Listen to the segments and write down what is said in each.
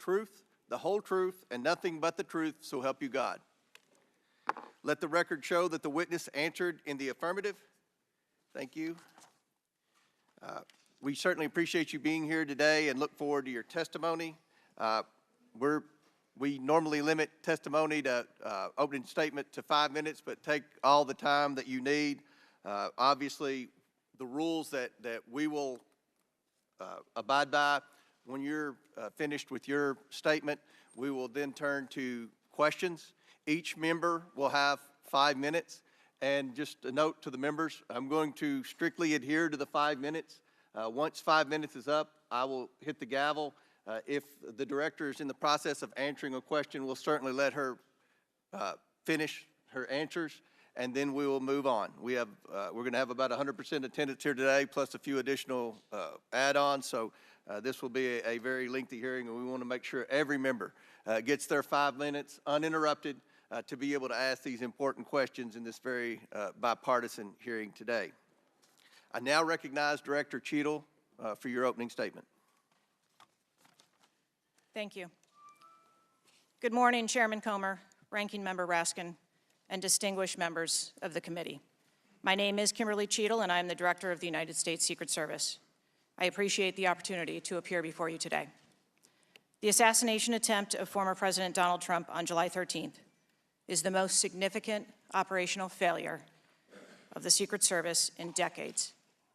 truth, the whole truth, and nothing but the truth, so help you God. Let the record show that the witness answered in the affirmative. Thank you. We certainly appreciate you being here today and look forward to your testimony. We normally limit testimony to opening statement to 5 minutes, but take all the time that you need. Obviously, the rules that we will abide by, when you're finished with your statement, we will then turn to questions. Each member will have 5 minutes. And just a note to the members, I'm going to strictly adhere to the 5 minutes. Once 5 minutes is up, I will hit the gavel. If the director is in the process of answering a question, we'll certainly let her finish her answers, and then we will move on. We're going to have about 100% attendance here today, plus a few additional add-ons. So this will be a very lengthy hearing, and we want to make sure every member gets their 5 minutes uninterrupted to be able to ask these important questions in this very bipartisan hearing today. I now recognize Director Cheatle for your opening statement. Thank you. Good morning, Chairman Comer, Ranking Member Raskin, and distinguished members of the committee. My name is Kimberly Cheatle, and I am the Director of the United States Secret Service. I appreciate the opportunity to appear before you today. The assassination attempt of former President Donald Trump on July 13th is the most significant operational failure of the Secret Service in decades,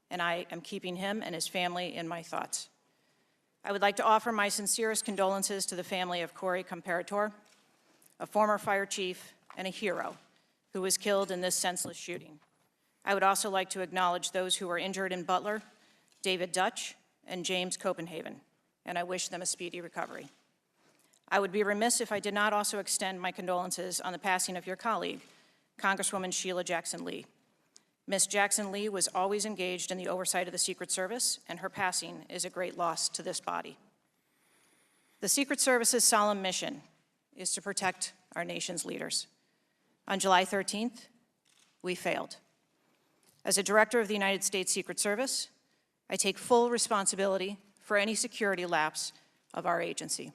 and I am keeping him and his family in my thoughts. I would like to offer my sincerest condolences to the family of Corey Comparator, a former fire chief and a hero who was killed in this senseless shooting. I would also like to acknowledge those who were injured in Butler, David Dutch and James Copenhagen, and I wish them a speedy recovery. I would be remiss if I did not also extend my condolences on the passing of your colleague, Congresswoman Sheila Jackson Lee. Ms. Jackson Lee was always engaged in the oversight of the Secret Service, and her passing is a great loss to this body. The Secret Service's solemn mission is to protect our nation's leaders. On July 13th, we failed. As a director of the United States Secret Service, I take full responsibility for any security lapse of our agency.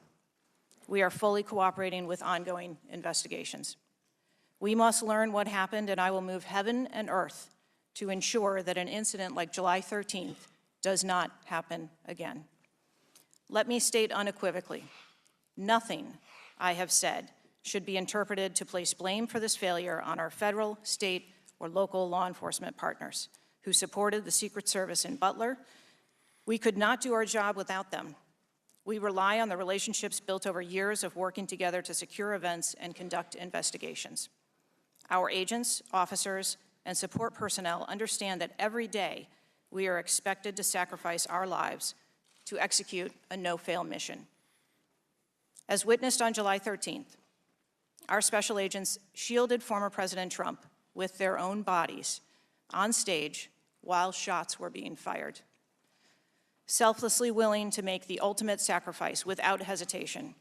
We are fully cooperating with ongoing investigations. We must learn what happened, and I will move heaven and earth to ensure that an incident like July 13th does not happen again. Let me state unequivocally, nothing I have said should be interpreted to place blame for this failure on our federal, state, or local law enforcement partners who supported the Secret Service in Butler. We could not do our job without them. We rely on the relationships built over years of working together to secure events and conduct investigations. Our agents, officers, and support personnel understand that every day we are expected to sacrifice our lives to execute a no-fail mission. As witnessed on July 13th, our special agents shielded former President Trump with their own bodies on stage while shots were being fired. Selflessly willing to make the ultimate sacrifice without hesitation,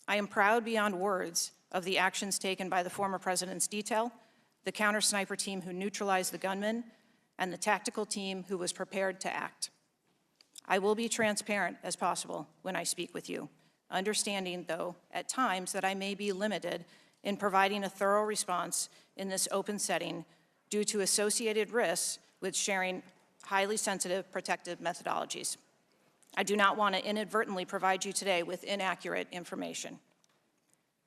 I am proud beyond words of the actions taken by the former president's detail, the counter-sniper team who neutralized the gunman, and the tactical team who was prepared to act. I will be transparent as possible when I speak with you, understanding, though, at times that I may be limited in providing a thorough response in this open setting due to associated risks with sharing highly sensitive protective methodologies. I do not want to inadvertently provide you today with inaccurate information.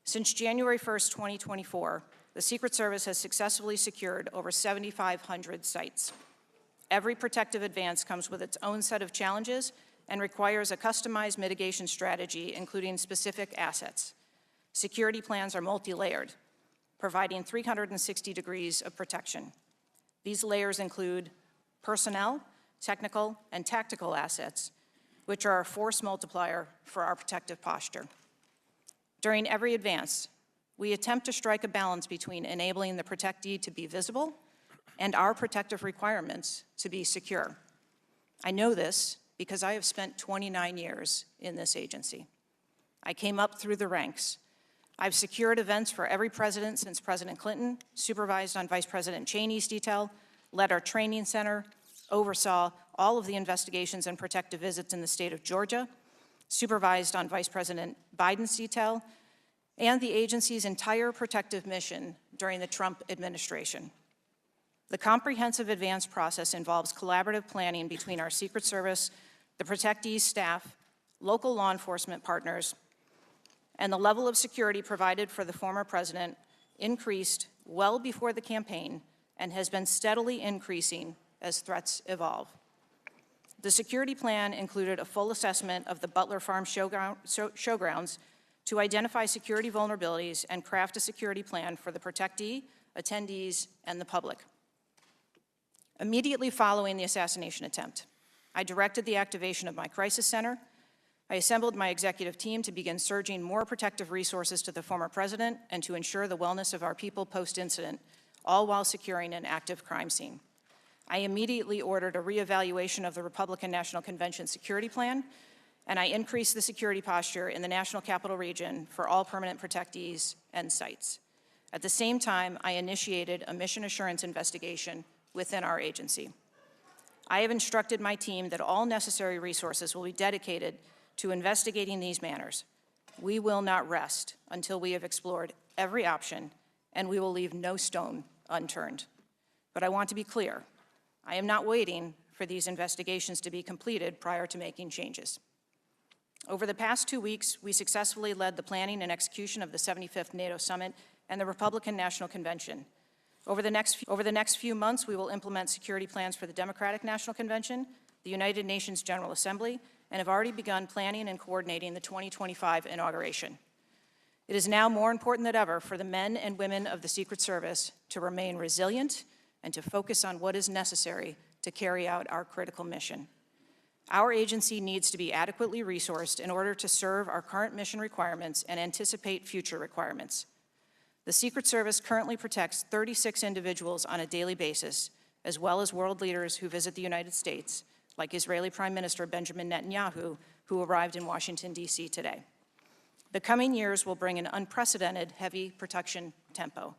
Since January 1st, 2024, the Secret Service has successfully secured over 7,500 sites. Every protective advance comes with its own set of challenges and requires a customized mitigation strategy, including specific assets. Security plans are multi-layered, providing 360 degrees of protection. These layers include personnel, technical, and tactical assets, which are a force multiplier for our protective posture. During every advance, we attempt to strike a balance between enabling the protectee to be visible and our protective requirements to be secure. I know this because I have spent 29 years in this agency. I came up through the ranks. I've secured events for every president since President Clinton, supervised on Vice President Cheney's detail, led our training center, oversaw all of the investigations and protective visits in the state of Georgia, supervised on Vice President Biden's detail, and the agency's entire protective mission during the Trump administration. The comprehensive advance process involves collaborative planning between our Secret Service, the protectees' staff, local law enforcement partners, and the level of security provided for the former president increased well before the campaign and has been steadily increasing as threats evolve. The security plan included a full assessment of the Butler Farm showgrounds to identify security vulnerabilities and craft a security plan for the protectee, attendees, and the public. Immediately following the assassination attempt, I directed the activation of my crisis center. I assembled my executive team to begin surging more protective resources to the former president and to ensure the wellness of our people post-incident, all while securing an active crime scene. I immediately ordered a reevaluation of the Republican National Convention security plan, and I increased the security posture in the National Capital Region for all permanent protectees and sites. At the same time, I initiated a mission assurance investigation within our agency. I have instructed my team that all necessary resources will be dedicated to investigating these matters. We will not rest until we have explored every option, and we will leave no stone unturned. But I want to be clear, I am not waiting for these investigations to be completed prior to making changes. Over the past 2 weeks, we successfully led the planning and execution of the 75th NATO Summit and the Republican National Convention. Over the next few months, we will implement security plans for the Democratic National Convention, the United Nations General Assembly, and have already begun planning and coordinating the 2025 inauguration. It is now more important than ever for the men and women of the Secret Service to remain resilient and to focus on what is necessary to carry out our critical mission. Our agency needs to be adequately resourced in order to serve our current mission requirements and anticipate future requirements. The Secret Service currently protects 36 individuals on a daily basis, as well as world leaders who visit the United States, like Israeli Prime Minister Benjamin Netanyahu, who arrived in Washington, D.C. today. The coming years will bring an unprecedented heavy protection tempo.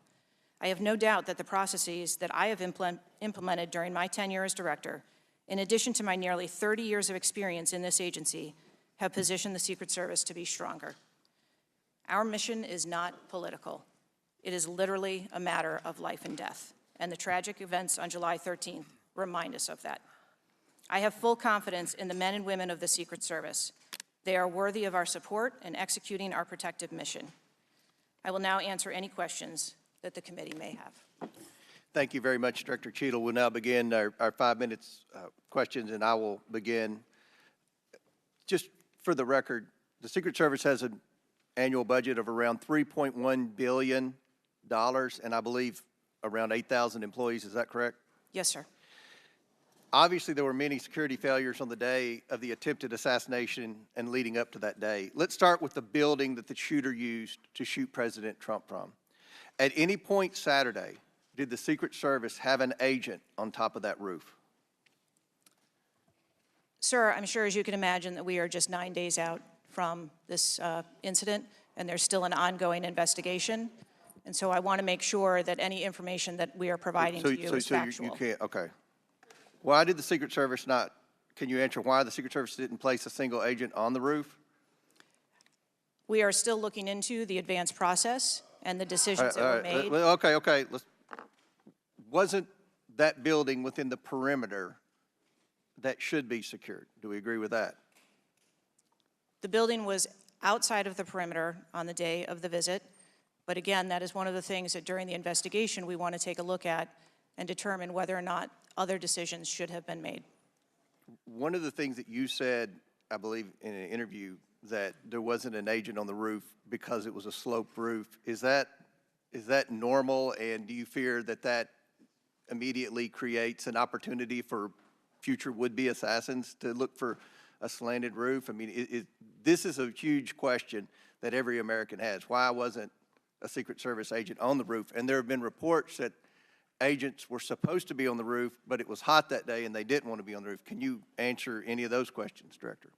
I have no doubt that the processes that I have implemented during my tenure as director, in addition to my nearly 30 years of experience in this agency, have positioned the Secret Service to be stronger. Our mission is not political. It is literally a matter of life and death, and the tragic events on July 13th remind us of that. I have full confidence in the men and women of the Secret Service. They are worthy of our support in executing our protective mission. I will now answer any questions that the committee may have. Thank you very much, Director Cheatle. We'll now begin our 5 minutes questions, and I will begin. Just for the record, the Secret Service has an annual budget of around $3.1 billion, and I believe around 8,000 employees. Is that correct? Yes, sir. Obviously, there were many security failures on the day of the attempted assassination and leading up to that day. Let's start with the building that the shooter used to shoot President Trump from. At any point Saturday, did the Secret Service have an agent on top of that roof? Sir, I'm sure, as you can imagine, that we are just 9 days out from this incident, and there's still an ongoing investigation. And so I want to make sure that any information that we are providing to you is factual. You can't, okay. Why did the Secret Service not, can you answer why the Secret Service didn't place a single agent on the roof? We are still looking into the advance process and the decisions that were made. Okay. Wasn't that building within the perimeter that should be secured? Do we agree with that? The building was outside of the perimeter on the day of the visit. But again, that is one of the things that during the investigation we want to take a look at and determine whether or not other decisions should have been made. One of the things that you said, I believe in an interview, that there wasn't an agent on the roof because it was a sloped roof. Is that normal, and do you fear that that immediately creates an opportunity for future would-be assassins to look for a slanted roof? I mean, this is a huge question that every American has. Why wasn't a Secret Service agent on the roof? And there have been reports that agents were supposed to be on the roof, but it was hot that day and they didn't want to be on the roof. Can you answer any of those questions, Director?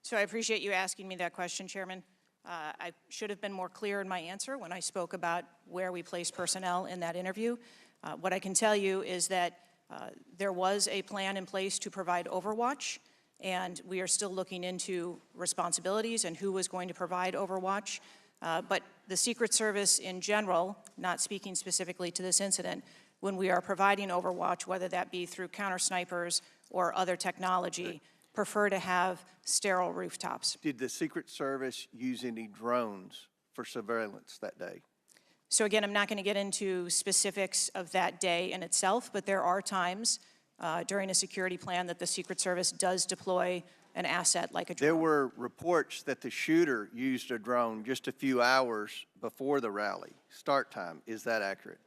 So I appreciate you asking me that question, Chairman. I should have been more clear in my answer when I spoke about where we place personnel in that interview. What I can tell you is that there was a plan in place to provide overwatch and we are still looking into responsibilities and who was going to provide overwatch. But the Secret Service in general, not speaking specifically to this incident, when we are providing overwatch, whether that be through counter snipers or other technology, prefer to have sterile rooftops. Did the Secret Service use any drones for surveillance that day? So again, I'm not going to get into specifics of that day in itself, but there are times during a security plan that the Secret Service does deploy an asset like a drone. There were reports that the shooter used a drone just a few hours before the rally start time. Is that accurate?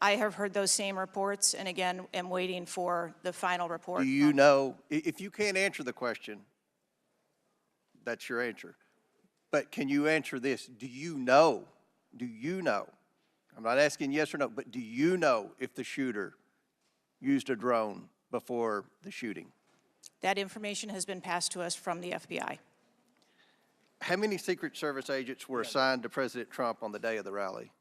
I have heard those same reports, and again, am waiting for the final report. Do you know, if you can't answer the question, that's your answer. But can you answer this? Do you know, I'm not asking yes or no, but do you know if the shooter used a drone before the shooting? That information has been passed to us from the FBI. How many Secret Service agents were assigned to President Trump on the day of the rally?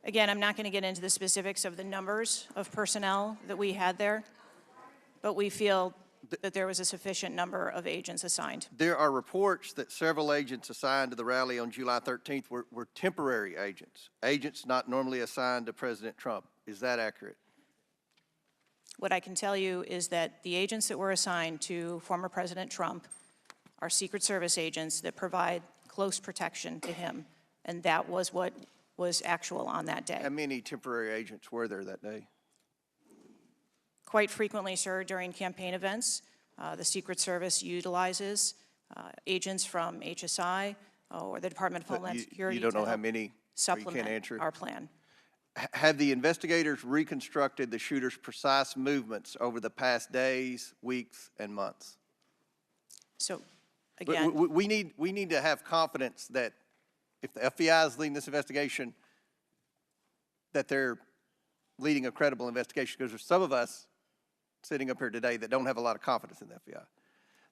Again, I'm not going to get into the specifics of the numbers of personnel that we had there, but we feel that there was a sufficient number of agents assigned. There are reports that several agents assigned to the rally on July 13th were temporary agents, agents not normally assigned to President Trump. Is that accurate? What I can tell you is that the agents that were assigned to former President Trump are Secret Service agents that provide close protection to him, and that was what was actual on that day. How many temporary agents were there that day? Quite frequently, sir, during campaign events, the Secret Service utilizes agents from HSI or the Department of Homeland Security. You don't know to how many? supplement you can't answer? our plan. Have the investigators reconstructed the shooter's precise movements over the past days, weeks, and months? So, again, We need to have confidence that if the FBI is leading this investigation, that they're leading a credible investigation, because there's some of us sitting up here today that don't have a lot of confidence in the FBI.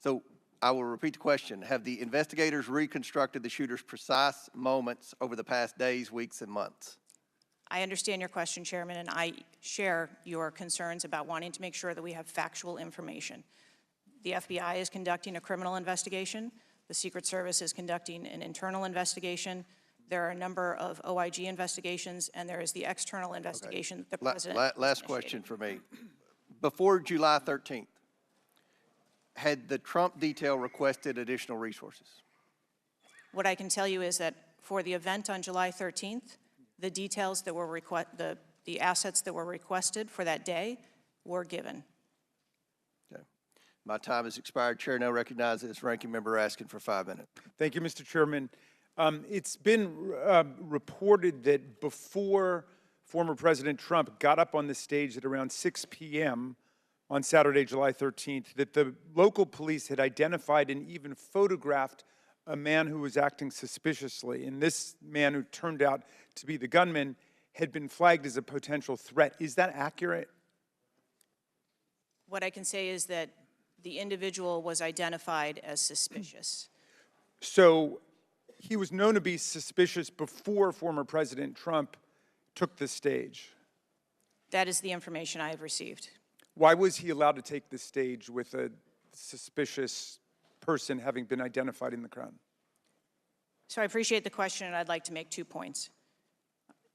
So I will repeat the question. Have the investigators reconstructed the shooter's precise moments over the past days, weeks, and months? I understand your question, Chairman, and I share your concerns about wanting to make sure that we have factual information. The FBI is conducting a criminal investigation. The Secret Service is conducting an internal investigation. There are a number of OIG investigations, and there is the external investigation that the President Last question for me. Before July 13th, had the Trump detail requested additional resources? What I can tell you is that for the event on July 13th, the details that were the assets that were requested for that day were given. Okay. My time has expired. Chair now recognizes Ranking Member Raskin for 5 minutes. Thank you, Mr. Chairman. It's been reported that before former President Trump got up on the stage at around 6 p.m. on Saturday, July 13th, that the local police had identified and even photographed a man who was acting suspiciously. And this man, who turned out to be the gunman, had been flagged as a potential threat. Is that accurate? What I can say is that the individual was identified as suspicious. So he was known to be suspicious before former President Trump took the stage. That is the information I have received. Why was he allowed to take the stage with a suspicious person having been identified in the crowd? So I appreciate the question, and I'd like to make 2 points.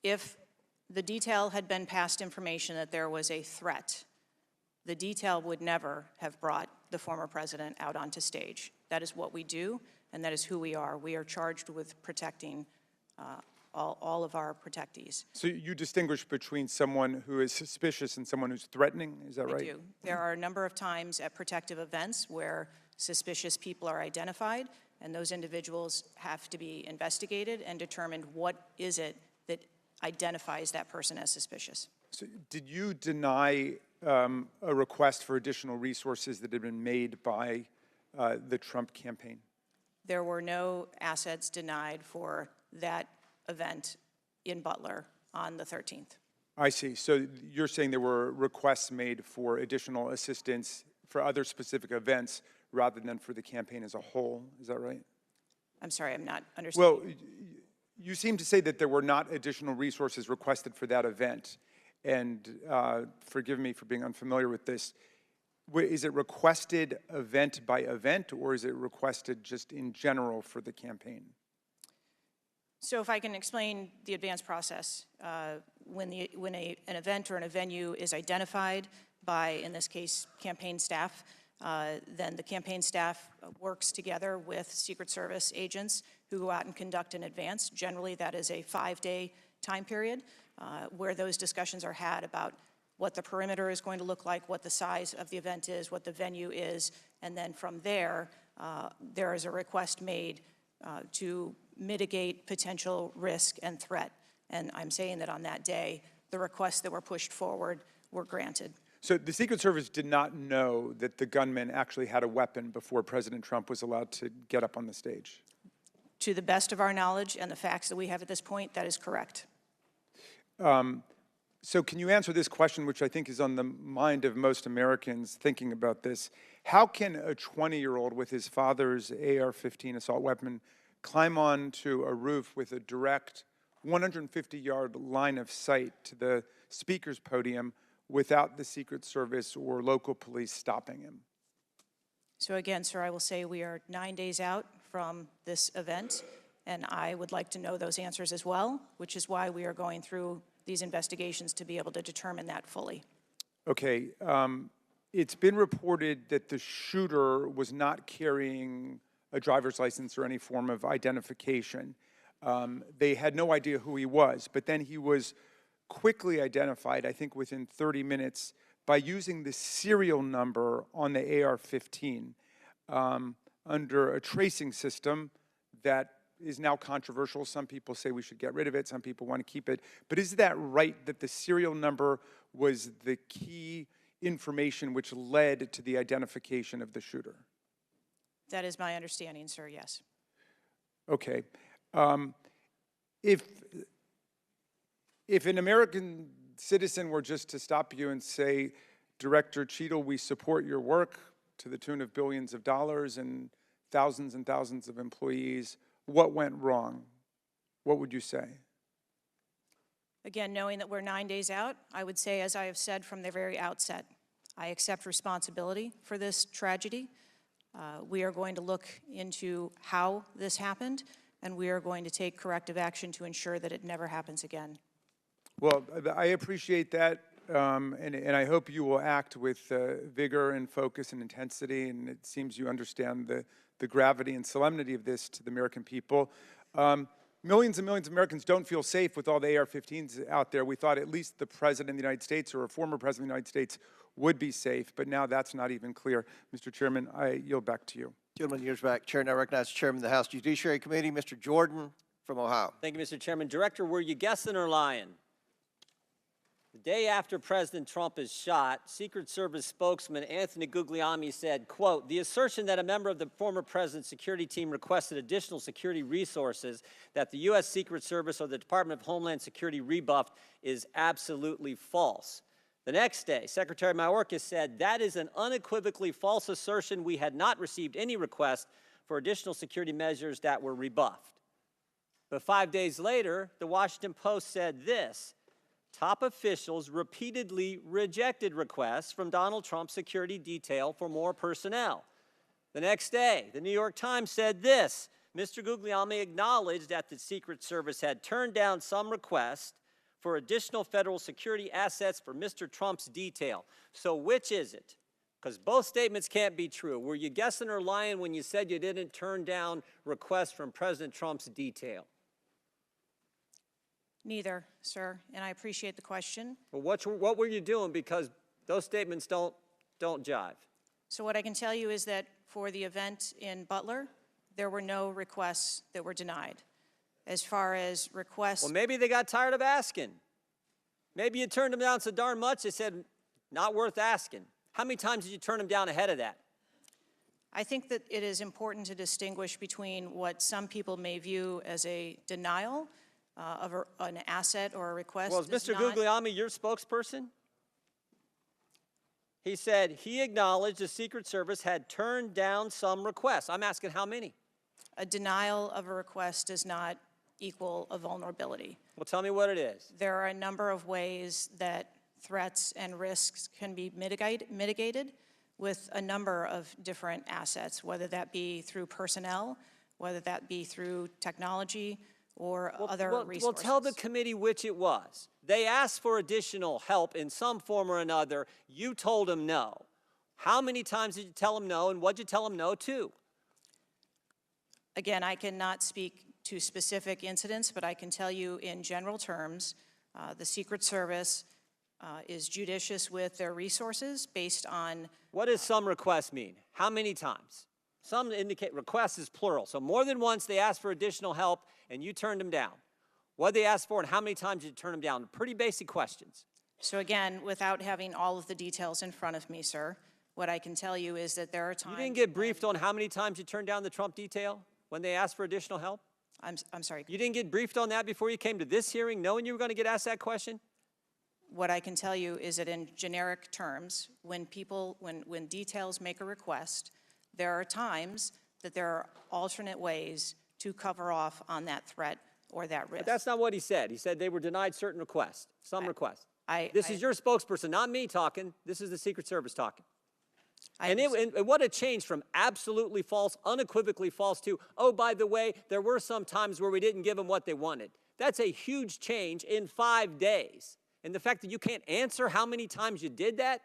If the detail had been passed information that there was a threat, the detail would never have brought the former president out onto stage. That is what we do, and that is who we are. We are charged with protecting all of our protectees. So you distinguish between someone who is suspicious and someone who's threatening, is that right? I do. There are a number of times at protective events where suspicious people are identified, and those individuals have to be investigated and determined what is it that identifies that person as suspicious. So did you deny a request for additional resources that had been made by the Trump campaign? There were no assets denied for that event in Butler on the 13th. I see. So you're saying there were requests made for additional assistance for other specific events rather than for the campaign as a whole. Is that right? I'm sorry, I'm not understanding. Well, you seem to say that there were not additional resources requested for that event. And forgive me for being unfamiliar with this. Is it requested event by event, or is it requested just in general for the campaign? So if I can explain the advance process, when an event or a venue is identified by, in this case, campaign staff, then the campaign staff works together with Secret Service agents who go out and conduct an advance. Generally, that is a 5-day time period where those discussions are had about what the perimeter is going to look like, what the size of the event is, what the venue is, and then from there, there is a request made to mitigate potential risk and threat. And I'm saying that on that day, the requests that were pushed forward were granted. So the Secret Service did not know that the gunman actually had a weapon before President Trump was allowed to get up on the stage? To the best of our knowledge and the facts that we have at this point, that is correct. So can you answer this question, which I think is on the mind of most Americans thinking about this? How can a 20-year-old with his father's AR-15 assault weapon climb onto a roof with a direct 150-yard line of sight to the speaker's podium without the Secret Service or local police stopping him? So again, sir, I will say we are 9 days out from this event, and I would like to know those answers as well, which is why we are going through these investigations to be able to determine that fully. Okay. It's been reported that the shooter was not carrying a driver's license or any form of identification. They had no idea who he was, but then he was quickly identified, I think within 30 minutes, by using the serial number on the AR-15 under a tracing system that is now controversial. Some people say we should get rid of it. Some people want to keep it. But is that right, that the serial number was the key information which led to the identification of the shooter? That is my understanding, sir, yes. Okay. If an American citizen were just to stop you and say, Director Cheatle, we support your work to the tune of billions of dollars and thousands of employees, what went wrong? What would you say? Again, knowing that we're 9 days out, I would say, as I have said from the very outset, I accept responsibility for this tragedy. We are going to look into how this happened, and we are going to take corrective action to ensure that it never happens again. Well, I appreciate that, and I hope you will act with vigor and focus and intensity, and it seems you understand the gravity and solemnity of this to the American people. Millions and millions of Americans don't feel safe with all the AR-15s out there. We thought at least the President of the United States or a former President of the United States would be safe, but now that's not even clear. Mr. Chairman, I yield back to you. Gentleman yields back. Chair now recognizes the Chairman of the House Judiciary Committee, Mr. Jordan from Ohio. Thank you, Mr. Chairman. Director, were you guessing or lying? The day after President Trump is shot, Secret Service spokesman Anthony Guglielmi said, quote, the assertion that a member of the former president's security team requested additional security resources that the U.S. Secret Service or the Department of Homeland Security rebuffed is absolutely false. The next day, Secretary Mayorkas said that is an unequivocally false assertion. We had not received any request for additional security measures that were rebuffed. But 5 days later, the Washington Post said this: top officials repeatedly rejected requests from Donald Trump's security detail for more personnel. The next day, the New York Times said this: Mr. Guglielmi acknowledged that the Secret Service had turned down some requests for additional federal security assets for Mr. Trump's detail. So which is it? Because both statements can't be true. Were you guessing or lying when you said you didn't turn down requests from President Trump's detail? Neither, sir, and I appreciate the question. Well, what were you doing? Because those statements don't jive. So what I can tell you is that for the event in Butler, there were no requests that were denied. As far as requests... Well, maybe they got tired of asking. Maybe you turned them down so darn much, they said, not worth asking. How many times did you turn them down ahead of that? I think that it is important to distinguish between what some people may view as a denial of an asset or a request. Well, is Mr. Guglielmi your spokesperson? He said he acknowledged the Secret Service had turned down some requests. I'm asking how many? A denial of a request does not equal a vulnerability. Well, tell me what it is. There are a number of ways that threats and risks can be mitigated. with a number of different assets, whether that be through personnel, whether that be through technology, or other resources. Well, tell the committee which it was. They asked for additional help in some form or another. You told them no. How many times did you tell them no, and what did you tell them no to? Again, I cannot speak to specific incidents, but I can tell you in general terms, the Secret Service is judicious with their resources based on... What does some requests mean? How many times? Some indicate requests is plural. So more than once they asked for additional help and you turned them down. What did they ask for and how many times did you turn them down? Pretty basic questions. So again, without having all of the details in front of me, sir, what I can tell you is that there are times... You didn't get briefed on how many times you turned down the Trump detail when they asked for additional help? I'm sorry. You didn't get briefed on that before you came to this hearing, knowing you were going to get asked that question? What I can tell you is that in generic terms, when details make a request, there are times that there are alternate ways to cover off on that threat or that risk. But that's not what he said. He said they were denied certain requests, some requests. This is your spokesperson, not me talking. This is the Secret Service talking. And what a change from absolutely false, unequivocally false to, oh, by the way, there were some times where we didn't give them what they wanted. That's a huge change in 5 days. And the fact that you can't answer how many times you did that,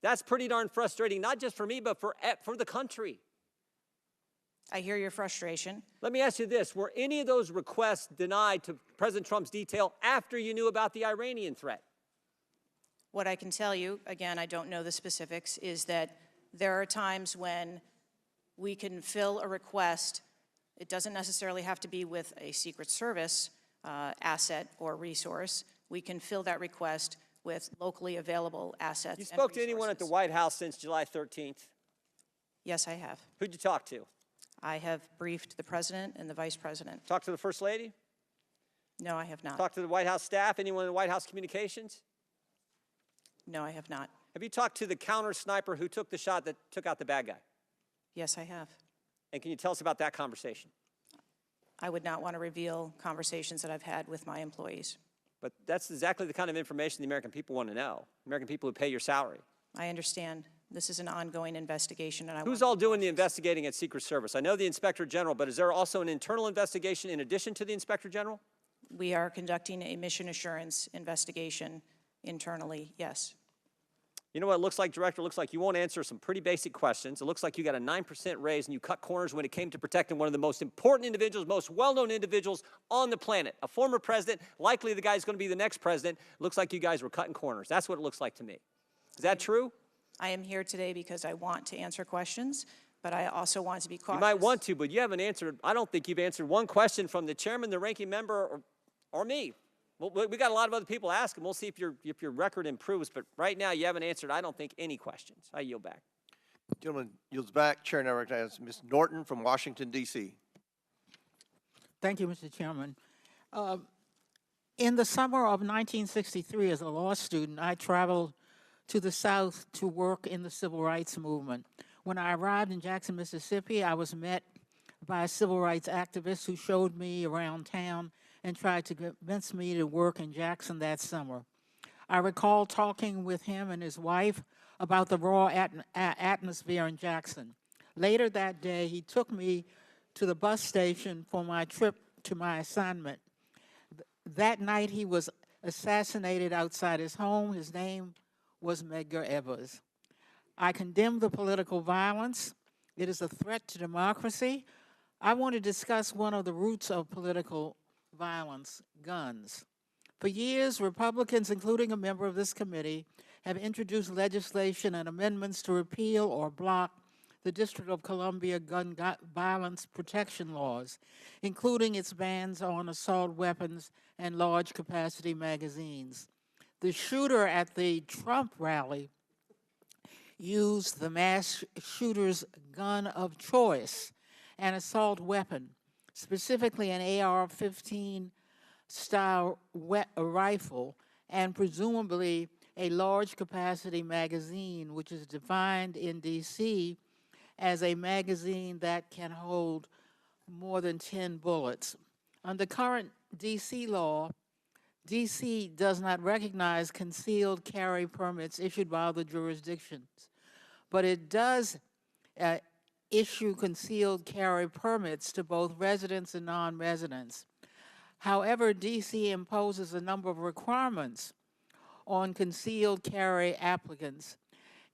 that's pretty darn frustrating, not just for me, but for the country. I hear your frustration. Let me ask you this. Were any of those requests denied to President Trump's detail after you knew about the Iranian threat? What I can tell you, again, I don't know the specifics, is that there are times when we can fill a request. It doesn't necessarily have to be with a Secret Service asset or resource. We can fill that request with locally available assets. You spoke to anyone at the White House since July 13th? Yes, I have. Who'd you talk to? I have briefed the President and the Vice President. Talked to the First Lady? No, I have not. Talked to the White House staff? Anyone in the White House communications? No, I have not. Have you talked to the counter sniper who took the shot that took out the bad guy? Yes, I have. And can you tell us about that conversation? I would not want to reveal conversations that I've had with my employees. But that's exactly the kind of information the American people want to know. American people who pay your salary. I understand. This is an ongoing investigation, and Who's all doing the investigating at Secret Service? I know the Inspector General, but is there also an internal investigation in addition to the Inspector General? We are conducting a mission assurance investigation internally, yes. You know what it looks like, Director? It looks like you won't answer some pretty basic questions. It looks like you got a 9% raise and you cut corners when it came to protecting one of the most important individuals, most well-known individuals on the planet. A former president, likely the guy who's going to be the next president. It looks like you guys were cutting corners. That's what it looks like to me. Is that true? I am here today because I want to answer questions, but I also want to be cautious. You might want to, but you haven't answered, I don't think you've answered one question from the chairman, the ranking member, or me. Well, we got a lot of other people asking. We'll see if your record improves, but right now you haven't answered, I don't think, any questions. I yield back. Gentleman yields back. Chair now recognizes Ms. Norton from Washington, D.C. Thank you, Mr. Chairman. In the summer of 1963, as a law student, I traveled to the South to work in the civil rights movement. When I arrived in Jackson, Mississippi, I was met by a civil rights activist who showed me around town and tried to convince me to work in Jackson that summer. I recall talking with him and his wife about the raw atmosphere in Jackson. Later that day, he took me to the bus station for my trip to my assignment. That night, he was assassinated outside his home. His name was Medgar Evers. I condemn the political violence. It is a threat to democracy. I want to discuss one of the roots of political violence, guns. For years, Republicans, including a member of this committee, have introduced legislation and amendments to repeal or block the District of Columbia gun violence protection laws, including its bans on assault weapons and large capacity magazines. The shooter at the Trump rally used the mass shooter's gun of choice, an assault weapon, specifically an AR-15 style rifle, and presumably a large capacity magazine, which is defined in D.C. as a magazine that can hold more than 10 bullets. Under current D.C. law, D.C. does not recognize concealed carry permits issued by other jurisdictions. but it does issue concealed carry permits to both residents and non-residents. However, D.C. imposes a number of requirements on concealed carry applicants,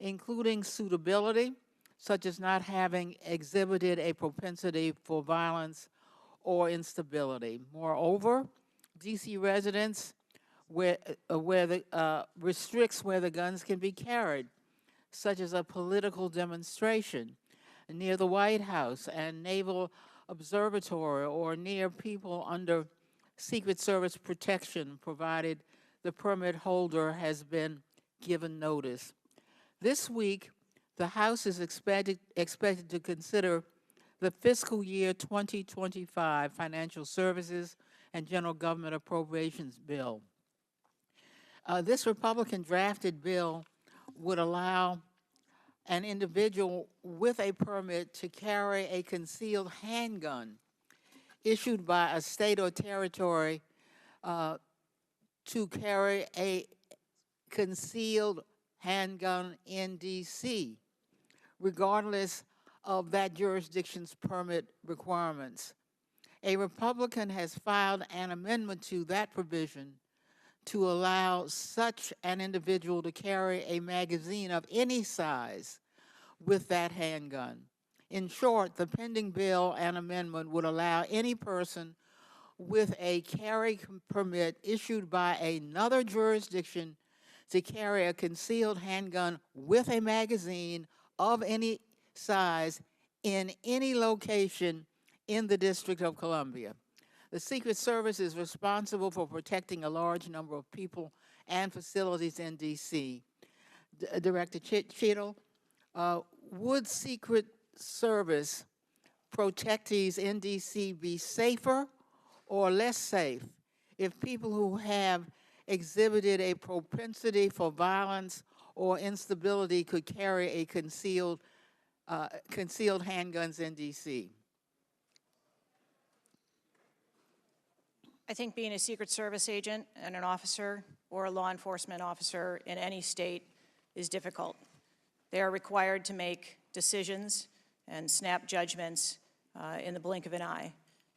including suitability, such as not having exhibited a propensity for violence or instability. Moreover, D.C. residents restricts where the guns can be carried, such as a political demonstration near the White House and Naval Observatory, or near people under Secret Service protection, provided the permit holder has been given notice. This week, the House is expected to consider the fiscal year 2025 Financial Services and General Government Appropriations Bill. This Republican drafted bill would allow an individual with a permit to carry a concealed handgun issued by a state or territory to carry a concealed handgun in D.C., regardless of that jurisdiction's permit requirements. A Republican has filed an amendment to that provision to allow such an individual to carry a magazine of any size with that handgun. In short, the pending bill and amendment would allow any person with a carry permit issued by another jurisdiction to carry a concealed handgun with a magazine of any size in any location in the District of Columbia. The Secret Service is responsible for protecting a large number of people and facilities in D.C. Director Cheatle, would Secret Service protectees in D.C. be safer or less safe if people who have exhibited a propensity for violence or instability could carry a concealed handguns in D.C.? I think being a Secret Service agent and an officer or a law enforcement officer in any state is difficult. They are required to make decisions and snap judgments in the blink of an eye.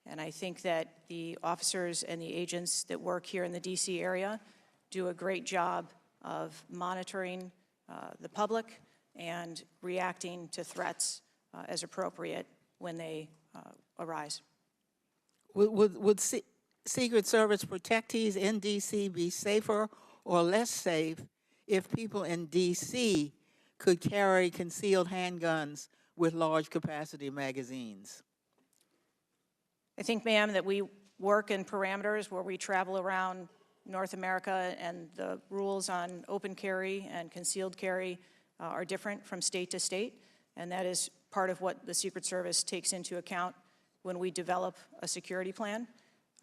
And I think that the officers and the agents that work here in the D.C. area do a great job of monitoring the public and reacting to threats as appropriate when they arise. Would Secret Service protectees in D.C. be safer or less safe if people in D.C. could carry concealed handguns with large capacity magazines? I think, ma'am, that we work in parameters where we travel around North America, and the rules on open carry and concealed carry are different from state to state, and that is part of what the Secret Service takes into account when we develop a security plan.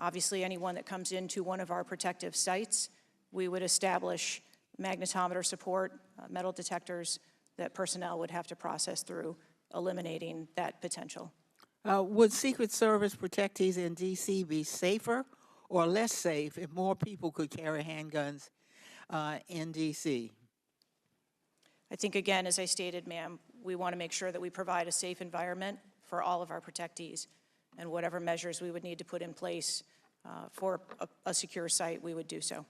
Obviously, anyone that comes into one of our protective sites, we would establish magnetometer support, metal detectors that personnel would have to process through, eliminating that potential. Would Secret Service protectees in D.C. be safer or less safe if more people could carry handguns in D.C.? I think, again, as I stated, ma'am, we want to make sure that we provide a safe environment for all of our protectees, and whatever measures we would need to put in place for a secure site, we would do so.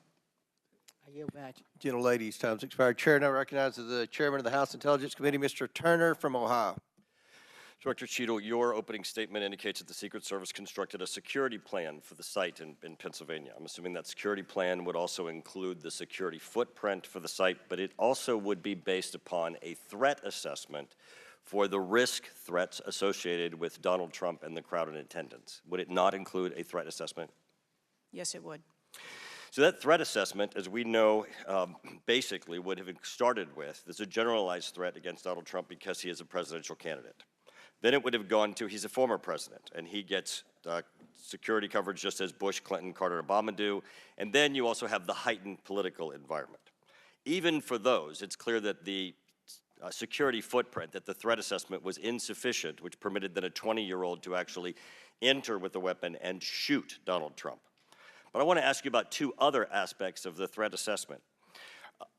I yield back. Gentlelady's time's expired. Chair now recognizes the chairman of the House Intelligence Committee, Mr. Turner from Ohio. Director Cheatle, your opening statement indicates that the Secret Service constructed a security plan for the site in Pennsylvania. I'm assuming that security plan would also include the security footprint for the site, but it also would be based upon a threat assessment for the risk threats associated with Donald Trump and the crowd in attendance. Would it not include a threat assessment? Yes, it would. So that threat assessment, as we know, basically would have started with, there's a generalized threat against Donald Trump because he is a presidential candidate. Then it would have gone to, he's a former president, and he gets security coverage just as Bush, Clinton, Carter, and Obama do. And then you also have the heightened political environment. Even for those, it's clear that the security footprint, that the threat assessment was insufficient, which permitted then a 20-year-old to actually enter with a weapon and shoot Donald Trump. But I want to ask you about two other aspects of the threat assessment.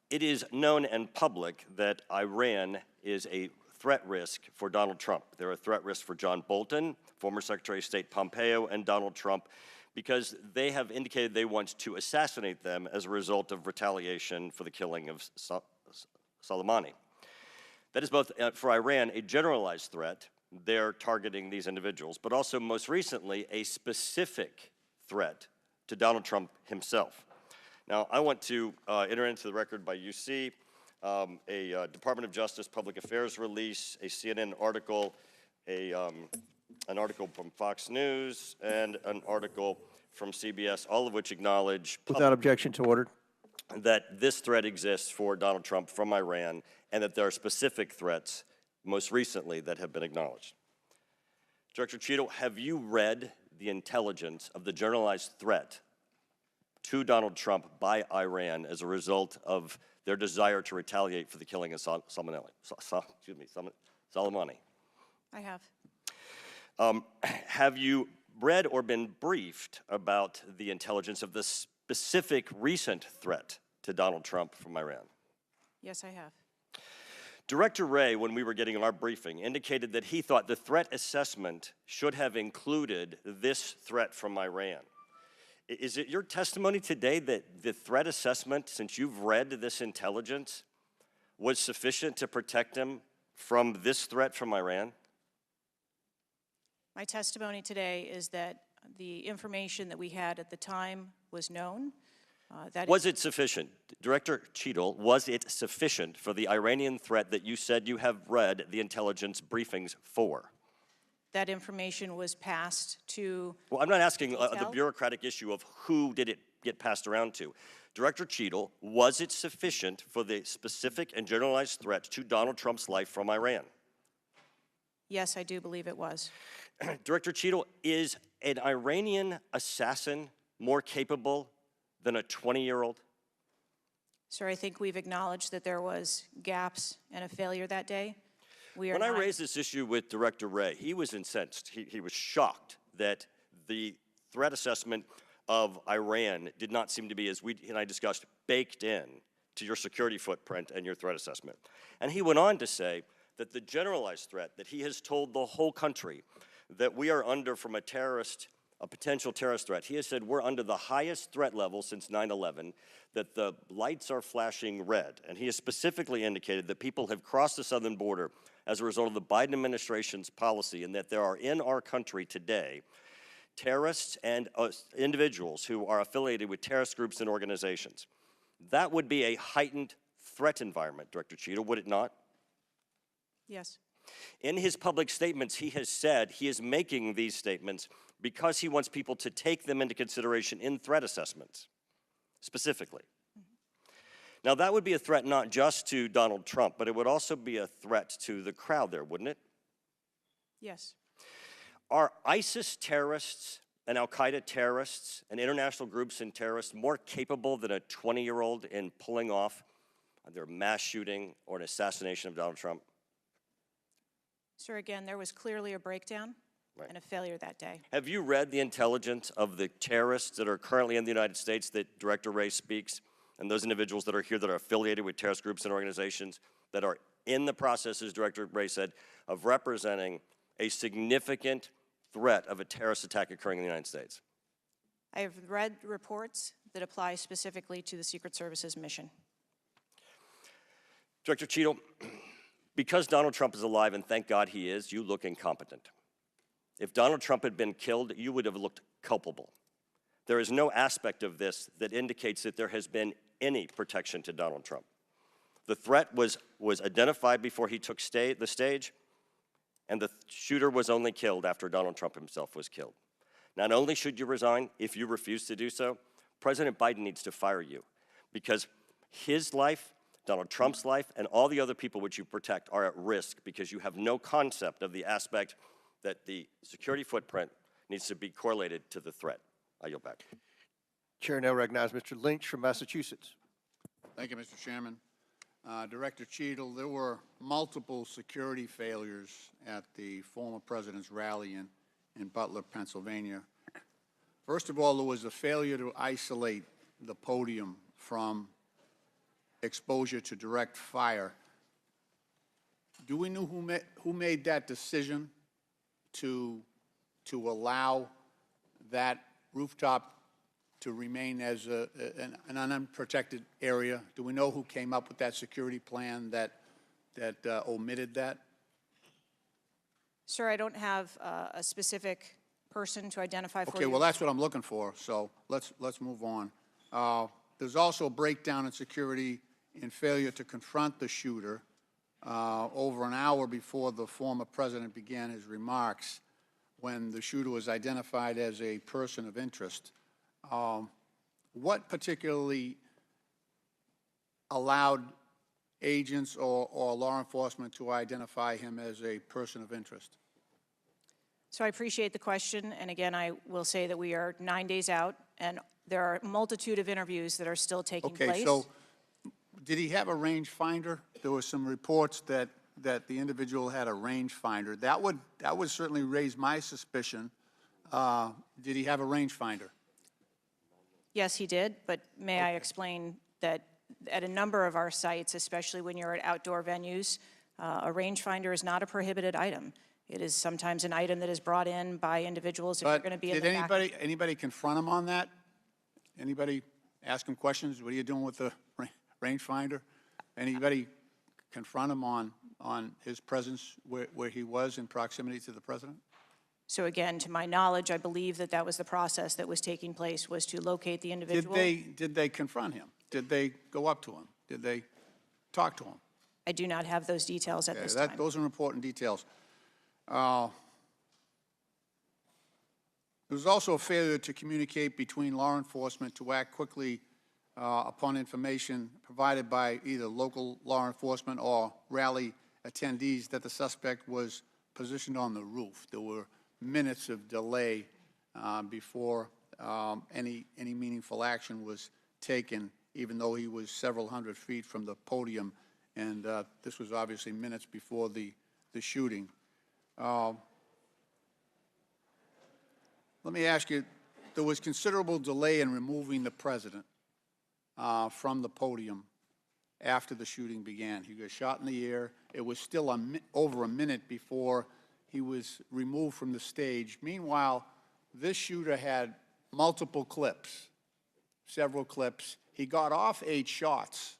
It is known and public that Iran is a threat risk for Donald Trump. They're a threat risk for John Bolton, former Secretary of State Pompeo, and Donald Trump, because they have indicated they want to assassinate them as a result of retaliation for the killing of Soleimani. That is both, for Iran, a generalized threat. They're targeting these individuals, but also most recently, a specific threat to Donald Trump himself. Now, I want to enter into the record by UC a Department of Justice Public Affairs release, a CNN article, an article from Fox News, and an article from CBS, all of which acknowledge Without objection to order. that this threat exists for Donald Trump from Iran, and that there are specific threats, most recently, that have been acknowledged. Director Cheatle, have you read the intelligence of the generalized threat to Donald Trump by Iran as a result of their desire to retaliate for the killing of Soleimani? I have. Have you read or been briefed about the intelligence of the specific recent threat to Donald Trump from Iran? Yes, I have. Director Wray, when we were getting our briefing, indicated that he thought the threat assessment should have included this threat from Iran. Is it your testimony today that the threat assessment, since you've read this intelligence, was sufficient to protect him from this threat from Iran? My testimony today is that the information that we had at the time was known. Was it sufficient? Director Cheatle, was it sufficient for the Iranian threat that you said you have read the intelligence briefings for? That information was passed to. Well, I'm not asking the bureaucratic issue of who did it get passed around to. Director Cheatle, was it sufficient for the specific and generalized threat to Donald Trump's life from Iran? Yes, I do believe it was. Director Cheatle, is an Iranian assassin more capable than a 20-year-old? Sir, I think we've acknowledged that there was gaps and a failure that day. When I raised this issue with Director Wray, he was incensed. He was shocked that the threat assessment of Iran did not seem to be, as we and I discussed, baked in to your security footprint and your threat assessment. And he went on to say that the generalized threat that he has told the whole country that we are under from a potential terrorist threat. He has said we're under the highest threat level since 9/11, that the lights are flashing red. And he has specifically indicated that people have crossed the southern border as a result of the Biden administration's policy, and that there are in our country today terrorists and individuals who are affiliated with terrorist groups and organizations. That would be a heightened threat environment, Director Cheatle, would it not? Yes. In his public statements, he has said he is making these statements because he wants people to take them into consideration in threat assessments, specifically. Now, that would be a threat not just to Donald Trump, but it would also be a threat to the crowd there, wouldn't it? Yes. Are ISIS terrorists and al-Qaeda terrorists and international groups and terrorists more capable than a 20-year-old in pulling off either a mass shooting or an assassination of Donald Trump? Sir, again, there was clearly a breakdown and a failure that day. Have you read the intelligence of the terrorists that are currently in the United States that Director Wray speaks, and those individuals that are here that are affiliated with terrorist groups and organizations that are in the process, as Director Wray said, of representing a significant threat of a terrorist attack occurring in the United States? I have read reports that apply specifically to the Secret Service's mission. Director Cheatle, because Donald Trump is alive, and thank God he is, you look incompetent. If Donald Trump had been killed, you would have looked culpable. There is no aspect of this that indicates that there has been any protection to Donald Trump. The threat was identified before he took the stage, and the shooter was only killed after Donald Trump himself was killed. Not only should you resign, if you refuse to do so, President Biden needs to fire you, because his life, Donald Trump's life, and all the other people which you protect are at risk because you have no concept of the aspect that the security footprint needs to be correlated to the threat. I yield back. Chair now recognizes Mr. Lynch from Massachusetts. Thank you, Mr. Chairman. Director Cheatle, there were multiple security failures at the former president's rally in Butler, Pennsylvania. First of all, there was a failure to isolate the podium from exposure to direct fire. Do we know who made that decision to allow that rooftop to remain as an unprotected area? Do we know who came up with that security plan that omitted that? Sir, I don't have a specific person to identify for you. Okay, well, that's what I'm looking for, so let's move on. There's also a breakdown in security and failure to confront the shooter over an hour before the former president began his remarks, when the shooter was identified as a person of interest. What particularly allowed agents or law enforcement to identify him as a person of interest? So I appreciate the question, and again, I will say that we are 9 days out, and there are a multitude of interviews that are still taking place. Okay, so did he have a rangefinder? There were some reports that the individual had a rangefinder. That would certainly raise my suspicion. Did he have a rangefinder? Yes, he did, but may I explain that at a number of our sites, especially when you're at outdoor venues, a rangefinder is not a prohibited item. It is sometimes an item that is brought in by individuals if you're going to be in the back. Did anybody confront him on that? Anybody ask him questions? What are you doing with the rangefinder? Anybody confront him on his presence where he was in proximity to the president? So again, to my knowledge, I believe that that was the process that was taking place, was to locate the individual. Did they confront him? Did they go up to him? Did they talk to him? I do not have those details at this time. Those are important details. There was also a failure to communicate between law enforcement to act quickly upon information provided by either local law enforcement or rally attendees that the suspect was positioned on the roof. There were minutes of delay before any meaningful action was taken, even though he was several hundred feet from the podium, and this was obviously minutes before the shooting. Let me ask you, there was considerable delay in removing the president from the podium after the shooting began. He got shot in the air. It was still over a minute before he was removed from the stage. Meanwhile, this shooter had multiple clips, several clips. He got off 8 shots,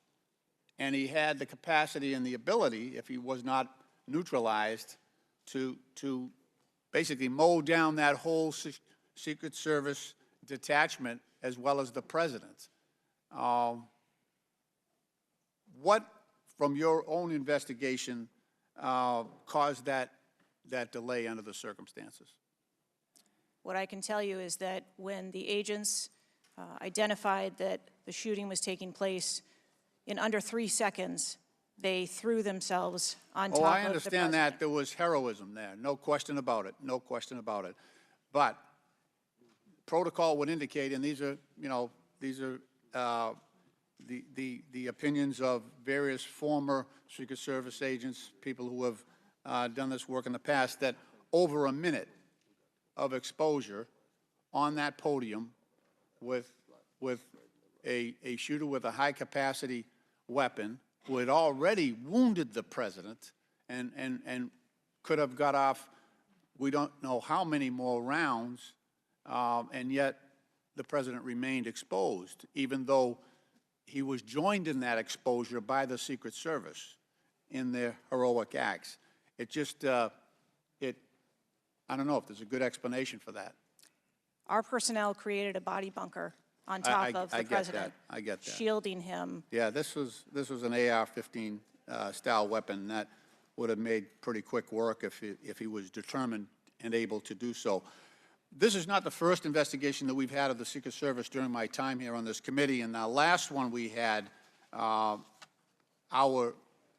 and he had the capacity and the ability, if he was not neutralized, to basically mow down that whole Secret Service detachment as well as the president. What, from your own investigation, caused that delay under the circumstances? What I can tell you is that when the agents identified that the shooting was taking place, in under 3 seconds, they threw themselves on top of the president. I understand that. There was heroism there. No question about it. No question about it. But protocol would indicate, and these are the opinions of various former Secret Service agents, people who have done this work in the past, that over a minute of exposure on that podium with a shooter with a high-capacity weapon who had already wounded the president and could have got off, we don't know how many more rounds, and yet the president remained exposed, even though he was joined in that exposure by the Secret Service in their heroic acts. It just, I don't know if there's a good explanation for that. Our personnel created a body bunker on top of the president, I get that. shielding him. Yeah, this was an AR-15 style weapon that would have made pretty quick work if he was determined and able to do so. This is not the first investigation that we've had of the Secret Service during my time here on this committee, and the last one we had, our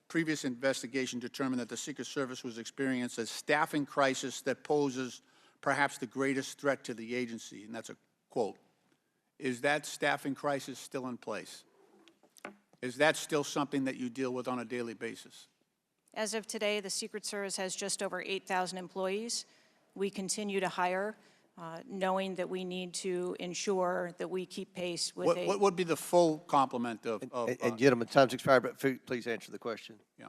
previous investigation determined that the Secret Service was experiencing a staffing crisis that poses perhaps the greatest threat to the agency, and that's a quote. Is that staffing crisis still in place? Is that still something that you deal with on a daily basis? As of today, the Secret Service has just over 8,000 employees. We continue to hire. knowing that we need to ensure that we keep pace with What would be the full complement of, And gentlemen, time's expired, but please answer the question. yeah.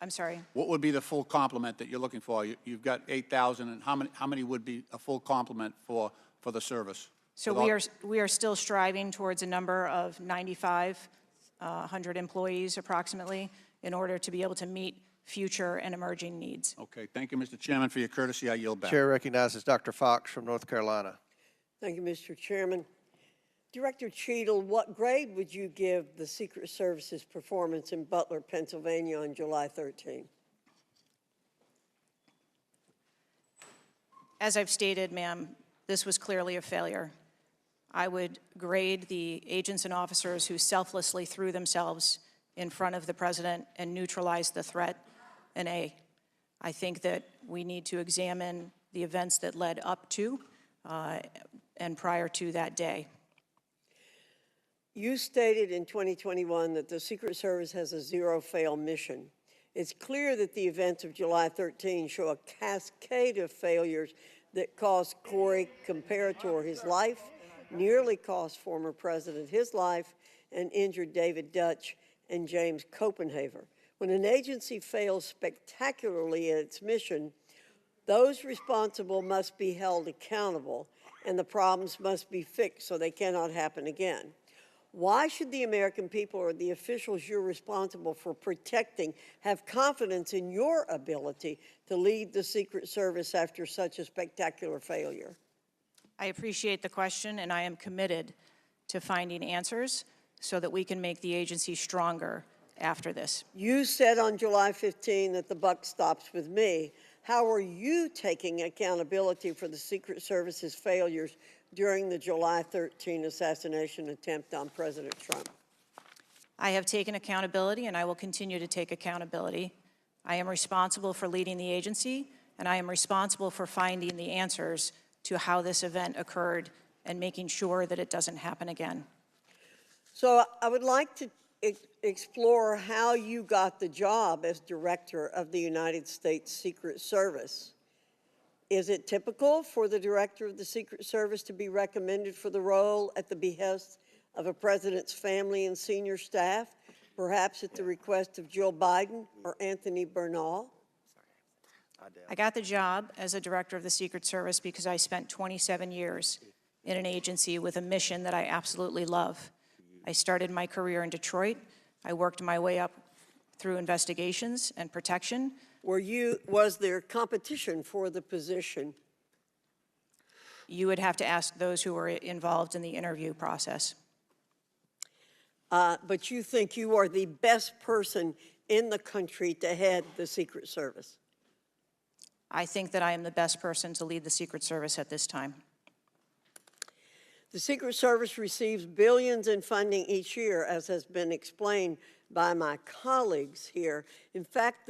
I'm sorry. What would be the full complement that you're looking for? You've got 8,000, and how many would be a full complement for the service? So we are still striving towards a number of 9,500 employees approximately in order to be able to meet future and emerging needs. Okay, thank you, Mr. Chairman, for your courtesy. I yield back. Chair recognizes Dr. Fox from North Carolina. Thank you, Mr. Chairman. Director Cheatle, what grade would you give the Secret Service's performance in Butler, Pennsylvania on July 13? As I've stated, ma'am, this was clearly a failure. I would grade the agents and officers who selflessly threw themselves in front of the president and neutralized the threat an A. I think that we need to examine the events that led up to and prior to that day. You stated in 2021 that the Secret Service has a zero-fail mission. It's clear that the events of July 13 show a cascade of failures that cost Corey Comparator his life, nearly cost former president his life, and injured David Dutch and James Copenhaver. When an agency fails spectacularly at its mission, those responsible must be held accountable, and the problems must be fixed so they cannot happen again. Why should the American people or the officials you're responsible for protecting have confidence in your ability to lead the Secret Service after such a spectacular failure? I appreciate the question, and I am committed to finding answers so that we can make the agency stronger after this. You said on July 15 that the buck stops with me. How are you taking accountability for the Secret Service's failures during the July 13 assassination attempt on President Trump? I have taken accountability, and I will continue to take accountability. I am responsible for leading the agency, and I am responsible for finding the answers to how this event occurred and making sure that it doesn't happen again. So I would like to explore how you got the job as director of the United States Secret Service. Is it typical for the director of the Secret Service to be recommended for the role at the behest of a president's family and senior staff, perhaps at the request of Jill Biden or Anthony Bernal? I got the job as a director of the Secret Service because I spent 27 years in an agency with a mission that I absolutely love. I started my career in Detroit. I worked my way up through investigations and protection. Was there competition for the position? You would have to ask those who were involved in the interview process. But you think you are the best person in the country to head the Secret Service? I think that I am the best person to lead the Secret Service at this time. The Secret Service receives billions in funding each year, as has been explained by my colleagues here. In fact,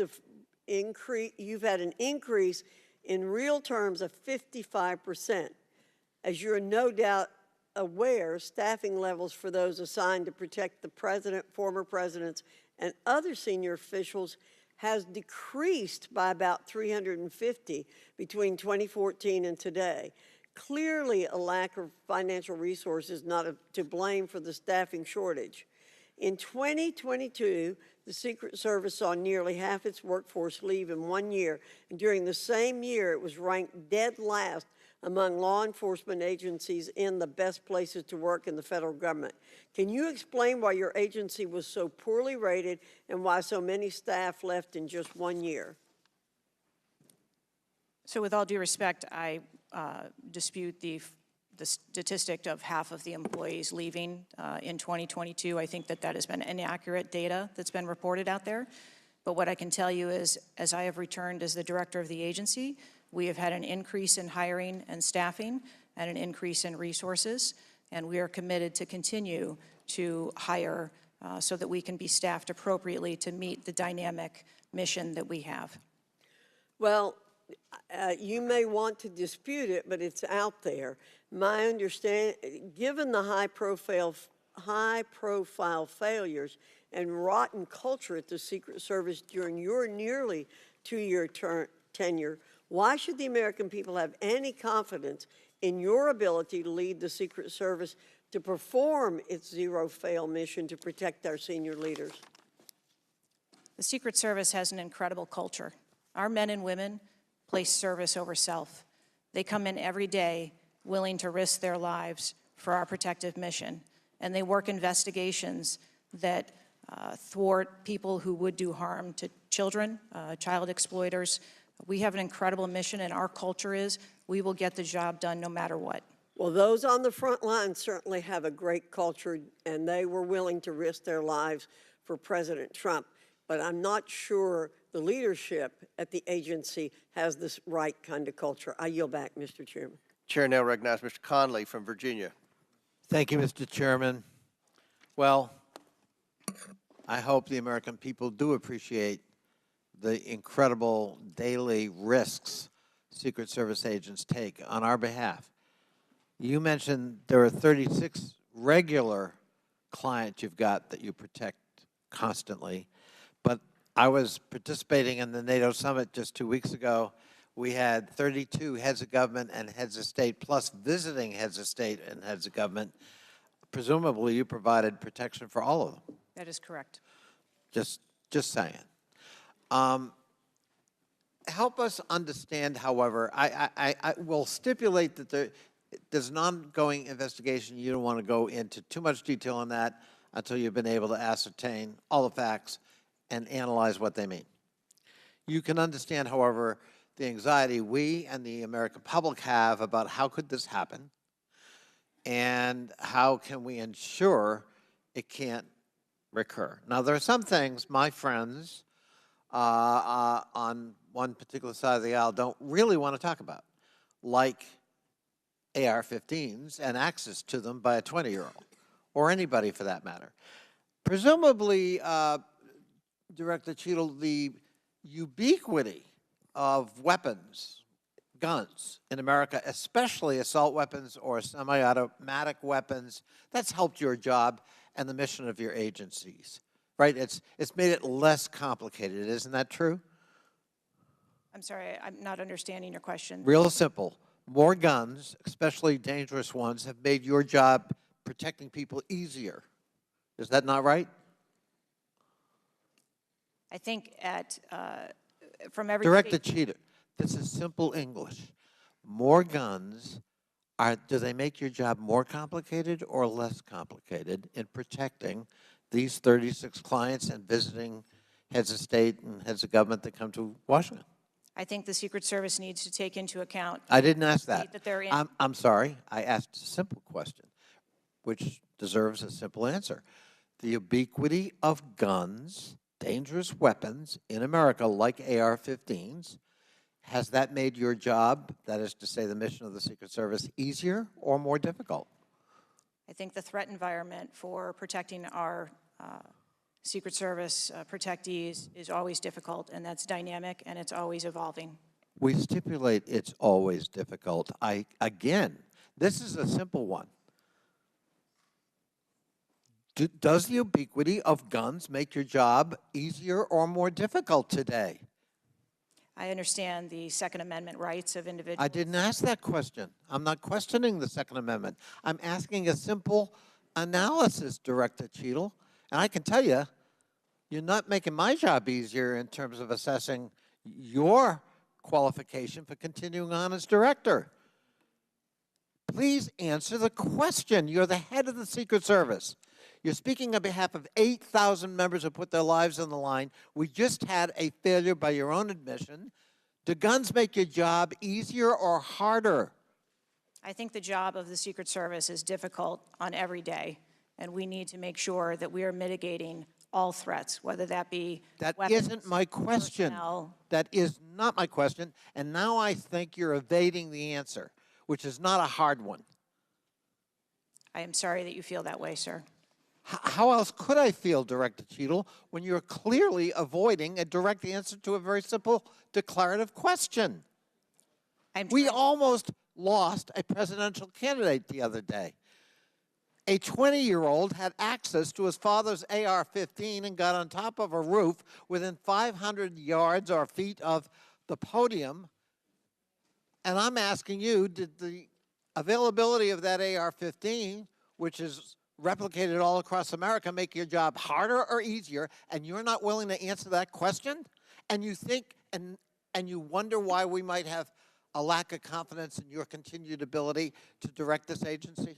you've had an increase in real terms of 55%. As you're no doubt aware, staffing levels for those assigned to protect the president, former presidents, and other senior officials has decreased by about 350 between 2014 and today. Clearly, a lack of financial resources not to blame for the staffing shortage. In 2022, the Secret Service saw nearly half its workforce leave in 1 year, and during the same year, it was ranked dead last among law enforcement agencies in the best places to work in the federal government. Can you explain why your agency was so poorly rated and why so many staff left in just 1 year? So with all due respect, I dispute the statistic of half of the employees leaving in 2022. I think that that has been inaccurate data that's been reported out there. But what I can tell you is, as I have returned as the director of the agency, we have had an increase in hiring and staffing and an increase in resources, and we are committed to continue to hire so that we can be staffed appropriately to meet the dynamic mission that we have. Well, you may want to dispute it, but it's out there. My understanding, given the high-profile failures and rotten culture at the Secret Service during your nearly 2-year tenure, Why should the American people have any confidence in your ability to lead the Secret Service to perform its zero-fail mission to protect our senior leaders? The Secret Service has an incredible culture. Our men and women place service over self. They come in every day willing to risk their lives for our protective mission, and they work investigations that thwart people who would do harm to children, child exploiters. We have an incredible mission, and our culture is we will get the job done no matter what. Well, those on the front line certainly have a great culture, and they were willing to risk their lives for President Trump. But I'm not sure the leadership at the agency has this right kind of culture. I yield back, Mr. Chairman. Chair now recognizes Mr. Conley from Virginia. Thank you, Mr. Chairman. Well, I hope the American people do appreciate the incredible daily risks Secret Service agents take on our behalf. You mentioned there are 36 regular clients you've got that you protect constantly, but I was participating in the NATO summit just 2 weeks ago. We had 32 heads of government and heads of state, plus visiting heads of state and heads of government. Presumably, you provided protection for all of them. That is correct. Just saying. Help us understand, however, I will stipulate that there's an ongoing investigation. You don't want to go into too much detail on that until you've been able to ascertain all the facts and analyze what they mean. You can understand, however, the anxiety we and the American public have about how could this happen and how can we ensure it can't recur. Now, there are some things my friends on one particular side of the aisle don't really want to talk about, like AR-15s and access to them by a 20-year-old, or anybody for that matter. Presumably, Director Cheatle, the ubiquity of weapons, guns in America, especially assault weapons or semi-automatic weapons, that's helped your job and the mission of your agencies, right? It's made it less complicated, isn't that true? I'm sorry, I'm not understanding your question. Real simple. More guns, especially dangerous ones, have made your job protecting people easier. Is that not right? I think from every Director state, Cheatle, this is simple English. More guns, do they make your job more complicated or less complicated in protecting these 36 clients and visiting heads of state and heads of government that come to Washington? I think the Secret Service needs to take into account. I didn't ask that. They're in. I'm sorry. I asked a simple question, which deserves a simple answer. The ubiquity of guns, dangerous weapons in America, like AR-15s, has that made your job, that is to say the mission of the Secret Service, easier or more difficult? I think the threat environment for protecting our Secret Service protectees is always difficult, and that's dynamic, and it's always evolving. We stipulate it's always difficult. Again, this is a simple one. Does the ubiquity of guns make your job easier or more difficult today? I understand the Second Amendment rights of individuals. I didn't ask that question. I'm not questioning the Second Amendment. I'm asking a simple analysis, Director Cheatle. And I can tell you, you're not making my job easier in terms of assessing your qualification for continuing on as director. Please answer the question. You're the head of the Secret Service. You're speaking on behalf of 8,000 members who put their lives on the line. We just had a failure by your own admission. Do guns make your job easier or harder? I think the job of the Secret Service is difficult on every day, and we need to make sure that we are mitigating all threats, whether that be That weapons, isn't my question. personnel. That is not my question. And now I think you're evading the answer, which is not a hard one. I am sorry that you feel that way, sir. How else could I feel, Director Cheatle, when you're clearly avoiding a direct answer to a very simple declarative question? We almost lost a presidential candidate the other day. A 20-year-old had access to his father's AR-15 and got on top of a roof within 500 yards or feet of the podium And I'm asking you, did the availability of that AR-15, which is replicated all across America, make your job harder or easier? And you're not willing to answer that question? And you think, and you wonder why we might have a lack of confidence in your continued ability to direct this agency?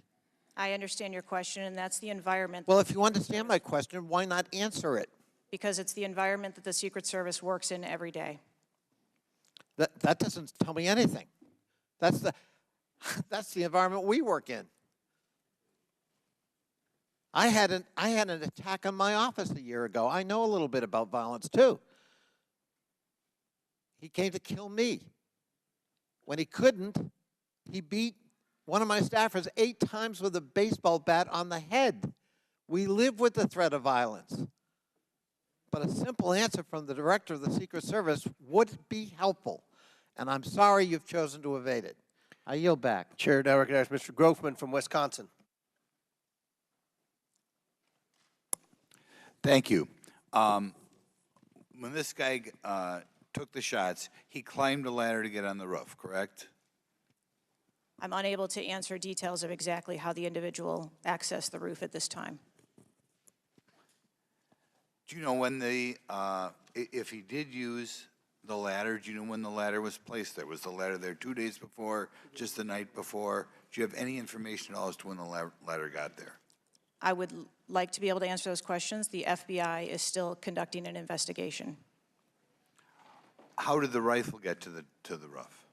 I understand your question, and that's the environment. Well, if you understand my question, why not answer it? Because it's the environment that the Secret Service works in every day. That doesn't tell me anything. That's the environment we work in. I had an attack on my office a year ago. I know a little bit about violence too. He came to kill me. When he couldn't, he beat one of my staffers 8 times with a baseball bat on the head. We live with the threat of violence. But a simple answer from the director of the Secret Service would be helpful. And I'm sorry you've chosen to evade it. I yield back. Chair now recognizes Mr. Grofman from Wisconsin. Thank you. When this guy took the shots, he climbed a ladder to get on the roof, correct? I'm unable to answer details of exactly how the individual accessed the roof at this time. Do you know when if he did use the ladder, do you know when the ladder was placed there? Was the ladder there 2 days before, just the night before? Do you have any information at all as to when the ladder got there? I would like to be able to answer those questions. The FBI is still conducting an investigation. How did the rifle get to the roof?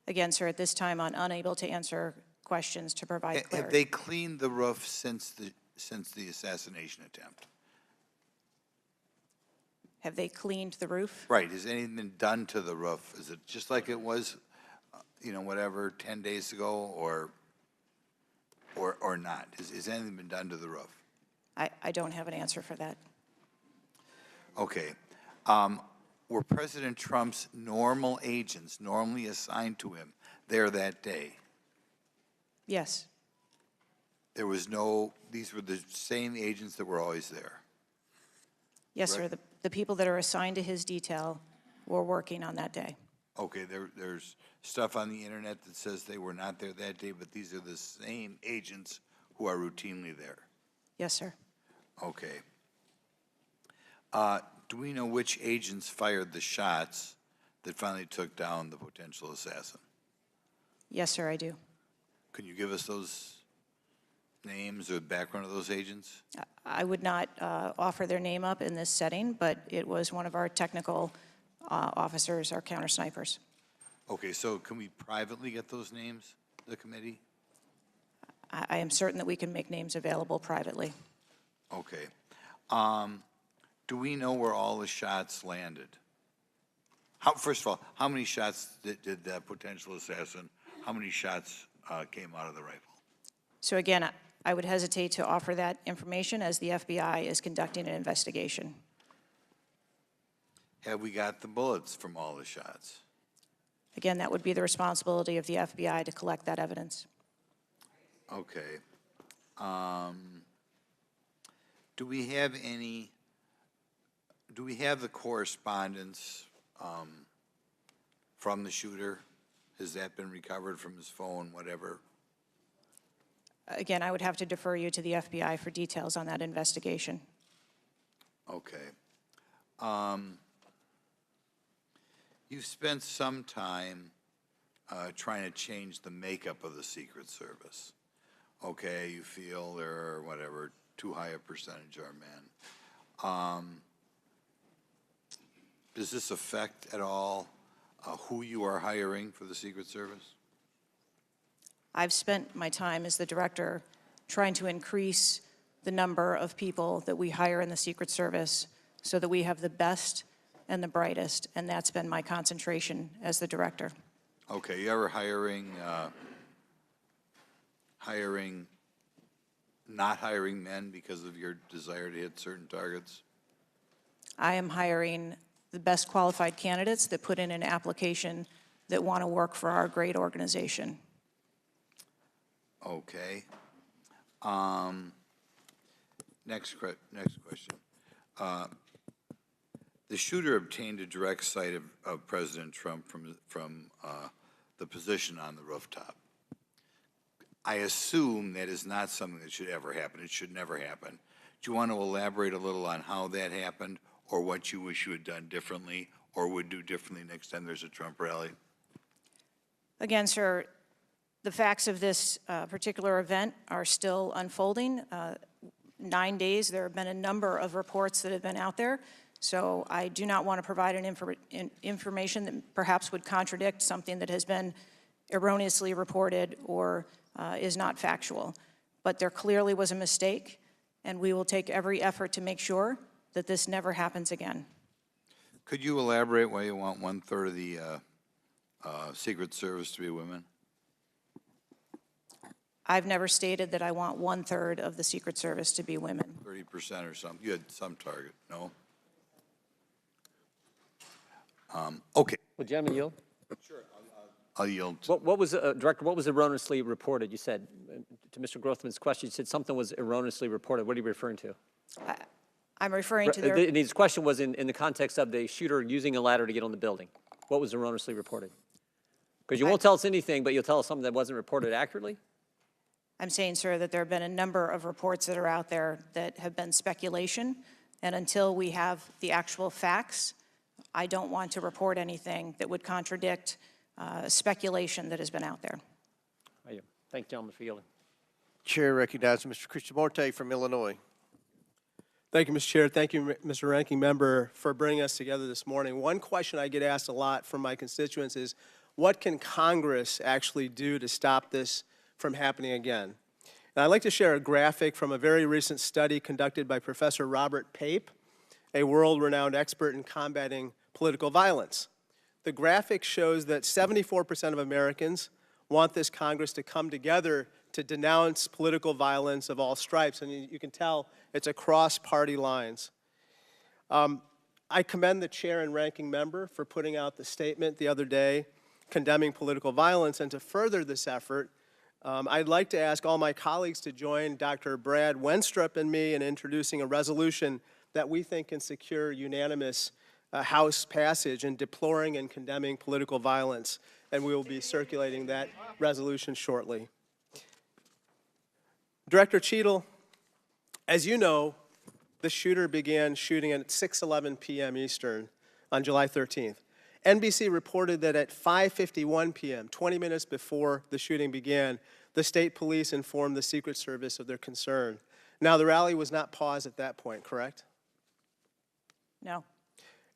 Again, sir, at this time, I'm unable to answer questions to provide clarity. Have they cleaned the roof since the assassination attempt? Have they cleaned the roof? Right. Has anything been done to the roof? Is it just like it was, whatever, 10 days ago, or not? Has anything been done to the roof? I don't have an answer for that. Okay. Were President Trump's normal agents normally assigned to him there that day? Yes. There was these were the same agents that were always there? Yes, sir. The people that are assigned to his detail were working on that day. Okay, there's stuff on the internet that says they were not there that day, but these are the same agents who are routinely there? Yes, sir. Okay. Do we know which agents fired the shots that finally took down the potential assassin? Yes, sir, I do. Can you give us those names or the background of those agents? I would not offer their name up in this setting, but it was one of our technical officers, our counter snipers. Okay, so can we privately get those names, the committee? I am certain that we can make names available privately. Okay. Do we know where all the shots landed? First of all, how many shots did that potential assassin, how many shots came out of the rifle? So again, I would hesitate to offer that information as the FBI is conducting an investigation. Have we got the bullets from all the shots? Again, that would be the responsibility of the FBI to collect that evidence. Okay. Do we have the correspondence from the shooter? Has that been recovered from his phone, whatever? Again, I would have to defer you to the FBI for details on that investigation. Okay. You've spent some time trying to change the makeup of the Secret Service. Okay, you feel there are, whatever, too high a percentage are men. Does this affect at all who you are hiring for the Secret Service? I've spent my time as the director trying to increase the number of people that we hire in the Secret Service so that we have the best and the brightest, and that's been my concentration as the director. Okay, you ever not hiring men because of your desire to hit certain targets? I am hiring the best qualified candidates that put in an application that want to work for our great organization. Okay. Next question. The The shooter obtained a direct sight of President Trump from the position on the rooftop. I assume that is not something that should ever happen. It should never happen. Do you want to elaborate a little on how that happened, or what you wish you had done differently, or would do differently next time there's a Trump rally? Again, sir, the facts of this particular event are still unfolding. 9 days, there have been a number of reports that have been out there, so I do not want to provide information that perhaps would contradict something that has been erroneously reported or is not factual. But there clearly was a mistake, and we will take every effort to make sure that this never happens again. Could you elaborate why you want 1/3 of the Secret Service to be women? I've never stated that I want 1/3 of the Secret Service to be women. 30% or something? You had some target, no? Okay, Would gentleman yield? I'll yield. What was, Director, what was erroneously reported? You said, to Mr. Grothman's question, you said something was erroneously reported. What are you referring to? I'm referring to their... His question was in the context of the shooter using a ladder to get on the building. What was erroneously reported? Because you won't tell us anything, but you'll tell us something that wasn't reported accurately? I'm saying, sir, that there have been a number of reports that are out there that have been speculation, and until we have the actual facts, I don't want to report anything that would contradict speculation that has been out there. Thank you, gentlemen, for yielding. Chair recognizes Mr. Krishnamurti from Illinois. Thank you, Mr. Chair. Thank you, Mr. Ranking Member, for bringing us together this morning. One question I get asked a lot from my constituents is, what can Congress actually do to stop this from happening again? And I'd like to share a graphic from a very recent study conducted by Professor Robert Pape, a world-renowned expert in combating political violence. The graphic shows that 74% of Americans want this Congress to come together to denounce political violence of all stripes, and you can tell it's across party lines. I commend the chair and ranking member for putting out the statement the other day condemning political violence, and to further this effort, I'd like to ask all my colleagues to join Dr. Brad Wenstrup and me in introducing a resolution that we think can secure unanimous House passage in deploring and condemning political violence, and we will be circulating that resolution shortly. Director Cheatle, as you know, the shooter began shooting at 6:11 p.m. Eastern on July 13th. NBC reported that at 5:51 p.m., 20 minutes before the shooting began, the state police informed the Secret Service of their concern. Now, the rally was not paused at that point, correct? No.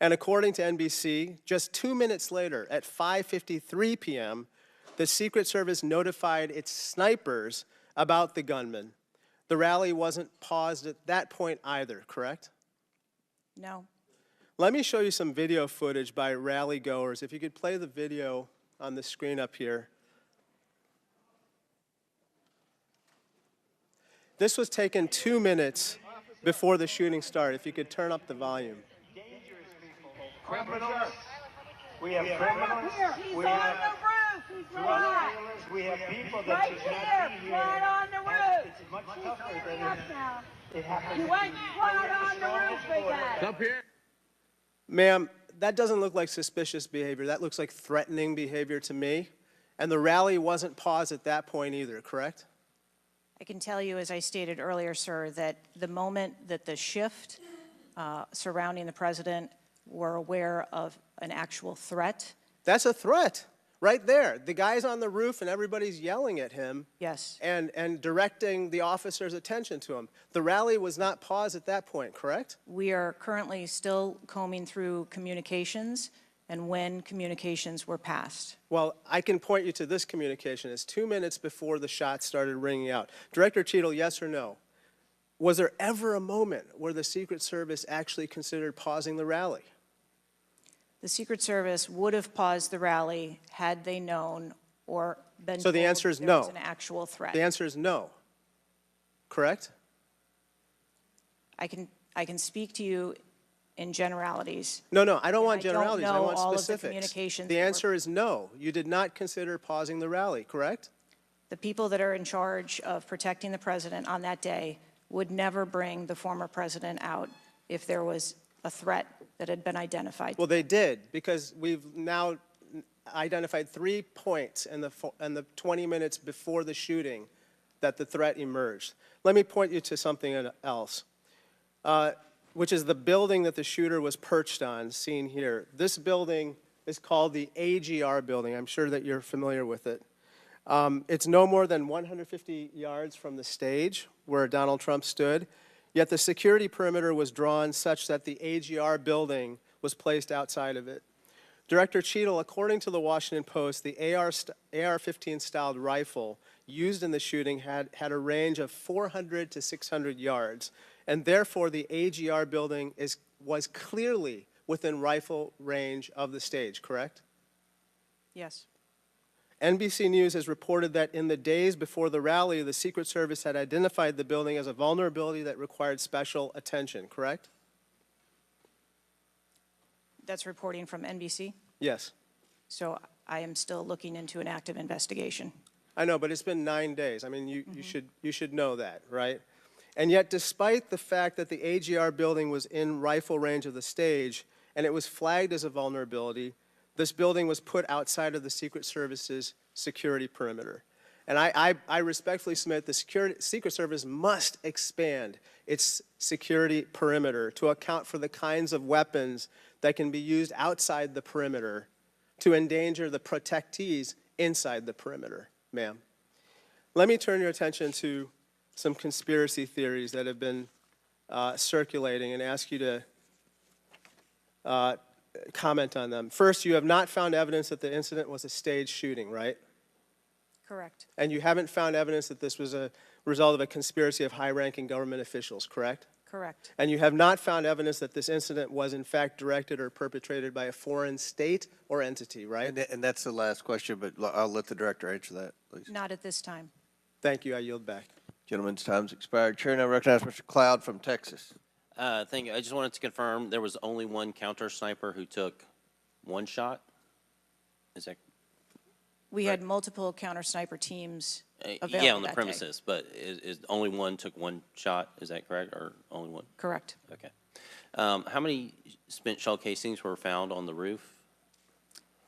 And according to NBC, just 2 minutes later, at 5:53 p.m., the Secret Service notified its snipers about the gunman. The rally wasn't paused at that point either, correct? No. Let me show you some video footage by rally goers. If you could play the video on the screen up here. This was taken 2 minutes before the shooting started. If you could turn up the volume. Criminals. We have criminals. We have drug dealers. We have people that should not be here. Right on the roof. It's much tougher than it happens. You went right on the roof, big guy. Up here. Ma'am, that doesn't look like suspicious behavior. That looks like threatening behavior to me. And the rally wasn't paused at that point either, correct? I can tell you, as I stated earlier, sir, that the moment that the shift surrounding the president were aware of an actual threat. That's a threat right there. The guy's on the roof and everybody's yelling at him. Yes. And directing the officer's attention to him. The rally was not paused at that point, correct? We are currently still combing through communications and when communications were passed. Well, I can point you to this communication. It's 2 minutes before the shots started ringing out. Director Cheatle, yes or no? Was there ever a moment where the Secret Service actually considered pausing the rally? The Secret Service would have paused the rally had they known or been So the told answer is there no. was an actual threat. The answer is no, correct? I can speak to you in generalities. No, I don't want I don't generalities. I know want all of the specifics. communications The that were- answer is no. You did not consider pausing the rally, correct? The people that are in charge of protecting the president on that day would never bring the former president out if there was a threat that had been identified. Well, they did, because we've now identified 3 points in the 20 minutes before the shooting that the threat emerged. Let me point you to something else, which is the building that the shooter was perched on, seen here. This building is called the AGR building. I'm sure that you're familiar with it. It's no more than 150 yards from the stage where Donald Trump stood, yet the security perimeter was drawn such that the AGR building was placed outside of it. Director Cheatle, according to the Washington Post, the AR-15 styled rifle used in the shooting had a range of 400 to 600 yards, and therefore the AGR building was clearly within rifle range of the stage, correct? Yes. NBC News has reported that in the days before the rally, the Secret Service had identified the building as a vulnerability that required special attention, correct? That's reporting from NBC? Yes. So I am still looking into an active investigation. I know, but it's been 9 days. I mean, you should know that, right? And yet, despite the fact that the AGR building was in rifle range of the stage and it was flagged as a vulnerability, this building was put outside of the Secret Service's security perimeter. And I respectfully submit the Secret Service must expand its security perimeter to account for the kinds of weapons that can be used outside the perimeter to endanger the protectees inside the perimeter, ma'am. Let me turn your attention to some conspiracy theories that have been circulating and ask you to comment on them. First, you have not found evidence that the incident was a staged shooting, right? Correct. And you haven't found evidence that this was a result of a conspiracy of high-ranking government officials, correct? Correct. And you have not found evidence that this incident was in fact directed or perpetrated by a foreign state or entity, right? And that's the last question, but I'll let the director answer that, please. Not at this time. Thank you. I yield back. Gentleman's time's expired. Chair now recognize Mr. Cloud from Texas. Thank you. I just wanted to confirm there was only one counter sniper who took one shot? Is that We had multiple counter sniper teams available yeah, on the that day. premises, but is only one took one shot? Is that correct, or only one? Correct. Okay. How many spent shell casings were found on the roof?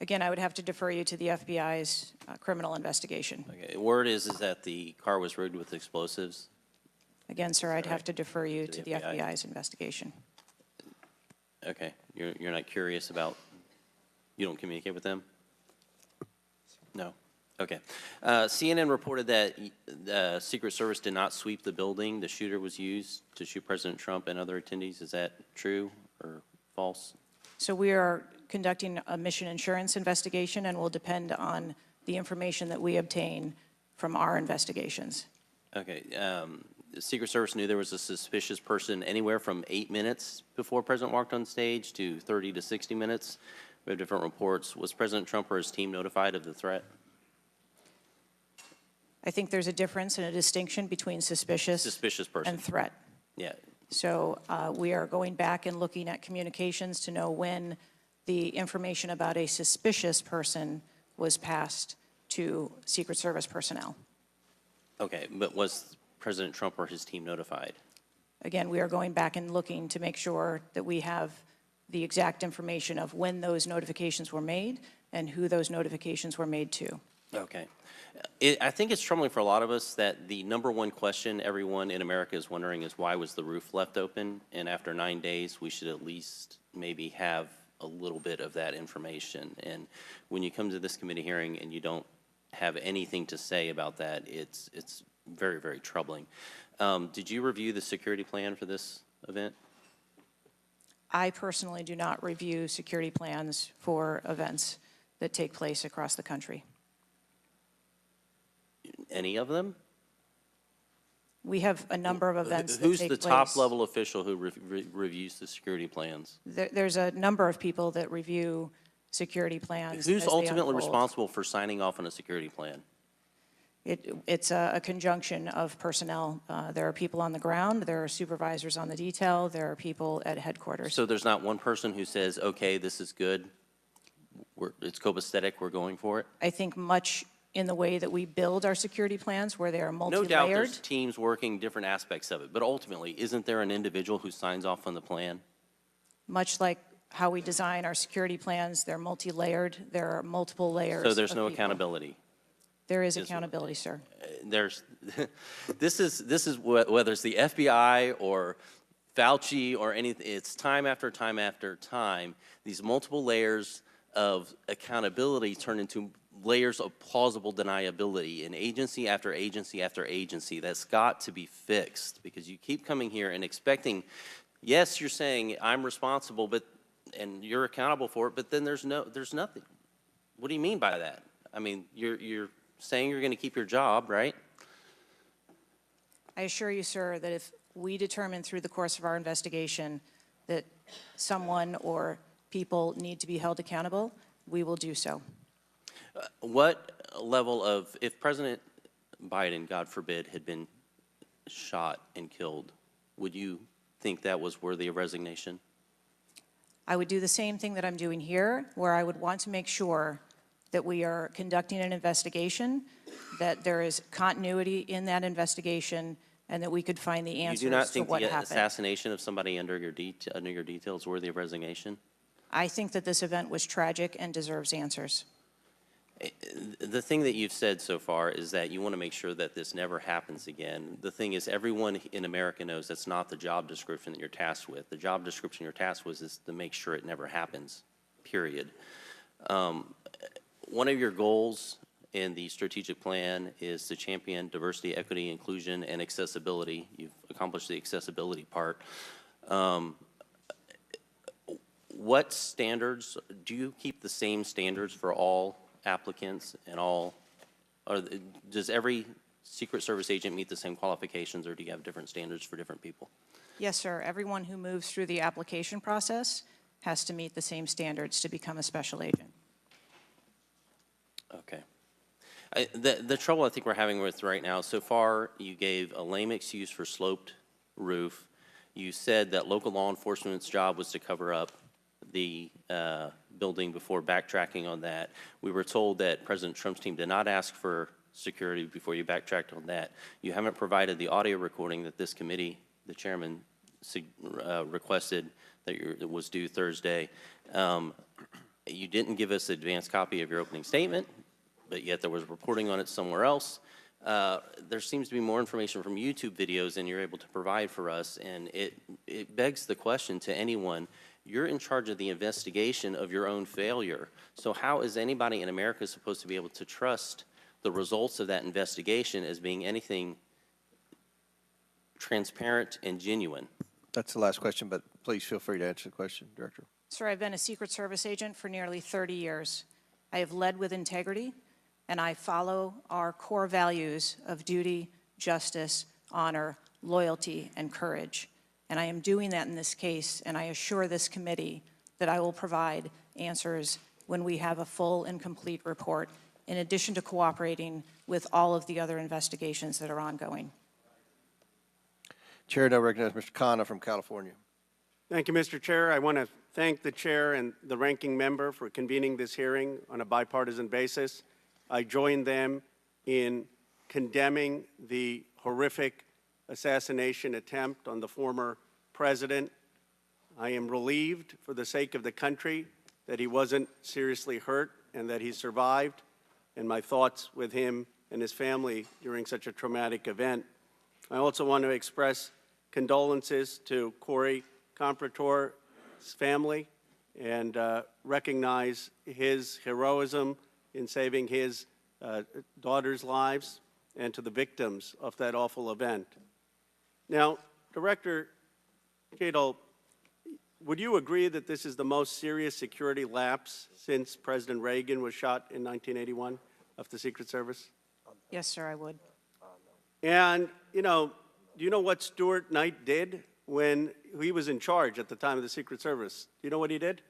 Again, I would have to defer you to the FBI's criminal investigation. Okay. Word is that the car was rigged with explosives. Again, sir, I'd have to defer you To to the the FBI. FBI's investigation. Okay. You're not curious about? You don't communicate with them? No. Okay. CNN reported that the Secret Service did not sweep the building the shooter was used to shoot President Trump and other attendees. Is that true or false? So we are conducting a mission insurance investigation and will depend on the information that we obtain from our investigations. Okay. The Secret Service knew there was a suspicious person anywhere from 8 minutes before President walked on stage to 30 to 60 minutes. We have different reports. Was President Trump or his team notified of the threat? I think there's a difference and a distinction between suspicious person. and threat. Yeah. So we are going back and looking at communications to know when the information about a suspicious person was passed to Secret Service personnel. Okay, but was President Trump or his team notified? Again, we are going back and looking to make sure that we have the exact information of when those notifications were made and who those notifications were made to. Okay. I think it's troubling for a lot of us that the number one question everyone in America is wondering is why was the roof left open? And after 9 days, we should at least maybe have a little bit of that information. And when you come to this committee hearing and you don't have anything to say about that, it's very, very troubling. Did you review the security plan for this event? I personally do not review security plans for events that take place across the country. Any of them? We have a number of events that Who's take the place. top level official who reviews the security plans? There's a number of people that review security plans. Who's as they ultimately unfold. responsible for signing off on a security plan? It's a conjunction of personnel. There are people on the ground, there are supervisors on the detail, there are people at headquarters. So there's not one person who says, okay, this is good, it's copacetic, we're going for it? I think much in the way that we build our security plans, where they are multi-layered. No doubt there's teams working different aspects of it, but ultimately, isn't there an individual who signs off on the plan? Much like how we design our security plans. They're multi-layered. There are multiple layers. So there's of no people. accountability. There is accountability, sir. There's, this is whether it's the FBI or Fauci or anything, it's time after time after time, these multiple layers of accountability turn into layers of plausible deniability in agency after agency after agency. That's got to be fixed, because you keep coming here and expecting, yes, you're saying I'm responsible, but, and you're accountable for it, but then there's nothing. What do you mean by that? I mean, you're saying you're going to keep your job, right? I assure you, sir, that if we determine through the course of our investigation that someone or people need to be held accountable, we will do so. What level of, if President Biden, God forbid, had been shot and killed, would you think that was worthy of resignation? I would do the same thing that I'm doing here, where I would want to make sure that we are conducting an investigation, that there is continuity in that investigation, and that we could find the answers You do not to think what the happened. assassination of somebody under your details worthy of resignation? I think that this event was tragic and deserves answers. The thing that you've said so far is that you want to make sure that this never happens again. The thing is, everyone in America knows that's not the job description that you're tasked with. The job description you're tasked with is to make sure it never happens, period. One of your goals in the strategic plan is to champion diversity, equity, inclusion, and accessibility. You've accomplished the accessibility part. What standards, do you keep the same standards for all applicants and all, or does every Secret Service agent meet the same qualifications, or do you have different standards for different people? Yes, sir. Everyone who moves through the application process has to meet the same standards to become a special agent. Okay. The trouble I think we're having with right now, so far you gave a lame excuse for sloped roof. You said that local law enforcement's job was to cover up the building before backtracking on that. We were told that President Trump's team did not ask for security before you backtracked on that. You haven't provided the audio recording that this committee, the chairman, requested that was due Thursday. You didn't give us an advance copy of your opening statement, but yet there was reporting on it somewhere else. There seems to be more information from YouTube videos than you're able to provide for us, and it begs the question to anyone, you're in charge of the investigation of your own failure. So how is anybody in America supposed to be able to trust the results of that investigation as being anything transparent and genuine? That's the last question, but please feel free to answer the question, Director. Sir, I've been a Secret Service agent for nearly 30 years. I have led with integrity, and I follow our core values of duty, justice, honor, loyalty, and courage. And I am doing that in this case, and I assure this committee that I will provide answers when we have a full and complete report, in addition to cooperating with all of the other investigations that are ongoing. Chair now recognizes Mr. Khanna from California. Thank you, Mr. Chair. I want to thank the chair and the ranking member for convening this hearing on a bipartisan basis. I join them in condemning the horrific assassination attempt on the former president. I am relieved for the sake of the country that he wasn't seriously hurt and that he survived, and my thoughts with him and his family during such a traumatic event. I also want to express condolences to Corey Comprator's family and recognize his heroism in saving his daughter's lives, and to the victims of that awful event. Now, Director Cheatle, would you agree that this is the most serious security lapse since President Reagan was shot in 1981 of the Secret Service? Yes, sir, I would. And, you know, do you know what Stuart Knight did when he was in charge at the time of the Secret Service? Do you know what he did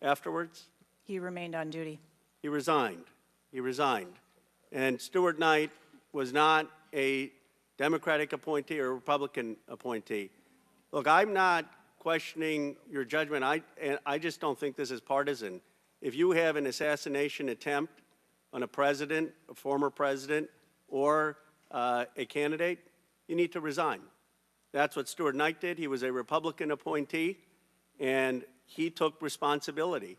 afterwards? He remained on duty. He resigned. He resigned. And Stuart Knight was not a Democratic appointee or a Republican appointee. Look, I'm not questioning your judgment. I just don't think this is partisan. If you have an assassination attempt on a president, a former president, or a candidate, you need to resign. That's what Stuart Knight did. He was a Republican appointee, and he took responsibility.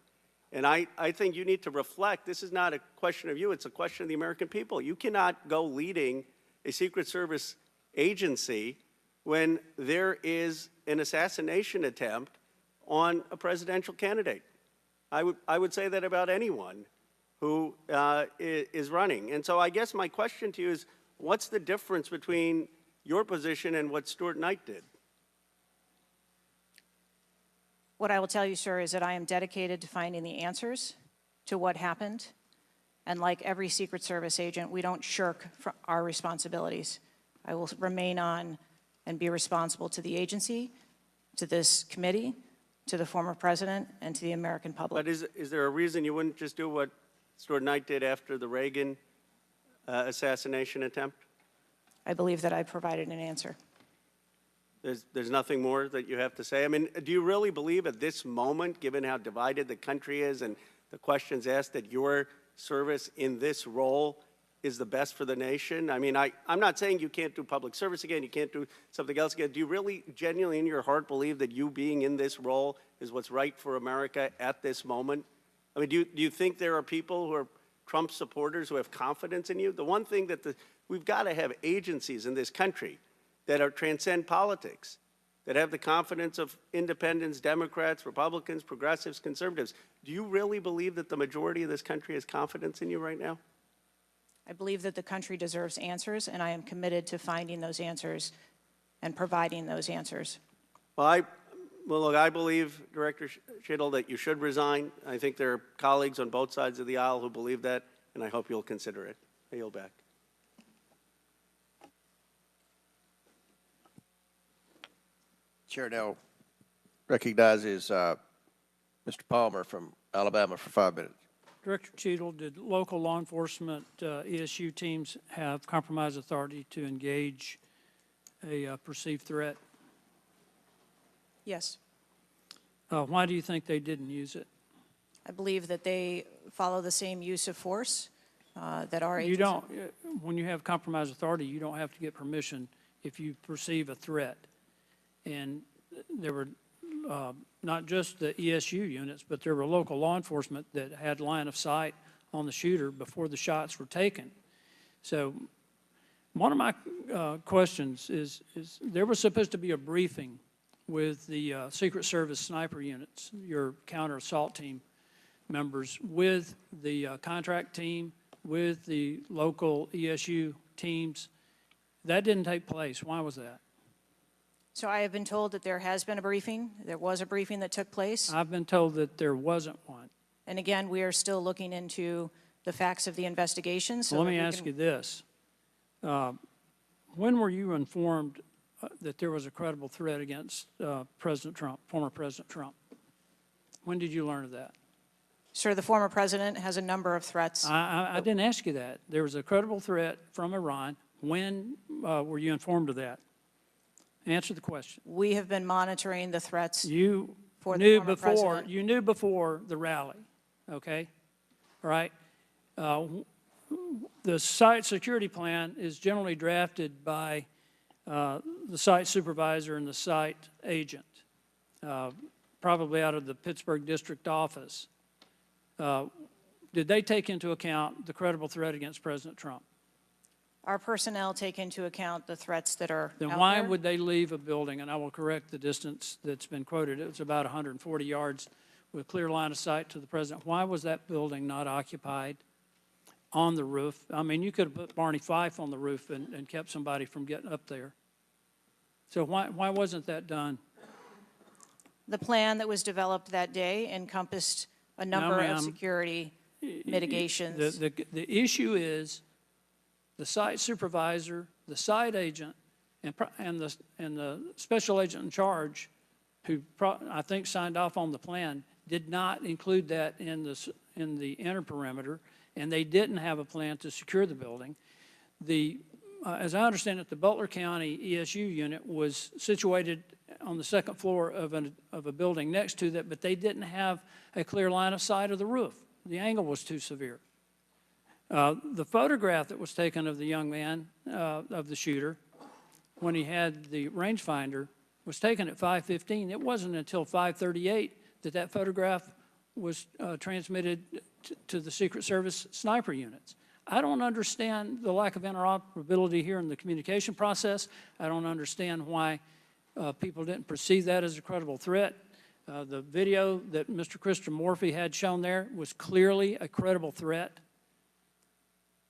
And I think you need to reflect, this is not a question of you, it's a question of the American people. You cannot go leading a Secret Service agency when there is an assassination attempt on a presidential candidate. I would say that about anyone who is running. And so I guess my question to you is, what's the difference between your position and what Stuart Knight did? What I will tell you, sir, is that I am dedicated to finding the answers to what happened. And like every Secret Service agent, we don't shirk our responsibilities. I will remain on and be responsible to the agency, to this committee, to the former president, and to the American public. But is there a reason you wouldn't just do what Stuart Knight did after the Reagan assassination attempt? I believe that I provided an answer. There's nothing more that you have to say? I mean, do you really believe at this moment, given how divided the country is and the questions asked, that your service in this role is the best for the nation? I mean, I'm not saying you can't do public service again, you can't do something else again. Do you really genuinely in your heart believe that you being in this role is what's right for America at this moment? I mean, do you think there are people who are Trump supporters who have confidence in you? The one thing that we've got to have agencies in this country that transcend politics, that have the confidence of independents, Democrats, Republicans, progressives, conservatives. Do you really believe that the majority of this country has confidence in you right now? I believe that the country deserves answers, and I am committed to finding those answers and providing those answers. Well, look, I believe, Director Cheatle, that you should resign. I think there are colleagues on both sides of the aisle who believe that, and I hope you'll consider it. I yield back. Chair now recognizes Mr. Palmer from Alabama for 5 minutes. Director Cheatle, did local law enforcement ESU teams have compromise authority to engage a perceived threat? Yes. Why do you think they didn't use it? I believe that they follow the same use of force that our agency. You don't, when you have compromise authority, you don't have to get permission if you perceive a threat. And there were not just the ESU units, but there were local law enforcement that had line of sight on the shooter before the shots were taken. So one of my questions is there was supposed to be a briefing with the Secret Service sniper units, your counter assault team members, with the contract team, with the local ESU teams. That didn't take place. Why was that? So I have been told that there has been a briefing. There was a briefing that took place. I've been told that there wasn't one. And again, we are still looking into the facts of the investigation. So Let me ask you this. When were you informed that there was a credible threat against President Trump, former President Trump? When did you learn of that? Sir, the former president has a number of threats. I didn't ask you that. There was a credible threat from Iran. When were you informed of that? Answer the question. We have been monitoring the threats You for the knew former before. president. You knew before the rally, okay? All right. The site security plan is generally drafted by the site supervisor and the site agent, probably out of the Pittsburgh district office. Did they take into account the credible threat against President Trump? Our personnel take into account the threats that are Then out why there. would they leave a building? And I will correct the distance that's been quoted. It was about 140 yards with clear line of sight to the president. Why was that building not occupied on the roof? I mean, you could have put Barney Fife on the roof and kept somebody from getting up there. So why wasn't that done? The plan that was developed that day encompassed a number of ma'am. security mitigations. The issue is the site supervisor, the site agent, and the special agent in charge, who I think signed off on the plan, did not include that in the inner perimeter, and they didn't have a plan to secure the building. As I understand it, the Butler County ESU unit was situated on the second floor of a building next to that, but they didn't have a clear line of sight of the roof. The angle was too severe. The photograph that was taken of the young man, of the shooter, when he had the rangefinder, was taken at 5:15. It wasn't until 5:38 that photograph was transmitted to the Secret Service sniper units. I don't understand the lack of interoperability here in the communication process. I don't understand why people didn't perceive that as a credible threat. The video that Mr. Christopher Morphy had shown there was clearly a credible threat.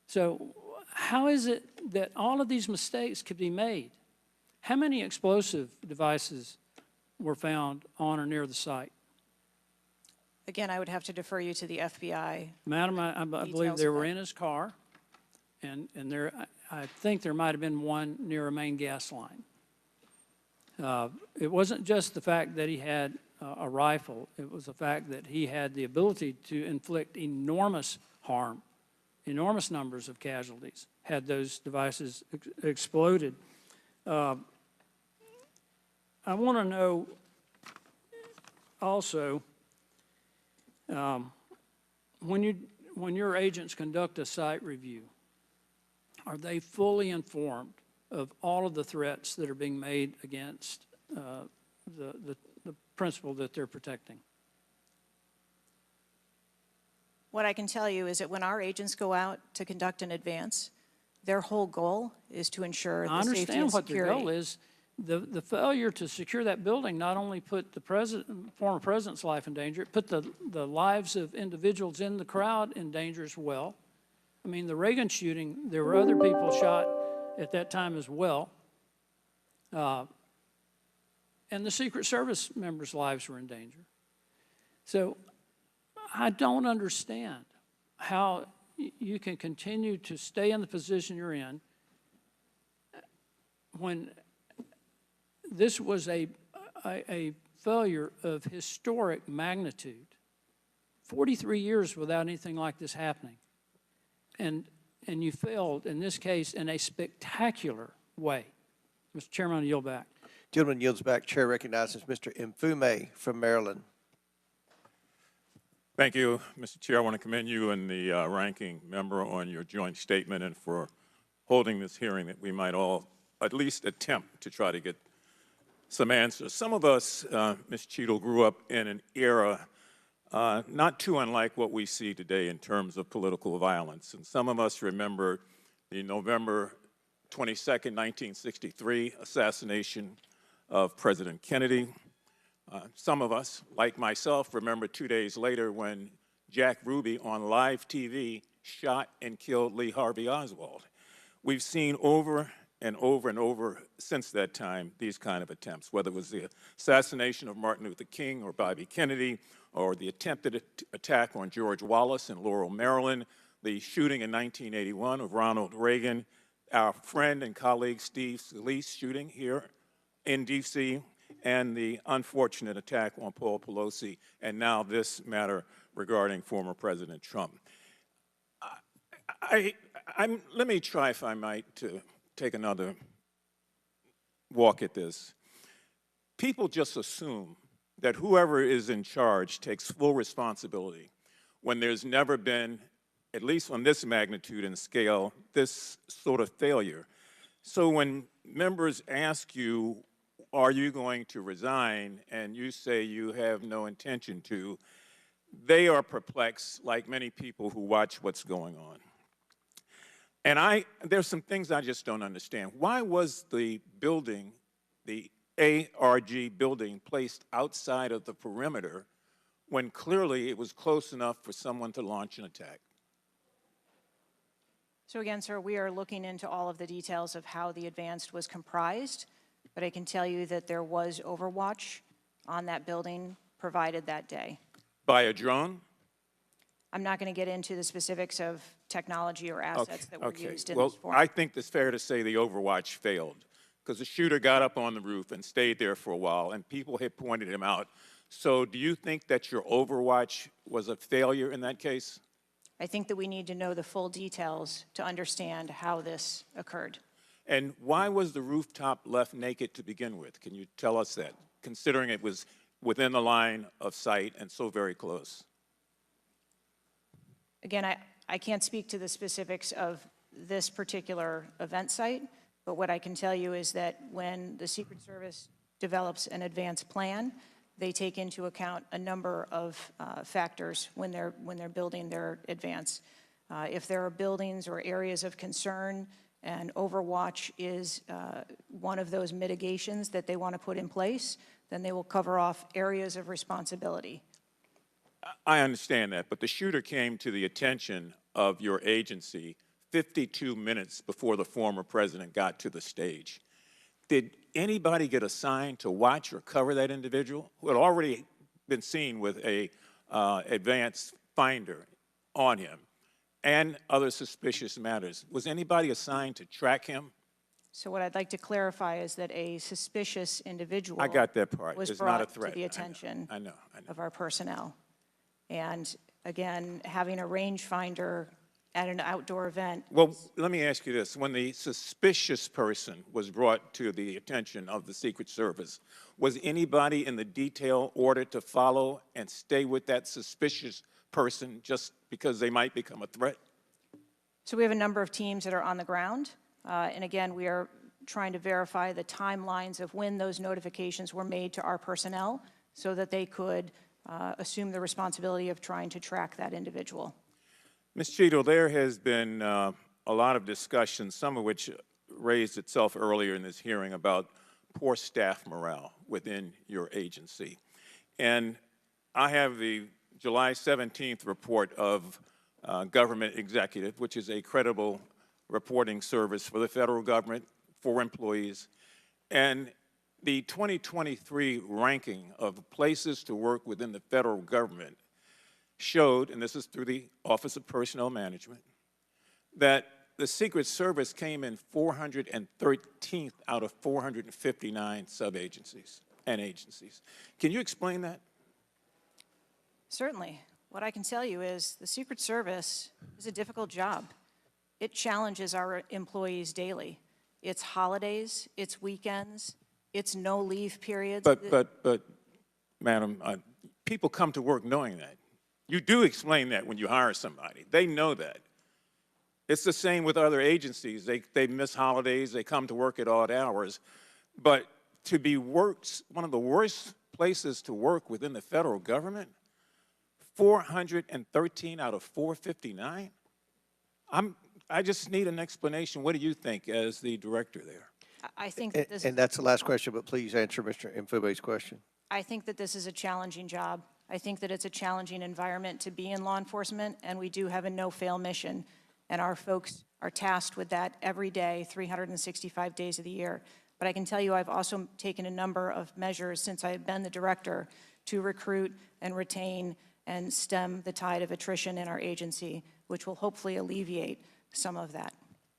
So how is it that all of these mistakes could be made? How many explosive devices were found on or near the site? Again, I would have to defer you to the FBI. Madam, I believe Details they of were that. in his car, and there, I think there might have been one near a main gas line. It wasn't just the fact that he had a rifle. It was the fact that he had the ability to inflict enormous harm, enormous numbers of casualties, had those devices exploded. I want to know also, when your agents conduct a site review, are they fully informed of all of the threats that are being made against the principle that they're protecting? What I can tell you is that when our agents go out to conduct an advance, their whole goal is to ensure I the safety understand and what their security. goal is. The failure to secure that building not only put the former president's life in danger, it put the lives of individuals in the crowd in danger as well. I mean, the Reagan shooting, there were other people shot at that time as well. And the Secret Service members' lives were in danger. So I don't understand how you can continue to stay in the position you're in when this was a failure of historic magnitude. 43 years without anything like this happening. And you failed, in this case, in a spectacular way. Mr. Chairman, I yield back. Gentleman yields back. Chair recognizes Mr. Mfume from Maryland. Thank you, Mr. Chair. I want to commend you and the ranking member on your joint statement and for holding this hearing that we might all at least attempt to try to get some answers. Some of us, Ms. Cheatle, grew up in an era not too unlike what we see today in terms of political violence. And some of us remember the November 22nd, 1963 assassination of President Kennedy. Some of us, like myself, remember 2 days later when Jack Ruby on live TV shot and killed Lee Harvey Oswald. We've seen over and over and over since that time these kind of attempts, whether it was the assassination of Martin Luther King or Bobby Kennedy, or the attempted attack on George Wallace in Laurel, Maryland, the shooting in 1981 of Ronald Reagan, our friend and colleague Steve Scalise shooting here in D.C., and the unfortunate attack on Paul Pelosi, and now this matter regarding former President Trump. Let me try, if I might, to take another walk at this. People just assume that whoever is in charge takes full responsibility when there's never been, at least on this magnitude and scale, this sort of failure. So when members ask you, are you going to resign, and you say you have no intention to, they are perplexed, like many people who watch what's going on. And there's some things I just don't understand. Why was the building, the ARG building, placed outside of the perimeter when clearly it was close enough for someone to launch an attack? So again, sir, we are looking into all of the details of how the advance was comprised, but I can tell you that there was overwatch on that building provided that day. By a drone? I'm not going to get into the specifics of technology or assets that were used in well, this forum. I think it's fair to say the overwatch failed because the shooter got up on the roof and stayed there for a while, and people had pointed him out. So do you think that your overwatch was a failure in that case? I think that we need to know the full details to understand how this occurred. And why was the rooftop left naked to begin with? Can you tell us that, considering it was within the line of sight and so very close? Again, I can't speak to the specifics of this particular event site, but what I can tell you is that when the Secret Service develops an advanced plan, they take into account a number of factors when they're building their advance. If there are buildings or areas of concern, and Overwatch is one of those mitigations that they want to put in place, then they will cover off areas of responsibility. I understand that, but the shooter came to the attention of your agency 52 minutes before the former president got to the stage. Did anybody get assigned to watch or cover that individual who had already been seen with a advanced finder on him and other suspicious matters? Was anybody assigned to track him? So what I'd like to clarify is that a suspicious individual I got that part. was It's brought not a threat. to the attention I know. of our personnel. And again, having a rangefinder at an outdoor event. Well, let me ask you this. When the suspicious person was brought to the attention of the Secret Service, was anybody in the detail ordered to follow and stay with that suspicious person just because they might become a threat? So we have a number of teams that are on the ground. And again, we are trying to verify the timelines of when those notifications were made to our personnel so that they could assume the responsibility of trying to track that individual. Ms. Cheatle, there has been a lot of discussion, some of which raised itself earlier in this hearing, about poor staff morale within your agency. And I have the July 17th report of Government Executive, which is a credible reporting service for the federal government, for employees. And the 2023 ranking of places to work within the federal government showed, and this is through the Office of Personnel Management, that the Secret Service came in 413th out of 459 sub-agencies and agencies. Can you explain that? Certainly. What I can tell you is the Secret Service is a difficult job. It challenges our employees daily. It's holidays, it's weekends, it's no leave periods. But, Madam, people come to work knowing that. You do explain that when you hire somebody. They know that. It's the same with other agencies. They miss holidays, they come to work at odd hours. But to be worked, one of the worst places to work within the federal government, 413 out of 459? I just need an explanation. What do you think as the director there? I think that this And that's the last question, but please answer Mr. Mfube's question. I think that this is a challenging job. I think that it's a challenging environment to be in law enforcement, and we do have a no-fail mission. And our folks are tasked with that every day, 365 days of the year. But I can tell you I've also taken a number of measures since I've been the director to recruit and retain and stem the tide of attrition in our agency, which will hopefully alleviate some of that.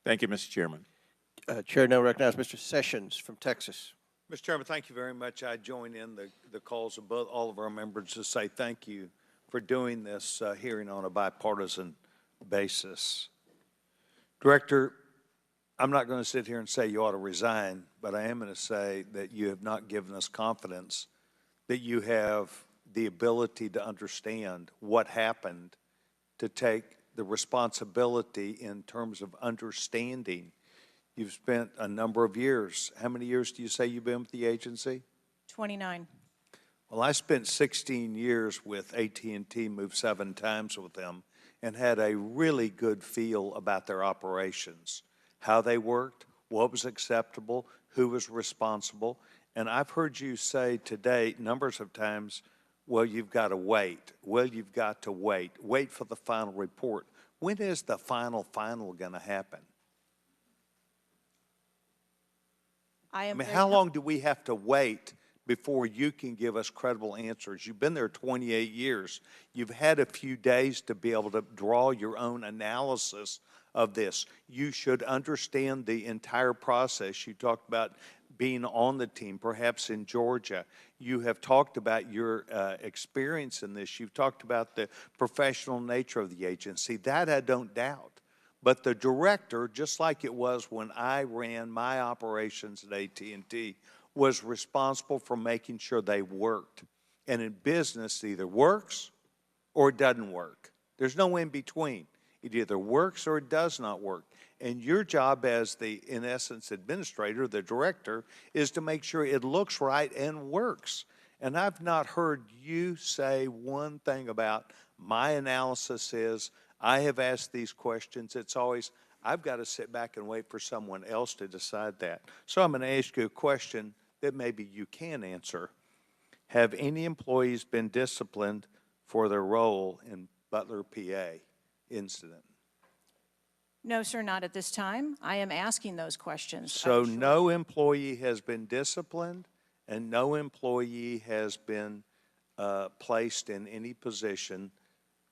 Thank you, Mr. Chairman. Chair now recognizes Mr. Sessions from Texas. Mr. Chairman, thank you very much. I join in the calls of all of our members to say thank you for doing this hearing on a bipartisan basis. Director, I'm not going to sit here and say you ought to resign, but I am going to say that you have not given us confidence that you have the ability to understand what happened, to take the responsibility in terms of understanding. You've spent a number of years. How many years do you say you've been with the agency? 29. Well, I spent 16 years with AT&T, moved 7 times with them, and had a really good feel about their operations, how they worked, what was acceptable, who was responsible. And I've heard you say today numbers of times, well, you've got to wait. Well, you've got to wait. Wait for the final report. When is the final going to happen? I mean, how long do we have to wait before you can give us credible answers? You've been there 28 years. You've had a few days to be able to draw your own analysis of this. You should understand the entire process. You talked about being on the team, perhaps in Georgia. You have talked about your experience in this. You've talked about the professional nature of the agency. That I don't doubt. But the director, just like it was when I ran my operations at AT&T, was responsible for making sure they worked. And in business, it either works or it doesn't work. There's no in between. It either works or it does not work. And your job as the, in essence, administrator, the director, is to make sure it looks right and works. And I've not heard you say one thing about my analysis is, I have asked these questions. It's always, I've got to sit back and wait for someone else to decide that. So I'm going to ask you a question that maybe you can answer. Have any employees been disciplined for their role in Butler, PA incident? No, sir, not at this time. I am asking those questions. So no employee has been disciplined and no employee has been placed in any position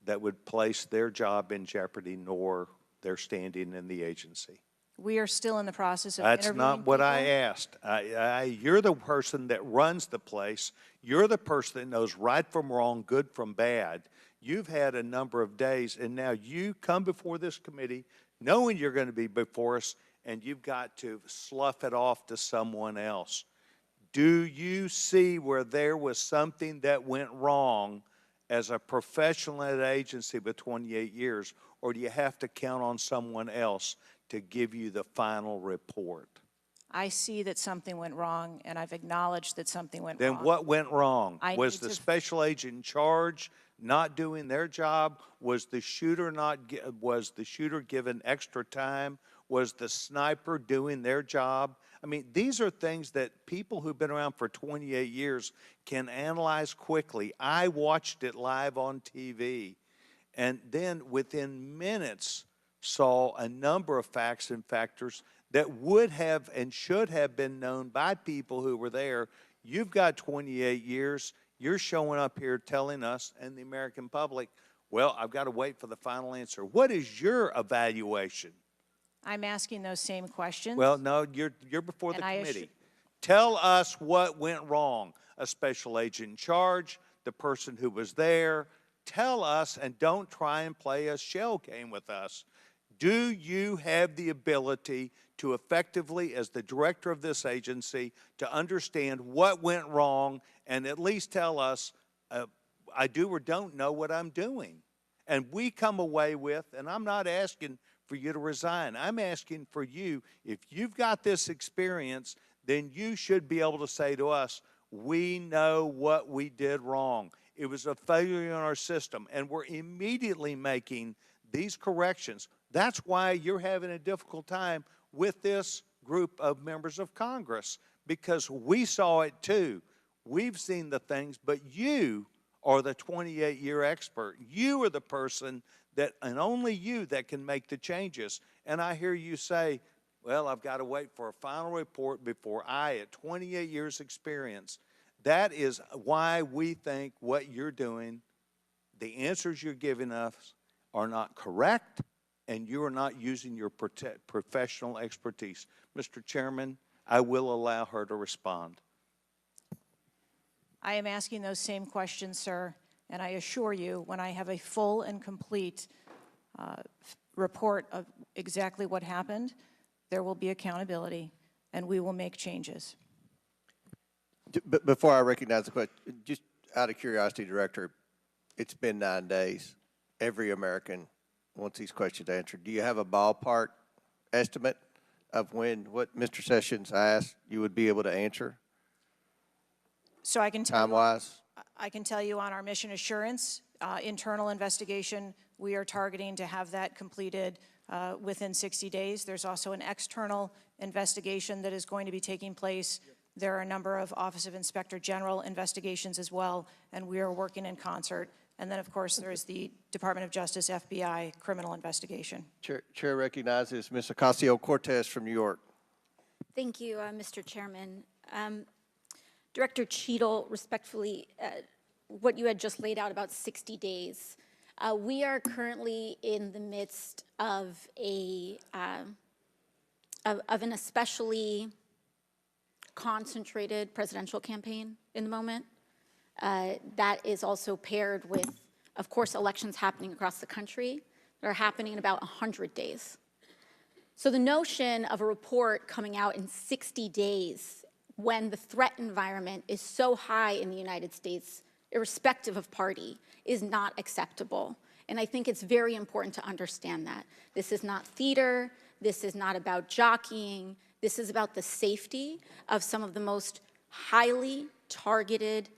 that would place their job in jeopardy nor their standing in the agency. We are still in the process of That's interviewing not what people. I asked. You're the person that runs the place. You're the person that knows right from wrong, good from bad. You've had a number of days, and now you come before this committee knowing you're going to be before us, and you've got to slough it off to someone else. Do you see where there was something that went wrong as a professional at an agency with 28 years, or do you have to count on someone else to give you the final report? I see that something went wrong, and I've acknowledged that something went wrong. Then what went wrong? I Was need the to- special agent in charge not doing their job? Was the shooter was the shooter given extra time? Was the sniper doing their job? I mean, these are things that people who've been around for 28 years can analyze quickly. I watched it live on TV, and then within minutes saw a number of facts and factors that would have and should have been known by people who were there. You've got 28 years. You're showing up here telling us and the American public, well, I've got to wait for the final answer. What is your evaluation? I'm asking those same questions. Well, no, you're before the And I committee. Tell us what went wrong. A special agent in charge, the person who was there. Tell us, and don't try and play a shell game with us. Do you have the ability to effectively, as the director of this agency, to understand what went wrong and at least tell us, I do or don't know what I'm doing? And we come away with, and I'm not asking for you to resign. I'm asking for you, if you've got this experience, then you should be able to say to us, we know what we did wrong. It was a failure in our system, and we're immediately making these corrections. That's why you're having a difficult time with this group of members of Congress, because we saw it too. We've seen the things, but you are the 28-year expert. You are the person that, and only you, that can make the changes. And I hear you say, well, I've got to wait for a final report before I, at 28 years experience. That is why we think what you're doing, the answers you're giving us are not correct, and you are not using your professional expertise. Mr. Chairman, I will allow her to respond. I am asking those same questions, sir, and I assure you, when I have a full and complete report of exactly what happened, there will be accountability, and we will make changes. Before I recognize the question, just out of curiosity, Director, it's been 9 days. Every American wants these questions answered. Do you have a ballpark estimate of when what Mr. Sessions asked you would be able to answer? So I can tell time-wise? I can tell you on our mission assurance, internal investigation, we are targeting to have that completed within 60 days. There's also an external investigation that is going to be taking place. There are a number of Office of Inspector General investigations as well, and we are working in concert. And then, of course, there is the Department of Justice, FBI, criminal investigation. Chair recognizes Ms. Ocasio-Cortez from New York. Thank you, Mr. Chairman. Director Cheatle, respectfully, what you had just laid out about 60 days, we are currently in the midst of an especially concentrated presidential campaign in the moment. That is also paired with, of course, elections happening across the country that are happening in about 100 days. So the notion of a report coming out in 60 days when the threat environment is so high in the United States, irrespective of party, is not acceptable. And I think it's very important to understand that. This is not theater. This is not about jockeying. This is about the safety of some of the most highly targeted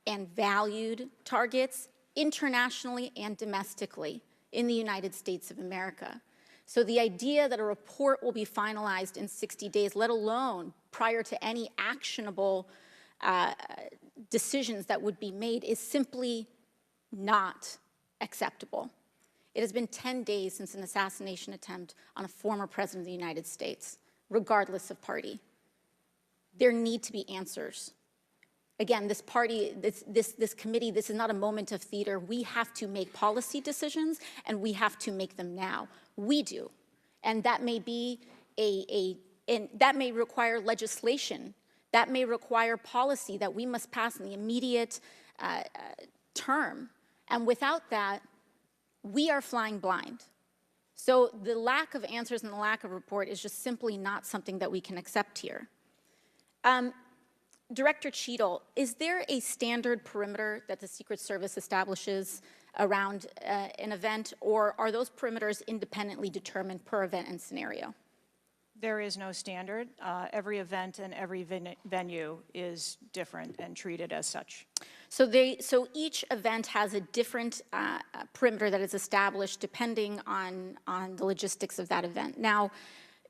and valued targets internationally and domestically in the United States of America. So the idea that a report will be finalized in 60 days, let alone prior to any actionable decisions that would be made, is simply not acceptable. It has been 10 days since an assassination attempt on a former president of the United States, regardless of party. There need to be answers. Again, this committee, this is not a moment of theater. We have to make policy decisions, and we have to make them now. We do. And that may be that may require legislation. That may require policy that we must pass in the immediate term. And without that, we are flying blind. So the lack of answers and the lack of report is just simply not something that we can accept here. Director Cheatle, is there a standard perimeter that the Secret Service establishes around an event, or are those perimeters independently determined per event and scenario? There is no standard. Every event and every venue is different and treated as such. So each event has a different perimeter that is established depending on the logistics of that event. Now,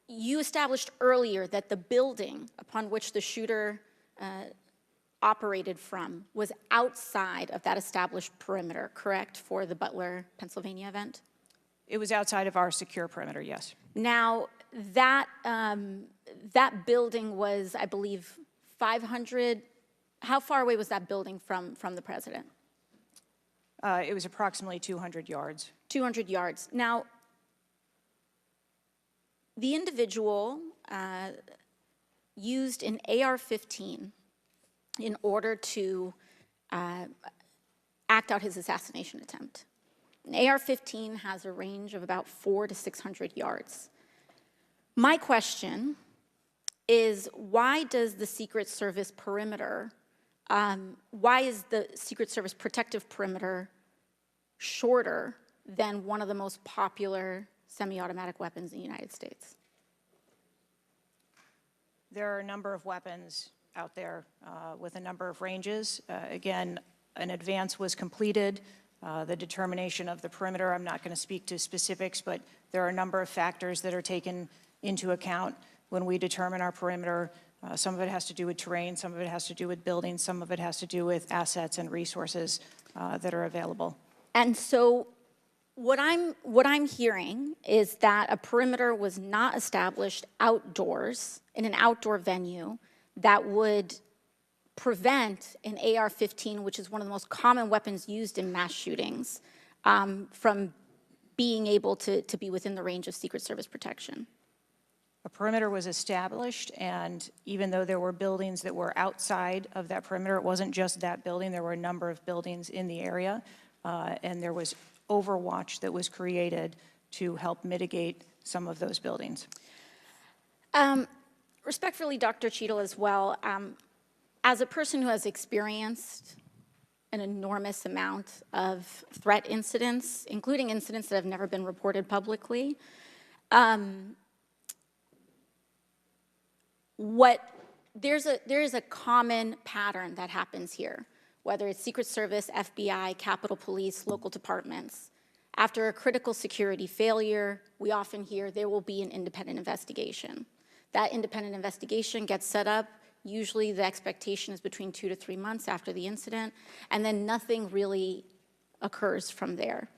you established earlier that the building upon which the shooter operated from was outside of that established perimeter, correct, for the Butler, Pennsylvania event? It was outside of our secure perimeter, yes. Now, that building was, I believe, 500. How far away was that building from the president? It was approximately 200 yards. 200 yards. Now, the individual used an AR-15 in order to act out his assassination attempt. An AR-15 has a range of about 400 to 600 yards. My question is, why does the Secret Service perimeter, why is the Secret Service protective perimeter shorter than one of the most popular semi-automatic weapons in the United States? There are a number of weapons out there with a number of ranges. Again, an advance was completed. The determination of the perimeter, I'm not going to speak to specifics, but there are a number of factors that are taken into account when we determine our perimeter. Some of it has to do with terrain, some of it has to do with buildings, some of it has to do with assets and resources that are available. And so what I'm hearing is that a perimeter was not established outdoors in an outdoor venue that would prevent an AR-15, which is one of the most common weapons used in mass shootings, from being able to be within the range of Secret Service protection. A perimeter was established, and even though there were buildings that were outside of that perimeter, it wasn't just that building, there were a number of buildings in the area, and there was overwatch that was created to help mitigate some of those buildings. Respectfully, Dr. Cheatle, as well, as a person who has experienced an enormous amount of threat incidents, including incidents that have never been reported publicly, there is a common pattern that happens here, whether it's Secret Service, FBI, Capitol Police, local departments. After a critical security failure, we often hear there will be an independent investigation. That independent investigation gets set up. Usually the expectation is between 2 to 3 months after the incident, and then nothing really occurs from there.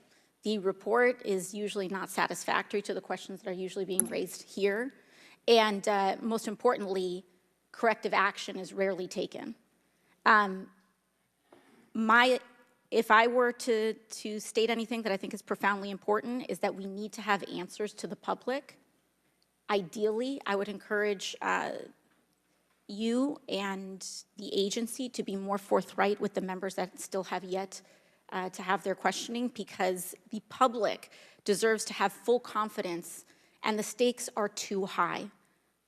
The report is usually not satisfactory to the questions that are usually being raised here, and most importantly, corrective action is rarely taken. If I were to state anything that I think is profoundly important, is that we need to have answers to the public. Ideally, I would encourage you and the agency to be more forthright with the members that still have yet to have their questioning, because the public deserves to have full confidence, and the stakes are too high.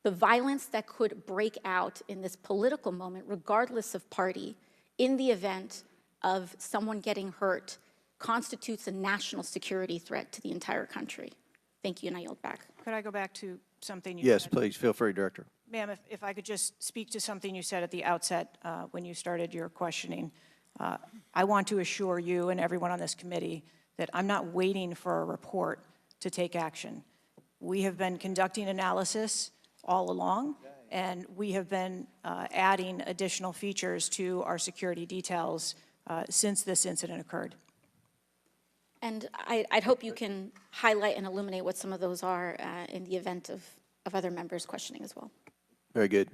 The violence that could break out in this political moment, regardless of party, in the event of someone getting hurt, constitutes a national security threat to the entire country. Thank you, and I yield back. Could I go back to something you Yes, said? please, feel free, Director. Ma'am, if I could just speak to something you said at the outset when you started your questioning. I want to assure you and everyone on this committee that I'm not waiting for a report to take action. We have been conducting analysis all along, and we have been adding additional features to our security details since this incident occurred. And I'd hope you can highlight and illuminate what some of those are in the event of other members questioning as well. Very good.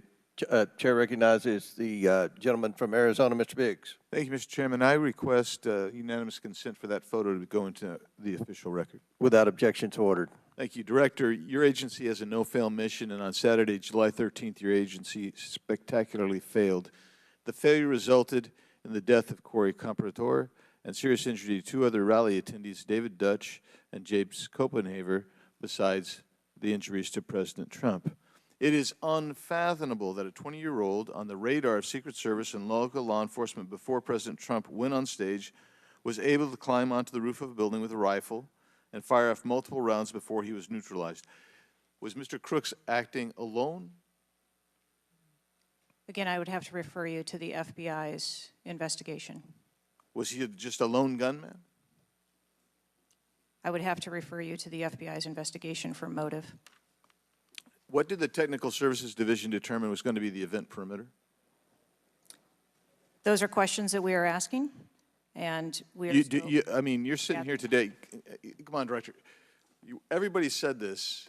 Chair recognizes the gentleman from Arizona, Mr. Biggs. Thank you, Mr. Chairman. I request unanimous consent for that photo to go into the official record. Without objection, to ordered. Thank you, Director. Your agency has a no-fail mission, and on Saturday, July 13th, your agency spectacularly failed. The failure resulted in the death of Corey Comparator and serious injury to two other rally attendees, David Dutch and James Copenhaver, besides the injuries to President Trump. It is unfathomable that a 20-year-old on the radar of Secret Service and local law enforcement before President Trump went on stage was able to climb onto the roof of a building with a rifle and fire off multiple rounds before he was neutralized. Was Mr. Crooks acting alone? Again, I would have to refer you to the FBI's investigation. Was he just a lone gunman? I would have to refer you to the FBI's investigation for motive. What did the Technical Services Division determine was going to be the event perimeter? Those are questions that we are asking, and we are I mean, you're sitting here today. Come on, Director. Everybody said this.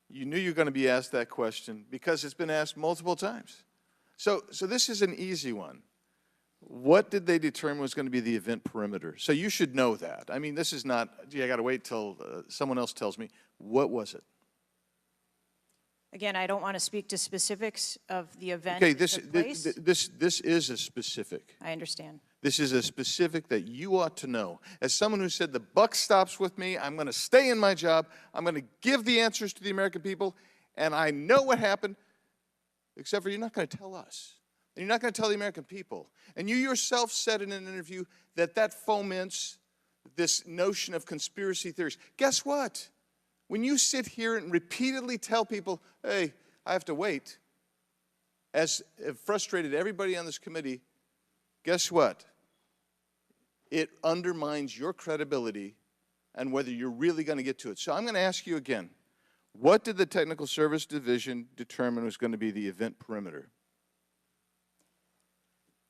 You knew you were going to be asked that question because it's been asked multiple times. So this is an easy one. What did they determine was going to be the event perimeter? So you should know that. I mean, this is not, gee, I got to wait till someone else tells me. What was it? Again, I don't want to speak to specifics of the event Okay, that took place. this is a specific. I understand. This is a specific that you ought to know. As someone who said the buck stops with me, I'm going to stay in my job, I'm going to give the answers to the American people, and I know what happened, except for you're not going to tell us. And you're not going to tell the American people. And you yourself said in an interview that foments this notion of conspiracy theories. Guess what? When you sit here and repeatedly tell people, hey, I have to wait, as it frustrated everybody on this committee, guess what? It undermines your credibility and whether you're really going to get to it. So I'm going to ask you again, what did the Technical Service Division determine was going to be the event perimeter?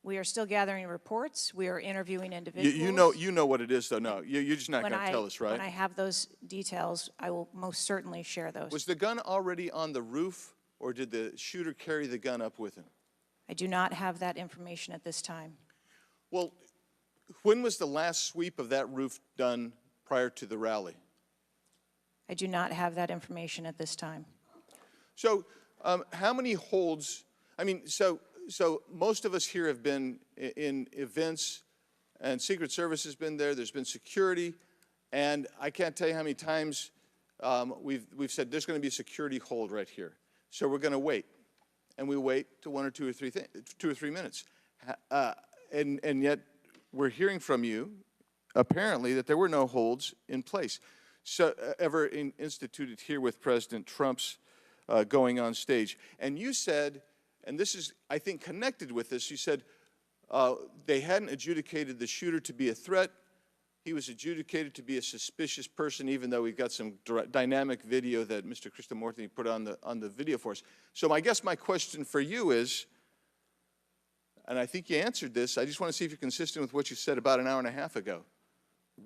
We are still gathering reports. We are interviewing individuals. You know what it is, though. No, you're just not going to tell us, right? When I have those details, I will most certainly share those. Was the gun already on the roof, or did the shooter carry the gun up with him? I do not have that information at this time. Well, when was the last sweep of that roof done prior to the rally? I do not have that information at this time. So how many holds, I mean, so most of us here have been in events, and Secret Service has been there, there's been security, and I can't tell you how many times we've said there's going to be a security hold right here. So we're going to wait, and we wait to 1 or 2 or 3 minutes. And yet we're hearing from you, apparently, that there were no holds in place. So ever instituted here with President Trump's going on stage. And you said, and this is, I think, connected with this, you said they hadn't adjudicated the shooter to be a threat. He was adjudicated to be a suspicious person, even though we've got some dynamic video that Mr. Krishnamurthy put on the video for us. So I guess my question for you is, and I think you answered this, I just want to see if you're consistent with what you said about an hour and a half ago.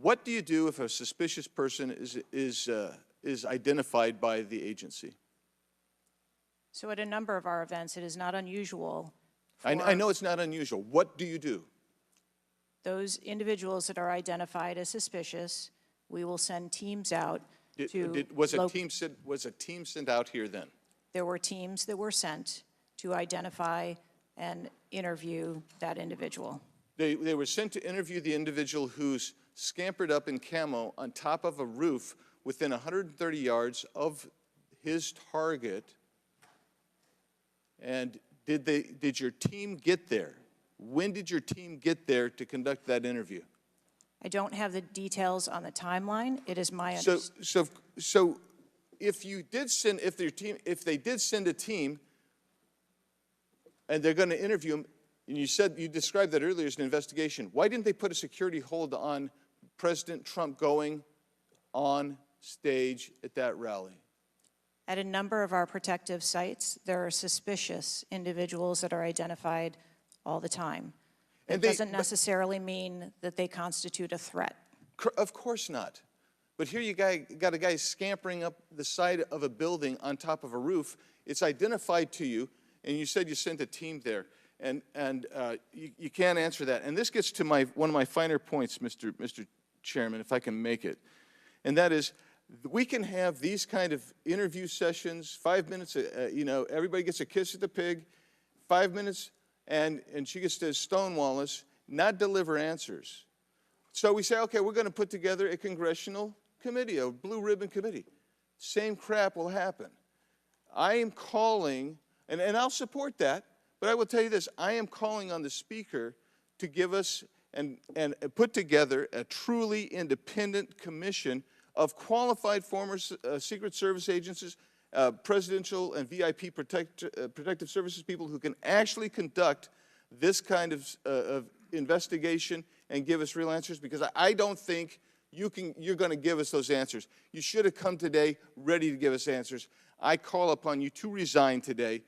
What do you do if a suspicious person is identified by the agency? So at a number of our events, it is not unusual. I know it's not unusual. What do you do? Those individuals that are identified as suspicious, we will send teams out Was a team sent out here then? There were teams that were sent to identify and interview that individual. They were sent to interview the individual who's scampered up in camo on top of a roof within 130 yards of his target. And did your team get there? When did your team get there to conduct that interview? I don't have the details on the timeline. It is my understanding. So if they did send a team and they're going to interview him, And you said, you described that earlier as an investigation. Why didn't they put a security hold on President Trump going on stage at that rally? At a number of our protective sites, there are suspicious individuals that are identified all the time. It doesn't necessarily mean that they constitute a threat. Of course not. But here you got a guy scampering up the side of a building on top of a roof. It's identified to you, and you said you sent a team there. And you can't answer that. And this gets to one of my finer points, Mr. Chairman, if I can make it. And that is, we can have these kind of interview sessions, 5 minutes, everybody gets a kiss at the pig, 5 minutes, and she gets to stonewall us, not deliver answers. So we say, okay, we're going to put together a congressional committee, a blue ribbon committee. Same crap will happen. I am calling, and I'll support that, but I will tell you this, I am calling on the Speaker to give us and put together a truly independent commission of qualified former Secret Service agents, presidential and VIP protective services people who can actually conduct this kind of investigation and give us real answers, because I don't think you're going to give us those answers. You should have come today ready to give us answers. I call upon you to resign today.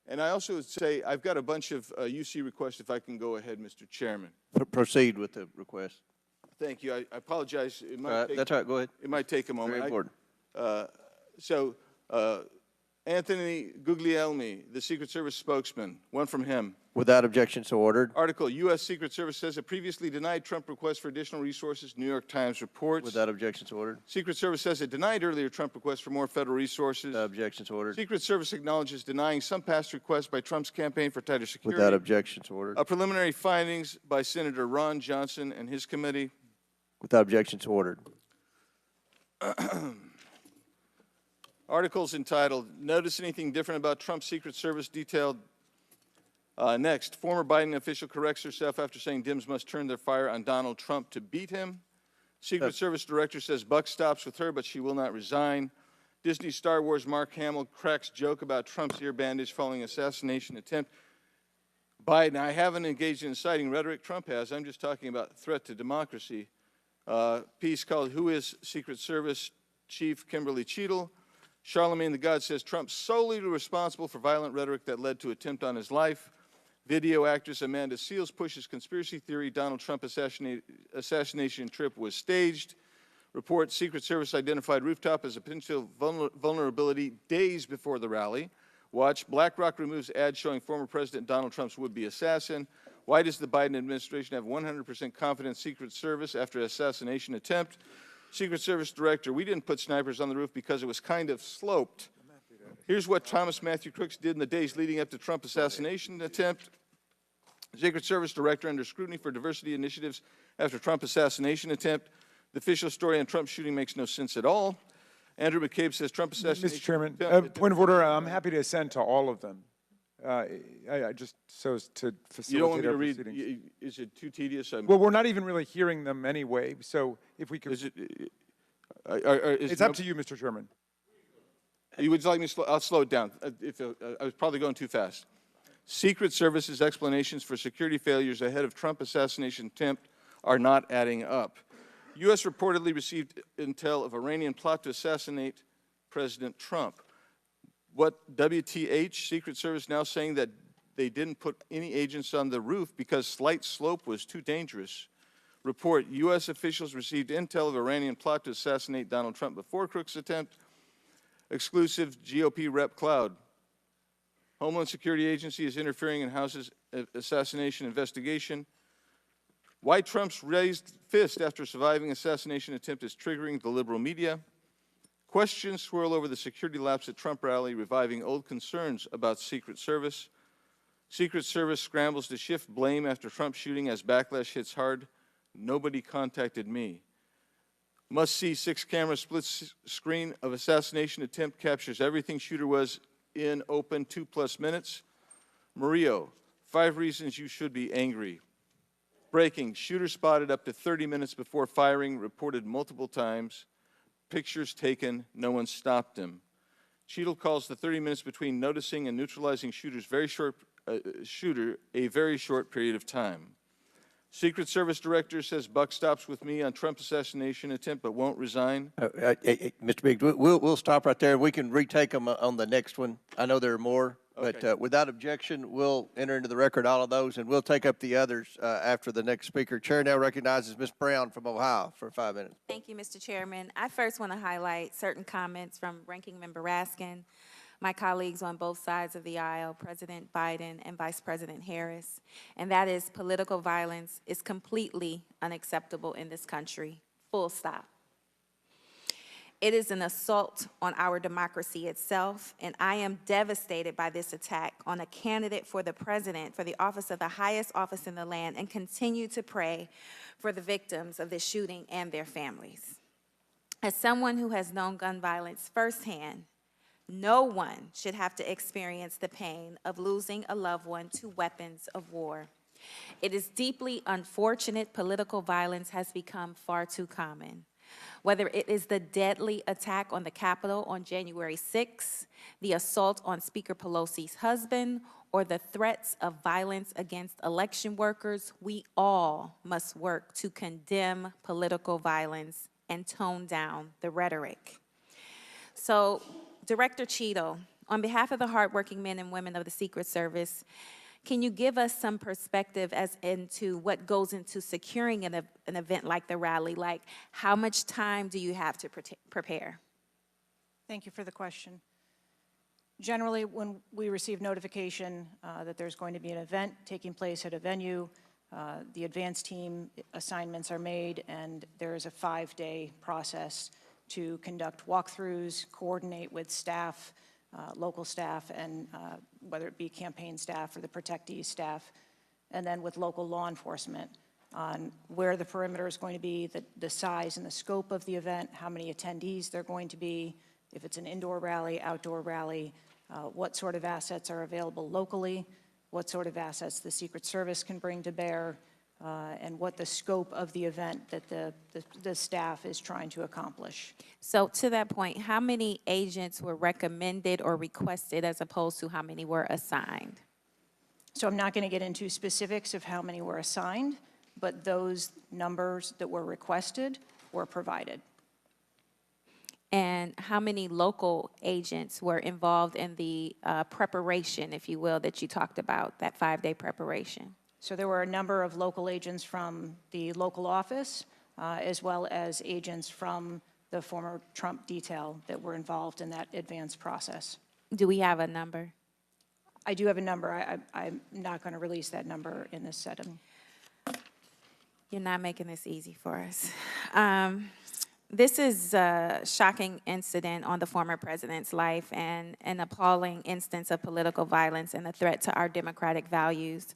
And I also would say I've got a bunch of UC requests, if I can go ahead, Mr. Chairman. Proceed with the request. Thank you. I apologize. It might take, that's all right. Go ahead. It might take a moment. Very important. Anthony Guglielmi, the Secret Service spokesman, one from him. Without objection, so ordered. Article, U.S. Secret Service says it previously denied Trump requests for additional resources, New York Times reports. Without objection, so ordered. Secret Service says it denied earlier Trump requests for more federal resources. Without objection, so ordered. Secret Service acknowledges denying some past requests by Trump's campaign for tighter security. Without objection, so ordered. Preliminary findings by Senator Ron Johnson and his committee. Without objection, so ordered. Articles entitled, Notice Anything Different About Trump's Secret Service detailed. Next, former Biden official corrects herself after saying Dems must turn their fire on Donald Trump to beat him. Secret Service director says buck stops with her, but she will not resign. Disney Star Wars Mark Hamill cracks joke about Trump's ear bandage following assassination attempt. Biden, I haven't engaged in inciting rhetoric. Trump has. I'm just talking about threat to democracy. Piece called Who is Secret Service Chief Kimberly Cheatle? Charlemagne the God says Trump solely responsible for violent rhetoric that led to attempt on his life. Video actress Amanda Seales pushes conspiracy theory Donald Trump assassination trip was staged. Report, Secret Service identified rooftop as a potential vulnerability days before the rally. Watch, BlackRock removes ad showing former President Donald Trump's would-be assassin. Why does the Biden administration have 100% confidence Secret Service after assassination attempt? Secret Service director, we didn't put snipers on the roof because it was kind of sloped. Here's what Thomas Matthew Crooks did in the days leading up to Trump assassination attempt. Secret Service director under scrutiny for diversity initiatives after Trump assassination attempt. The official story on Trump's shooting makes no sense at all. Andrew McCabe says Trump assassination. Mr. Chairman, point of order. I'm happy to assent to all of them. I just so as to facilitate you don't want me our to read? proceedings. Is it too tedious? Well, we're not even really hearing them anyway. So if we could, it's up to you, Mr. Chairman. You would like me to I'll slow it down. I was probably going too fast. Secret Service's explanations for security failures ahead of Trump assassination attempt are not adding up. U.S. reportedly received intel of Iranian plot to assassinate President Trump. What WTH, Secret Service now saying that they didn't put any agents on the roof because slight slope was too dangerous. Report, U.S. officials received intel of Iranian plot to assassinate Donald Trump before Crooks' attempt. Exclusive GOP rep cloud. Homeland Security Agency is interfering in House's assassination investigation. Why Trump's raised fist after surviving assassination attempt is triggering the liberal media. Questions swirl over the security lapse at Trump rally, reviving old concerns about Secret Service. Secret Service scrambles to shift blame after Trump shooting as backlash hits hard. Nobody contacted me. Must-see 6-camera split screen of assassination attempt captures everything shooter was in open 2+ minutes. Murillo, 5 reasons you should be angry. Breaking, shooter spotted up to 30 minutes before firing, reported multiple times. Pictures taken, no one stopped him. Cheatle calls the 30 minutes between noticing and neutralizing shooters a very short period of time. Secret Service Director says buck stops with me on Trump assassination attempt, but won't resign. Mr. Biggs, we'll stop right there. We can retake them on the next one. I know there are more, Okay. but without objection, we'll enter into the record all of those, and we'll take up the others after the next speaker. Chair now recognizes Ms. Brown from Ohio for 5 minutes. Thank you, Mr. Chairman. I first want to highlight certain comments from Ranking Member Raskin, my colleagues on both sides of the aisle, President Biden and Vice President Harris, and that is political violence is completely unacceptable in this country, full stop. It is an assault on our democracy itself, and I am devastated by this attack on a candidate for the president, for the office of the highest office in the land, and continue to pray for the victims of this shooting and their families. As someone who has known gun violence firsthand, no one should have to experience the pain of losing a loved one to weapons of war. It is deeply unfortunate political violence has become far too common. Whether it is the deadly attack on the Capitol on January 6th, the assault on Speaker Pelosi's husband, or the threats of violence against election workers, we all must work to condemn political violence and tone down the rhetoric. So, Director Cheatle, on behalf of the hardworking men and women of the Secret Service, can you give us some perspective as into what goes into securing an event like the rally? Like, how much time do you have to prepare? Thank you for the question. Generally, when we receive notification that there's going to be an event taking place at a venue, the advance team assignments are made, and there is a 5-day process to conduct walkthroughs, coordinate with staff, local staff, and whether it be campaign staff or the protectee staff, and then with local law enforcement on where the perimeter is going to be, the size and the scope of the event, how many attendees there are going to be, if it's an indoor rally, outdoor rally, what sort of assets are available locally, what sort of assets the Secret Service can bring to bear, and what the scope of the event that the staff is trying to accomplish. So to that point, how many agents were recommended or requested as opposed to how many were assigned? So I'm not going to get into specifics of how many were assigned, but those numbers that were requested were provided. And how many local agents were involved in the preparation, if you will, that you talked about, that 5-day preparation? So there were a number of local agents from the local office, as well as agents from the former Trump detail that were involved in that advance process. Do we have a number? I do have a number. I'm not going to release that number in this setting. You're not making this easy for us. This is a shocking incident on the former president's life and an appalling instance of political violence and a threat to our democratic values.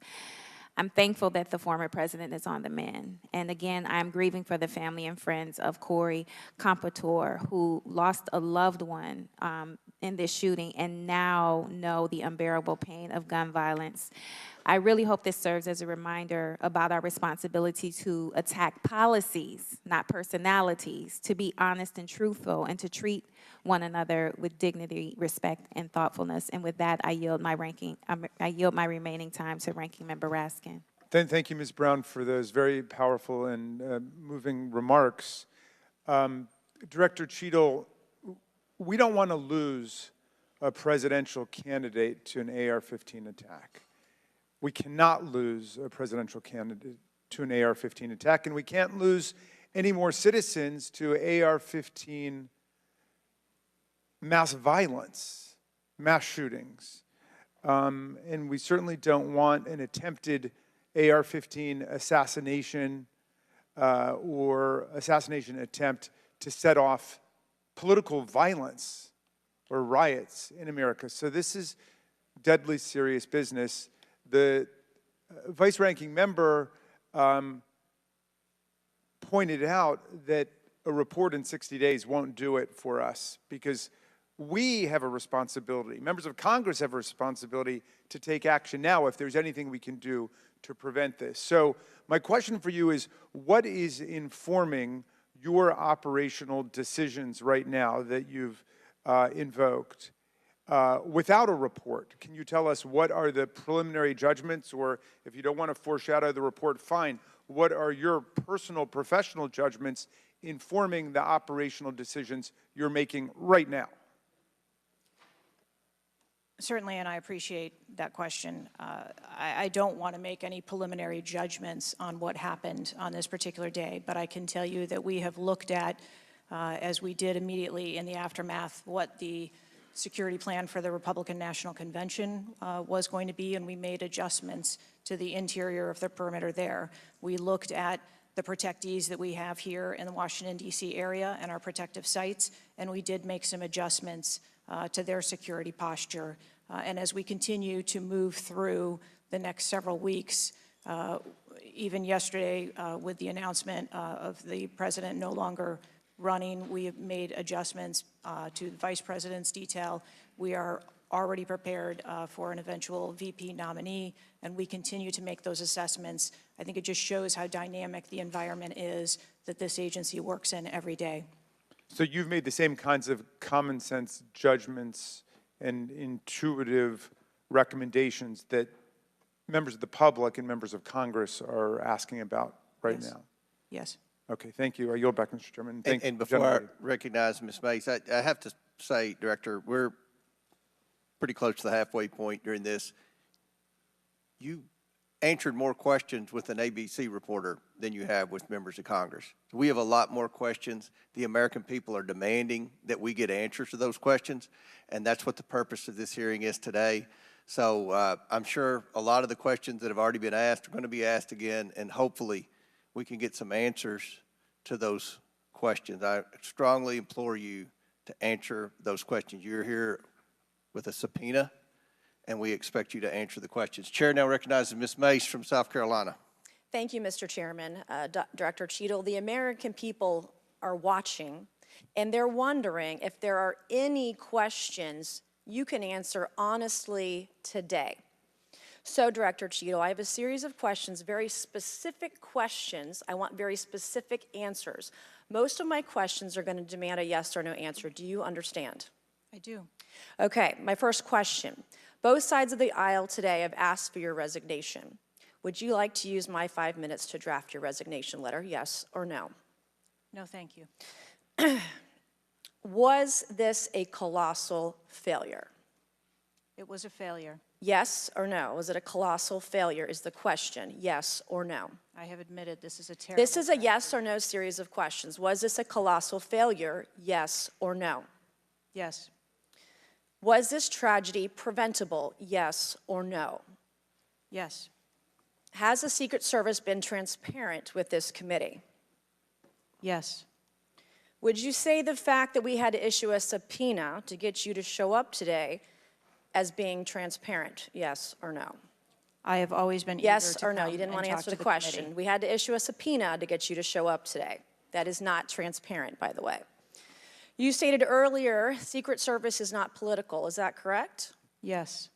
I'm thankful that the former president is on the mend. And again, I'm grieving for the family and friends of Corey Compatore, who lost a loved one in this shooting and now know the unbearable pain of gun violence. I really hope this serves as a reminder about our responsibility to attack policies, not personalities, to be honest and truthful, and to treat one another with dignity, respect, and thoughtfulness. And with that, I yield my remaining time to Ranking Member Raskin. Thank you, Ms. Brown, for those very powerful and moving remarks. Director Cheatle, we don't want to lose a presidential candidate to an AR-15 attack. We cannot lose a presidential candidate to an AR-15 attack, and we can't lose any more citizens to AR-15 mass violence, mass shootings. And we certainly don't want an attempted AR-15 assassination or assassination attempt to set off political violence or riots in America. So this is deadly serious business. The vice-ranking member pointed out that a report in 60 days won't do it for us because we have a responsibility. Members of Congress have a responsibility to take action now if there's anything we can do to prevent this. So my question for you is, what is informing your operational decisions right now that you've invoked? without a report. Can you tell us what are the preliminary judgments, or if you don't want to foreshadow the report, fine. What are your personal professional judgments informing the operational decisions you're making right now? Certainly, and I appreciate that question. I don't want to make any preliminary judgments on what happened on this particular day, but I can tell you that we have looked at, as we did immediately in the aftermath, what the security plan for the Republican National Convention was going to be, and we made adjustments to the interior of the perimeter there. We looked at the protectees that we have here in the Washington, D.C. area and our protective sites, and we did make some adjustments to their security posture. And as we continue to move through the next several weeks, even yesterday with the announcement of the president no longer running, we have made adjustments to the vice president's detail. We are already prepared for an eventual VP nominee, and we continue to make those assessments. I think it just shows how dynamic the environment is that this agency works in every day. So you've made the same kinds of common sense judgments and intuitive recommendations that members of the public and members of Congress are asking about right now? Yes. Okay, thank you. I yield back, Mr. Chairman. And before I recognize Ms. Mace, I have to say, Director, we're pretty close to the halfway point during this. You answered more questions with an ABC reporter than you have with members of Congress. We have a lot more questions. The American people are demanding that we get answers to those questions, and that's what the purpose of this hearing is today. So I'm sure a lot of the questions that have already been asked are going to be asked again, and hopefully we can get some answers to those questions. I strongly implore you to answer those questions. You're here with a subpoena, and we expect you to answer the questions. Chair now recognizes Ms. Mace from South Carolina. Thank you, Mr. Chairman. Director Cheatle, the American people are watching, and they're wondering if there are any questions you can answer honestly today. So, Director Cheatle, I have a series of questions, very specific questions. I want very specific answers. Most of my questions are going to demand a yes or no answer. Do you understand? I do. Okay, my first question. Both sides of the aisle today have asked for your resignation. Would you like to use my 5 minutes to draft your resignation letter, yes or no? No, thank you. Was this a colossal failure? It was a failure. Yes or no? Was it a colossal failure is the question, yes or no? I have admitted this is a terrible This is a yes or no series of questions. Was this a colossal failure, yes or no? Yes. Was this tragedy preventable, yes or no? Yes. Has the Secret Service been transparent with this committee? Yes. Would you say the fact that we had to issue a subpoena to get you to show up today as being transparent, yes or no? I have always been eager yes to or no? come You didn't and want to talk answer to the question. committee. We had to issue a subpoena to get you to show up today. That is not transparent, by the way. You stated earlier, Secret Service is not political. Is that correct? Yes.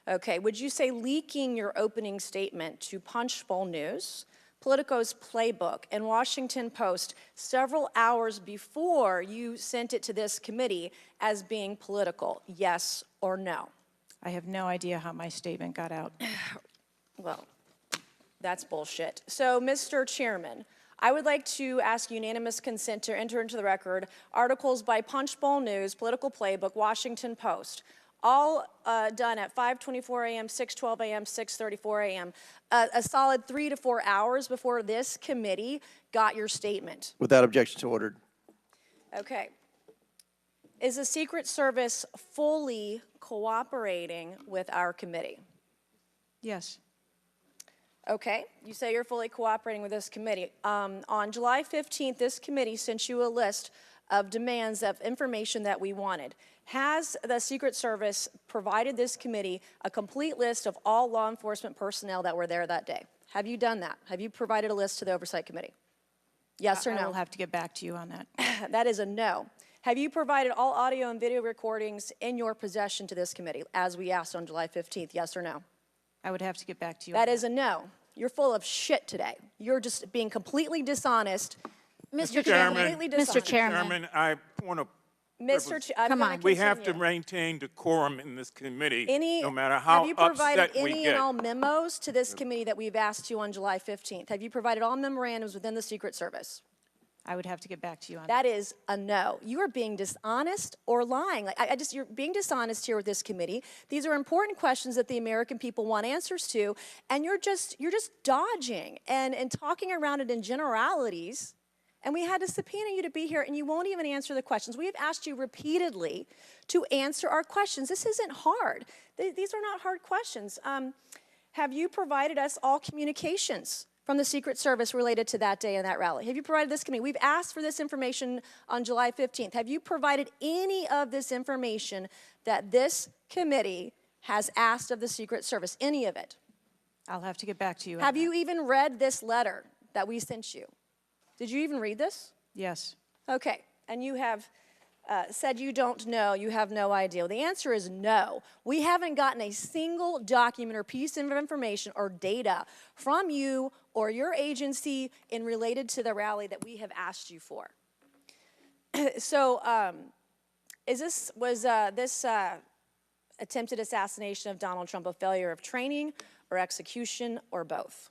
Okay. Would you say leaking your opening statement to Punchbowl News, Politico's Playbook, and Washington Post several hours before you sent it to this committee as being political, yes or no? I have no idea how my statement got out. Well, that's bullshit. So, Mr. Chairman, I would like to ask unanimous consent to enter into the record articles by Punchbowl News, Political Playbook, Washington Post, all done at 5:24 a.m., 6:12 a.m., 6:34 a.m., a solid 3 to 4 hours before this committee got your statement. Without objection, so ordered. Okay. Is the Secret Service fully cooperating with our committee? Yes. Okay, you say you're fully cooperating with this committee. On July 15th, this committee sent you a list of demands of information that we wanted. Has the Secret Service provided this committee a complete list of all law enforcement personnel that were there that day? Have you done that? Have you provided a list to the Oversight Committee? Yes or no? I will have to get back to you on that. That is a no. Have you provided all audio and video recordings in your possession to this committee, as we asked on July 15th, yes or no? I would have to get back to you. That is a no. You're full of shit today. You're just being completely dishonest. Mr. Chairman, Mr. Chairman, I want to Mr. I'm Come gonna on. We have to continue. maintain decorum in this committee, Any, no matter have how you provided upset we any get. and all memos to this committee that we've asked you on July 15th? Have you provided all memorandums within the Secret Service? I would have to get back to you on That is a no. You are being dishonest or lying. Like, you're being dishonest here with this committee. These are important questions that the American people want answers to, and you're just dodging and talking around it in generalities. And we had to subpoena you to be here, and you won't even answer the questions. We have asked you repeatedly to answer our questions. This isn't hard. These are not hard questions. Have you provided us all communications from the Secret Service related to that day and that rally? Have you provided this committee? We've asked for this information on July 15th. Have you provided any of this information that this committee has asked of the Secret Service? Any of it? I'll have to get back to you on Have that. you even read this letter that we sent you? Did you even read this? Yes. Okay, and you have said you don't know, you have no idea. Well, the answer is no. We haven't gotten a single document or piece of information or data from you or your agency in related to the rally that we have asked you for. So, was this attempted assassination of Donald Trump a failure of training or execution or both?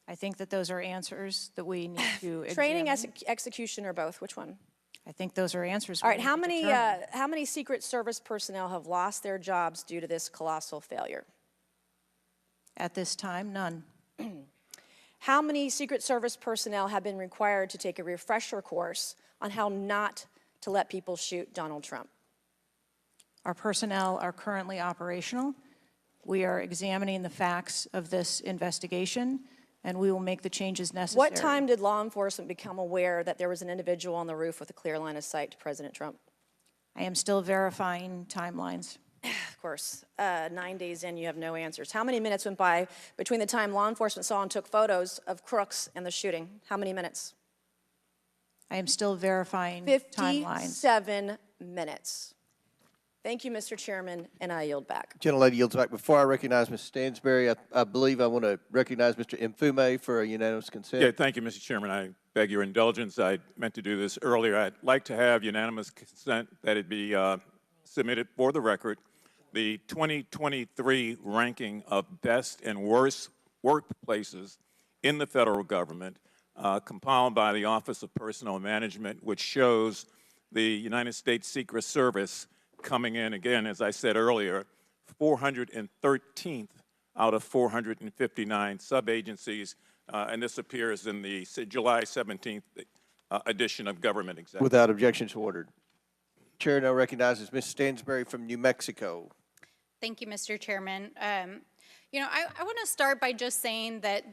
I think that those are answers that we need to Training, examine. execution, or both? Which one? I think those are answers. All we right. need to determine. How many Secret Service personnel have lost their jobs due to this colossal failure? At this time, none. How many Secret Service personnel have been required to take a refresher course on how not to let people shoot Donald Trump? Our personnel are currently operational. We are examining the facts of this investigation, and we will make the changes necessary. What time did law enforcement become aware that there was an individual on the roof with a clear line of sight to President Trump? I am still verifying timelines. Of course, 9 days in, you have no answers. How many minutes went by between the time law enforcement saw and took photos of Crooks and the shooting? How many minutes? I am still verifying timelines. 57 minutes. Thank you, Mr. Chairman, and I yield back. Gentlelady yields back. Before I recognize Ms. Stansberry, I believe I want to recognize Mr. Mfume for a unanimous consent. Yeah, thank you, Mr. Chairman. I beg your indulgence. I meant to do this earlier. I'd like to have unanimous consent that it be submitted for the record. The 2023 ranking of best and worst workplaces in the federal government, compiled by the Office of Personnel Management, which shows the United States Secret Service coming in, again, as I said earlier, 413th out of 459 sub-agencies, and this appears in the July 17th edition of Government Executive. Without objections ordered. Chair now recognizes Ms. Stansberry from New Mexico. Thank you, Mr. Chairman. You know, I want to start by just saying that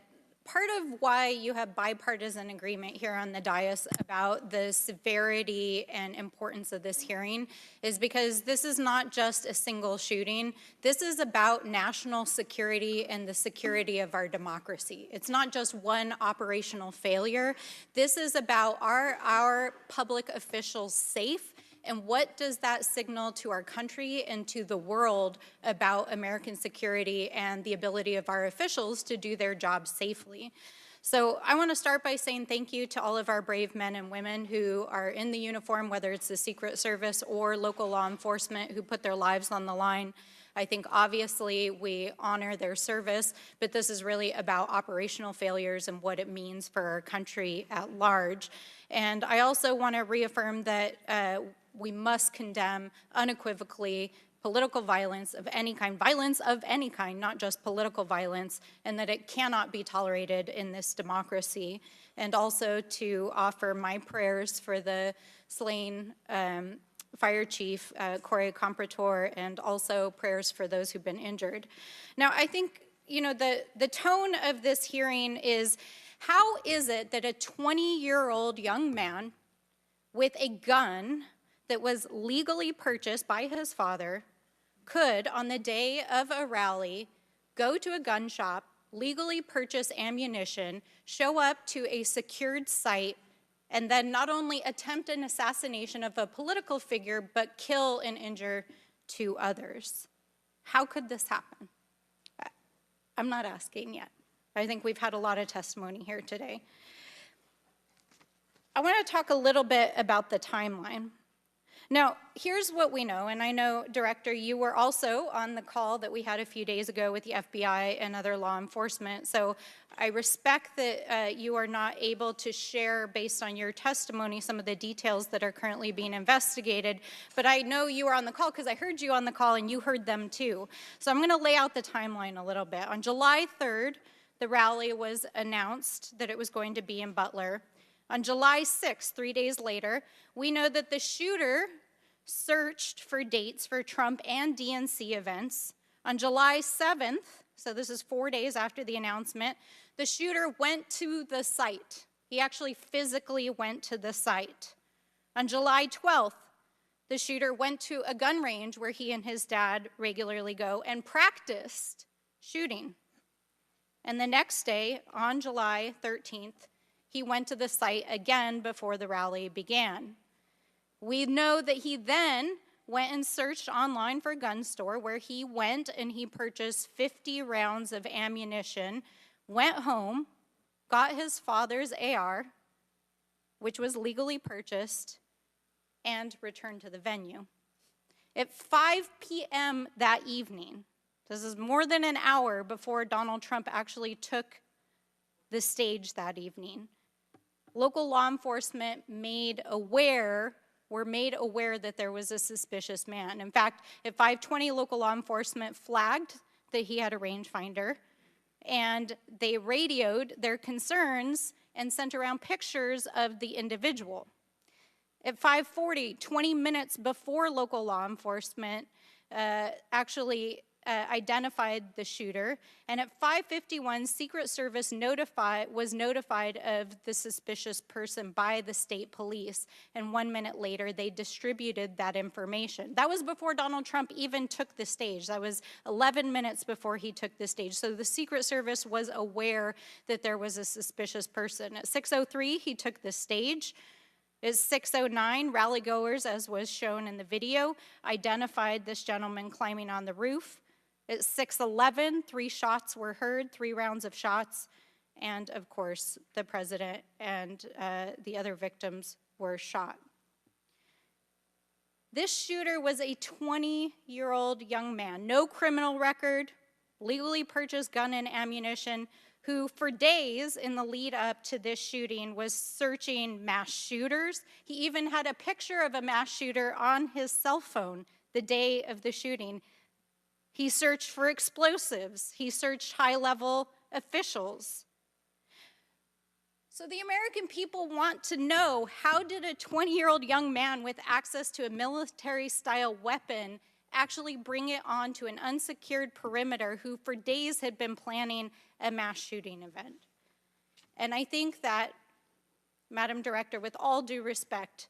part of why you have bipartisan agreement here on the dais about the severity and importance of this hearing is because this is not just a single shooting. This is about national security and the security of our democracy. It's not just one operational failure. This is about our public officials safe, and what does that signal to our country and to the world about American security and the ability of our officials to do their job safely? So I want to start by saying thank you to all of our brave men and women who are in the uniform, whether it's the Secret Service or local law enforcement, who put their lives on the line. I think obviously we honor their service, but this is really about operational failures and what it means for our country at large. And I also want to reaffirm that we must condemn unequivocally political violence of any kind, not just political violence, and that it cannot be tolerated in this democracy. And also to offer my prayers for the slain Fire Chief Corey Comprator, and also prayers for those who've been injured. Now, I think, you know, the tone of this hearing is, how is it that a 20-year-old young man with a gun that was legally purchased by his father could, on the day of a rally, go to a gun shop, legally purchase ammunition, show up to a secured site, and then not only attempt an assassination of a political figure, but kill and injure 2 others? How could this happen? I'm not asking yet. I think we've had a lot of testimony here today. I want to talk a little bit about the timeline. Now, here's what we know, and I know, Director, you were also on the call that we had a few days ago with the FBI and other law enforcement, so I respect that you are not able to share, based on your testimony, some of the details that are currently being investigated, but I know you were on the call because I heard you on the call and you heard them too. So I'm going to lay out the timeline a little bit. On July 3rd, the rally was announced that it was going to be in Butler. On July 6th, 3 days later, we know that the shooter searched for dates for Trump and DNC events. On July 7th, so this is 4 days after the announcement, the shooter went to the site. He actually physically went to the site. On July 12th, the shooter went to a gun range where he and his dad regularly go and practiced shooting. And the next day, on July 13th, he went to the site again before the rally began. We know that he then went and searched online for a gun store, where he went and he purchased 50 rounds of ammunition, went home, got his father's AR, which was legally purchased, and returned to the venue. At 5 p.m. that evening, this is more than an hour before Donald Trump actually took the stage that evening, local law enforcement were made aware that there was a suspicious man. In fact, at 5:20, local law enforcement flagged that he had a rangefinder, and they radioed their concerns and sent around pictures of the individual. At 5:40, 20 minutes before local law enforcement actually identified the shooter, and at 5:51, Secret Service was notified of the suspicious person by the state police, and 1 minute later, they distributed that information. That was before Donald Trump even took the stage. That was 11 minutes before he took the stage. So the Secret Service was aware that there was a suspicious person. At 6:03, he took the stage. At 6:09, rallygoers, as was shown in the video, identified this gentleman climbing on the roof. At 6:11, 3 shots were heard, 3 rounds of shots, and of course, the president and the other victims were shot. This shooter was a 20-year-old young man, no criminal record, legally purchased gun and ammunition, who for days in the lead up to this shooting was searching mass shooters. He even had a picture of a mass shooter on his cell phone the day of the shooting. He searched for explosives. He searched high-level officials. So the American people want to know, how did a 20-year-old young man with access to a military-style weapon actually bring it onto an unsecured perimeter, who for days had been planning a mass shooting event? And I think that, Madam Director, with all due respect,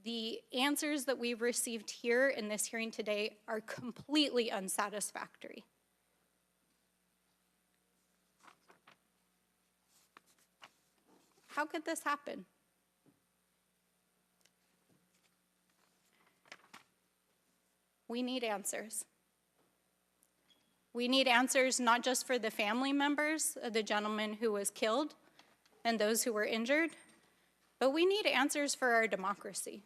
the answers that we've received here in this hearing today are completely unsatisfactory. How could this happen? We need answers. We need answers not just for the family members of the gentleman who was killed and those who were injured, but we need answers for our democracy.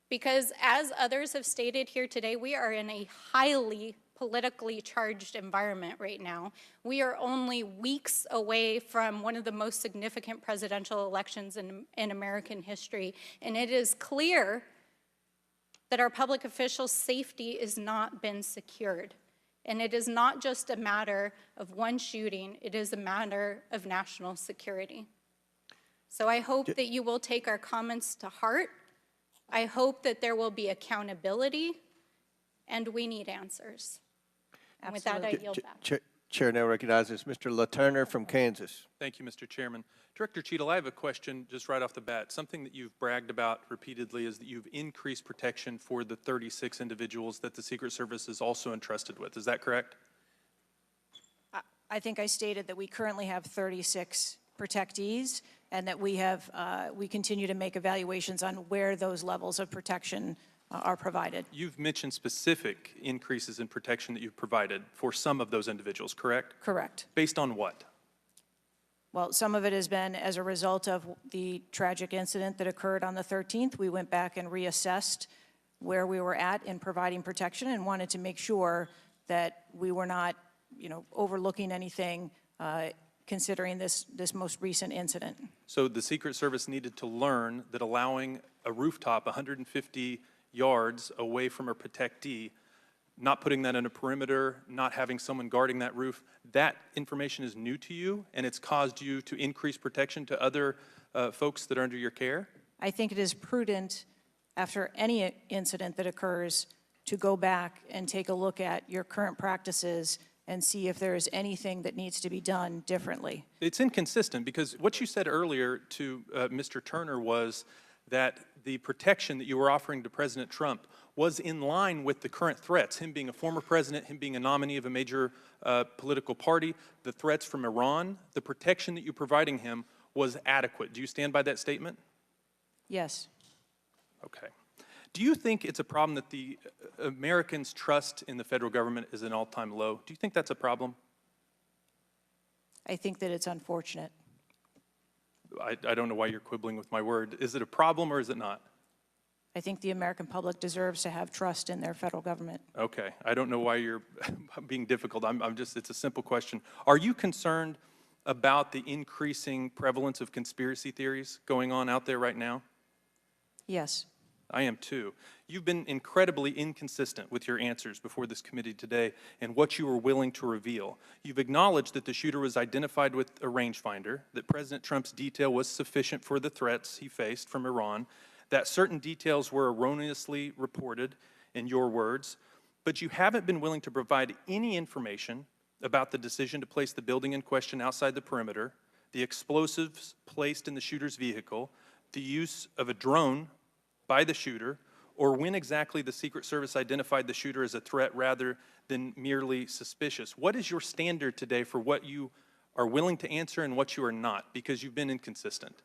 Because as others have stated here today, we are in a highly politically charged environment right now. We are only weeks away from one of the most significant presidential elections in American history, and it is clear that our public officials' safety has not been secured. And it is not just a matter of one shooting, it is a matter of national security. So I hope that you will take our comments to heart. I hope that there will be accountability, and we need answers. And with that, I yield back. Chair now recognizes Mr. LaTurner from Kansas. Thank you, Mr. Chairman. Director Cheatle, I have a question just right off the bat. Something that you've bragged about repeatedly is that you've increased protection for the 36 individuals that the Secret Service is also entrusted with. Is that correct? I think I stated that we currently have 36 protectees, and that we continue to make evaluations on where those levels of protection are provided. You've mentioned specific increases in protection that you've provided for some of those individuals, correct? Correct. Based on what? Well, some of it has been as a result of the tragic incident that occurred on the 13th. We went back and reassessed where we were at in providing protection and wanted to make sure that we were not, overlooking anything considering this most recent incident. So the Secret Service needed to learn that allowing a rooftop 150 yards away from a protectee, not putting that in a perimeter, not having someone guarding that roof, that information is new to you, and it's caused you to increase protection to other folks that are under your care? I think it is prudent, after any incident that occurs, to go back and take a look at your current practices and see if there is anything that needs to be done differently. It's inconsistent because what you said earlier to Mr. Turner was that the protection that you were offering to President Trump was in line with the current threats, him being a former president, him being a nominee of a major political party, the threats from Iran, the protection that you're providing him was adequate. Do you stand by that statement? Yes. Okay. Do you think it's a problem that the Americans' trust in the federal government is an all-time low? Do you think that's a problem? I think that it's unfortunate. I don't know why you're quibbling with my word. Is it a problem or is it not? I think the American public deserves to have trust in their federal government. Okay. I don't know why you're being difficult. It's a simple question. Are you concerned about the increasing prevalence of conspiracy theories going on out there right now? Yes. I am too. You've been incredibly inconsistent with your answers before this committee today and what you were willing to reveal. You've acknowledged that the shooter was identified with a rangefinder, that President Trump's detail was sufficient for the threats he faced from Iran, that certain details were erroneously reported, in your words, but you haven't been willing to provide any information about the decision to place the building in question outside the perimeter, the explosives placed in the shooter's vehicle, the use of a drone by the shooter, or when exactly the Secret Service identified the shooter as a threat rather than merely suspicious. What is your standard today for what you are willing to answer and what you are not? Because you've been inconsistent.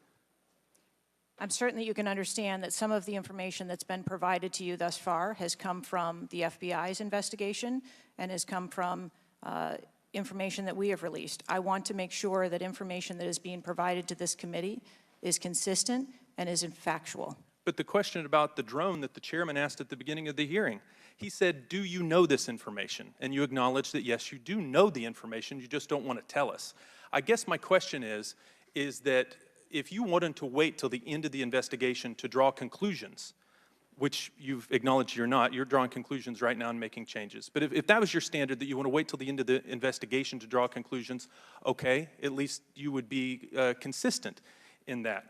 I'm certain that you can understand that some of the information that's been provided to you thus far has come from the FBI's investigation and has come from information that we have released. I want to make sure that information that is being provided to this committee is consistent and is factual. But the question about the drone that the chairman asked at the beginning of the hearing, he said, do you know this information? And you acknowledge that, yes, you do know the information, you just don't want to tell us. I guess my question is that if you wanted to wait till the end of the investigation to draw conclusions, which you've acknowledged you're not, you're drawing conclusions right now and making changes. But if that was your standard, that you want to wait till the end of the investigation to draw conclusions, okay, at least you would be consistent in that.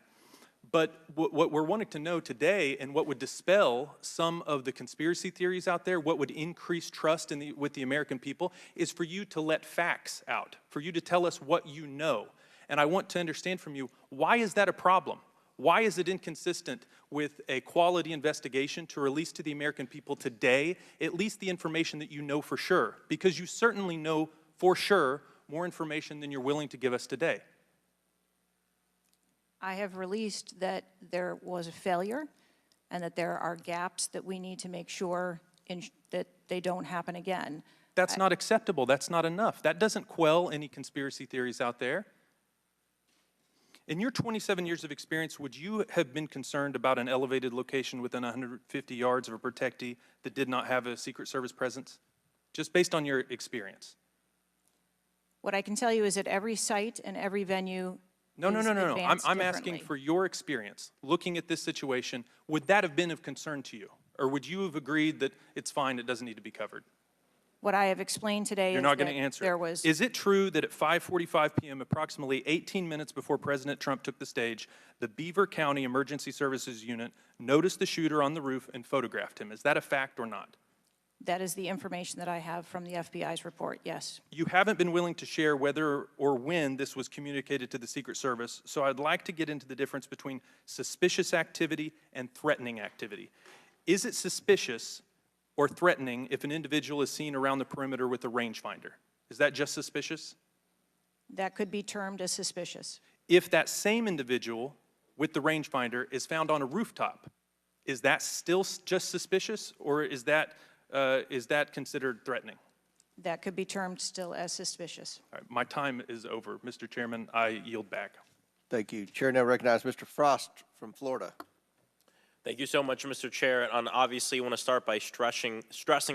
But what we're wanting to know today, and what would dispel some of the conspiracy theories out there, what would increase trust with the American people, is for you to let facts out, for you to tell us what you know. And I want to understand from you, why is that a problem? Why is it inconsistent with a quality investigation to release to the American people today at least the information that you know for sure? Because you certainly know for sure more information than you're willing to give us today. I have released that there was a failure and that there are gaps that we need to make sure that they don't happen again. That's not acceptable. That's not enough. That doesn't quell any conspiracy theories out there. In your 27 years of experience, would you have been concerned about an elevated location within 150 yards of a protectee that did not have a Secret Service presence? Just based on your experience. What I can tell you is that every site and every venue No. I'm asking for your experience. Looking at this situation, would that have been of concern to you? Or would you have agreed that it's fine, it doesn't need to be covered? What I have explained today You're is not that going to answer. there was... Is it true that at 5:45 p.m., approximately 18 minutes before President Trump took the stage, the Beaver County Emergency Services Unit noticed the shooter on the roof and photographed him? Is that a fact or not? That is the information that I have from the FBI's report, yes. You haven't been willing to share whether or when this was communicated to the Secret Service, so I'd like to get into the difference between suspicious activity and threatening activity. Is it suspicious or threatening if an individual is seen around the perimeter with a rangefinder? Is that just suspicious? That could be termed as suspicious. If that same individual with the rangefinder is found on a rooftop, is that still just suspicious, or is that considered threatening? That could be termed still as suspicious. All right, my time is over. Mr. Chairman, I yield back. Thank you. Chair now recognizes Mr. Frost from Florida. Thank you so much, Mr. Chair. And obviously, you want to start by stressing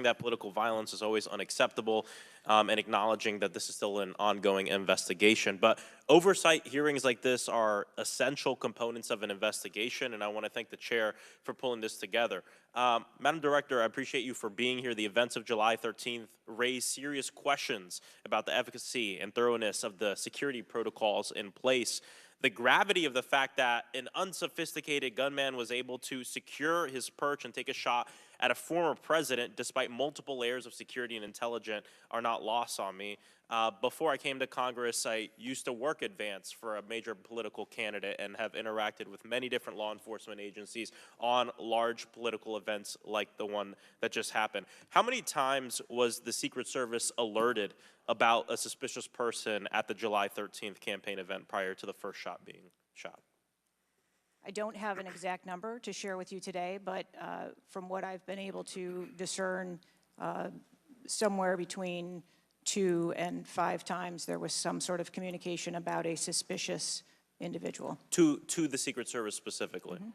that political violence is always unacceptable and acknowledging that this is still an ongoing investigation. But oversight hearings like this are essential components of an investigation, and I want to thank the Chair for pulling this together. Madam Director, I appreciate you for being here. The events of July 13th raised serious questions about the efficacy and thoroughness of the security protocols in place. The gravity of the fact that an unsophisticated gunman was able to secure his perch and take a shot at a former president despite multiple layers of security and intelligence are not lost on me. Before I came to Congress, I used to work advance for a major political candidate and have interacted with many different law enforcement agencies on large political events like the one that just happened. How many times was the Secret Service alerted about a suspicious person at the July 13th campaign event prior to the first shot being shot? I don't have an exact number to share with you today, but from what I've been able to discern, somewhere between 2 and 5 times there was some sort of communication about a suspicious individual. To the Secret Service specifically? Mm-hmm.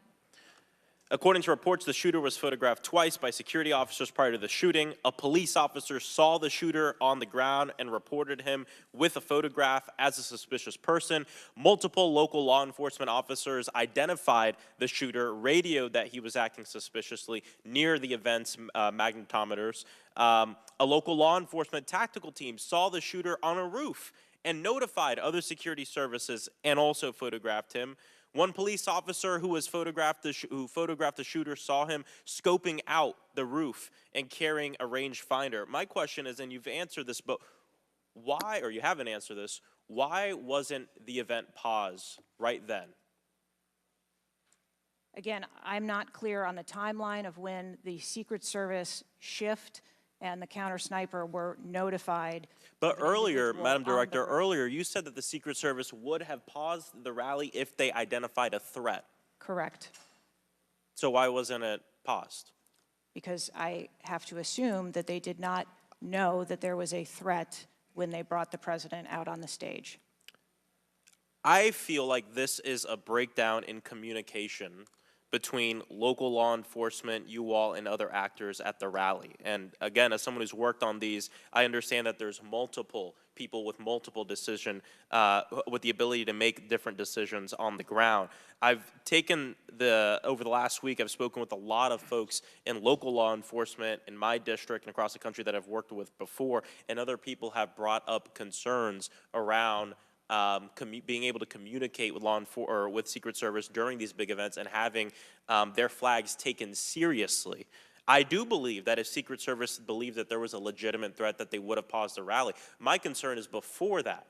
According to reports, the shooter was photographed twice by security officers prior to the shooting. A police officer saw the shooter on the ground and reported him with a photograph as a suspicious person. Multiple local law enforcement officers identified the shooter, radioed that he was acting suspiciously near the event's magnetometers. A local law enforcement tactical team saw the shooter on a roof and notified other security services and also photographed him. One police officer who photographed the shooter saw him scoping out the roof and carrying a rangefinder. My question is, and you've answered this, but why, or you haven't answered this, why wasn't the event paused right then? Again, I'm not clear on the timeline of when the Secret Service shift and the counter sniper were notified. But earlier, Madam Director, earlier you said that the Secret Service would have paused the rally if they identified a threat. Correct. So why wasn't it paused? Because I have to assume that they did not know that there was a threat when they brought the president out on the stage. I feel like this is a breakdown in communication between local law enforcement, you all, and other actors at the rally. And again, as someone who's worked on these, I understand that there's multiple people with multiple decision, with the ability to make different decisions on the ground. I've taken over the last week, I've spoken with a lot of folks in local law enforcement in my district and across the country that I've worked with before, and other people have brought up concerns around being able to communicate with with Secret Service during these big events and having their flags taken seriously. I do believe that if Secret Service believed that there was a legitimate threat, that they would have paused the rally. My concern is before that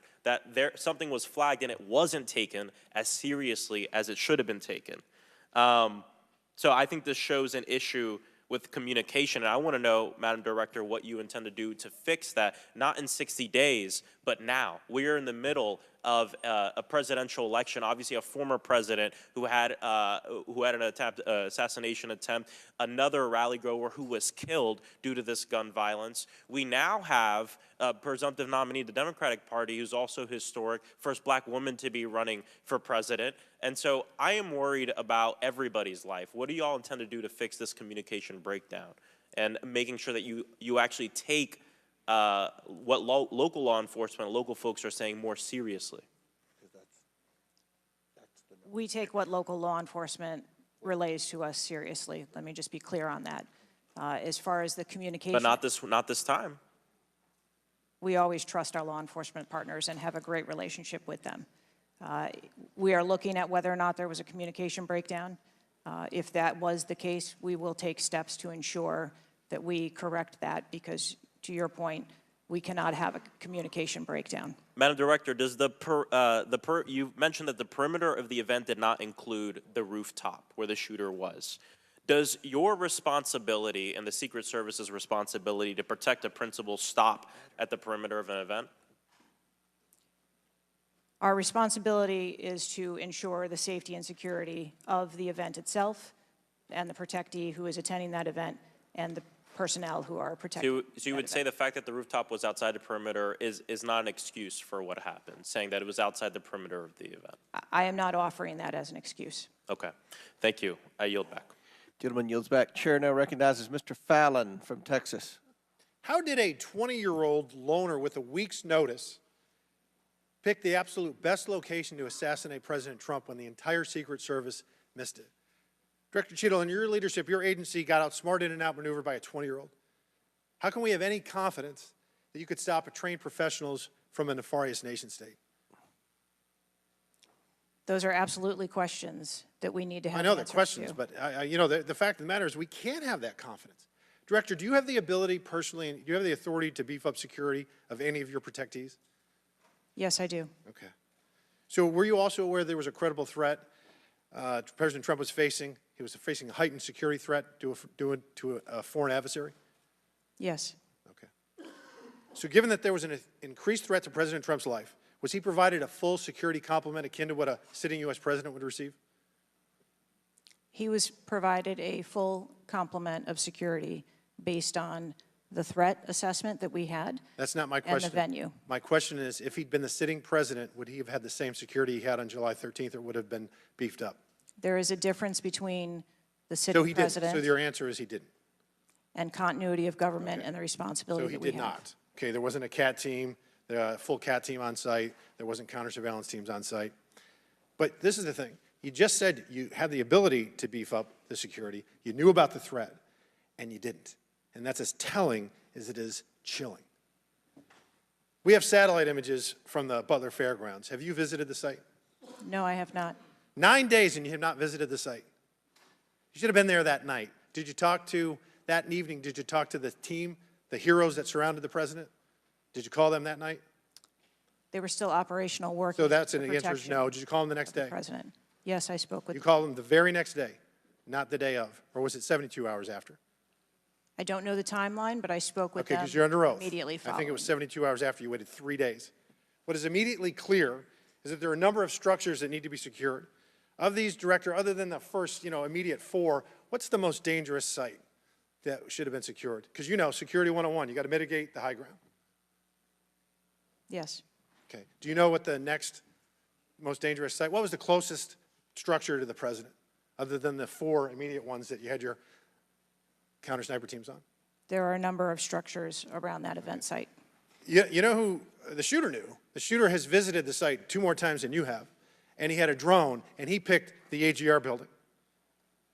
something was flagged and it wasn't taken as seriously as it should have been taken. So I think this shows an issue with communication, and I want to know, Madam Director, what you intend to do to fix that, not in 60 days, but now. We are in the middle of a presidential election, obviously a former president who had an assassination attempt, another rally goer who was killed due to this gun violence. We now have a presumptive nominee of the Democratic Party who's also historic, first black woman to be running for president. And so I am worried about everybody's life. What do you all intend to do to fix this communication breakdown and making sure that you actually take what local law enforcement, local folks are saying more seriously? We take what local law enforcement relays to us seriously. Let me just be clear on that. As far as the communication. But not this time. We always trust our law enforcement partners and have a great relationship with them. We are looking at whether or not there was a communication breakdown. If that was the case, we will take steps to ensure that we correct that because, to your point, we cannot have a communication breakdown. Madam Director, does you mentioned that the perimeter of the event did not include the rooftop where the shooter was. Does your responsibility and the Secret Service's responsibility to protect a principal stop at the perimeter of an event? Our responsibility is to ensure the safety and security of the event itself and the protectee who is attending that event and the personnel who are protecting. So you would say the fact that the rooftop was outside the perimeter is not an excuse for what happened, saying that it was outside the perimeter of the event? I am not offering that as an excuse. Okay. Thank you. I yield back. Gentleman yields back. Chair now recognizes Mr. Fallon from Texas. How did a 20-year-old loner with a week's notice pick the absolute best location to assassinate President Trump when the entire Secret Service missed it? Director Cheatle, in your leadership, your agency got outsmarted and outmaneuvered by a 20-year-old. How can we have any confidence that you could stop a trained professionals from a nefarious nation state? Those are absolutely questions that we need to have I know they're answers questions, to. but you know, the fact of the matter is we can't have that confidence. Director, do you have the ability personally, and do you have the authority to beef up security of any of your protectees? Yes, I do. Okay. So were you also aware there was a credible threat President Trump was facing? He was facing a heightened security threat to a foreign adversary? Yes. Okay. So given that there was an increased threat to President Trump's life, was he provided a full security complement akin to what a sitting U.S. president would receive? He was provided a full complement of security based on the threat assessment that we had. That's not my question. And the venue. My question is, if he'd been the sitting president, would he have had the same security he had on July 13th, or would have been beefed up? There is a difference between the sitting president So your answer is he didn't? and continuity of government and the responsibility So he that we did have. not. Okay, there wasn't a CAT team, a full CAT team on site. There wasn't counter-surveillance teams on site. But this is the thing. You just said you had the ability to beef up the security. You knew about the threat, and you didn't. And that's as telling as it is chilling. We have satellite images from the Butler Fairgrounds. Have you visited the site? No, I have not. 9 days and you have not visited the site. You should have been there that night. Did you talk to, that evening, did you talk to the team, the heroes that surrounded the president? Did you call them that night? They were still operational work. So that's an answer is no. Did you call them the next day? President. Yes, I spoke with You called them the very next day, not the day of, or was it 72 hours after? I don't know the timeline, but I spoke with Okay, them because you're under oath. immediately I following. think it was 72 hours after. You waited 3 days. What is immediately clear is that there are a number of structures that need to be secured. Of these, Director, other than the first, immediate 4, what's the most dangerous site that should have been secured? Because Security 101, you got to mitigate the high ground. Yes. Okay. Do you know what the next most dangerous site, what was the closest structure to the president, other than the 4 immediate ones that you had your counter-sniper teams on? There are a number of structures around that event site. You know who the shooter knew? The shooter has visited the site 2 more times than you have, and he had a drone, and he picked the AGR building.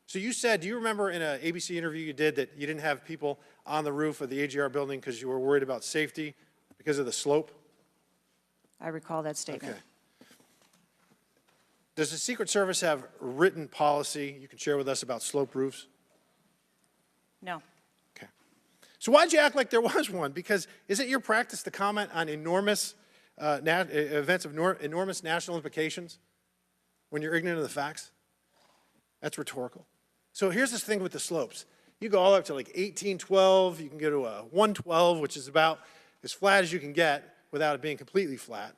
So you said, do you remember in an ABC interview you did that you didn't have people on the roof of the AGR building because you were worried about safety because of the slope? I recall that statement. Okay. Does the Secret Service have written policy you can share with us about slope roofs? No. Okay. So why'd you act like there was one? Because is it your practice to comment on enormous events of enormous national implications when you're ignorant of the facts? That's rhetorical. So here's this thing with the slopes. You go all up to like 1812, you can go to a 112, which is about as flat as you can get without it being completely flat.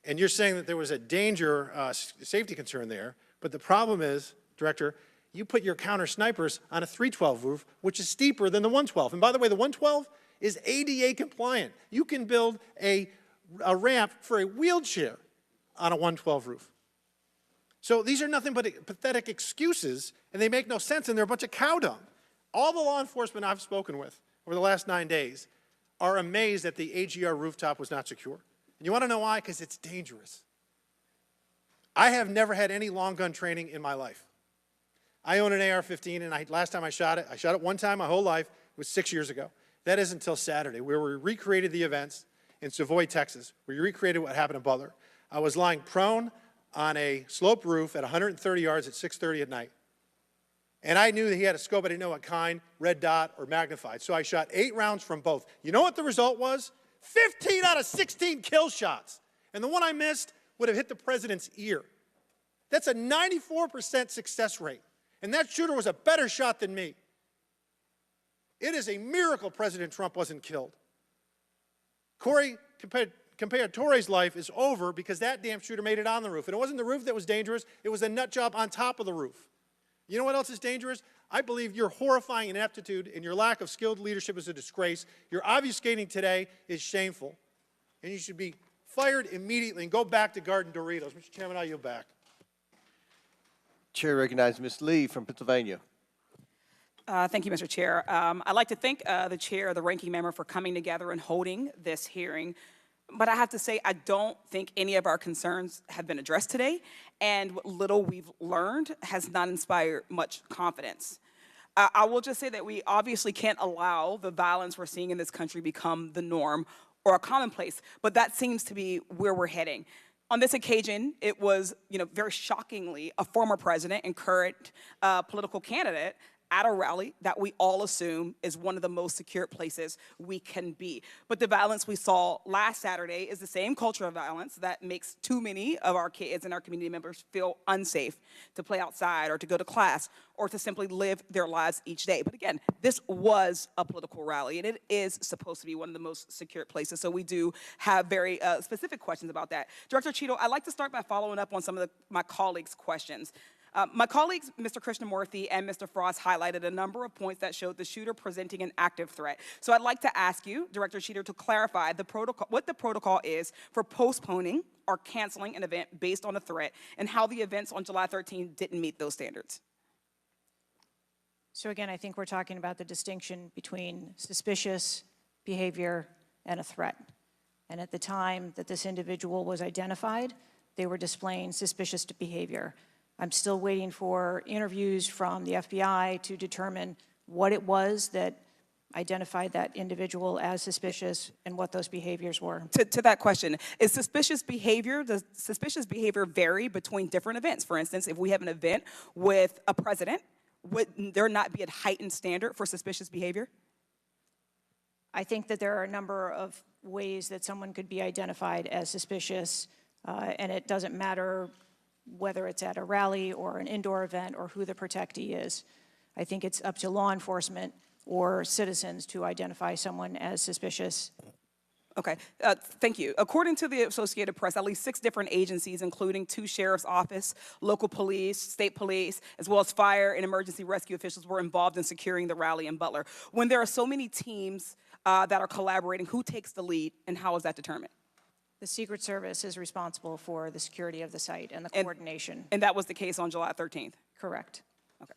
And you're saying that there was a danger, safety concern there, but the problem is, Director, you put your counter snipers on a 312 roof, which is steeper than the 112. And by the way, the 112 is ADA compliant. You can build a ramp for a wheelchair on a 112 roof. So these are nothing but pathetic excuses, and they make no sense, and they're a bunch of cow dung. All the law enforcement I've spoken with over the last 9 days are amazed that the AGR rooftop was not secure. And you want to know why? Because it's dangerous. I have never had any long gun training in my life. I own an AR-15, and last time I shot it one time my whole life. It was 6 years ago. That is until Saturday, where we recreated the events in Savoy, Texas, where you recreated what happened in Butler. I was lying prone on a sloped roof at 130 yards at 6:30 at night. And I knew that he had a scope. I didn't know what kind, red dot or magnified. So I shot 8 rounds from both. You know what the result was? 15 out of 16 kill shots. And the one I missed would have hit the president's ear. That's a 94% success rate. And that shooter was a better shot than me. It is a miracle President Trump wasn't killed. Corey Comparatore's life is over because that damn shooter made it on the roof. And it wasn't the roof that was dangerous. It was the nut job on top of the roof. You know what else is dangerous? I believe your horrifying ineptitude and your lack of skilled leadership is a disgrace. Your obfuscating today is shameful. And you should be fired immediately and go back to Garden Doritos. Mr. Chairman, I yield back. Chair recognizes Ms. Lee from Pennsylvania. Thank you, Mr. Chair. I'd like to thank the chair, the ranking member, for coming together and holding this hearing. But I have to say, I don't think any of our concerns have been addressed today, and what little we've learned has not inspired much confidence. I will just say that we obviously can't allow the violence we're seeing in this country become the norm or a commonplace, but that seems to be where we're heading. On this occasion, it was, very shockingly, a former president and current political candidate at a rally that we all assume is one of the most secure places we can be. But the violence we saw last Saturday is the same culture of violence that makes too many of our kids and our community members feel unsafe to play outside or to go to class or to simply live their lives each day. But again, this was a political rally, and it is supposed to be one of the most secure places. So we do have very specific questions about that. Director Cheatle, I'd like to start by following up on some of my colleagues' questions. My colleagues, Mr. Krishnamurthy and Mr. Frost, highlighted a number of points that showed the shooter presenting an active threat. So I'd like to ask you, Director Cheatle, to clarify what the protocol is for postponing or canceling an event based on a threat, and how the events on July 13 didn't meet those standards. So again, I think we're talking about the distinction between suspicious behavior and a threat. And at the time that this individual was identified, they were displaying suspicious behavior. I'm still waiting for interviews from the FBI to determine what it was that identified that individual as suspicious and what those behaviors were. To that question, does suspicious behavior vary between different events? For instance, if we have an event with a president, would there not be a heightened standard for suspicious behavior? I think that there are a number of ways that someone could be identified as suspicious, and it doesn't matter whether it's at a rally or an indoor event or who the protectee is. I think it's up to law enforcement or citizens to identify someone as suspicious. Okay, thank you. According to the Associated Press, at least 6 different agencies, including 2 sheriff's office, local police, state police, as well as fire and emergency rescue officials, were involved in securing the rally in Butler. When there are so many teams that are collaborating, who takes the lead and how is that determined? The Secret Service is responsible for the security of the site and the coordination. And that was the case on July 13th? Correct. Okay.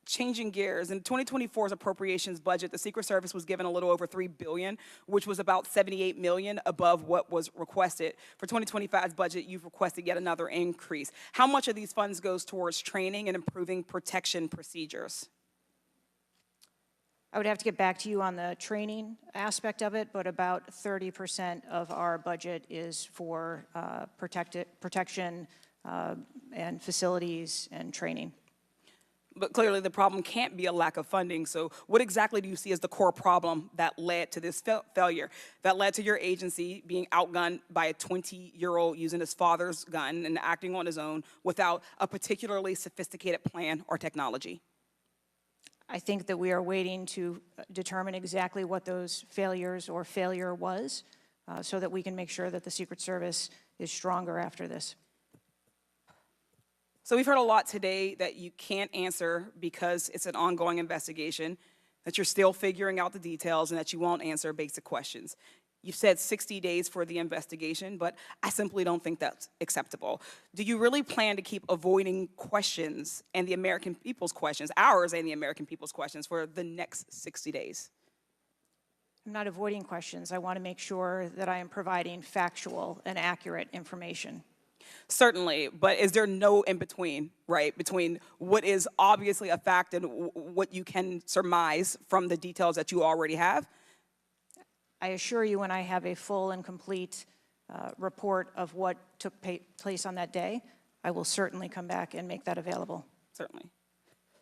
Changing gears, in 2024's appropriations budget, the Secret Service was given a little over $3 billion, which was about $78 million above what was requested. For 2025's budget, you've requested yet another increase. How much of these funds goes towards training and improving protection procedures? I would have to get back to you on the training aspect of it, but about 30% of our budget is for protection and facilities and training. But clearly the problem can't be a lack of funding, so what exactly do you see as the core problem that led to this failure, that led to your agency being outgunned by a 20-year-old using his father's gun and acting on his own without a particularly sophisticated plan or technology? I think that we are waiting to determine exactly what those failures or failure was so that we can make sure that the Secret Service is stronger after this. So we've heard a lot today that you can't answer because it's an ongoing investigation, that you're still figuring out the details, and that you won't answer basic questions. You've said 60 days for the investigation, but I simply don't think that's acceptable. Do you really plan to keep avoiding questions and the American people's questions, ours and the American people's questions, for the next 60 days? I'm not avoiding questions. I want to make sure that I am providing factual and accurate information. Certainly, but is there no in-between, right, between what is obviously a fact and what you can surmise from the details that you already have? I assure you, when I have a full and complete report of what took place on that day, I will certainly come back and make that available. Certainly.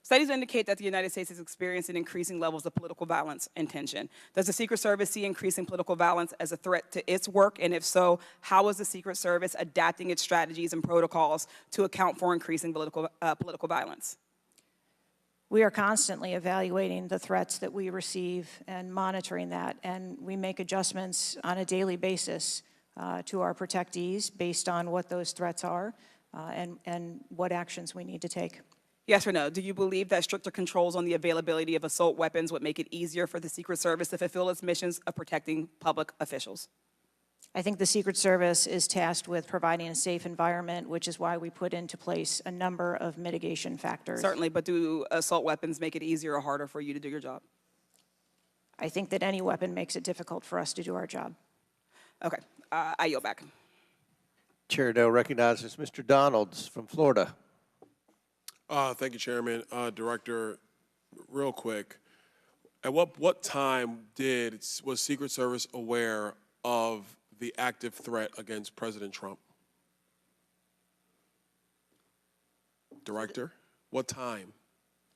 Studies indicate that the United States is experiencing increasing levels of political violence and tension. Does the Secret Service see increasing political violence as a threat to its work? And if so, how is the Secret Service adapting its strategies and protocols to account for increasing political violence? We are constantly evaluating the threats that we receive and monitoring that, and we make adjustments on a daily basis to our protectees based on what those threats are and what actions we need to take. Yes or no? Do you believe that stricter controls on the availability of assault weapons would make it easier for the Secret Service to fulfill its missions of protecting public officials? I think the Secret Service is tasked with providing a safe environment, which is why we put into place a number of mitigation factors. Certainly, but do assault weapons make it easier or harder for you to do your job? I think that any weapon makes it difficult for us to do our job. Okay, I yield back. Chair Dale recognizes Mr. Donalds from Florida. Thank you, Chairman. Director, real quick, at what time was Secret Service aware of the active threat against President Trump? Director, what time?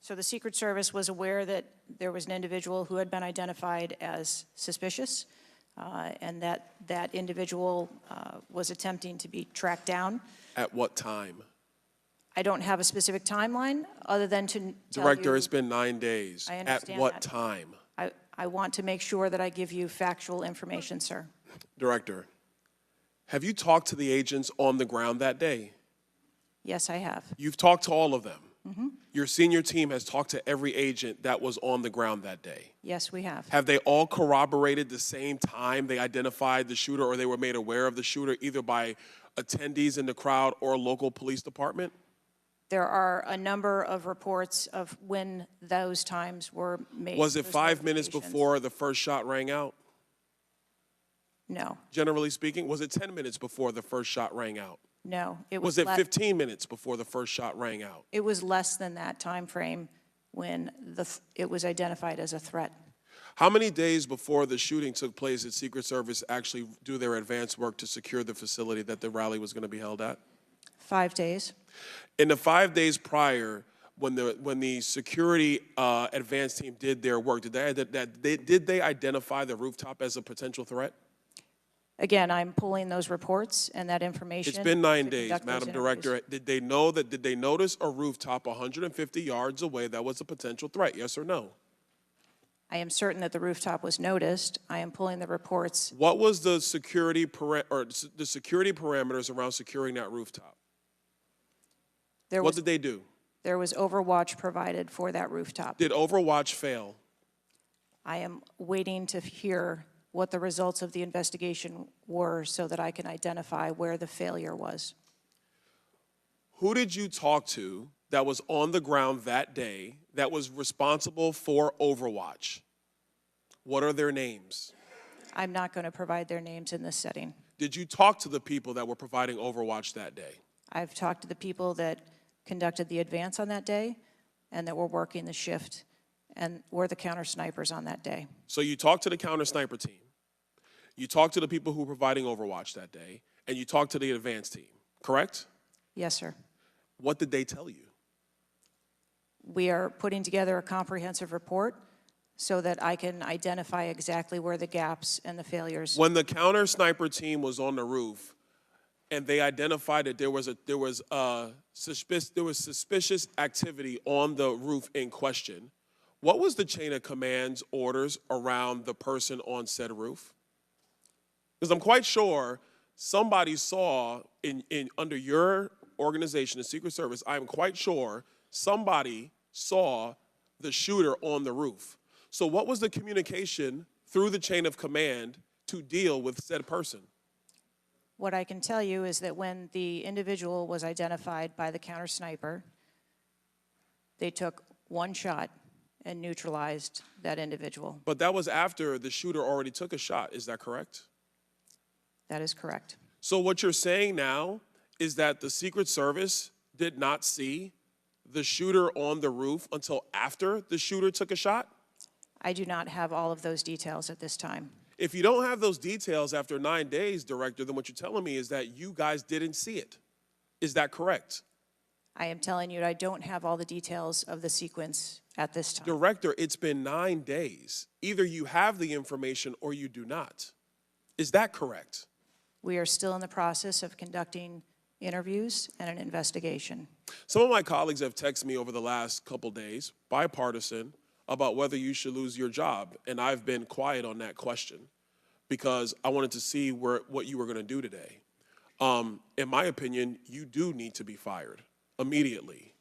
So the Secret Service was aware that there was an individual who had been identified as suspicious, and that individual was attempting to be tracked down. At what time? I don't have a specific timeline other than to tell Director, you, it's been 9 days. I understand At what that. time? I want to make sure that I give you factual information, sir. Director, have you talked to the agents on the ground that day? Yes, I have. You've talked to all of them. Mm-hmm. Your senior team has talked to every agent that was on the ground that day. Yes, we have. Have they all corroborated the same time they identified the shooter or they were made aware of the shooter, either by attendees in the crowd or local police department? There are a number of reports of when those times were made. Was it those 5 minutes notifications. before the first shot rang out? No, Generally speaking, was it 10 minutes before the first shot rang out? no. It Was it 15 minutes before the first shot rang out? It was less than that time frame when it was identified as a threat. How many days before the shooting took place did Secret Service actually do their advance work to secure the facility that the rally was going to be held at? 5 days. In the 5 days prior, when the security advance team did their work, did they identify the rooftop as a potential threat? Again, I'm pulling those reports and that information. It's been 9 to days, conduct those Madam interviews. Director. Did they notice a rooftop 150 yards away that was a potential threat? Yes or no? I am certain that the rooftop was noticed. I am pulling the reports. What was the security parameters around securing that rooftop? What did they do? There was overwatch provided for that rooftop. Did Overwatch fail? I am waiting to hear what the results of the investigation were so that I can identify where the failure was. Who did you talk to that was on the ground that day that was responsible for Overwatch? What are their names? I'm not going to provide their names in this setting. Did you talk to the people that were providing Overwatch that day? I've talked to the people that conducted the advance on that day and that were working the shift and were the counter snipers on that day. So you talked to the counter sniper team, you talked to the people who were providing Overwatch that day, and you talked to the advance team, correct? Yes, sir. What did they tell you? We are putting together a comprehensive report so that I can identify exactly where the gaps and the failures. When the counter sniper team was on the roof and they identified that there was suspicious activity on the roof in question, what was the chain of command's orders around the person on said roof? Because I'm quite sure somebody saw under your organization, the Secret Service, I am quite sure somebody saw the shooter on the roof. So what was the communication through the chain of command to deal with said person? What I can tell you is that when the individual was identified by the counter sniper, they took one shot and neutralized that individual. But that was after the shooter already took a shot, is that correct? That is correct. So what you're saying now is that the Secret Service did not see the shooter on the roof until after the shooter took a shot? I do not have all of those details at this time. If you don't have those details after 9 days, Director, then what you're telling me is that you guys didn't see it. Is that correct? I am telling you I don't have all the details of the sequence at this time. Director, it's been 9 days. Either you have the information or you do not. Is that correct? We are still in the process of conducting interviews and an investigation. Some of my colleagues have texted me over the last couple days, bipartisan, about whether you should lose your job, and I've been quiet on that question because I wanted to see what you were going to do today. In my opinion, you do need to be fired immediately,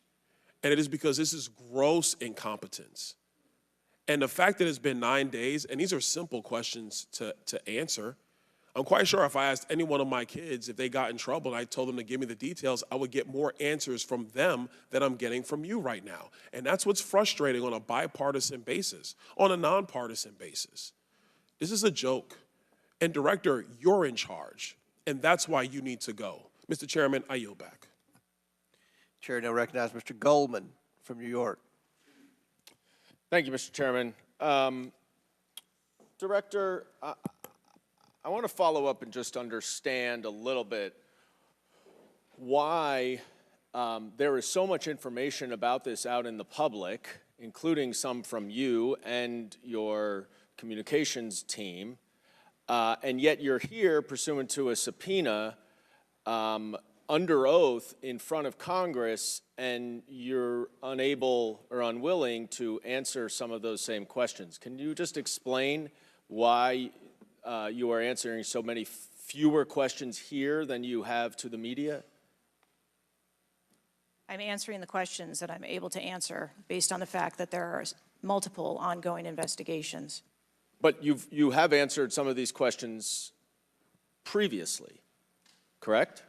and it is because this is gross incompetence. And the fact that it's been 9 days, and these are simple questions to answer, I'm quite sure if I asked any one of my kids if they got in trouble and I told them to give me the details, I would get more answers from them than I'm getting from you right now. And that's what's frustrating on a bipartisan basis, on a nonpartisan basis. This is a joke. And Director, you're in charge, and that's why you need to go. Mr. Chairman, I yield back. Chair now recognize Mr. Goldman from New York. Thank you, Mr. Chairman. Director, I want to follow up and just understand a little bit why there is so much information about this out in the public, including some from you and your communications team, and yet you're here pursuant to a subpoena under oath in front of Congress, and you're unable or unwilling to answer some of those same questions. Can you just explain why you are answering so many fewer questions here than you have to the media? I'm answering the questions that I'm able to answer based on the fact that there are multiple ongoing investigations. But you have answered some of these questions previously, correct?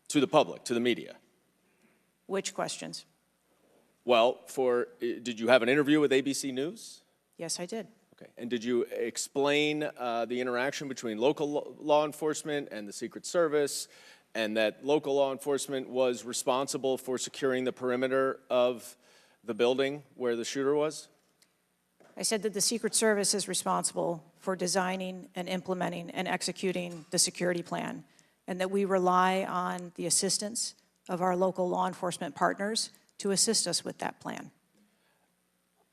To the public, to the media. Which questions? Well, did you have an interview with ABC News? Yes, I did. Okay. And did you explain the interaction between local law enforcement and the Secret Service, and that local law enforcement was responsible for securing the perimeter of the building where the shooter was? I said that the Secret Service is responsible for designing and implementing and executing the security plan, and that we rely on the assistance of our local law enforcement partners to assist us with that plan.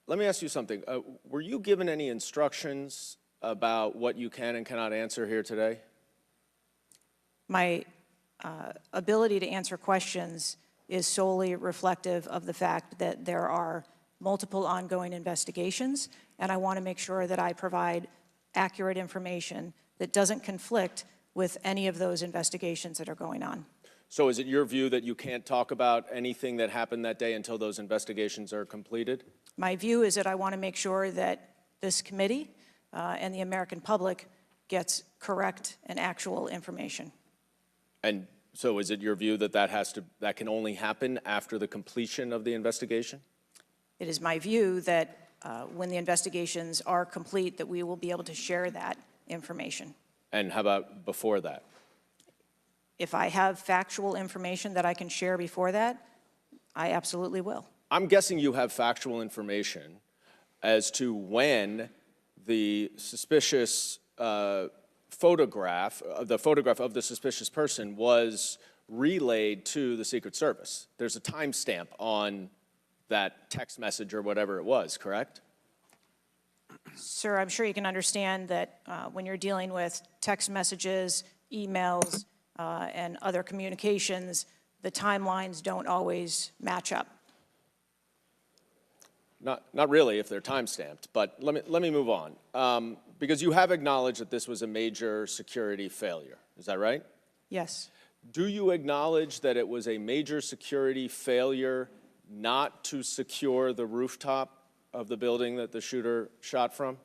Let me ask you something. Were you given any instructions about what you can and cannot answer here today? My ability to answer questions is solely reflective of the fact that there are multiple ongoing investigations, and I want to make sure that I provide accurate information that doesn't conflict with any of those investigations that are going on. So is it your view that you can't talk about anything that happened that day until those investigations are completed? My view is that I want to make sure that this committee and the American public gets correct and actual information. And so is it your view that that can only happen after the completion of the investigation? It is my view that when the investigations are complete, that we will be able to share that information. And how about before that? If I have factual information that I can share before that, I absolutely will. I'm guessing you have factual information as to when the suspicious photograph of the suspicious person was relayed to the Secret Service. There's a timestamp on that text message or whatever it was, correct? Sir, I'm sure you can understand that when you're dealing with text messages, emails, and other communications, the timelines don't always match up. Not really if they're time-stamped, but let me move on. Because you have acknowledged that this was a major security failure, is that right? Yes. Do you acknowledge that it was a major security failure not to secure the rooftop of the building that the shooter shot from?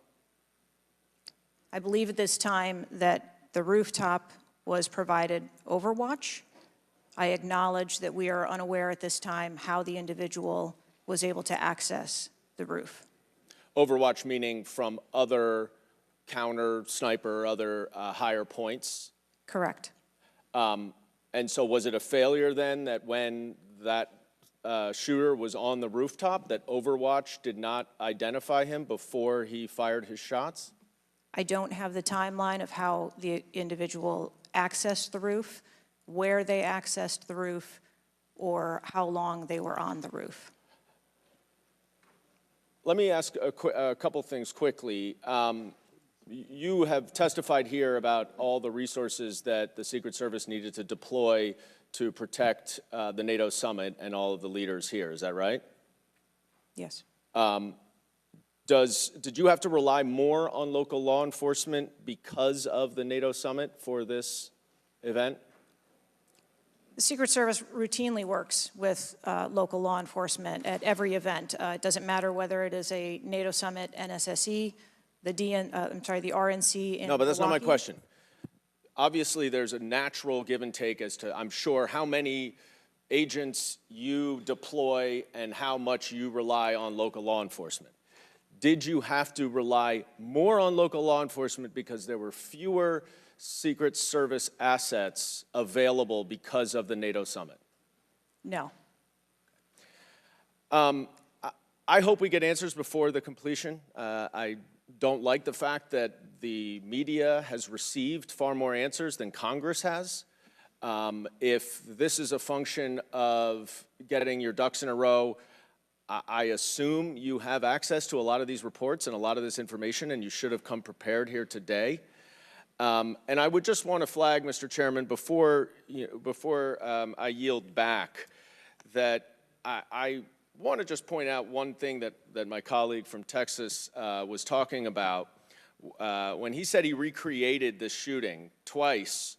I believe at this time that the rooftop was provided overwatch. I acknowledge that we are unaware at this time how the individual was able to access the roof. Overwatch meaning from other counter sniper, other higher points? Correct. And so was it a failure then that when that shooter was on the rooftop that Overwatch did not identify him before he fired his shots? I don't have the timeline of how the individual accessed the roof, where they accessed the roof, or how long they were on the roof. Let me ask a couple things quickly. You have testified here about all the resources that the Secret Service needed to deploy to protect the NATO summit and all of the leaders here, is that right? Yes. Did you have to rely more on local law enforcement because of the NATO summit for this event? The Secret Service routinely works with local law enforcement at every event. It doesn't matter whether it is a NATO summit, NSSE, the RNC in No, but that's not my question. obviously there's a natural give and take as to, I'm sure, how many agents you deploy and how much you rely on local law enforcement. Did you have to rely more on local law enforcement because there were fewer Secret Service assets available because of the NATO summit? No. I hope we get answers before the completion. I don't like the fact that the media has received far more answers than Congress has. If this is a function of getting your ducks in a row, I assume you have access to a lot of these reports and a lot of this information, and you should have come prepared here today. And I would just want to flag, Mr. Chairman, before I yield back, that I want to just point out one thing that my colleague from Texas was talking about. When he said he recreated the shooting twice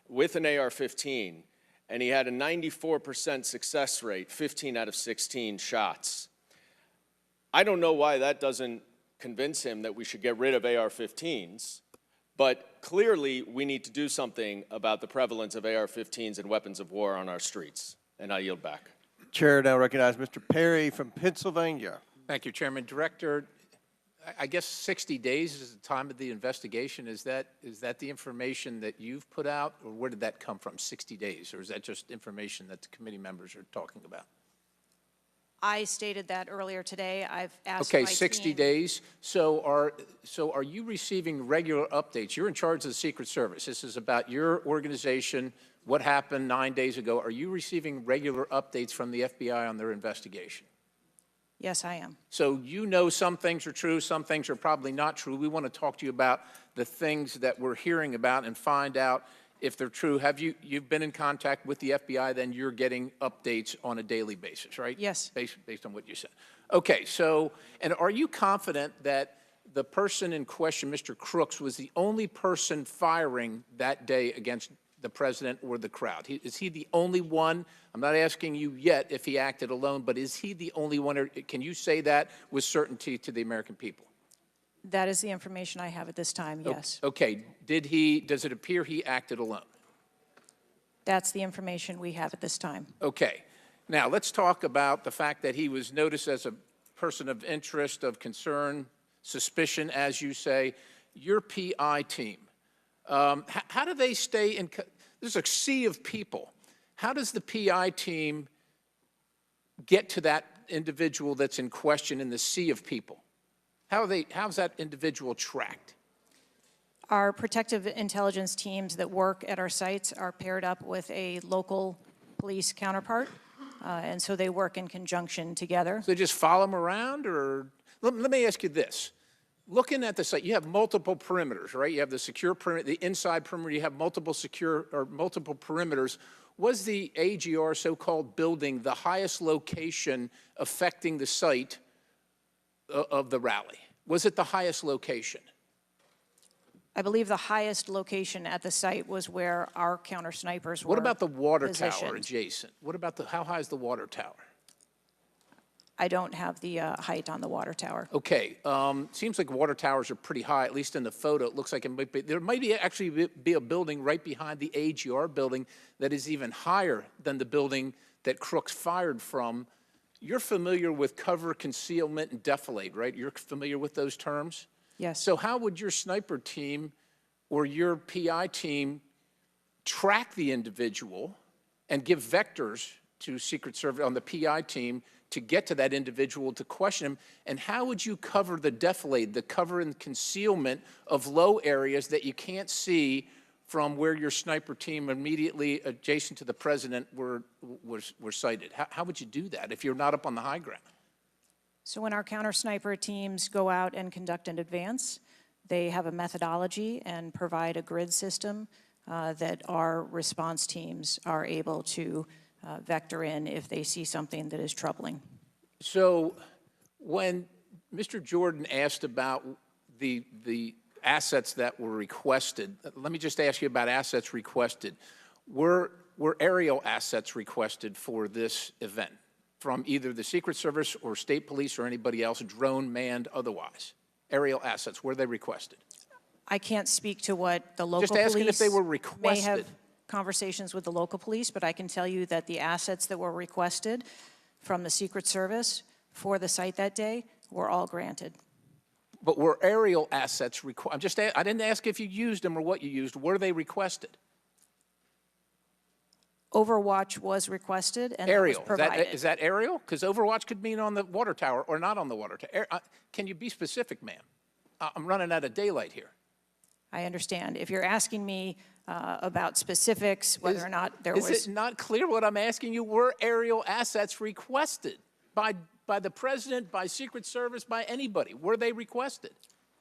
with an AR-15, and he had a 94% success rate, 15 out of 16 shots. I don't know why that doesn't convince him that we should get rid of AR-15s, but clearly we need to do something about the prevalence of AR-15s and weapons of war on our streets. And I yield back. Chair now recognize Mr. Perry from Pennsylvania. Thank you, Chairman. Director, I guess 60 days is the time of the investigation. Is that the information that you've put out, or where did that come from, 60 days? Or is that just information that the committee members are talking about? I stated that earlier today. I've asked Okay, my 60 team. days. So are you receiving regular updates? You're in charge of the Secret Service. This is about your organization, what happened 9 days ago. Are you receiving regular updates from the FBI on their investigation? Yes, I am. So you know some things are true, some things are probably not true. We want to talk to you about the things that we're hearing about and find out if they're true. You've been in contact with the FBI, then you're getting updates on a daily basis, right? Yes. Based on what you said. Okay, so, and are you confident that the person in question, Mr. Crooks, was the only person firing that day against the president or the crowd? Is he the only one? I'm not asking you yet if he acted alone, but is he the only one, or can you say that with certainty to the American people? That is the information I have at this time, yes. Okay, does it appear he acted alone? That's the information we have at this time. Okay, now let's talk about the fact that he was noticed as a person of interest, of concern, suspicion, as you say. Your PI team, how do they stay in, there's a sea of people. How does the PI team get to that individual that's in question in the sea of people? How's that individual tracked? Our protective intelligence teams that work at our sites are paired up with a local police counterpart, and so they work in conjunction together. So they just follow them around, or let me ask you this. Looking at the site, you have multiple perimeters, right? You have the secure perimeter, the inside perimeter, you have multiple perimeters. Was the AGR so-called building the highest location affecting the site of the rally? Was it the highest location? I believe the highest location at the site was where our counter snipers were. What about the water positioned. tower adjacent? What about how high is the water tower? I don't have the height on the water tower. Okay, seems like water towers are pretty high, at least in the photo. It looks like there might actually be a building right behind the AGR building that is even higher than the building that Crooks fired from. You're familiar with cover, concealment, and defilade, right? You're familiar with those terms? Yes. So how would your sniper team or your PI team track the individual and give vectors to Secret Service on the PI team to get to that individual to question him? And how would you cover the defilade, the cover and concealment of low areas that you can't see from where your sniper team immediately adjacent to the president were sighted? How would you do that if you're not up on the high ground? So when our counter sniper teams go out and conduct an advance, they have a methodology and provide a grid system that our response teams are able to vector in if they see something that is troubling. So when Mr. Jordan asked about the assets that were requested, let me just ask you about assets requested. Were aerial assets requested for this event from either the Secret Service or state police or anybody else, drone, manned, otherwise? Aerial assets, were they requested? I can't speak to what the local Just asking if police they were may requested. have conversations with the local police, but I can tell you that the assets that were requested from the Secret Service for the site that day were all granted. But were aerial assets required? I didn't ask if you used them or what you used. Were they requested? Overwatch was requested and Aerial. that was provided. Is that aerial? Because Overwatch could mean on the water tower or not on the water tower. Can you be specific, ma'am? I'm running out of daylight here. I understand. If you're asking me about specifics, whether or not there was... Is it not clear what I'm asking you? Were aerial assets requested by the president, by Secret Service, by anybody? Were they requested?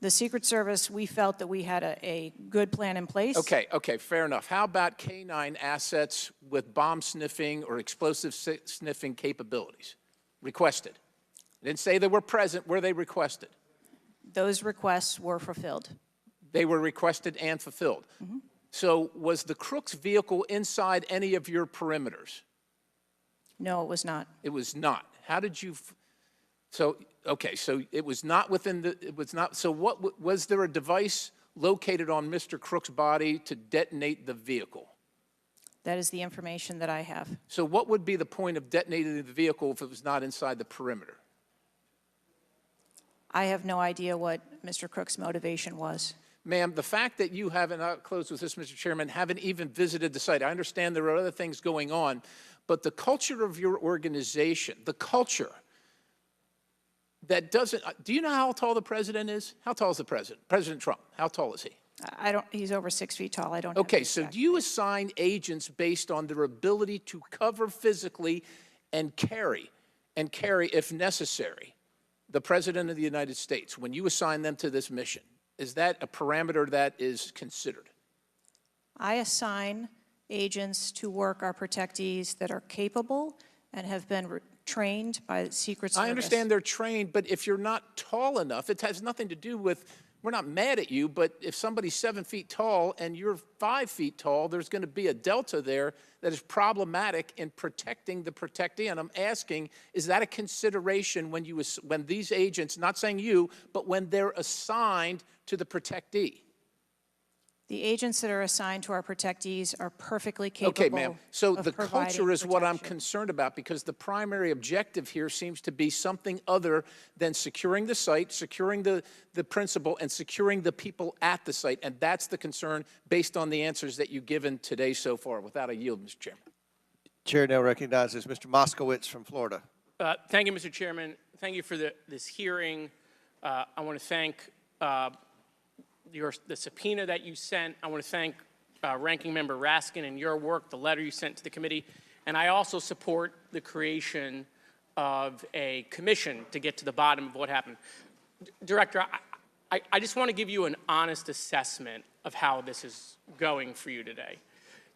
The Secret Service, we felt that we had a good plan in place. Okay, fair enough. How about K-9 assets with bomb sniffing or explosive sniffing capabilities? Requested. I didn't say they were present. Were they requested? Those requests were fulfilled. They were requested and fulfilled. Mm-hmm. So was the Crooks vehicle inside any of your perimeters? No, it was not. It was not. How did you... So it was not within the... It was not... So what... Was there a device located on Mr. Crooks' body to detonate the vehicle? That is the information that I have. So what would be the point of detonating the vehicle if it was not inside the perimeter? I have no idea what Mr. Crooks' motivation was. Ma'am, the fact that you haven't, I'll close with this, Mr. Chairman, haven't even visited the site. I understand there are other things going on, but the culture of your organization, the culture that doesn't, do you know how tall the president is? How tall is the president? President Trump, how tall is he? I don't, he's over 6 feet tall. I don't have Okay, the so exact- do you assign agents based on their ability to cover physically and carry, if necessary, the President of the United States when you assign them to this mission? Is that a parameter that is considered? I assign agents to work our protectees that are capable and have been trained by the Secret Service. I understand they're trained, but if you're not tall enough, it has nothing to do with, we're not mad at you, but if somebody's 7 feet tall and you're 5 feet tall, there's going to be a delta there that is problematic in protecting the protectee. And I'm asking, is that a consideration when these agents, not saying you, but when they're assigned to the protectee? The agents that are assigned to our protectees are perfectly capable. Okay, ma'am. So of the providing culture is what I'm protection. concerned about, because the primary objective here seems to be something other than securing the site, securing the principal, and securing the people at the site. And that's the concern based on the answers that you've given today so far. Without a yield, Mr. Chairman. Chair now recognizes Mr. Moskowitz from Florida. Thank you, Mr. Chairman. Thank you for this hearing. I want to thank the subpoena that you sent. I want to thank Ranking Member Raskin and your work, the letter you sent to the committee. And I also support the creation of a commission to get to the bottom of what happened. Director, I just want to give you an honest assessment of how this is going for you today.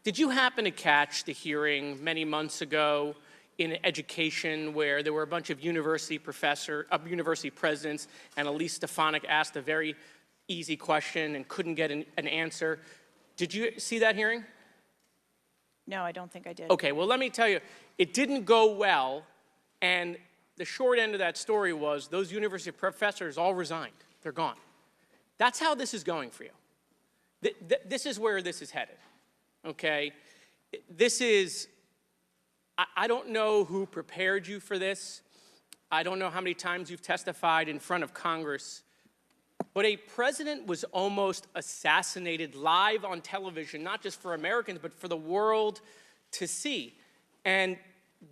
Did you happen to catch the hearing many months ago in education where there were a bunch of university presidents and Elise Stefanik asked a very easy question and couldn't get an answer? Did you see that hearing? No, I don't think I did. Okay, well, let me tell you, it didn't go well, and the short end of that story was those university professors all resigned. They're gone. That's how this is going for you. This is where this is headed, okay? This is, I don't know who prepared you for this. I don't know how many times you've testified in front of Congress. But a president was almost assassinated live on television, not just for Americans, but for the world to see. And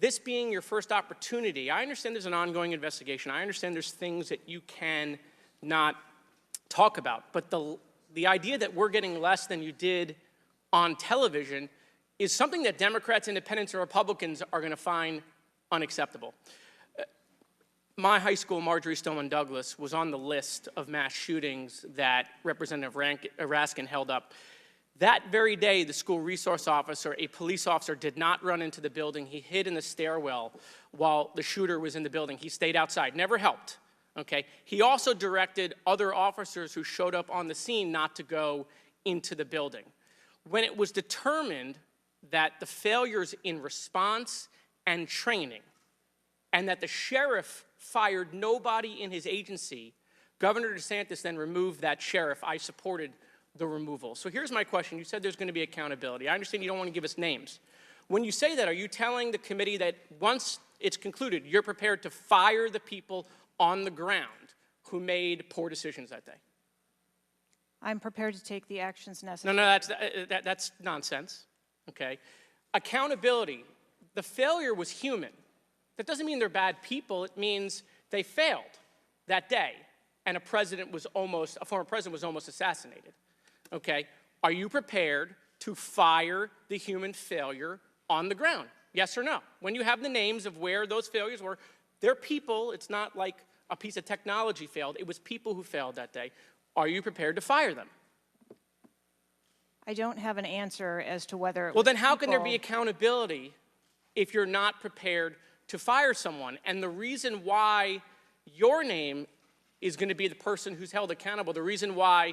this being your first opportunity, I understand there's an ongoing investigation. I understand there's things that you can not talk about. But the idea that we're getting less than you did on television is something that Democrats, Independents, or Republicans are going to find unacceptable. My high school, Marjorie Stoneman Douglas, was on the list of mass shootings that Representative Raskin held up. That very day, the school resource officer, a police officer, did not run into the building. He hid in the stairwell while the shooter was in the building. He stayed outside, never helped, okay? He also directed other officers who showed up on the scene not to go into the building. When it was determined that the failures in response and training and that the sheriff fired nobody in his agency, Governor DeSantis then removed that sheriff. I supported the removal. So here's my question. You said there's going to be accountability. I understand you don't want to give us names. When you say that, are you telling the committee that once it's concluded, you're prepared to fire the people on the ground who made poor decisions that day? I'm prepared to take the actions necessary. No, that's nonsense, okay? Accountability, the failure was human. That doesn't mean they're bad people. It means they failed that day, and a former president was almost assassinated, okay? Are you prepared to fire the human failure on the ground? Yes or no? When you have the names of where those failures were, they're people. It's not like a piece of technology failed. It was people who failed that day. Are you prepared to fire them? I don't have an answer as to whether it Well, was then how can there be people- accountability if you're not prepared to fire someone? And the reason why your name is going to be the person who's held accountable, the reason why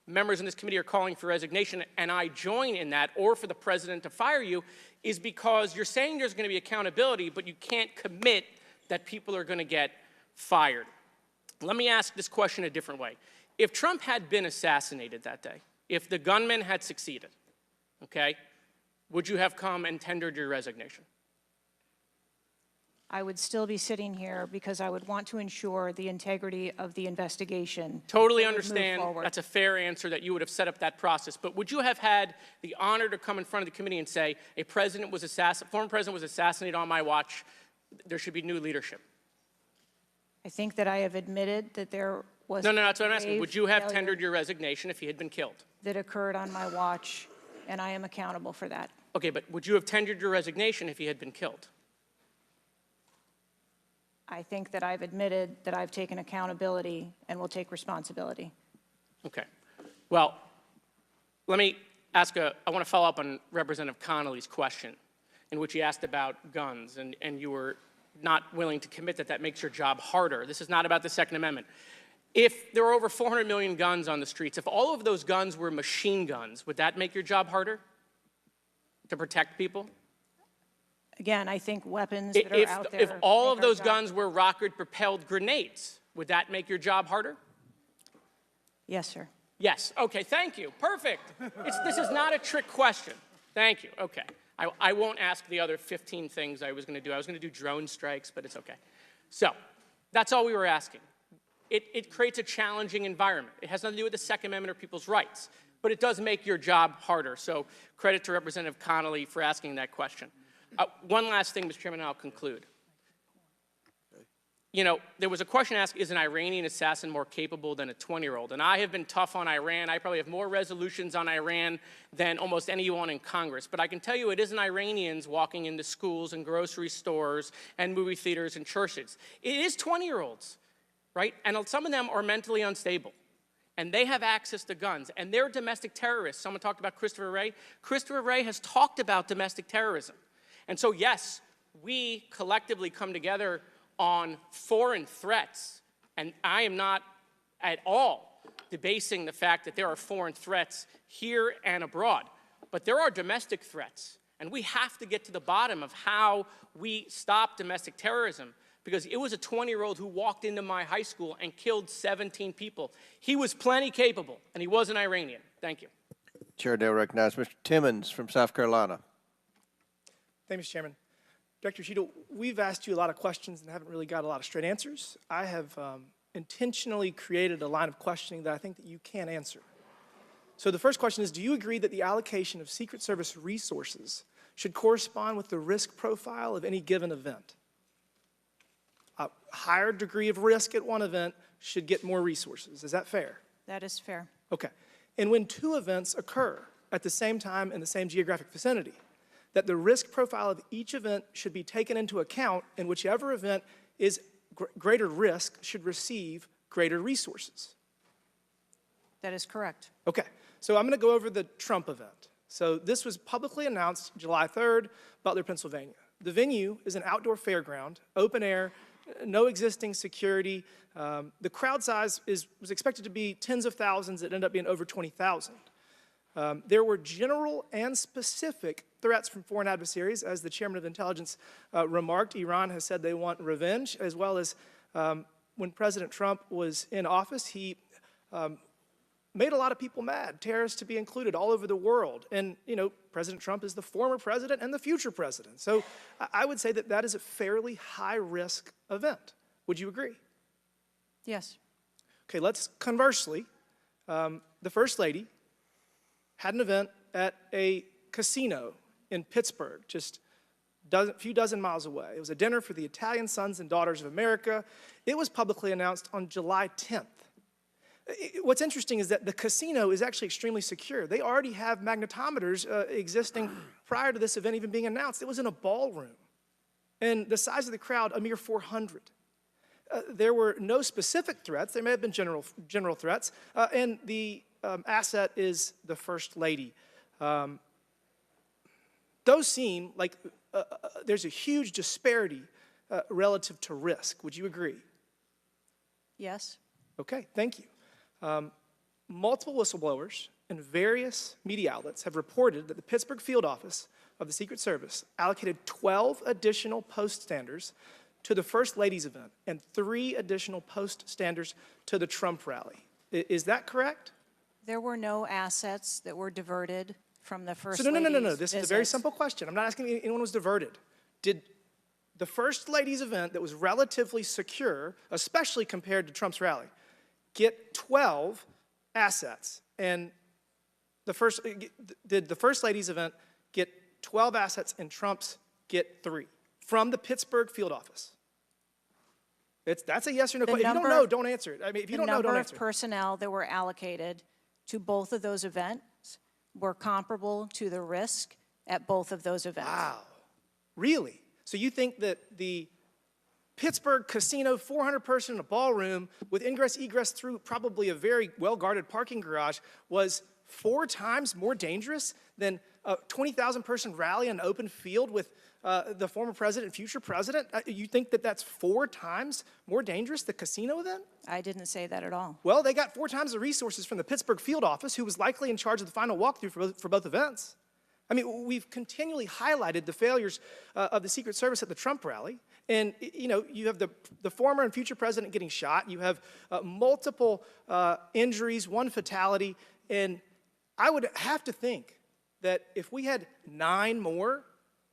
members in this committee are calling for resignation, and I join in that, or for the president to fire you, is because you're saying there's going to be accountability, but you can't commit that people are going to get fired. Let me ask this question a different way. If Trump had been assassinated that day, if the gunman had succeeded, okay, would you have come and tendered your resignation? I would still be sitting here because I would want to ensure the integrity of the investigation. Totally that would move understand. forward. That's a fair answer that you would have set up that process. But would you have had the honor to come in front of the committee and say, a former president was assassinated on my watch, there should be new leadership? I think that I have admitted that there was No, that's what I'm asking. grave Would you have failure tendered your resignation if he had been killed? that occurred on my watch, and I am accountable for that. Okay, but would you have tendered your resignation if he had been killed? I think that I've admitted that I've taken accountability and will take responsibility. Okay. Well, let me ask I want to follow up on Representative Connolly's question, in which he asked about guns, and you were not willing to commit that makes your job harder. This is not about the Second Amendment. If there were over 400 million guns on the streets, if all of those guns were machine guns, would that make your job harder to protect people? Again, I think weapons that are out there. If all of make our those job- guns were rocket-propelled grenades, would that make your job harder? Yes, sir. Yes. Okay, thank you. Perfect. This is not a trick question. Thank you. Okay. I won't ask the other 15 things I was going to do. I was going to do drone strikes, but it's okay. So that's all we were asking. It creates a challenging environment. It has nothing to do with the Second Amendment or people's rights, but it does make your job harder. So credit to Representative Connolly for asking that question. One last thing, Mr. Chairman, and I'll conclude. You know, there was a question asked, is an Iranian assassin more capable than a 20-year-old? And I have been tough on Iran. I probably have more resolutions on Iran than almost anyone in Congress. But I can tell you it isn't Iranians walking into schools and grocery stores and movie theaters and churches. It is 20-year-olds, right? And some of them are mentally unstable. And they have access to guns. And they're domestic terrorists. Someone talked about Christopher Wray. Christopher Wray has talked about domestic terrorism. And so, yes, we collectively come together on foreign threats, and I am not at all debasing the fact that there are foreign threats here and abroad, but there are domestic threats, and we have to get to the bottom of how we stop domestic terrorism, because it was a 20-year-old who walked into my high school and killed 17 people. He was plenty capable, and he was an Iranian. Thank you. Chair now recognizes Mr. Timmons from South Carolina. Thank you, Mr. Chairman. Director Cheatle, we've asked you a lot of questions and haven't really got a lot of straight answers. I have intentionally created a line of questioning that I think that you can answer. So the first question is, do you agree that the allocation of Secret Service resources should correspond with the risk profile of any given event? A higher degree of risk at one event should get more resources. Is that fair? That is fair. Okay. And when two events occur at the same time in the same geographic vicinity, that the risk profile of each event should be taken into account, and whichever event is greater risk should receive greater resources. That is correct. Okay, so I'm going to go over the Trump event. So this was publicly announced July 3rd, Butler, Pennsylvania. The venue is an outdoor fairground, open air, no existing security. The crowd size was expected to be tens of thousands. It ended up being over 20,000. There were general and specific threats from foreign adversaries. As the chairman of intelligence remarked, Iran has said they want revenge, as well as when President Trump was in office, he made a lot of people mad, terrorists to be included all over the world. And, President Trump is the former president and the future president. So I would say that that is a fairly high-risk event. Would you agree? Yes. Okay, let's conversely, the First Lady had an event at a casino in Pittsburgh, just a few dozen miles away. It was a dinner for the Italian Sons and Daughters of America. It was publicly announced on July 10th. What's interesting is that the casino is actually extremely secure. They already have magnetometers existing prior to this event even being announced. It was in a ballroom. And the size of the crowd, a mere 400. There were no specific threats. There may have been general threats. And the asset is the First Lady. Those seem like there's a huge disparity relative to risk. Would you agree? Yes. Okay, thank you. Multiple whistleblowers and various media outlets have reported that the Pittsburgh field office of the Secret Service allocated 12 additional post standers to the First Lady's event and 3 additional post standers to the Trump rally. Is that correct? There were no assets that were diverted from the First So Lady's no. This is a very visit. simple question. I'm not asking if anyone was diverted. Did the First Lady's event that was relatively secure, especially compared to Trump's rally, get 12 assets? And did the First Lady's event get 12 assets and Trump's get 3 from the Pittsburgh field office? That's a yes or no question. If you don't know, don't answer it. I mean, if you don't know, don't The answer number of it. personnel that were allocated to both of those events were comparable to the risk at both of those events. Wow. Really? So you think that the Pittsburgh casino, 400-person in a ballroom with ingress, egress through probably a very well-guarded parking garage was 4 times more dangerous than a 20,000-person rally on an open field with the former president and future president? You think that that's 4 times more dangerous, the casino event? I didn't say that at all. Well, they got 4 times the resources from the Pittsburgh field office, who was likely in charge of the final walkthrough for both events. I mean, we've continually highlighted the failures of the Secret Service at the Trump rally. And, you have the former and future president getting shot. You have multiple injuries, 1 fatality. And I would have to think that if we had 9 more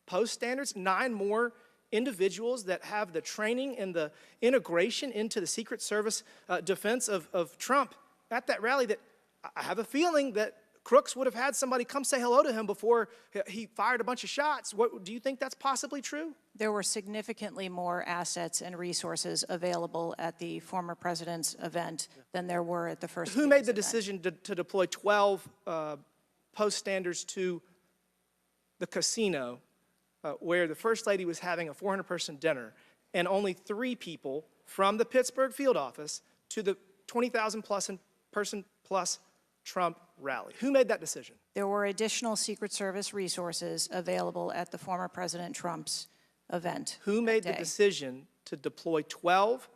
post standards, 9 more individuals that have the training and the integration into the Secret Service defense of Trump at that rally, that I have a feeling that Crooks would have had somebody come say hello to him before he fired a bunch of shots. Do you think that's possibly true? There were significantly more assets and resources available at the former president's event than there were at the First Who Lady's made the event. decision to deploy 12 post standards to the casino where the First Lady was having a 400-person dinner and only 3 people from the Pittsburgh field office to the 20,000-person plus Trump rally? Who made that decision? There were additional Secret Service resources available at the former President Trump's event. Who made that the day. decision to deploy 12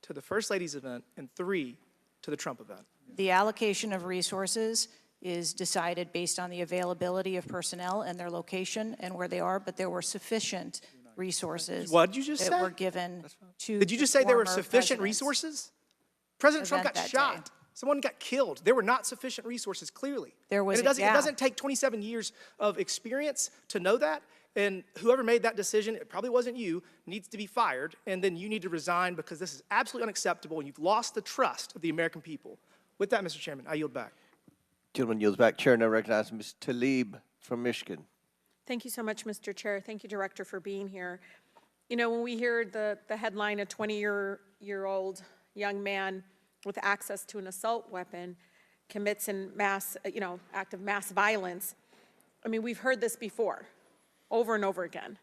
to the First Lady's event and 3 to the Trump event? The allocation of resources is decided based on the availability of personnel and their location and where they are, but there were sufficient resources What did you just that say? were given to Did you just the say there were former sufficient president's resources? President Trump event got that shot. day. Someone got killed. There were not sufficient resources, clearly. There was and a it gap. doesn't take 27 years of experience to know that. And whoever made that decision, it probably wasn't you, needs to be fired. And then you need to resign because this is absolutely unacceptable and you've lost the trust of the American people. With that, Mr. Chairman, I yield back. Gentleman yields back. Chair now recognizes Ms. Tlaib from Michigan. Thank you so much, Mr. Chair. Thank you, Director, for being here. When we hear the headline, a 20-year-old young man with access to an assault weapon commits an act of mass violence, I mean, we've heard this before, over and over again.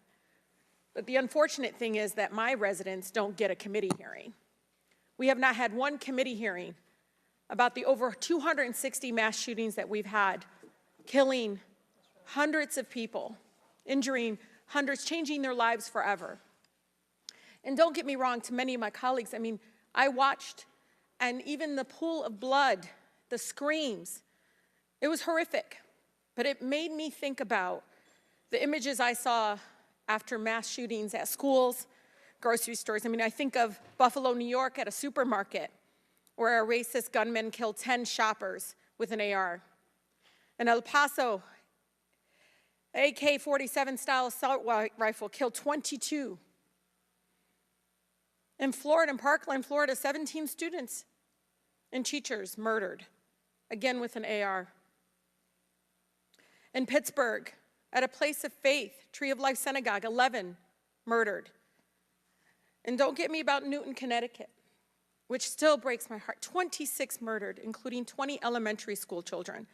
But the unfortunate thing is that my residents don't get a committee hearing. We have not had one committee hearing about the over 260 mass shootings that we've had, killing hundreds of people, injuring hundreds, changing their lives forever. And don't get me wrong, to many of my colleagues, I mean, I watched, and even the pool of blood, the screams, it was horrific. But it made me think about the images I saw after mass shootings at schools, grocery stores. I mean, I think of Buffalo, New York at a supermarket where a racist gunman killed 10 shoppers with an AR. In El Paso, AK-47 style assault rifle killed 22. In Florida, in Parkland, Florida, 17 students and teachers murdered, again with an AR. In Pittsburgh, at a place of faith, Tree of Life Synagogue, 11 murdered. And don't get me about Newton, Connecticut, which still breaks my heart. 26 murdered, including 20 elementary school children.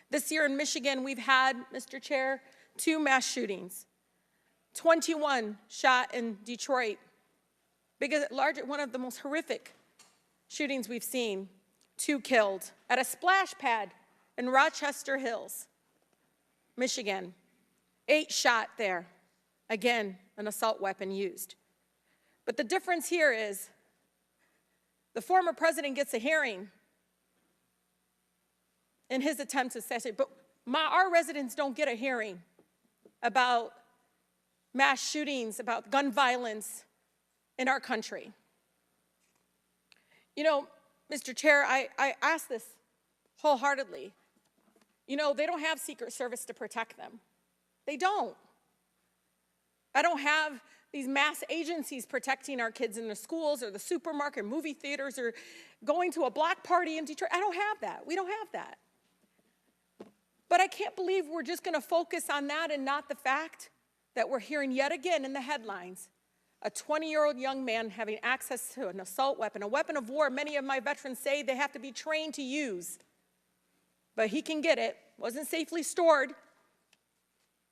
This year in Michigan, we've had, Mr. Chair, 2 mass shootings. 21 shot in Detroit. One of the most horrific shootings we've seen. 2 killed at a splash pad in Rochester Hills, Michigan. 8 shot there. Again, an assault weapon used. But the difference here is the former president gets a hearing in his attempt to assassinate, but our residents don't get a hearing about mass shootings, about gun violence in our country. You know, Mr. Chair, I ask this wholeheartedly. You know, they don't have Secret Service to protect them. They don't. I don't have these mass agencies protecting our kids in the schools or the supermarket, movie theaters, or going to a block party in Detroit. I don't have that. We don't have that. But I can't believe we're just going to focus on that and not the fact that we're hearing yet again in the headlines a 20-year-old young man having access to an assault weapon, a weapon of war many of my veterans say they have to be trained to use. But he can get it, wasn't safely stored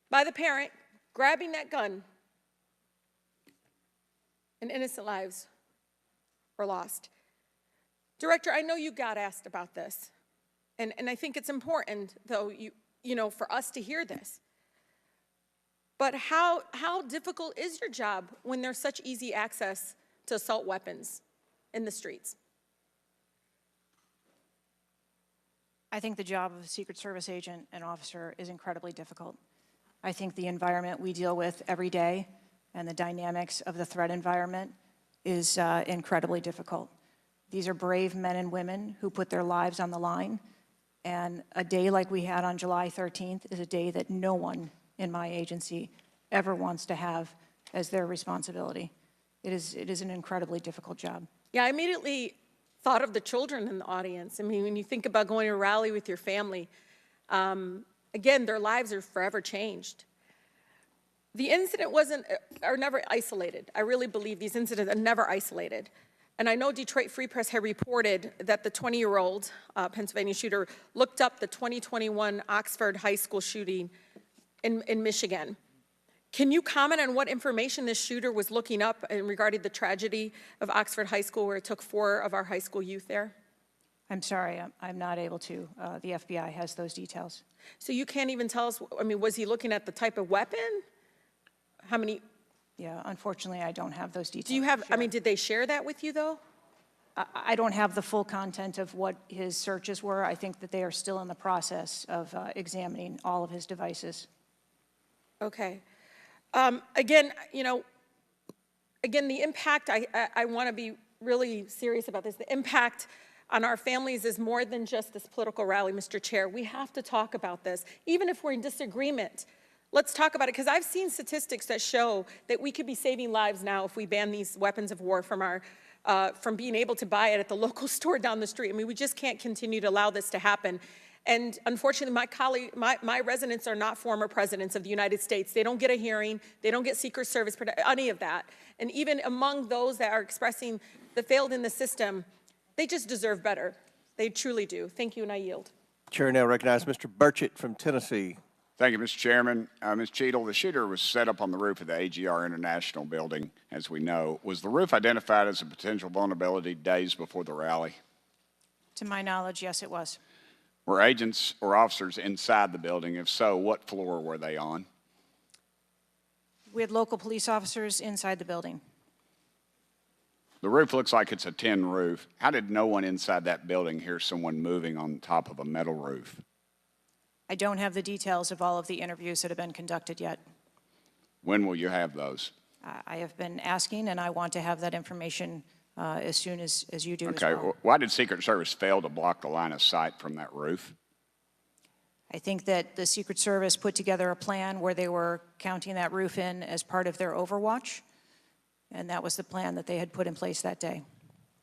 by the parent, grabbing that gun, and innocent lives were lost. Director, I know you got asked about this, and I think it's important, though, you know, for us to hear this. But how difficult is your job when there's such easy access to assault weapons in the streets? I think the job of a Secret Service agent and officer is incredibly difficult. I think the environment we deal with every day and the dynamics of the threat environment is incredibly difficult. These are brave men and women who put their lives on the line, and a day like we had on July 13th is a day that no one in my agency ever wants to have as their responsibility. It is an incredibly difficult job. Yeah, I immediately thought of the children in the audience. I mean, when you think about going to a rally with your family, again, their lives are forever changed. The incident are never isolated. I really believe these incidents are never isolated. And I know Detroit Free Press had reported that the 20-year-old Pennsylvania shooter looked up the 2021 Oxford High School shooting in Michigan. Can you comment on what information this shooter was looking up in regarding the tragedy of Oxford High School, where it took 4 of our high school youth there? I'm sorry, I'm not able to. The FBI has those details. So you can't even tell us, I mean, was he looking at the type of weapon? How many? Yeah, unfortunately, I don't have those details. Do you have, I mean, did they share that with you, though? I don't have the full content of what his searches were. I think that they are still in the process of examining all of his devices. Okay. Again, you know, again, the impact, I want to be really serious about this. The impact on our families is more than just this political rally, Mr. Chair. We have to talk about this. Even if we're in disagreement, let's talk about it, because I've seen statistics that show that we could be saving lives now if we ban these weapons of war from from being able to buy it at the local store down the street. I mean, we just can't continue to allow this to happen. And unfortunately, my residents are not former presidents of the United States. They don't get a hearing. They don't get Secret Service, any of that. And even among those that are expressing the failed in the system, they just deserve better. They truly do. Thank you, and I yield. Chair now recognizes Mr. Burchett from Tennessee. Thank you, Mr. Chairman. Ms. Cheatle, the shooter was set up on the roof of the AGR International building, as we know. Was the roof identified as a potential vulnerability days before the rally? To my knowledge, yes, it was. Were agents or officers inside the building? If so, what floor were they on? We had local police officers inside the building. The roof looks like it's a tin roof. How did no one inside that building hear someone moving on top of a metal roof? I don't have the details of all of the interviews that have been conducted yet. When will you have those? I have been asking, and I want to have that information as soon as you do as Okay, well. why did Secret Service fail to block the line of sight from that roof? I think that the Secret Service put together a plan where they were counting that roof in as part of their overwatch, and that was the plan that they had put in place that day.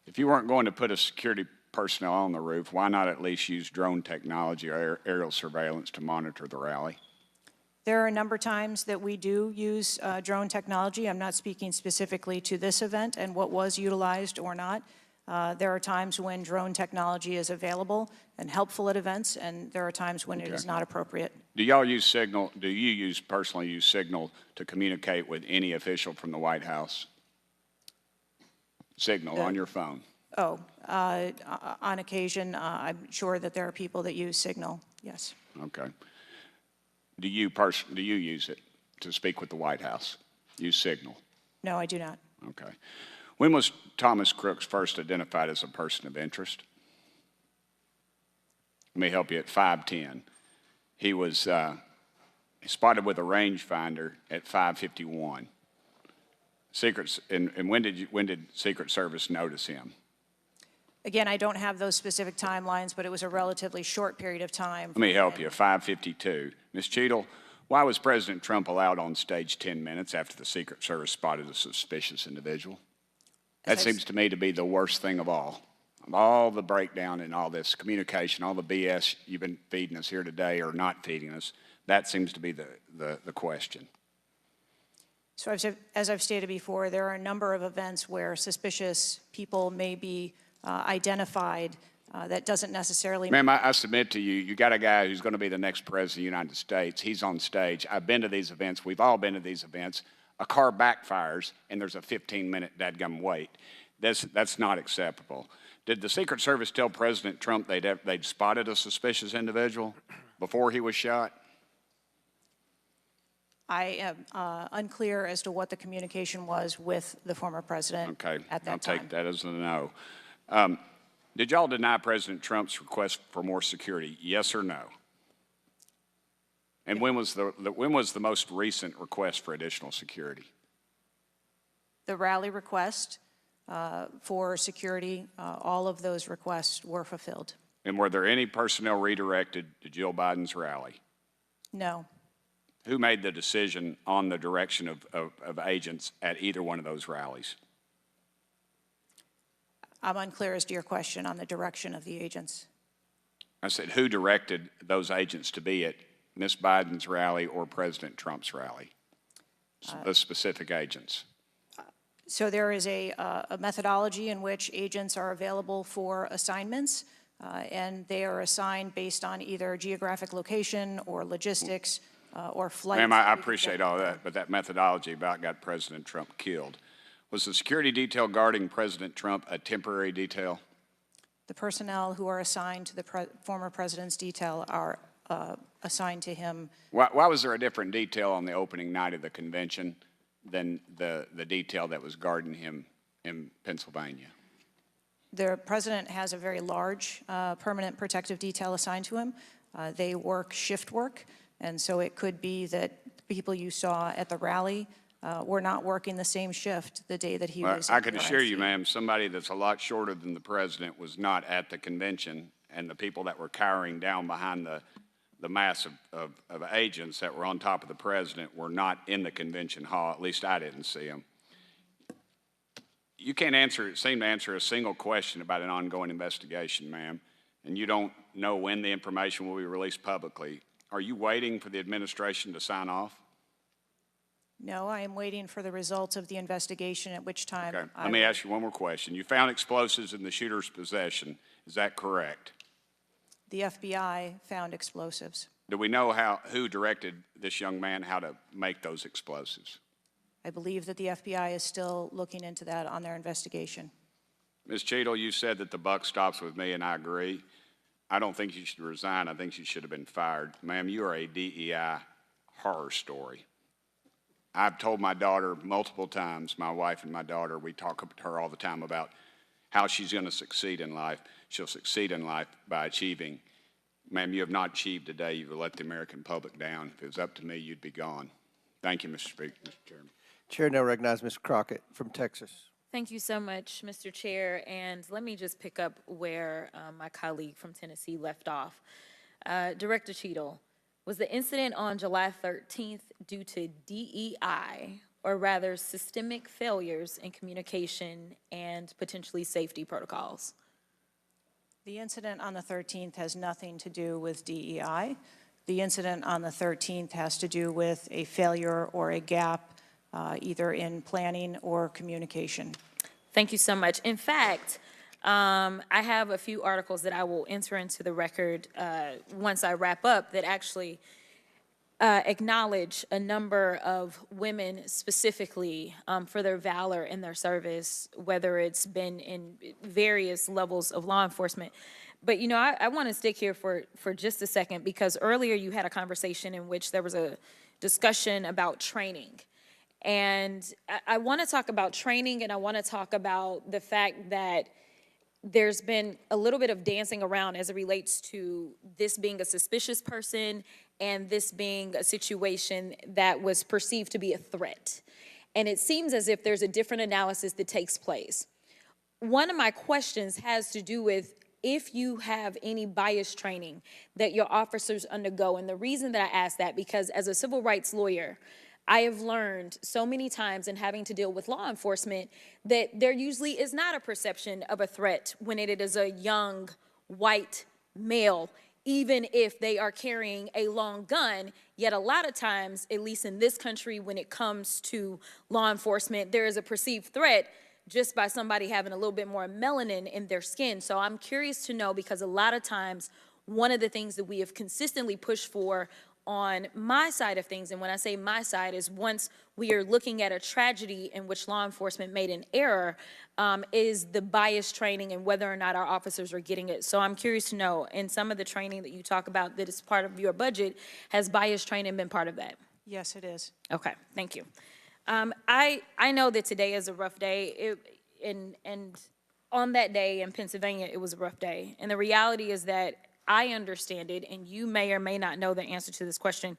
If you weren't going to put a security personnel on the roof, why not at least use drone technology or aerial surveillance to monitor the rally? There are a number of times that we do use drone technology. I'm not speaking specifically to this event and what was utilized or not. There are times when drone technology is available and helpful at events, and there are times when it is not appropriate. Do y'all use Signal? Do you personally use Signal to communicate with any official from the White House? Signal on your phone? Oh, on occasion, I'm sure that there are people that use Signal, yes. Okay. Do you use it to speak with the White House? Use Signal? No, I do not. Okay. When was Thomas Crooks first identified as a person of interest? Let me help you. At 5:10, he was spotted with a rangefinder at 5:51. And when did Secret Service notice him? Again, I don't have those specific timelines, but it was a relatively short period of time. Let me help you. 5:52. Ms. Cheatle, why was President Trump allowed on stage 10 minutes after the Secret Service spotted a suspicious individual? That seems to me to be the worst thing of all. Of all the breakdown and all this communication, all the BS you've been feeding us here today or not feeding us, that seems to be the question. So as I've stated before, there are a number of events where suspicious people may be identified. That doesn't necessarily... Ma'am, I submit to you, you got a guy who's going to be the next president of the United States. He's on stage. I've been to these events. We've all been to these events. A car backfires, and there's a 15-minute dadgum wait. That's not acceptable. Did the Secret Service tell President Trump they'd spotted a suspicious individual before he was shot? I am unclear as to what the communication was with the former president at that time. I'll take that as a no. Did y'all deny President Trump's request for more security, yes or no? And when was the most recent request for additional security? The rally request for security, all of those requests were fulfilled. And were there any personnel redirected to Jill Biden's rally? No. Who made the decision on the direction of agents at either one of those rallies? I'm unclear as to your question on the direction of the agents. I said, who directed those agents to be at Ms. Biden's rally or President Trump's rally? The specific agents. So there is a methodology in which agents are available for assignments, and they are assigned based on either geographic location or logistics or flight. Ma'am, I appreciate all that, but that methodology about got President Trump killed. Was the security detail guarding President Trump a temporary detail? The personnel who are assigned to the former president's detail are assigned to him. Why was there a different detail on the opening night of the convention than the detail that was guarding him in Pennsylvania? The president has a very large permanent protective detail assigned to him. They work shift work, and so it could be that people you saw at the rally were not working the same shift the day that he was. I can assure you, ma'am, somebody that's a lot shorter than the president was not at the convention, and the people that were cowering down behind the mass of agents that were on top of the president were not in the convention hall. At least I didn't see them. You can't seem to answer a single question about an ongoing investigation, ma'am, and you don't know when the information will be released publicly. Are you waiting for the administration to sign off? No, I am waiting for the results of the investigation, at which time. Okay. Let me ask you one more question. You found explosives in the shooter's possession. Is that correct? The FBI found explosives. Do we know who directed this young man how to make those explosives? I believe that the FBI is still looking into that on their investigation. Ms. Cheatle, you said that the buck stops with me, and I agree. I don't think you should resign. I think you should have been fired. Ma'am, you are a DEI horror story. I've told my daughter multiple times, my wife and my daughter, we talk to her all the time about how she's going to succeed in life. She'll succeed in life by achieving. Ma'am, you have not achieved today. You've let the American public down. If it was up to me, you'd be gone. Thank you, Mr. Speaker, Mr. Chairman. Chair now recognizes Mr. Crockett from Texas. Thank you so much, Mr. Chair. And let me just pick up where my colleague from Tennessee left off. Director Cheatle, was the incident on July 13th due to DEI, or rather systemic failures in communication and potentially safety protocols? The incident on the 13th has nothing to do with DEI. The incident on the 13th has to do with a failure or a gap either in planning or communication. Thank you so much. In fact, I have a few articles that I will enter into the record once I wrap up that actually acknowledge a number of women specifically for their valor in their service, whether it's been in various levels of law enforcement. But, you know, I want to stick here for just a second, because earlier you had a conversation in which there was a discussion about training. And I want to talk about training, and I want to talk about the fact that there's been a little bit of dancing around as it relates to this being a suspicious person and this being a situation that was perceived to be a threat. And it seems as if there's a different analysis that takes place. One of my questions has to do with if you have any bias training that your officers undergo. And the reason that I ask that, because as a civil rights lawyer, I have learned so many times in having to deal with law enforcement that there usually is not a perception of a threat when it is a young white male, even if they are carrying a long gun. Yet a lot of times, at least in this country, when it comes to law enforcement, there is a perceived threat just by somebody having a little bit more melanin in their skin. So I'm curious to know, because a lot of times, one of the things that we have consistently pushed for on my side of things, and when I say my side, is once we are looking at a tragedy in which law enforcement made an error, is the bias training and whether or not our officers are getting it. So I'm curious to know, in some of the training that you talk about that is part of your budget, has bias training been part of that? Yes, it is. Okay, thank you. I know that today is a rough day, and on that day in Pennsylvania, it was a rough day. And the reality is that I understand it, and you may or may not know the answer to this question.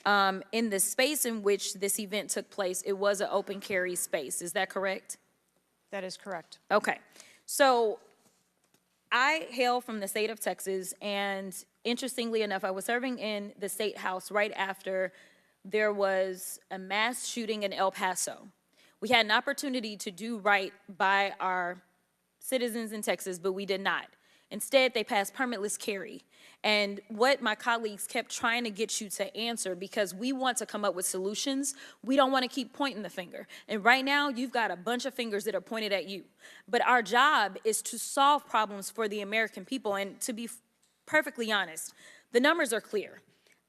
In the space in which this event took place, it was an open carry space. Is that correct? That is correct. Okay. So I hail from the state of Texas, and interestingly enough, I was serving in the state house right after there was a mass shooting in El Paso. We had an opportunity to do right by our citizens in Texas, but we did not. Instead, they passed permitless carry. And what my colleagues kept trying to get you to answer, because we want to come up with solutions, we don't want to keep pointing the finger. And right now, you've got a bunch of fingers that are pointed at you. But our job is to solve problems for the American people. And to be perfectly honest, the numbers are clear.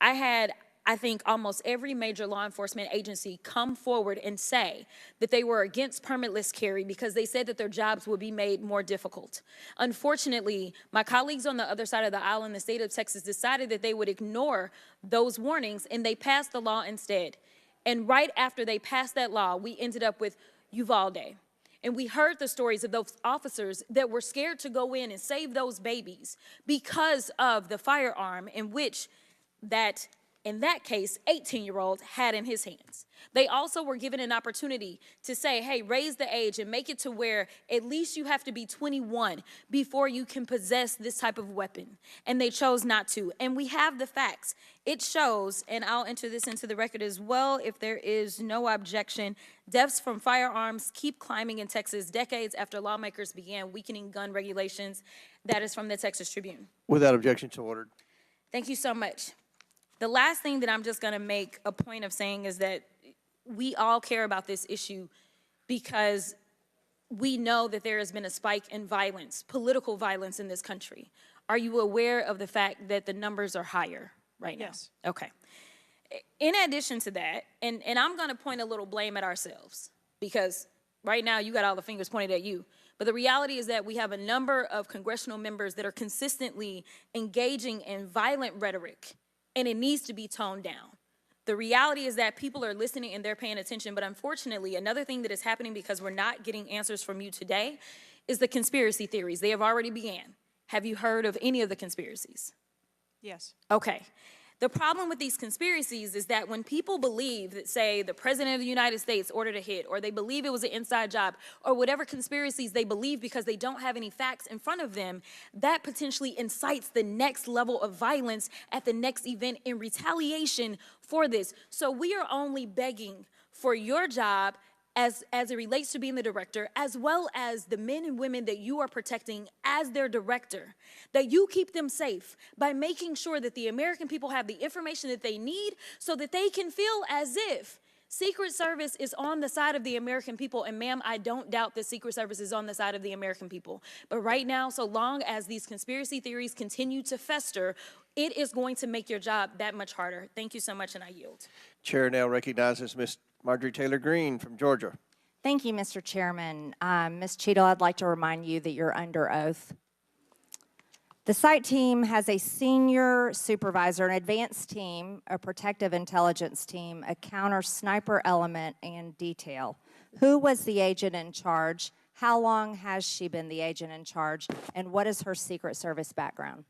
I had, I think, almost every major law enforcement agency come forward and say that they were against permitless carry because they said that their jobs would be made more difficult. Unfortunately, my colleagues on the other side of the aisle in the state of Texas decided that they would ignore those warnings, and they passed the law instead. And right after they passed that law, we ended up with Uvalde. And we heard the stories of those officers that were scared to go in and save those babies because of the firearm in which that, in that case, 18-year-old had in his hands. They also were given an opportunity to say, hey, raise the age and make it to where at least you have to be 21 before you can possess this type of weapon. And they chose not to. And we have the facts. It shows, and I'll enter this into the record as well if there is no objection, deaths from firearms keep climbing in Texas decades after lawmakers began weakening gun regulations. That is from the Texas Tribune. Without objection, so ordered. Thank you so much. The last thing that I'm just going to make a point of saying is that we all care about this issue because we know that there has been a spike in violence, political violence in this country. Are you aware of the fact that the numbers are higher right now? Yes. Okay. In addition to that, and I'm going to point a little blame at ourselves, because right now you got all the fingers pointed at you. But the reality is that we have a number of congressional members that are consistently engaging in violent rhetoric, and it needs to be toned down. The reality is that people are listening and they're paying attention, but unfortunately, another thing that is happening because we're not getting answers from you today is the conspiracy theories. They have already began. Have you heard of any of the conspiracies? Yes. Okay. The problem with these conspiracies is that when people believe that, say, the President of the United States ordered a hit, or they believe it was an inside job, or whatever conspiracies they believe because they don't have any facts in front of them, that potentially incites the next level of violence at the next event in retaliation for this. So we are only begging for your job as it relates to being the director, as well as the men and women that you are protecting as their director, that you keep them safe by making sure that the American people have the information that they need so that they can feel as if Secret Service is on the side of the American people. And ma'am, I don't doubt that Secret Service is on the side of the American people. But right now, so long as these conspiracy theories continue to fester, it is going to make your job that much harder. Thank you so much, and I yield. Chair now recognizes Ms. Marjorie Taylor Greene from Georgia. Thank you, Mr. Chairman. Ms. Cheatle, I'd like to remind you that you're under oath. The site team has a senior supervisor, an advanced team, a protective intelligence team, a counter sniper element, and detail. Who was the agent in charge? How long has she been the agent in charge? And what is her Secret Service background?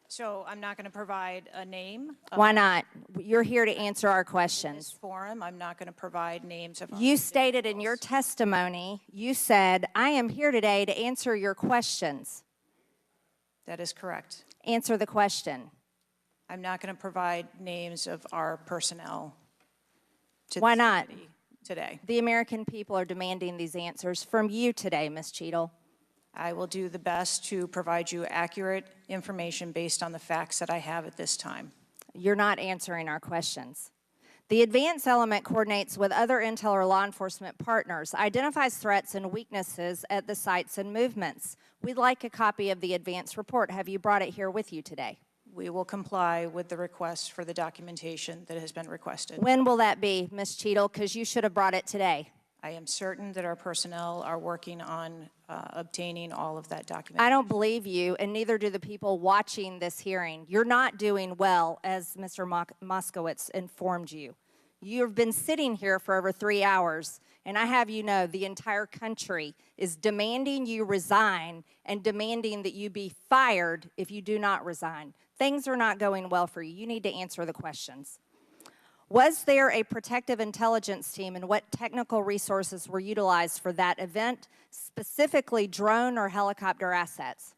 So I'm not going to provide a name. Why not? You're here to answer our In this questions. forum, I'm not going to provide names of. You stated in your testimony, you said, I am here today to answer your questions. That is correct. Answer the question. I'm not going to provide names of our personnel. To Why this not? committee today. The American people are demanding these answers from you today, Ms. Cheatle. I will do the best to provide you accurate information based on the facts that I have at this time. You're not answering our questions. The advance element coordinates with other intel or law enforcement partners, identifies threats and weaknesses at the sites and movements. We'd like a copy of the advance report. Have you brought it here with you today? We will comply with the request for the documentation that has been requested. When will that be, Ms. Cheatle? Because you should have brought it today. I am certain that our personnel are working on obtaining all of that documentation. I don't believe you, and neither do the people watching this hearing. You're not doing well, as Mr. Moskowitz informed you. You've been sitting here for over 3 hours, and I have you know the entire country is demanding you resign and demanding that you be fired if you do not resign. Things are not going well for you. You need to answer the questions. Was there a protective intelligence team, and what technical resources were utilized for that event, specifically drone or helicopter assets?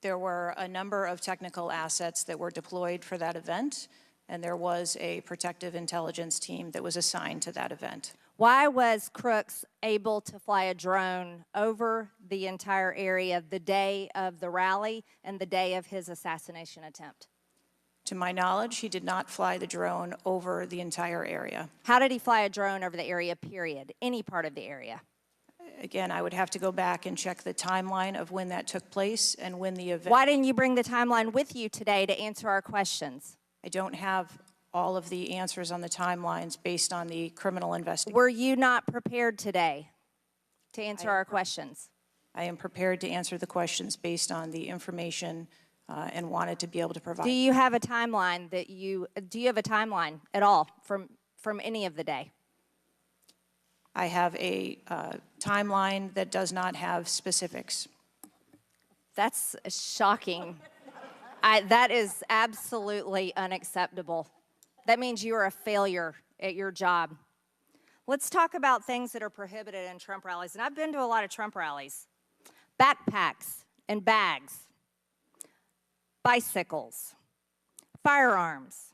There were a number of technical assets that were deployed for that event, and there was a protective intelligence team that was assigned to that event. Why was Crooks able to fly a drone over the entire area the day of the rally and the day of his assassination attempt? To my knowledge, he did not fly the drone over the entire area. How did he fly a drone over the area, period? Any part of the area? Again, I would have to go back and check the timeline of when that took place and when the event. Why didn't you bring the timeline with you today to answer our questions? I don't have all of the answers on the timelines based on the criminal investigation. Were you not prepared today to answer our questions? I am prepared to answer the questions based on the information and wanted to be able to provide. Do you have a timeline at all from any of the day? I have a timeline that does not have specifics. That's shocking. That is absolutely unacceptable. That means you are a failure at your job. Let's talk about things that are prohibited in Trump rallies. And I've been to a lot of Trump rallies. Backpacks and bags. Bicycles, firearms,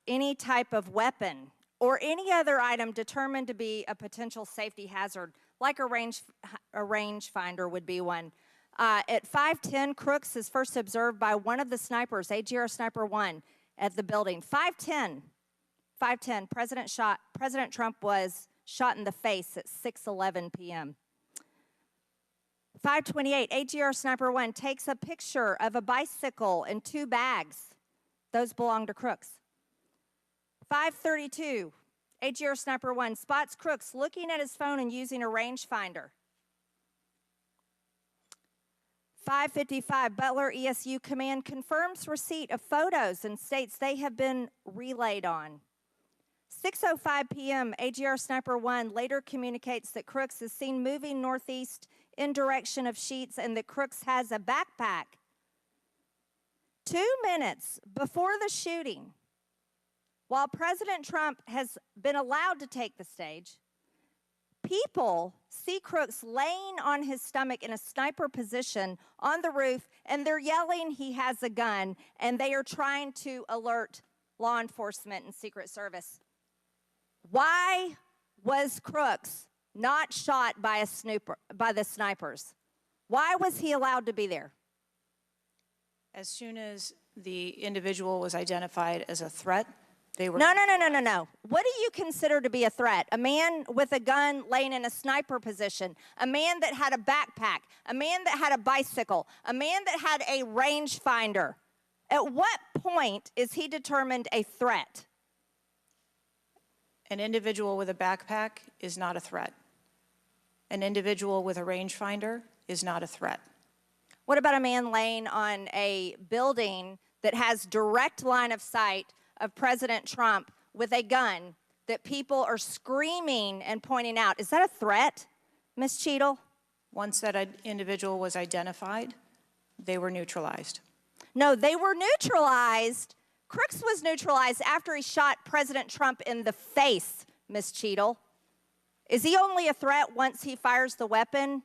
any type of weapon, or any other item determined to be a potential safety hazard, like a rangefinder would be one. At 5:10, Crooks is first observed by one of the snipers, AGR Sniper 1, at the building. 5:10, President Trump was shot in the face at 6:11 p.m. 5:28, AGR Sniper 1 takes a picture of a bicycle and 2 bags. Those belong to Crooks. 5:32, AGR Sniper 1 spots Crooks looking at his phone and using a rangefinder. 5:55, Butler ESU Command confirms receipt of photos and states they have been relayed on. 6:05 p.m., AGR Sniper 1 later communicates that Crooks is seen moving northeast in direction of Sheets and that Crooks has a backpack. 2 minutes before the shooting, while President Trump has been allowed to take the stage, people see Crooks laying on his stomach in a sniper position on the roof, and they're yelling he has a gun, and they are trying to alert law enforcement and Secret Service. Why was Crooks not shot by the snipers? Why was he allowed to be there? As soon as the individual was identified as a threat, they were... No. What do you consider to be a threat? A man with a gun laying in a sniper position, a man that had a backpack, a man that had a bicycle, a man that had a rangefinder. At what point is he determined a threat? An individual with a backpack is not a threat. An individual with a rangefinder is not a threat. What about a man laying on a building that has direct line of sight of President Trump with a gun that people are screaming and pointing out? Is that a threat, Ms. Cheatle? Once that individual was identified, they were neutralized. No, they were neutralized. Crooks was neutralized after he shot President Trump in the face, Ms. Cheatle. Is he only a threat once he fires the weapon?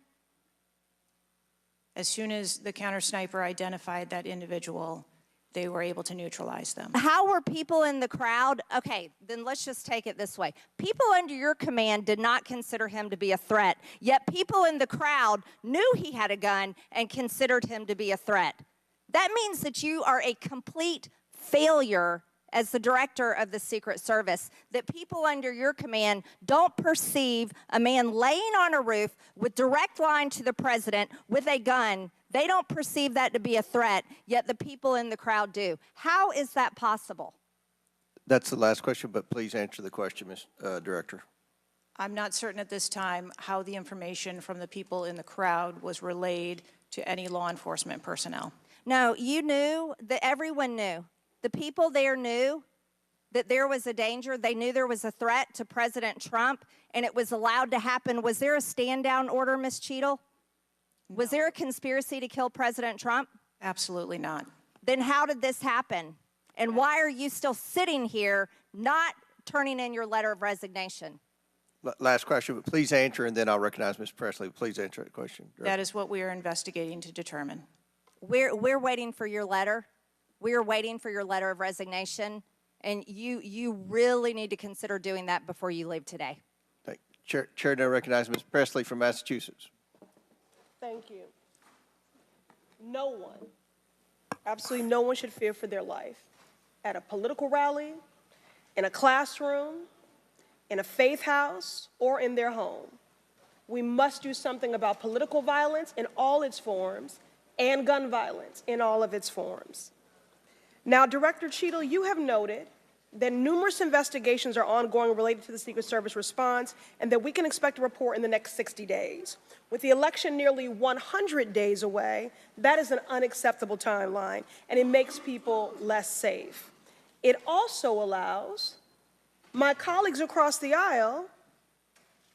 As soon as the counter sniper identified that individual, they were able to neutralize them. How were people in the crowd? Okay, then let's just take it this way. People under your command did not consider him to be a threat, yet people in the crowd knew he had a gun and considered him to be a threat. That means that you are a complete failure as the director of the Secret Service, that people under your command don't perceive a man laying on a roof with direct line to the president with a gun. They don't perceive that to be a threat, yet the people in the crowd do. How is that possible? That's the last question, but please answer the question, Ms. Director. I'm not certain at this time how the information from the people in the crowd was relayed to any law enforcement personnel. No, you knew, that everyone knew. The people there knew that there was a danger. They knew there was a threat to President Trump, and it was allowed to happen. Was there a stand-down order, Ms. Cheatle? No. Was there a conspiracy to kill President Trump? Absolutely not. Then how did this happen? And why are you still sitting here not turning in your letter of resignation? Last question, but please answer, and then I'll recognize Ms. Presley. Please answer that question. Director. That is what we are investigating to determine. We're waiting for your letter. We are waiting for your letter of resignation, and you really need to consider doing that before you leave today. Thank you. Chair now recognizes Ms. Presley from Massachusetts. Thank you. No one, absolutely no one should fear for their life at a political rally, in a classroom, in a faith house, or in their home. We must do something about political violence in all its forms and gun violence in all of its forms. Now, Director Cheatle, you have noted that numerous investigations are ongoing related to the Secret Service response and that we can expect a report in the next 60 days. With the election nearly 100 days away, that is an unacceptable timeline, and it makes people less safe. It also allows my colleagues across the aisle,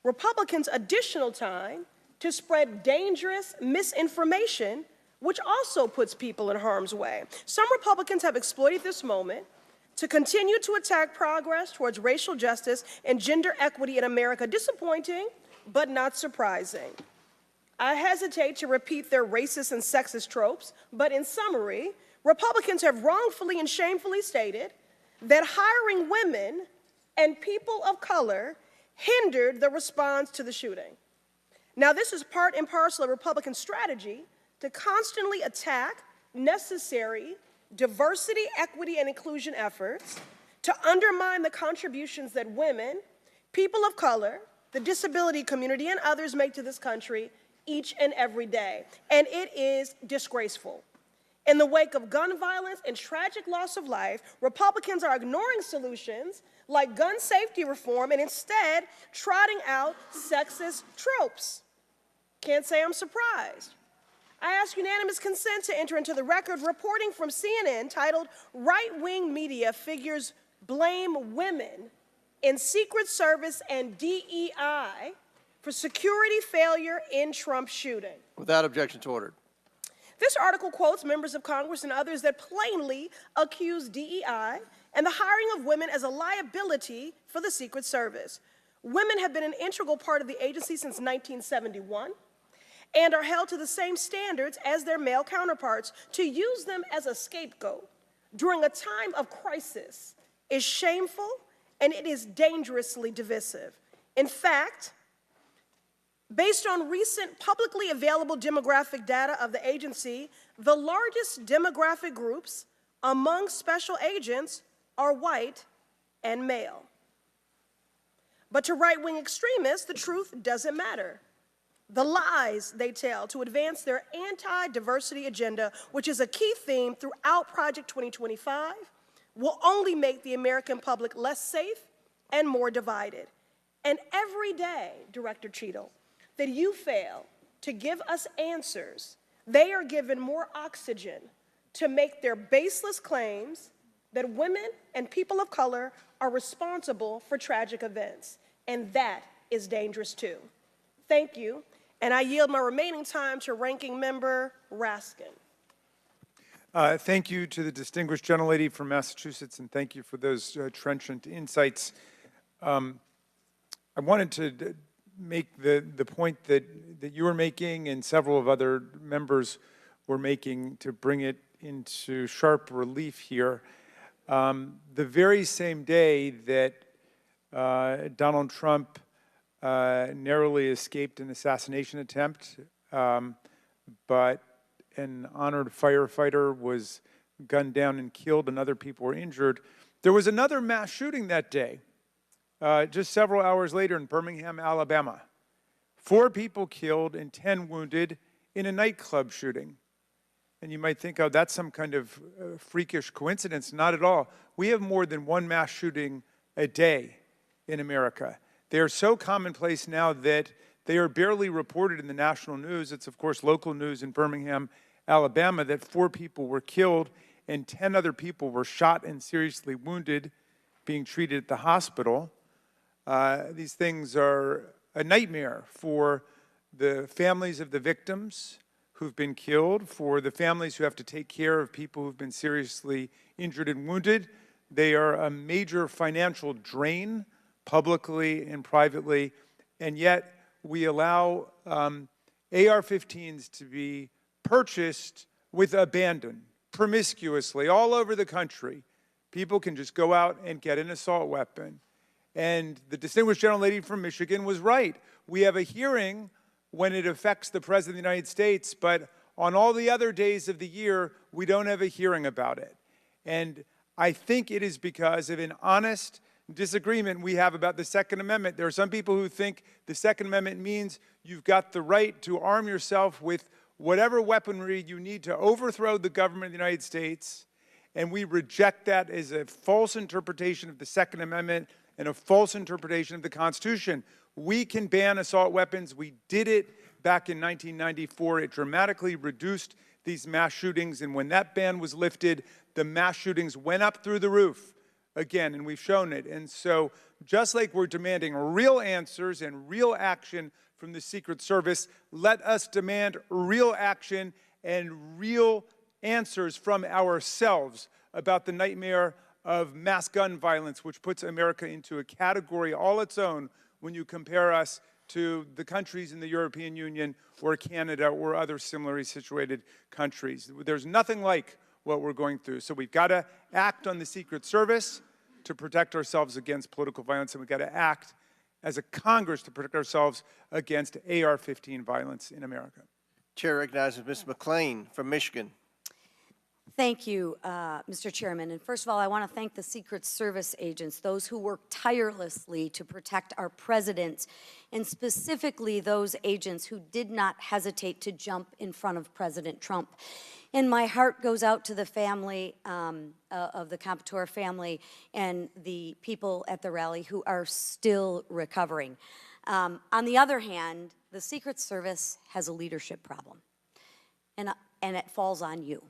Republicans, additional time to spread dangerous misinformation, which also puts people in harm's way. Some Republicans have exploited this moment to continue to attack progress towards racial justice and gender equity in America. Disappointing, but not surprising. I hesitate to repeat their racist and sexist tropes, but in summary, Republicans have wrongfully and shamefully stated that hiring women and people of color hindered the response to the shooting. Now, this is part and parcel of Republican strategy to constantly attack necessary diversity, equity, and inclusion efforts, to undermine the contributions that women, people of color, the disability community, and others make to this country each and every day. And it is disgraceful. In the wake of gun violence and tragic loss of life, Republicans are ignoring solutions like gun safety reform and instead trotting out sexist tropes. Can't say I'm surprised. I ask unanimous consent to enter into the record reporting from CNN titled "Right-Wing Media Figures Blame Women in Secret Service and DEI for security failure in Trump shooting. Without objection to ordered. This article quotes members of Congress and others that plainly accuse DEI and the hiring of women as a liability for the Secret Service. Women have been an integral part of the agency since 1971 and are held to the same standards as their male counterparts. To use them as a scapegoat during a time of crisis is shameful and it is dangerously divisive. In fact, based on recent publicly available demographic data of the agency, the largest demographic groups among special agents are white and male. But to right-wing extremists, the truth doesn't matter. The lies they tell to advance their anti-diversity agenda, which is a key theme throughout Project 2025, will only make the American public less safe and more divided. And every day, Director Cheatle, that you fail to give us answers, they are given more oxygen to make their baseless claims that women and people of color are responsible for tragic events. And that is dangerous too. Thank you. And I yield my remaining time to Ranking Member Raskin. Thank you to the distinguished gentlelady from Massachusetts, and thank you for those trenchant insights. I wanted to make the point that you were making and several of other members were making to bring it into sharp relief here. The very same day that Donald Trump narrowly escaped an assassination attempt, but an honored firefighter was gunned down and killed and other people were injured. There was another mass shooting that day, just several hours later in Birmingham, Alabama. 4 people killed and 10 wounded in a nightclub shooting. And you might think, oh, that's some kind of freakish coincidence. Not at all. We have more than one mass shooting a day in America. They are so commonplace now that they are barely reported in the national news. It's, of course, local news in Birmingham, Alabama, that 4 people were killed and 10 other people were shot and seriously wounded, being treated at the hospital. These things are a nightmare for the families of the victims who've been killed, for the families who have to take care of people who've been seriously injured and wounded. They are a major financial drain, publicly and privately, and yet we allow AR-15s to be purchased with abandon, promiscuously, all over the country. People can just go out and get an assault weapon. And the distinguished gentlelady from Michigan was right. We have a hearing when it affects the President of the United States, but on all the other days of the year, we don't have a hearing about it. And I think it is because of an honest disagreement we have about the Second Amendment. There are some people who think the Second Amendment means you've got the right to arm yourself with whatever weaponry you need to overthrow the government of the United States, and we reject that as a false interpretation of the Second Amendment and a false interpretation of the Constitution. We can ban assault weapons. We did it back in 1994. It dramatically reduced these mass shootings, and when that ban was lifted, the mass shootings went up through the roof again, and we've shown it. And so just like we're demanding real answers and real action from the Secret Service, let us demand real action and real answers from ourselves about the nightmare of mass gun violence, which puts America into a category all its own when you compare us to the countries in the European Union or Canada or other similarly situated countries. There's nothing like what we're going through. So we've got to act on the Secret Service to protect ourselves against political violence, and we've got to act as a Congress to protect ourselves against AR-15 violence in America. Chair recognizes Ms. McClain from Michigan. Thank you, Mr. Chairman. And first of all, I want to thank the Secret Service agents, those who work tirelessly to protect our president, and specifically those agents who did not hesitate to jump in front of President Trump. And my heart goes out to the family of the Comptoir family and the people at the rally who are still recovering. On the other hand, the Secret Service has a leadership problem, and it falls on you.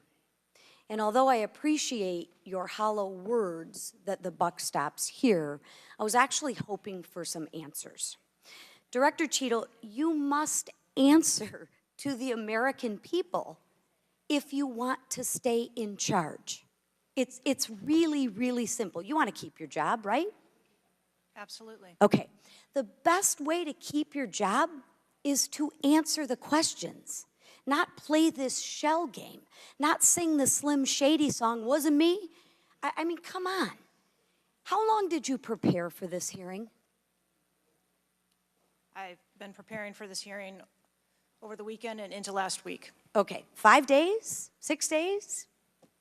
And although I appreciate your hollow words that the buck stops here, I was actually hoping for some answers. Director Cheatle, you must answer to the American people if you want to stay in charge. It's really, really simple. You want to keep your job, right? Absolutely. Okay. The best way to keep your job is to answer the questions, not play this shell game, not sing the Slim Shady song, wasn't me. I mean, come on. How long did you prepare for this hearing? I've been preparing for this hearing over the weekend and into last week. Okay, 5 days, 6 days?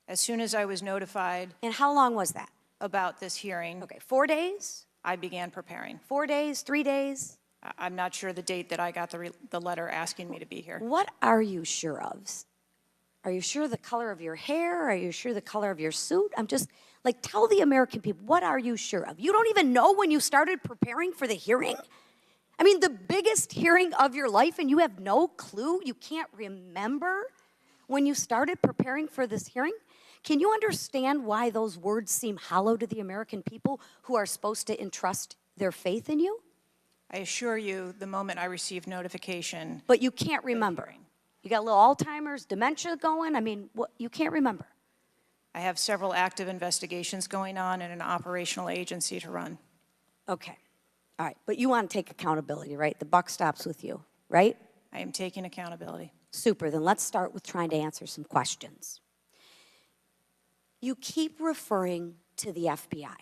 As soon as I was notified. And how long was that? About this hearing. Okay, 4 days? I began preparing. 4 days, 3 days? I'm not sure the date that I got the letter asking me to be here. What are you sure of? Are you sure the color of your hair? Are you sure the color of your suit? I'm just, like, tell the American people, what are you sure of? You don't even know when you started preparing for the hearing? I mean, the biggest hearing of your life, and you have no clue? You can't remember when you started preparing for this hearing? Can you understand why those words seem hollow to the American people who are supposed to entrust their faith in you? I assure you, the moment I received notification. But you can't remember. You got a little Alzheimer's, dementia going? I mean, what, you can't remember. I have several active investigations going on and an operational agency to run. Okay. All right. But you want to take accountability, right? The buck stops with you, right? I am taking accountability. Super. Then let's start with trying to answer some questions. You keep referring to the FBI.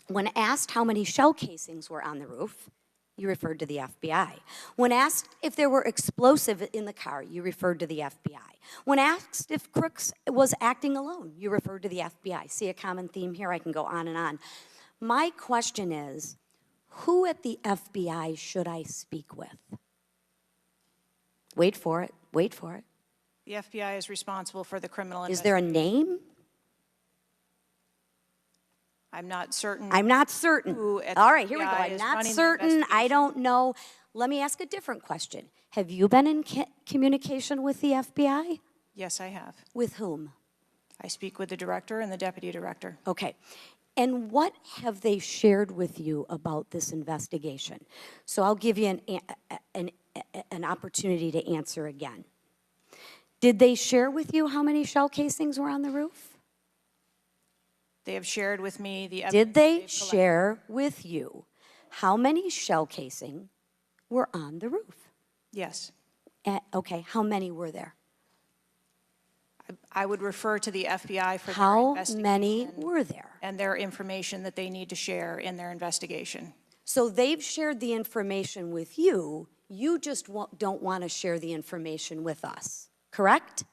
When asked how many shell casings were on the roof, you referred to the FBI. When asked if there were explosives in the car, you referred to the FBI. When asked if Crooks was acting alone, you referred to the FBI. See a common theme here? I can go on and on. My question is, who at the FBI should I speak with? Wait for it. Wait for it. The FBI is responsible for the criminal Is there a name? I'm not certain. I'm not certain. All right, here we go. I'm not certain. I don't know. Let me ask a different question. Have you been in communication with the FBI? Yes, I have. With whom? I speak with the director and the deputy director. Okay. And what have they shared with you about this investigation? So I'll give you an opportunity to answer again. Did they share with you how many shell casings were on the roof? They have shared with me the evidence. Did they share with you how many shell casings were on the roof? Yes. Okay, how many were there? I would refer to the FBI for their How investigation. many were there? And their information that they need to share in their investigation. So they've shared the information with you. You just don't want to share the information with us, correct?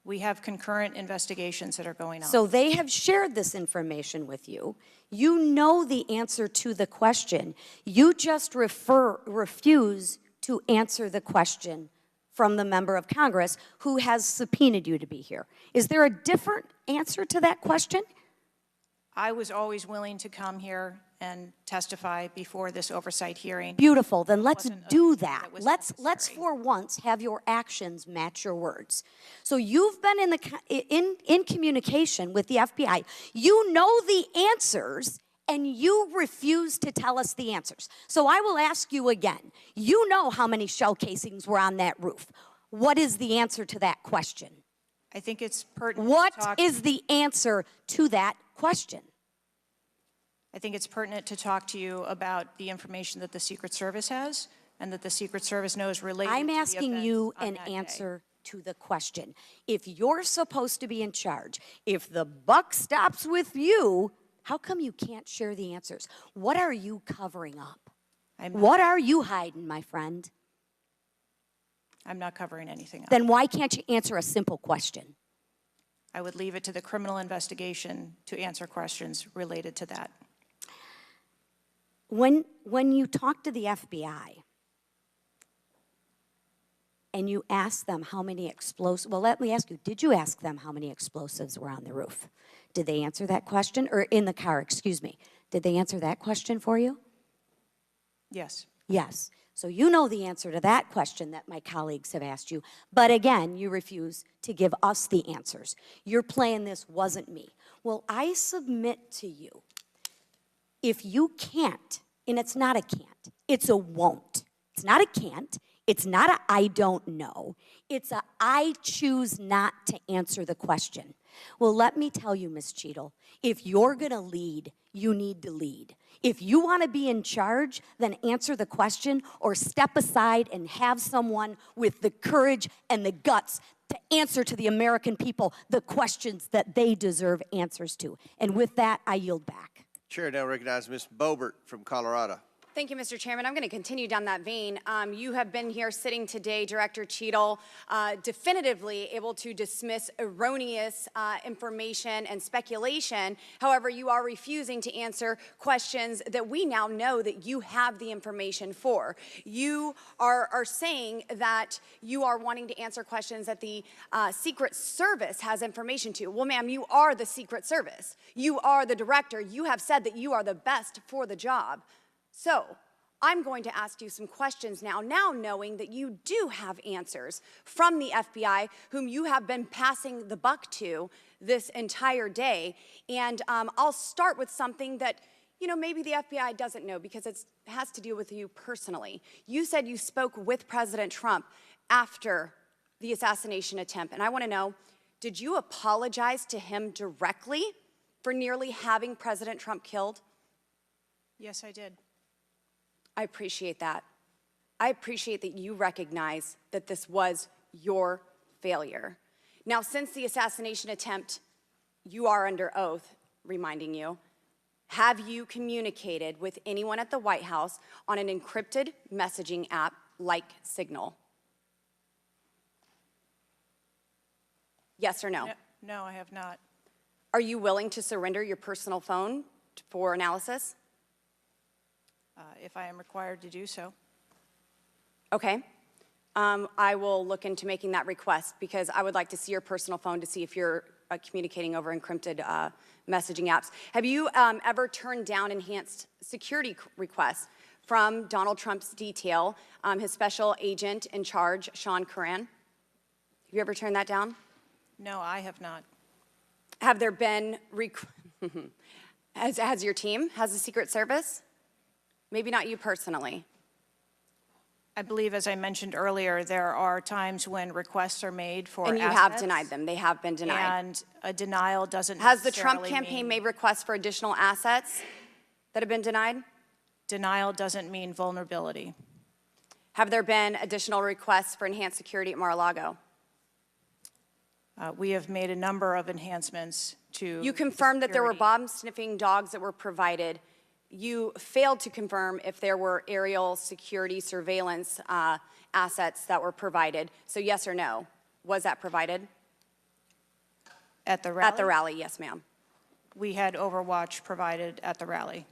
We have concurrent investigations that are going on. So they have shared this information with you. You know the answer to the question. You just refuse to answer the question from the member of Congress who has subpoenaed you to be here. Is there a different answer to that question? I was always willing to come here and testify before this oversight hearing. Beautiful, then let's do that. Let's for once have your actions match your words. So you've been in communication with the FBI. You know the answers, and you refuse to tell us the answers. So I will ask you again. You know how many shell casings were on that roof. What is the answer to that question? I think it's pertinent. What is the answer to that question? I think it's pertinent to talk to you about the information that the Secret Service has and that the Secret Service knows related I'm to the asking events you on an that day. answer to the question. If you're supposed to be in charge, if the buck stops with you, how come you can't share the answers? What are you covering up? What are you hiding, my friend? I'm not covering anything up. Then why can't you answer a simple question? I would leave it to the criminal investigation to answer questions related to that. When you talk to the FBI and you ask them how many explosives, well, let me ask you, did you ask them how many explosives were on the roof? Did they answer that question? Or in the car, excuse me. Did they answer that question for you? Yes. Yes. So you know the answer to that question that my colleagues have asked you. But again, you refuse to give us the answers. You're playing this wasn't me. Well, I submit to you, if you can't, and it's not a can't, It's a won't. It's not a can't. It's not a I don't know. It's a I choose not to answer the question. Well, let me tell you, Ms. Cheatle, if you're going to lead, you need to lead. If you want to be in charge, then answer the question or step aside and have someone with the courage and the guts to answer to the American people the questions that they deserve answers to. And with that, I yield back. Chair now recognizes Ms. Boebert from Colorado. Thank you, Mr. Chairman. I'm going to continue down that vein. You have been here sitting today, Director Cheatle, definitively able to dismiss erroneous information and speculation. However, you are refusing to answer questions that we now know that you have the information for. You are saying that you are wanting to answer questions that the Secret Service has information to. Well, ma'am, you are the Secret Service. You are the director. You have said that you are the best for the job. So, I'm going to ask you some questions now knowing that you do have answers from the FBI, whom you have been passing the buck to this entire day. And I'll start with something that, you know, maybe the FBI doesn't know because it has to do with you personally. You said you spoke with President Trump after the assassination attempt. And I want to know, did you apologize to him directly for nearly having President Trump killed? Yes, I did. I appreciate that. I appreciate that you recognize that this was your failure. Now, since the assassination attempt, you are under oath, reminding you, have you communicated with anyone at the White House on an encrypted messaging app like Signal? Yes or no? No, I have not. Are you willing to surrender your personal phone for analysis? If I am required to do so. Okay. I will look into making that request because I would like to see your personal phone to see if you're communicating over encrypted messaging apps. Have you ever turned down enhanced security requests from Donald Trump's detail, his special agent in charge, Sean Curran? Have you ever turned that down? No, I have not. Have there been, has your team, has the Secret Service? Maybe not you personally. I believe, as I mentioned earlier, there are times when requests are made for And you have denied them. They have been denied. And a denial doesn't Has the Trump necessarily campaign mean, made requests for additional assets that have been denied? Denial doesn't mean vulnerability. Have there been additional requests for enhanced security at Mar-a-Lago? We have made a number of enhancements to. You confirmed that there were bomb-sniffing dogs that were provided. You failed to confirm if there were aerial security surveillance assets that were provided. So yes or no, was that provided? At the rally? At the rally, yes, ma'am. We had Overwatch provided at the rally.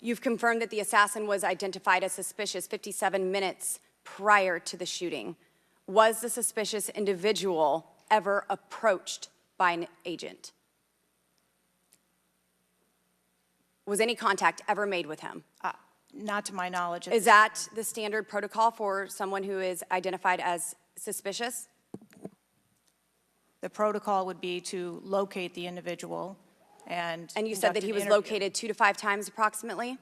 You've confirmed that the assassin was identified as suspicious 57 minutes prior to the shooting. Was the suspicious individual ever approached by an agent? Was any contact ever made with him? Not to my knowledge. Is that the standard protocol for someone who is identified as suspicious? The protocol would be to locate the individual and. And you said that he was located 2 to 5 times approximately?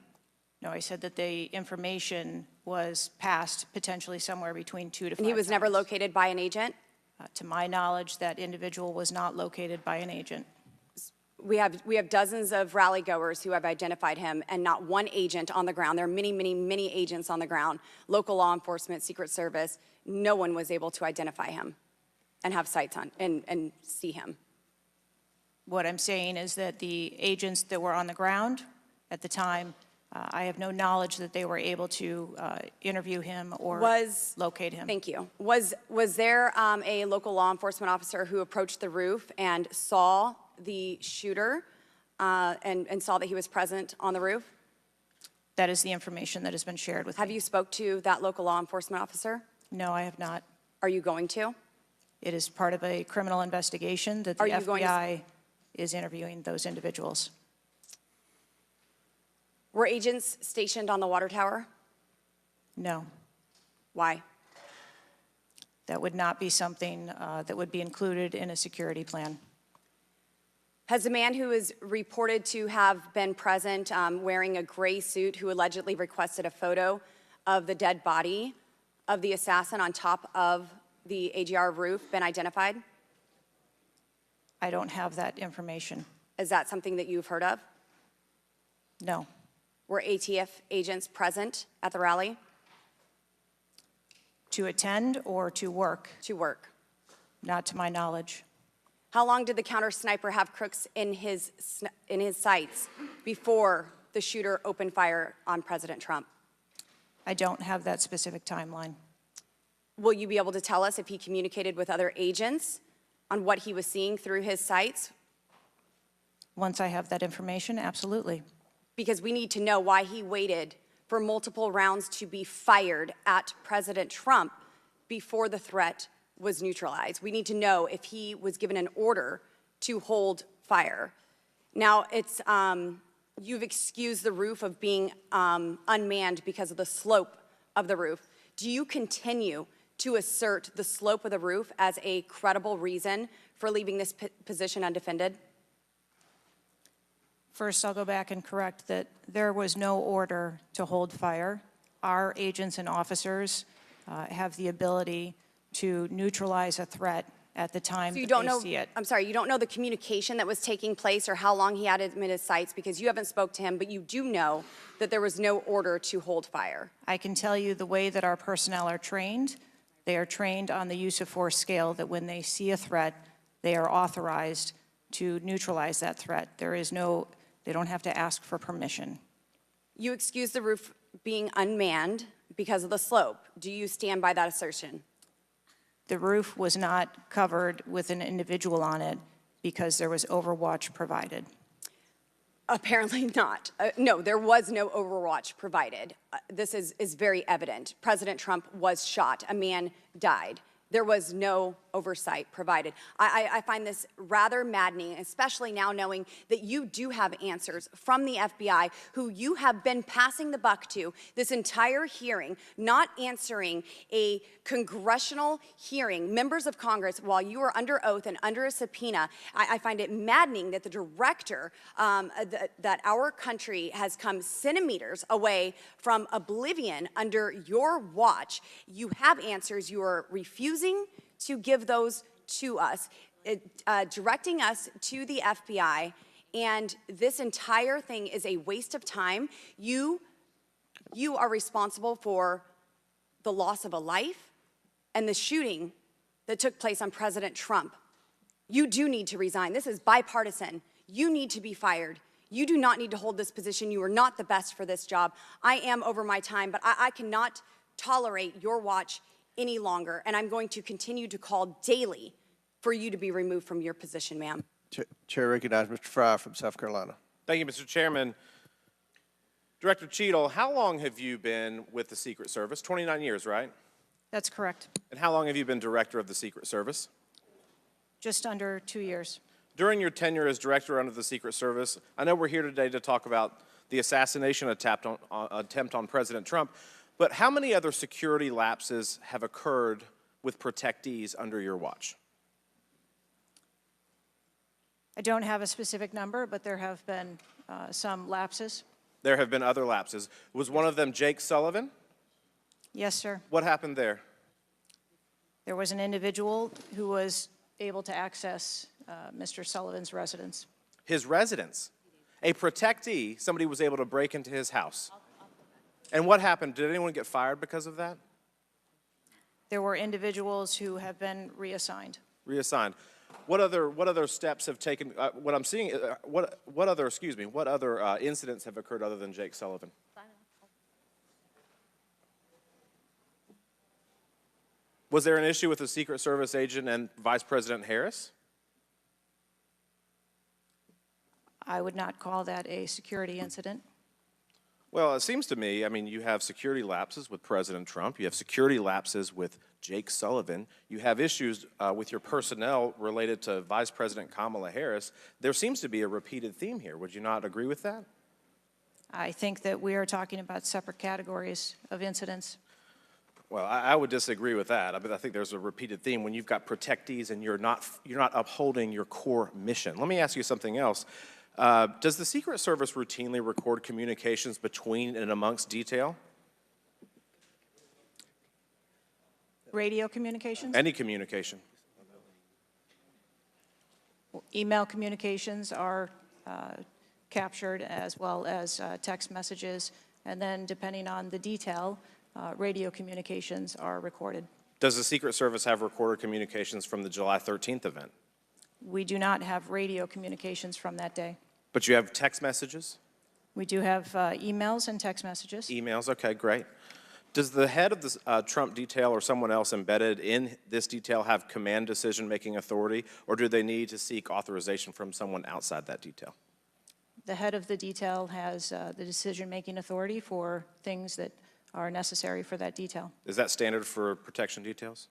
No, I said that the information was passed potentially somewhere between 2 to 5 And he was times. never located by an agent? To my knowledge, that individual was not located by an agent. We have dozens of rally goers who have identified him and not one agent on the ground. There are many, many, many agents on the ground, local law enforcement, Secret Service. No one was able to identify him and have sights on and see him. What I'm saying is that the agents that were on the ground at the time, I have no knowledge that they were able to interview him or locate him. Thank you. Was there a local law enforcement officer who approached the roof and saw the shooter and saw that he was present on the roof? That is the information that has been shared with me. Have you spoke to that local law enforcement officer? No, I have not. Are you going to? It is part of a criminal investigation that the FBI is interviewing those individuals. Were agents stationed on the water tower? No. Why? That would not be something that would be included in a security plan. Has the man who is reported to have been present wearing a gray suit who allegedly requested a photo of the dead body of the assassin on top of the AGR roof been identified? I don't have that information. Is that something that you've heard of? No. Were ATF agents present at the rally? To attend or to work? To work. Not to my knowledge. How long did the counter sniper have Crooks in his sights before the shooter opened fire on President Trump? I don't have that specific timeline. Will you be able to tell us if he communicated with other agents on what he was seeing through his sights? Once I have that information, absolutely. Because we need to know why he waited for multiple rounds to be fired at President Trump before the threat was neutralized. We need to know if he was given an order to hold fire. Now, it's, you've excused the roof of being unmanned because of the slope of the roof. Do you continue to assert the slope of the roof as a credible reason for leaving this position undefended? First, I'll go back and correct that there was no order to hold fire. Our agents and officers have the ability to neutralize a threat at the time that they see it. I'm sorry, you don't know the communication that was taking place or how long he had him in his sights because you haven't spoke to him, but you do know that there was no order to hold fire. I can tell you the way that our personnel are trained. They are trained on the use of force scale that when they see a threat, they are authorized to neutralize that threat. There is no, they don't have to ask for permission. You excuse the roof being unmanned because of the slope. Do you stand by that assertion? The roof was not covered with an individual on it because there was overwatch provided. Apparently not. No, there was no overwatch provided. This is very evident. President Trump was shot. A man died. There was no oversight provided. I find this rather maddening, especially now knowing that you do have answers from the FBI, who you have been passing the buck to this entire hearing, not answering a congressional hearing, members of Congress, while you are under oath and under a subpoena. I find it maddening that the director, that our country has come centimeters away from oblivion under your watch. You have answers. You are refusing to give those to us, directing us to the FBI, and this entire thing is a waste of time. You are responsible for the loss of a life and the shooting that took place on President Trump. You do need to resign. This is bipartisan. You need to be fired. You do not need to hold this position. You are not the best for this job. I am over my time, but I cannot tolerate your watch any longer, and I'm going to continue to call daily for you to be removed from your position, ma'am. Chair recognizes Mr. Fry from South Carolina. Thank you, Mr. Chairman. Director Cheatle, how long have you been with the Secret Service? 29 years, right? That's correct. And how long have you been director of the Secret Service? Just under 2 years. During your tenure as director under the Secret Service, I know we're here today to talk about the assassination attempt on President Trump, but how many other security lapses have occurred with protectees under your watch? I don't have a specific number, but there have been some lapses. There have been other lapses. Was one of them Jake Sullivan? Yes, sir. What happened there? There was an individual who was able to access Mr. Sullivan's residence. His residence? A protectee, somebody was able to break into his house. And what happened? Did anyone get fired because of that? There were individuals who have been reassigned. Reassigned. What other steps have taken? What I'm seeing. What other incidents have occurred other than Jake Sullivan? Was there an issue with the Secret Service agent and Vice President Harris? I would not call that a security incident. Well, it seems to me, I mean, you have security lapses with President Trump. You have security lapses with Jake Sullivan. You have issues with your personnel related to Vice President Kamala Harris. There seems to be a repeated theme here. Would you not agree with that? I think that we are talking about separate categories of incidents. Well, I would disagree with that. I think there's a repeated theme when you've got protectees and you're not upholding your core mission. Let me ask you something else. Does the Secret Service routinely record communications between and amongst detail? Radio communications? Any communication? Email communications are captured, as well as text messages, and then depending on the detail, radio communications are recorded. Does the Secret Service have recorded communications from the July 13th event? We do not have radio communications from that day. But you have text messages? We do have emails and text messages. Emails, okay, great. Does the head of the Trump detail or someone else embedded in this detail have command decision-making authority, or do they need to seek authorization from someone outside that detail? The head of the detail has the decision-making authority for things that are necessary for that detail. Is that standard for protection details?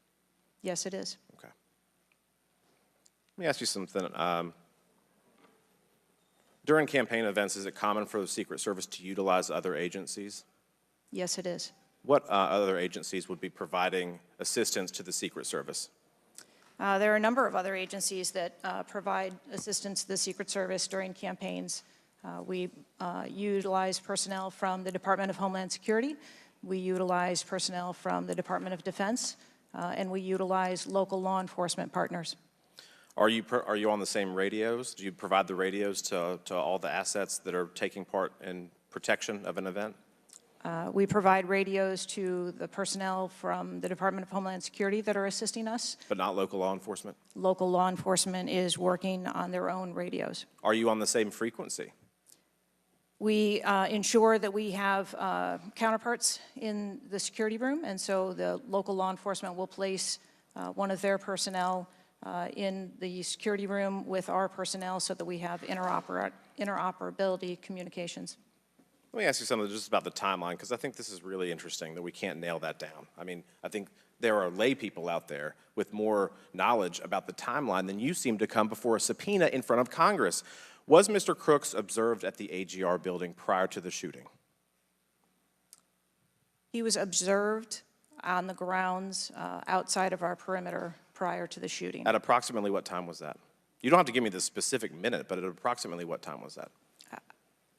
Yes, it is. Okay. Let me ask you something. During campaign events, is it common for the Secret Service to utilize other agencies? Yes, it is. What other agencies would be providing assistance to the Secret Service? There are a number of other agencies that provide assistance to the Secret Service during campaigns. We utilize personnel from the Department of Homeland Security. We utilize personnel from the Department of Defense, and we utilize local law enforcement partners. Are you on the same radios? Do you provide the radios to all the assets that are taking part in protection of an event? We provide radios to the personnel from the Department of Homeland Security that are assisting us. But not local law enforcement? Local law enforcement is working on their own radios. Are you on the same frequency? We ensure that we have counterparts in the security room, and so the local law enforcement will place one of their personnel in the security room with our personnel so that we have interoperability communications. Let me ask you something just about the timeline, because I think this is really interesting that we can't nail that down. I mean, I think there are lay people out there with more knowledge about the timeline than you seem to come before a subpoena in front of Congress. Was Mr. Crooks observed at the AGR building prior to the shooting? He was observed on the grounds outside of our perimeter prior to the shooting. At approximately what time was that? You don't have to give me the specific minute, but at approximately what time was that?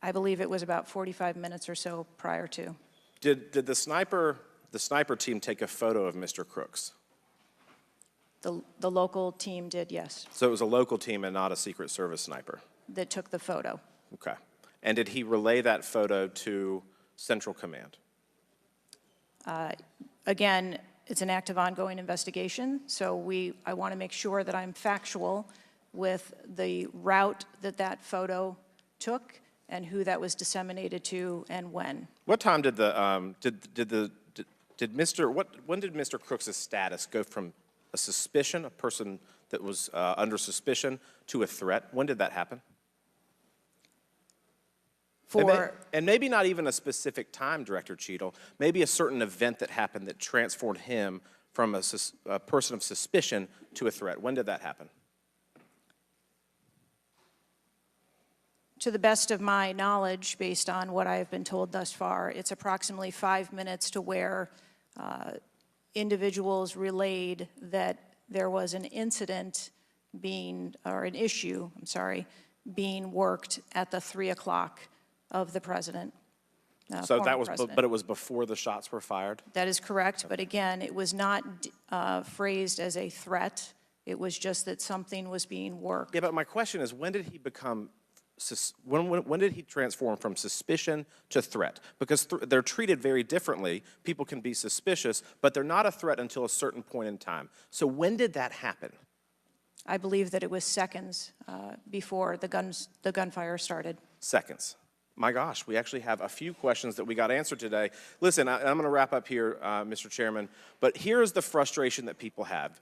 I believe it was about 45 minutes or so prior to. Did the sniper team take a photo of Mr. Crooks? The local team did, yes. So it was a local team and not a Secret Service sniper? That took the photo. Okay. And did he relay that photo to Central Command? Again, it's an active ongoing investigation, so I want to make sure that I'm factual with the route that that photo took and who that was disseminated to and when. What time did when did Mr. Crooks' status go from a suspicion, a person that was under suspicion, to a threat? When did that happen? And maybe not even a specific time, Director Cheatle, maybe a certain event that happened that transformed him from a person of suspicion to a threat. When did that happen? To the best of my knowledge, based on what I have been told thus far, it's approximately 5 minutes to where individuals relayed that there was an incident being worked at the 3 o'clock of the president. So that was, but it was before the shots were fired? That is correct, but again, it was not phrased as a threat. It was just that something was being worked. Yeah, but my question is, when did he become, when did he transform from suspicion to threat? Because they're treated very differently. People can be suspicious, but they're not a threat until a certain point in time. So when did that happen? I believe that it was seconds before the gunfire started. Seconds. My gosh, we actually have a few questions that we got answered today. Listen, I'm going to wrap up here, Mr. Chairman, but here's the frustration that people have.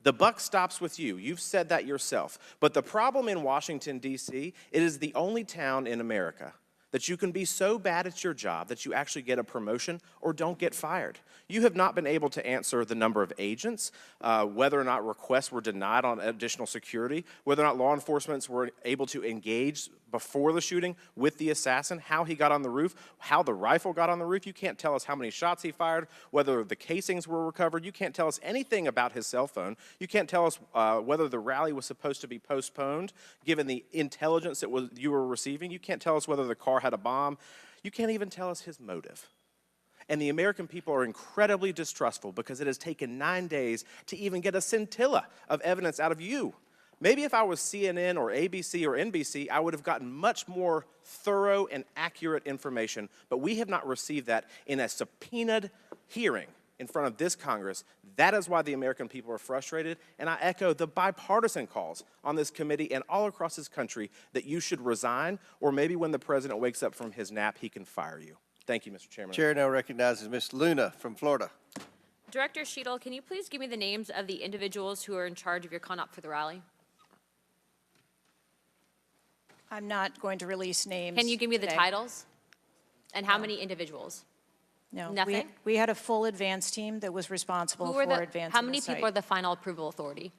The buck stops with you. You've said that yourself. But the problem in Washington, D.C., it is the only town in America that you can be so bad at your job that you actually get a promotion or don't get fired. You have not been able to answer the number of agents, whether or not requests were denied on additional security, whether or not law enforcement were able to engage before the shooting with the assassin, how he got on the roof, how the rifle got on the roof. You can't tell us how many shots he fired, whether the casings were recovered. You can't tell us anything about his cell phone. You can't tell us whether the rally was supposed to be postponed, given the intelligence that you were receiving. You can't tell us whether the car had a bomb. You can't even tell us his motive. And the American people are incredibly distrustful because it has taken 9 days to even get a scintilla of evidence out of you. Maybe if I was CNN or ABC or NBC, I would have gotten much more thorough and accurate information, but we have not received that in a subpoenaed hearing in front of this Congress. That is why the American people are frustrated, and I echo the bipartisan calls on this committee and all across this country that you should resign, or maybe when the president wakes up from his nap, he can fire you. Thank you, Mr. Chairman. Chair now recognizes Ms. Luna from Florida. Director Cheatle, can you please give me the names of the individuals who are in charge of your conduct for the rally? I'm not going to release names. Can you give me the today. titles? And how many individuals? No. Nothing? We had a full advance team that was responsible Who for are the, advancing how many the site. people are the final approval authority?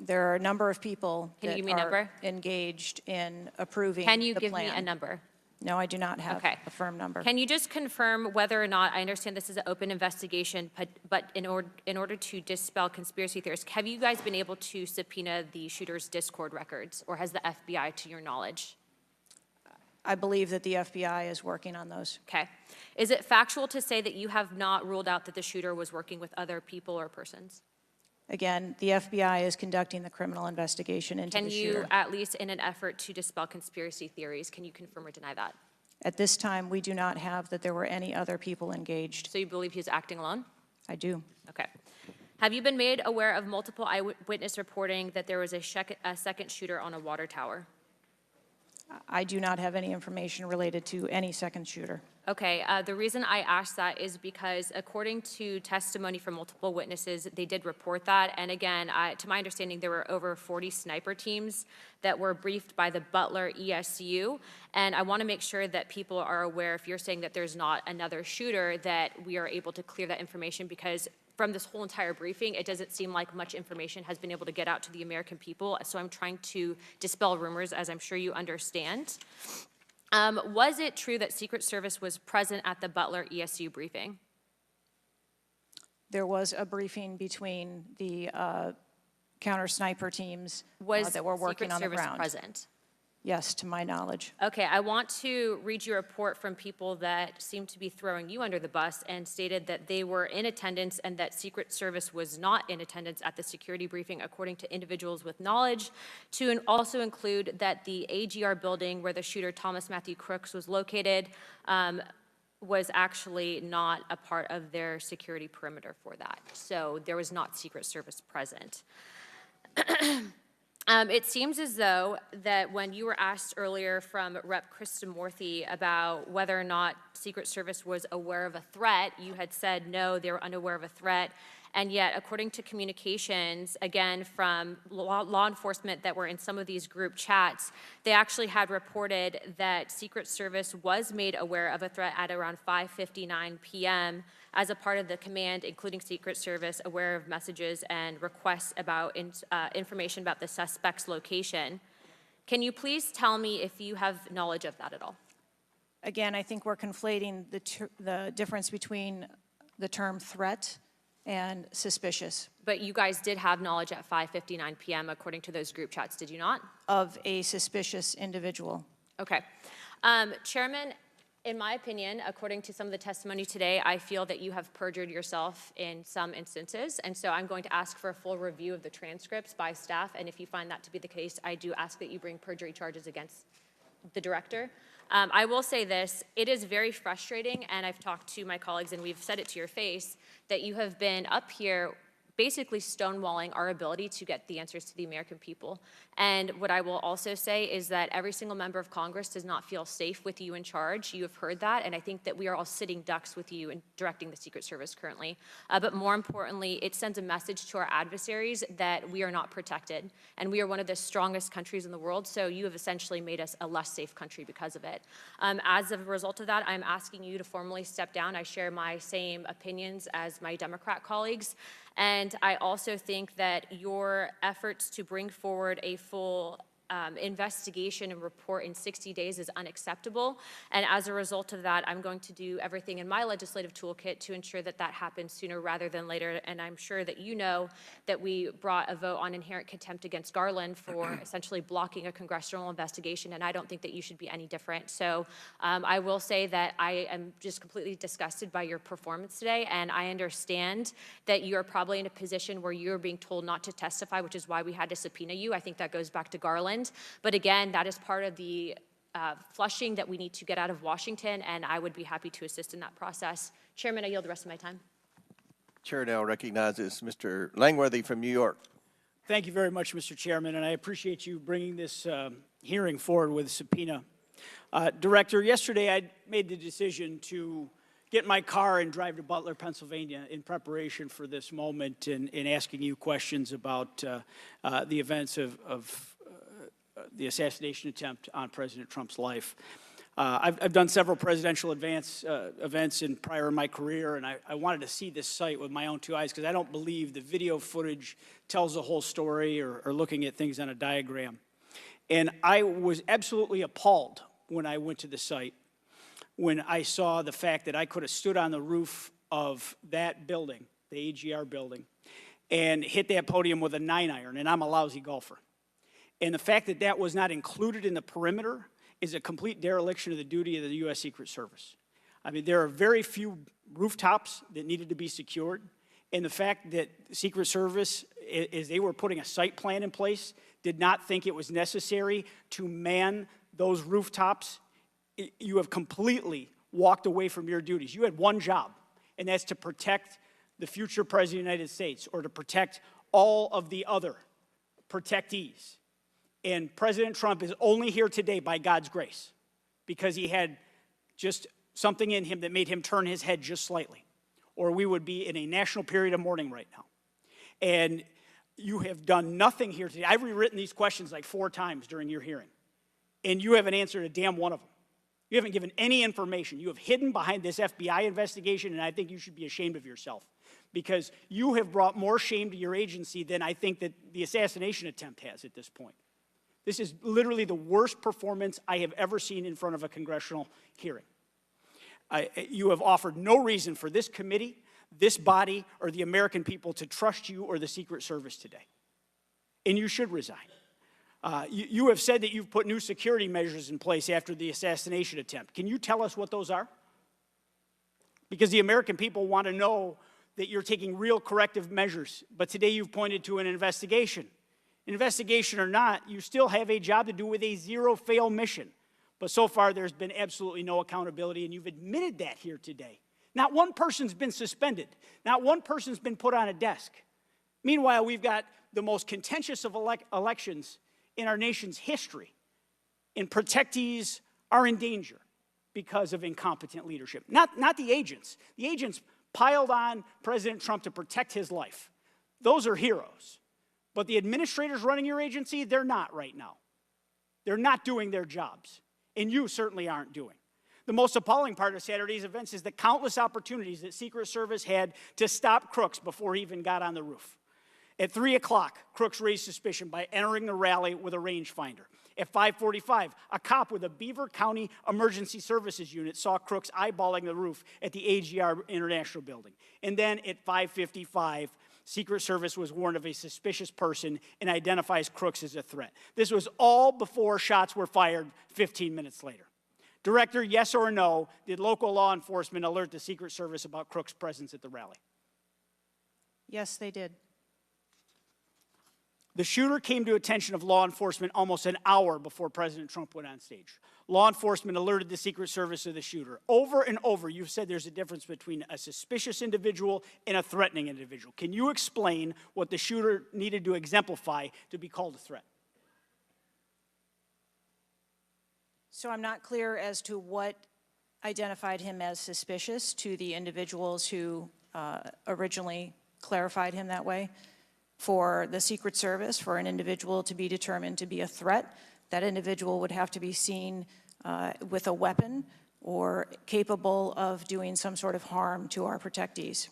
There are a number of people Can you that give me a are number? engaged in approving Can you the give me plan. a number? No, I do not have Okay. a firm number. Can you just confirm whether or not, I understand this is an open investigation, but in order to dispel conspiracy theories, have you guys been able to subpoena the shooter's Discord records, or has the FBI, to your knowledge? I believe that the FBI is working on those. Okay. Is it factual to say that you have not ruled out that the shooter was working with other people or persons? Again, the FBI is conducting the criminal investigation into Can the you, shooter. at least in an effort to dispel conspiracy theories, can you confirm or deny that? At this time, we do not have that there were any other people engaged. So you believe he was acting alone? I do. Okay. Have you been made aware of multiple eyewitness reporting that there was a second shooter on a water tower? I do not have any information related to any second shooter. Okay, the reason I asked that is because according to testimony from multiple witnesses, they did report that. And again, to my understanding, there were over 40 sniper teams that were briefed by the Butler ESU. And I want to make sure that people are aware, if you're saying that there's not another shooter, that we are able to clear that information, because from this whole entire briefing, it doesn't seem like much information has been able to get out to the American people. So I'm trying to dispel rumors, as I'm sure you understand. Was it true that Secret Service was present at the Butler ESU briefing? There was a briefing between the counter sniper teams that were working on the ground. Was Secret Service present? Yes, to my knowledge. Okay, I want to read you a report from people that seem to be throwing you under the bus and stated that they were in attendance and that Secret Service was not in attendance at the security briefing, according to individuals with knowledge, to also include that the AGR building where the shooter Thomas Matthew Crooks was located was actually not a part of their security perimeter for that. So there was not Secret Service present. It seems as though that when you were asked earlier from Rep. Krishnamurthy about whether or not Secret Service was aware of a threat, you had said no, they were unaware of a threat. And yet, according to communications, again, from law enforcement that were in some of these group chats, they actually had reported that Secret Service was made aware of a threat at around 5:59 p.m. as a part of the command, including Secret Service, aware of messages and requests about information about the suspect's location. Can you please tell me if you have knowledge of that at all? Again, I think we're conflating the difference between the term threat and suspicious. But you guys did have knowledge at 5:59 p.m. according to those group chats, did you not? Of a suspicious individual. Okay. Chairman, in my opinion, according to some of the testimony today, I feel that you have perjured yourself in some instances, and so I'm going to ask for a full review of the transcripts by staff, and if you find that to be the case, I do ask that you bring perjury charges against the director. I will say this, it is very frustrating, and I've talked to my colleagues and we've said it to your face, that you have been up here basically stonewalling our ability to get the answers to the American people. And what I will also say is that every single member of Congress does not feel safe with you in charge. You have heard that, and I think that we are all sitting ducks with you in directing the Secret Service currently. But more importantly, it sends a message to our adversaries that we are not protected, and we are one of the strongest countries in the world, so you have essentially made us a less safe country because of it. As a result of that, I'm asking you to formally step down. I share my same opinions as my Democrat colleagues. And I also think that your efforts to bring forward a full investigation and report in 60 days is unacceptable. And as a result of that, I'm going to do everything in my legislative toolkit to ensure that that happens sooner rather than later. And I'm sure that you know that we brought a vote on inherent contempt against Garland for essentially blocking a congressional investigation, and I don't think that you should be any different. So I will say that I am just completely disgusted by your performance today, and I understand that you're probably in a position where you're being told not to testify, which is why we had to subpoena you. I think that goes back to Garland. But again, that is part of the flushing that we need to get out of Washington, and I would be happy to assist in that process. Chairman, I yield the rest of my time. Chair now recognizes Mr. Langworthy from New York. Thank you very much, Mr. Chairman, and I appreciate you bringing this hearing forward with a subpoena. Director, yesterday I made the decision to get in my car and drive to Butler, Pennsylvania in preparation for this moment and asking you questions about the events of the assassination attempt on President Trump's life. I've done several presidential events prior in my career, and I wanted to see this site with my own two eyes because I don't believe the video footage tells the whole story or looking at things on a diagram. And I was absolutely appalled when I went to the site, when I saw the fact that I could have stood on the roof of that building, the AGR building, and hit that podium with a 9-iron, and I'm a lousy golfer. And the fact that that was not included in the perimeter is a complete dereliction of the duty of the U.S. Secret Service. I mean, there are very few rooftops that needed to be secured, and the fact that the Secret Service, as they were putting a site plan in place, did not think it was necessary to man those rooftops, you have completely walked away from your duties. You had one job, and that's to protect the future President of the United States or to protect all of the other protectees. And President Trump is only here today by God's grace because he had just something in him that made him turn his head just slightly, or we would be in a national period of mourning right now. And you have done nothing here today. I've rewritten these questions like 4 times during your hearing, and you haven't answered a damn one of them. You haven't given any information. You have hidden behind this FBI investigation, and I think you should be ashamed of yourself because you have brought more shame to your agency than I think that the assassination attempt has at this point. This is literally the worst performance I have ever seen in front of a congressional hearing. You have offered no reason for this committee, this body, or the American people to trust you or the Secret Service today. And you should resign. You have said that you've put new security measures in place after the assassination attempt. Can you tell us what those are? Because the American people want to know that you're taking real corrective measures, but today you've pointed to an investigation. Investigation or not, you still have a job to do with a zero-fail mission. But so far, there's been absolutely no accountability, and you've admitted that here today. Not one person's been suspended. Not one person's been put on a desk. Meanwhile, we've got the most contentious of elections in our nation's history, and protectees are in danger because of incompetent leadership. Not the agents. The agents piled on President Trump to protect his life. Those are heroes. But the administrators running your agency, they're not right now. They're not doing their jobs, and you certainly aren't doing. The most appalling part of Saturday's events is the countless opportunities that Secret Service had to stop Crooks before he even got on the roof. At 3 o'clock, Crooks raised suspicion by entering the rally with a rangefinder. At 5:45, a cop with a Beaver County Emergency Services unit saw Crooks eyeballing the roof at the AGR International Building. And then at 5:55, Secret Service was warned of a suspicious person and identifies Crooks as a threat. This was all before shots were fired 15 minutes later. Director, yes or no, did local law enforcement alert the Secret Service about Crooks' presence at the rally? Yes, they did. The shooter came to attention of law enforcement almost an hour before President Trump went on stage. Law enforcement alerted the Secret Service of the shooter. Over and over, you've said there's a difference between a suspicious individual and a threatening individual. Can you explain what the shooter needed to exemplify to be called a threat? So I'm not clear as to what identified him as suspicious to the individuals who originally clarified him that way. For the Secret Service, for an individual to be determined to be a threat, that individual would have to be seen with a weapon or capable of doing some sort of harm to our protectees.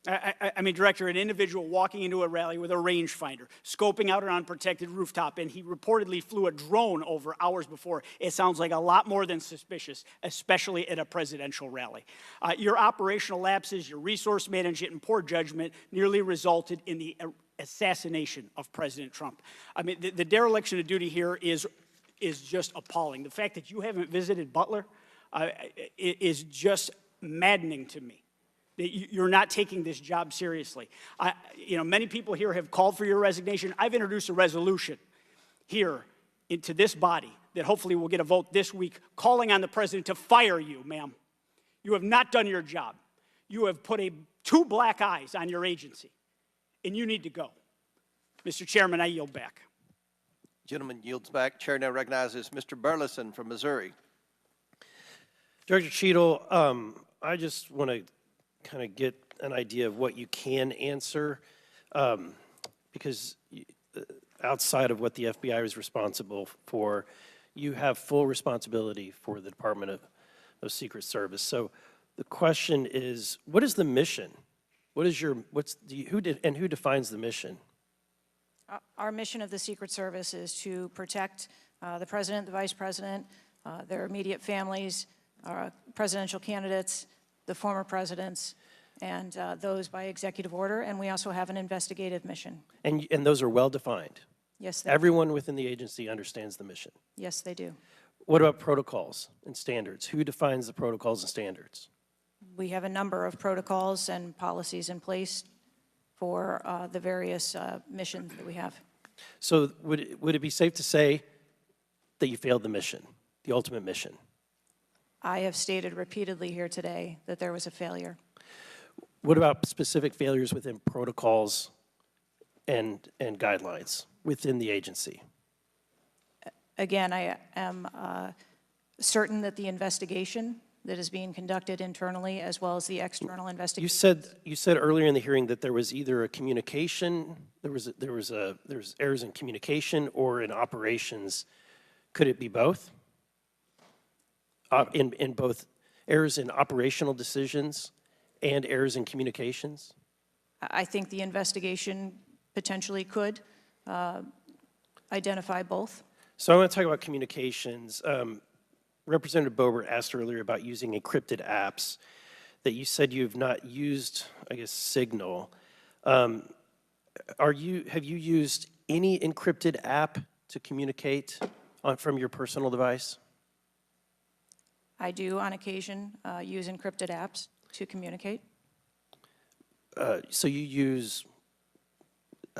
I mean, Director, an individual walking into a rally with a rangefinder, scoping out an unprotected rooftop, and he reportedly flew a drone over hours before. It sounds like a lot more than suspicious, especially at a presidential rally. Your operational lapses, your resource management, and poor judgment nearly resulted in the assassination of President Trump. I mean, the dereliction of duty here is just appalling. The fact that you haven't visited Butler is just maddening to me. You're not taking this job seriously. Many people here have called for your resignation. I've introduced a resolution here into this body that hopefully will get a vote this week calling on the president to fire you, ma'am. You have not done your job. You have put two black eyes on your agency, and you need to go. Mr. Chairman, I yield back. Gentleman yields back. Chair now recognizes Mr. Burleson from Missouri. Director Cheatle, I just want to kind of get an idea of what you can answer, because outside of what the FBI is responsible for, you have full responsibility for the Department of Secret Service. So the question is, what is the mission? What is who defines the mission? Our mission of the Secret Service is to protect the president, the vice president, their immediate families, presidential candidates, the former presidents, and those by executive order, and we also have an investigative mission. And those are well defined? Yes, they Everyone within the agency understands the mission? Yes, they do. What about protocols and standards? Who defines the protocols and standards? We have a number of protocols and policies in place for the various missions that we have. So would it be safe to say that you failed the mission, the ultimate mission? I have stated repeatedly here today that there was a failure. What about specific failures within protocols and guidelines within the agency? Again, I am certain that the investigation that is being conducted internally as well as the external investigation. You said earlier in the hearing that there was either a communication, there was errors in communication or in operations. Could it be both? In both errors in operational decisions and errors in communications? I think the investigation potentially could identify both. So I want to talk about communications. Representative Boebert asked earlier about using encrypted apps, that you said you have not used, I guess, Signal. Have you used any encrypted app to communicate from your personal device? I do, on occasion, use encrypted apps to communicate. So you use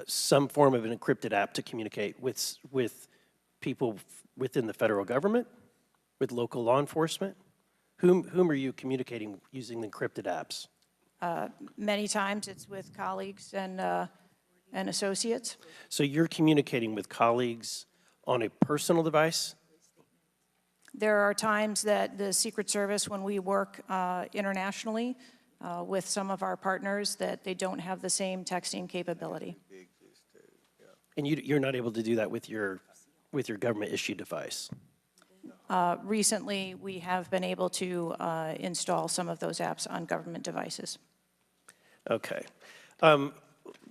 some form of an encrypted app to communicate with people within the federal government, with local law enforcement? Whom are you communicating using the encrypted apps? Many times it's with colleagues and associates. So you're communicating with colleagues on a personal device? There are times that the Secret Service, when we work internationally with some of our partners, that they don't have the same texting capability. And you're not able to do that with your government-issued device? Recently, we have been able to install some of those apps on government devices. Okay.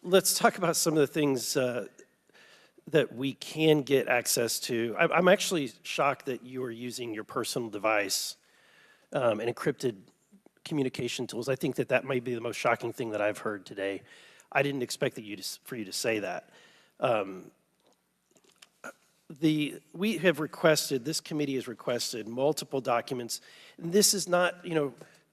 Let's talk about some of the things that we can get access to. I'm actually shocked that you are using your personal device and encrypted communication tools. I think that might be the most shocking thing that I've heard today. I didn't expect for you to say that. We have requested, this committee has requested multiple documents. And this is not,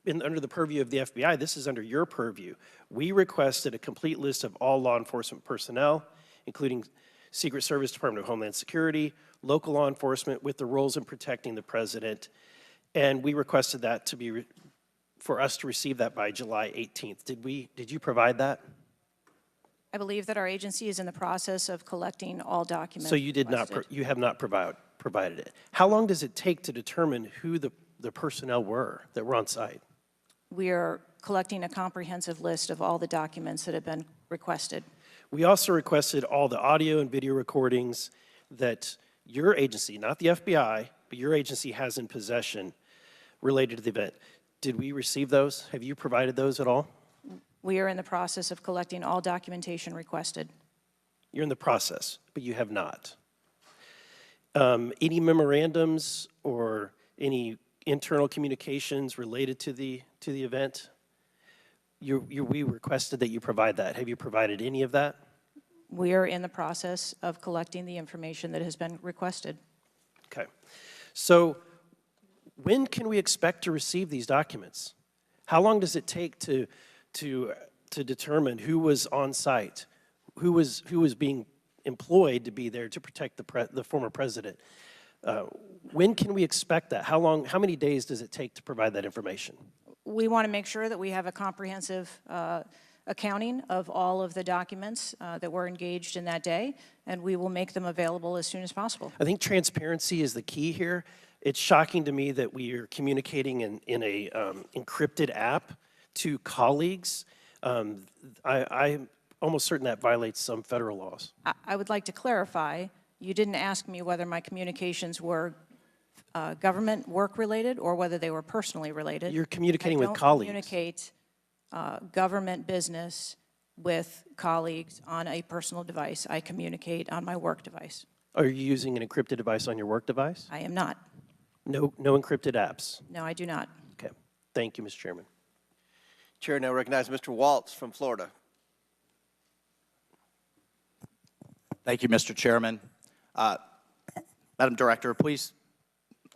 under the purview of the FBI, this is under your purview. We requested a complete list of all law enforcement personnel, including Secret Service, Department of Homeland Security, local law enforcement with the roles in protecting the president. And we requested that to be, for us to receive that by July 18th. Did you provide that? I believe that our agency is in the process of collecting all documents. So you did not, you have not provided it. How long does it take to determine who the personnel were that were on site? We are collecting a comprehensive list of all the documents that have been requested. We also requested all the audio and video recordings that your agency, not the FBI, but your agency has in possession related to the event. Did we receive those? Have you provided those at all? We are in the process of collecting all documentation requested. You're in the process, but you have not. Any memorandums or any internal communications related to the event? We requested that you provide that. Have you provided any of that? We are in the process of collecting the information that has been requested. Okay. So when can we expect to receive these documents? How long does it take to determine who was on site, who was being employed to be there to protect the former president? When can we expect that? How many days does it take to provide that information? We want to make sure that we have a comprehensive accounting of all of the documents that were engaged in that day, and we will make them available as soon as possible. I think transparency is the key here. It's shocking to me that we are communicating in a encrypted app to colleagues. I'm almost certain that violates some federal laws. I would like to clarify, you didn't ask me whether my communications were government work related or whether they were personally related. You're communicating with colleagues. I don't communicate government business with colleagues on a personal device. I communicate on my work device. Are you using an encrypted device on your work device? I am not. No encrypted apps? No, I do not. Okay. Thank you, Mr. Chairman. Chair now recognizes Mr. Waltz from Florida. Thank you, Mr. Chairman. Madam Director, please,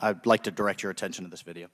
I'd like to direct your attention to this video.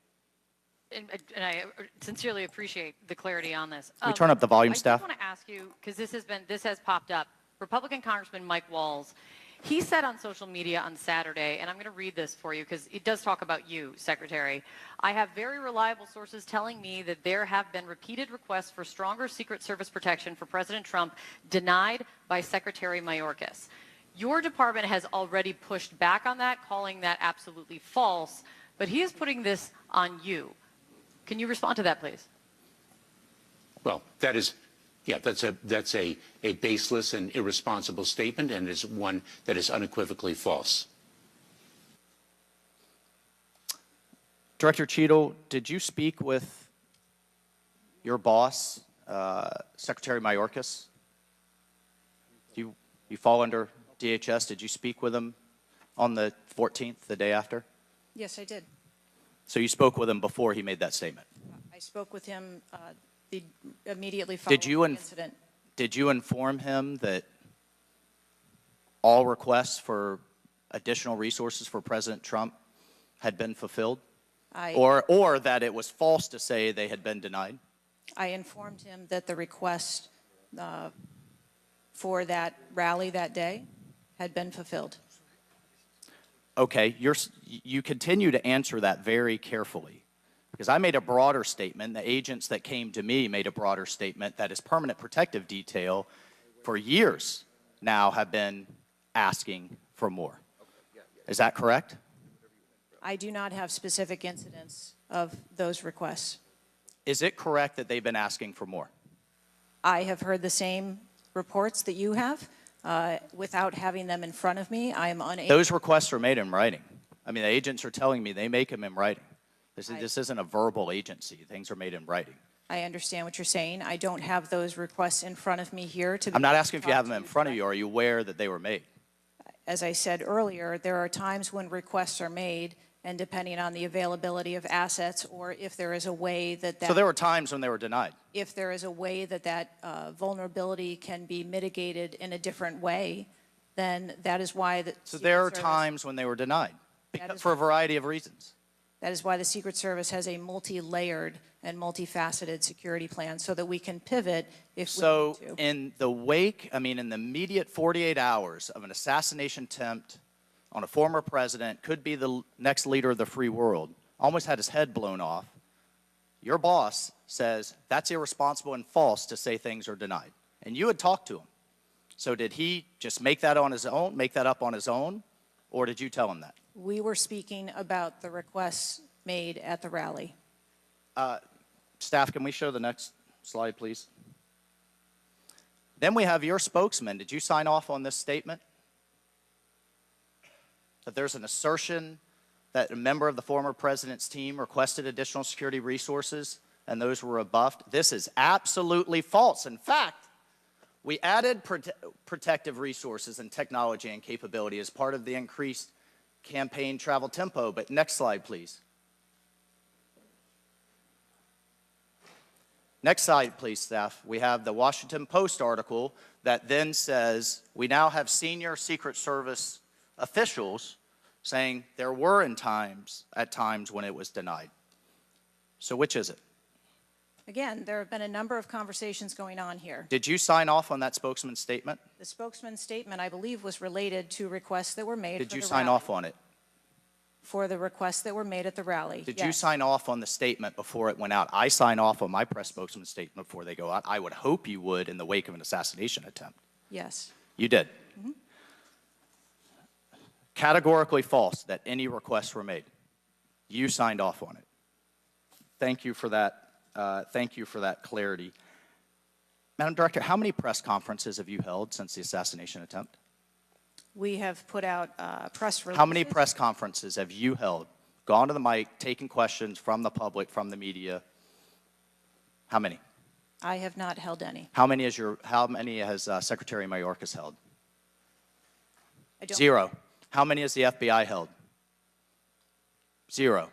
And I sincerely appreciate the clarity on this. Can we turn up the volume, staff? I just want to ask you, because this has popped up. Republican Congressman Mike Walz, he said on social media on Saturday, and I'm going to read this for you because it does talk about you, Secretary. I have very reliable sources telling me that there have been repeated requests for stronger Secret Service protection for President Trump denied by Secretary Mayorkas. Your department has already pushed back on that, calling that absolutely false, but he is putting this on you. Can you respond to that, please? Well, that is, yeah, that's a baseless and irresponsible statement, and is one that is unequivocally false. Director Cheatle, did you speak with your boss, Secretary Mayorkas? You fall under DHS. Did you speak with him on the 14th, the day after? Yes, I did. So you spoke with him before he made that statement? I spoke with him immediately following the incident. Did you inform him that all requests for additional resources for President Trump had been fulfilled? Or that it was false to say they had been denied? I informed him that the request for that rally that day had been fulfilled. Okay, you continue to answer that very carefully, because I made a broader statement. The agents that came to me made a broader statement that his permanent protective detail for years now have been asking for more. Is that correct? I do not have specific incidents of those requests. Is it correct that they've been asking for more? I have heard the same reports that you have. Without having them in front of me, I am unable. Those requests are made in writing. I mean, the agents are telling me they make them in writing. This isn't a verbal agency. Things are made in writing. I understand what you're saying. I don't have those requests in front of me here. I'm not asking if you have them in front of you. Are you aware that they were made? As I said earlier, there are times when requests are made, and depending on the availability of assets, or if there is a way that So there were times when they were denied? If there is a way that vulnerability can be mitigated in a different way, then that is why that. So there are times when they were denied, for a variety of reasons. That is why the Secret Service has a multi-layered and multifaceted security plan so that we can pivot if So we need to. in the wake, in the immediate 48 hours of an assassination attempt on a former president, could be the next leader of the free world, almost had his head blown off, your boss says that's irresponsible and false to say things are denied. And you had talked to him. So did he just make that on his own, make that up on his own, or did you tell him that? We were speaking about the requests made at the rally. Staff, can we show the next slide, please? Then we have your spokesman. Did you sign off on this statement? That there's an assertion that a member of the former president's team requested additional security resources and those were rebuffed? This is absolutely false. In fact, we added protective resources and technology and capability as part of the increased campaign travel tempo. But next slide, please. Next slide, please, staff. We have the Washington Post article that then says we now have senior Secret Service officials saying there were at times when it was denied. So which is it? Again, there have been a number of conversations going on here. Did you sign off on that spokesman's statement? The spokesman's statement, I believe, was related to requests that were made Did for you the sign rally. off on it? For the requests that were made at the rally, Did yes. you sign off on the statement before it went out? I sign off on my press spokesman's statement before they go out. I would hope you would in the wake of an assassination attempt. Yes. You did. Categorically false that any requests were made. You signed off on it. Thank you for that. Thank you for that clarity. Madam Director, how many press conferences have you held since the assassination attempt? We have put out press releases. How many press conferences have you held? Gone to the mic, taken questions from the public, from the media? How many? I have not held any. How many has Secretary Mayorkas held? I don't. 0. How many has the FBI held? 0.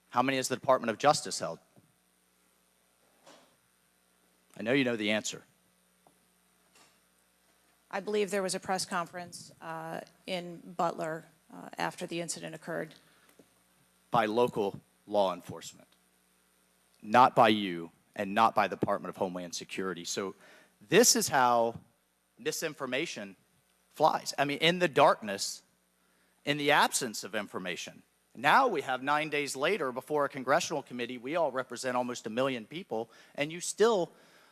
How many has the Department of Justice held? I know you know the answer. I believe there was a press conference in Butler after the incident occurred. By local law enforcement, not by you and not by the Department of Homeland Security. So this is how misinformation flies. In the darkness, in the absence of information. Now we have 9 days later before a congressional committee, we all represent almost 1 million people, and you still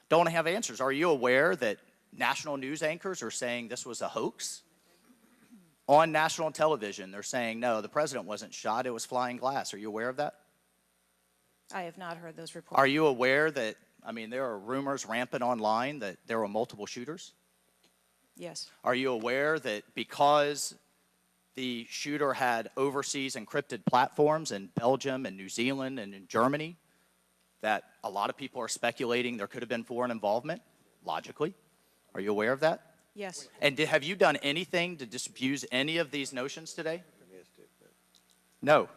don't have answers. Are you aware that national news anchors are saying this was a hoax? On national television, they're saying, no, the president wasn't shot, it was flying glass. Are you aware of that? I have not heard those reports. Are you aware that, there are rumors rampant online that there were multiple shooters? Yes. Are you aware that because the shooter had overseas encrypted platforms in Belgium and New Zealand and in Germany, that a lot of people are speculating there could have been foreign involvement, logically? Are you aware of that? Yes. And have you done anything to disabuse any of these notions today? No.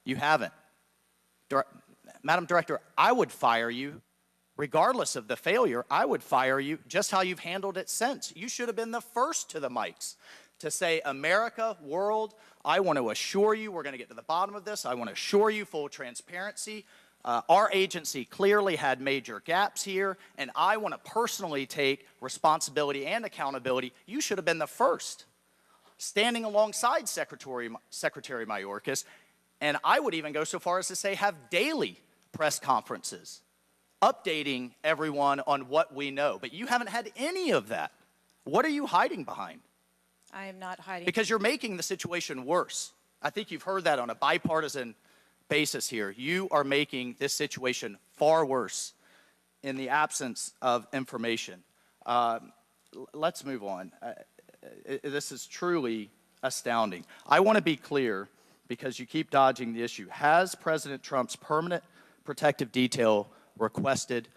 You haven't. Madam Director, I would fire you, regardless of the failure, I would fire you just how you've handled it since. You should have been the first to the mics to say, America, world, I want to assure you we're going to get to the bottom of this. I want to assure you full transparency. Our agency clearly had major gaps here, and I want to personally take responsibility and accountability. You should have been the first, standing alongside Secretary Mayorkas, and I would even go so far as to say have daily press conferences, updating everyone on what we know. But you haven't had any of that. What are you hiding behind? I am not hiding. Because you're making the situation worse. I think you've heard that on a bipartisan basis here. You are making this situation far worse in the absence of information. Let's move on. This is truly astounding. I want to be clear, because you keep dodging the issue. Has President Trump's permanent protective detail requested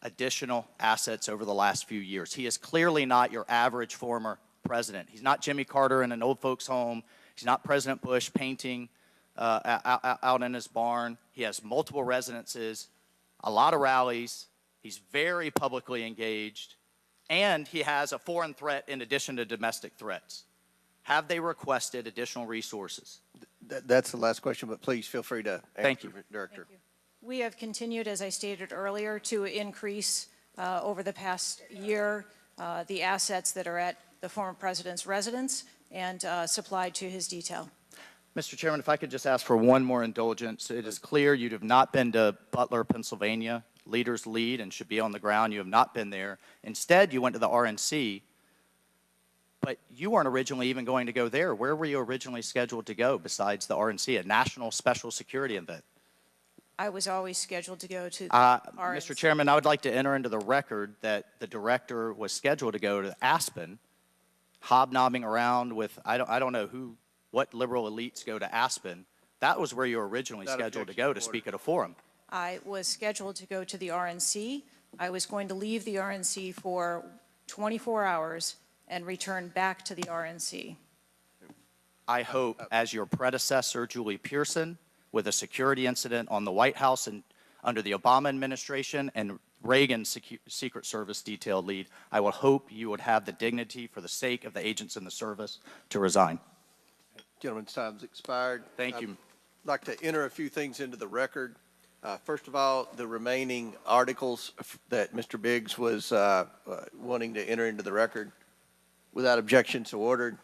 additional assets over the last few years? He is clearly not your average former president. He's not Jimmy Carter in an old folks' home. He's not President Bush painting out in his barn. He has multiple residences, a lot of rallies. He's very publicly engaged, and he has a foreign threat in addition to domestic threats. Have they requested additional resources? That's the last question, but please feel free to answer. Thank you. Director. We have continued, as I stated earlier, to increase over the past year the assets that are at the former president's residence and supplied to his detail. Mr. Chairman, if I could just ask for one more indulgence. It is clear you have not been to Butler, Pennsylvania. Leaders lead and should be on the ground. You have not been there. Instead, you went to the RNC, but you weren't originally even going to go there. Where were you originally scheduled to go besides the RNC, a national special security event? I was always scheduled to go to the RNC. Mr. Chairman, I would like to enter into the record that the director was scheduled to go to Aspen, hobnobbing around with, I don't know what liberal elites go to Aspen. That was where you were originally scheduled to go to speak at a forum. I was scheduled to go to the RNC. I was going to leave the RNC for 24 hours and return back to the RNC. I hope, as your predecessor, Julie Pearson, with a security incident on the White House and under the Obama administration and Reagan's Secret Service detail lead, I would hope you would have the dignity for the sake of the agents in the service to resign. Gentleman's time's expired. Thank you. I'd like to enter a few things into the record. First of all, the remaining articles that Mr. Biggs was wanting to enter into the record, without objection, so ordered.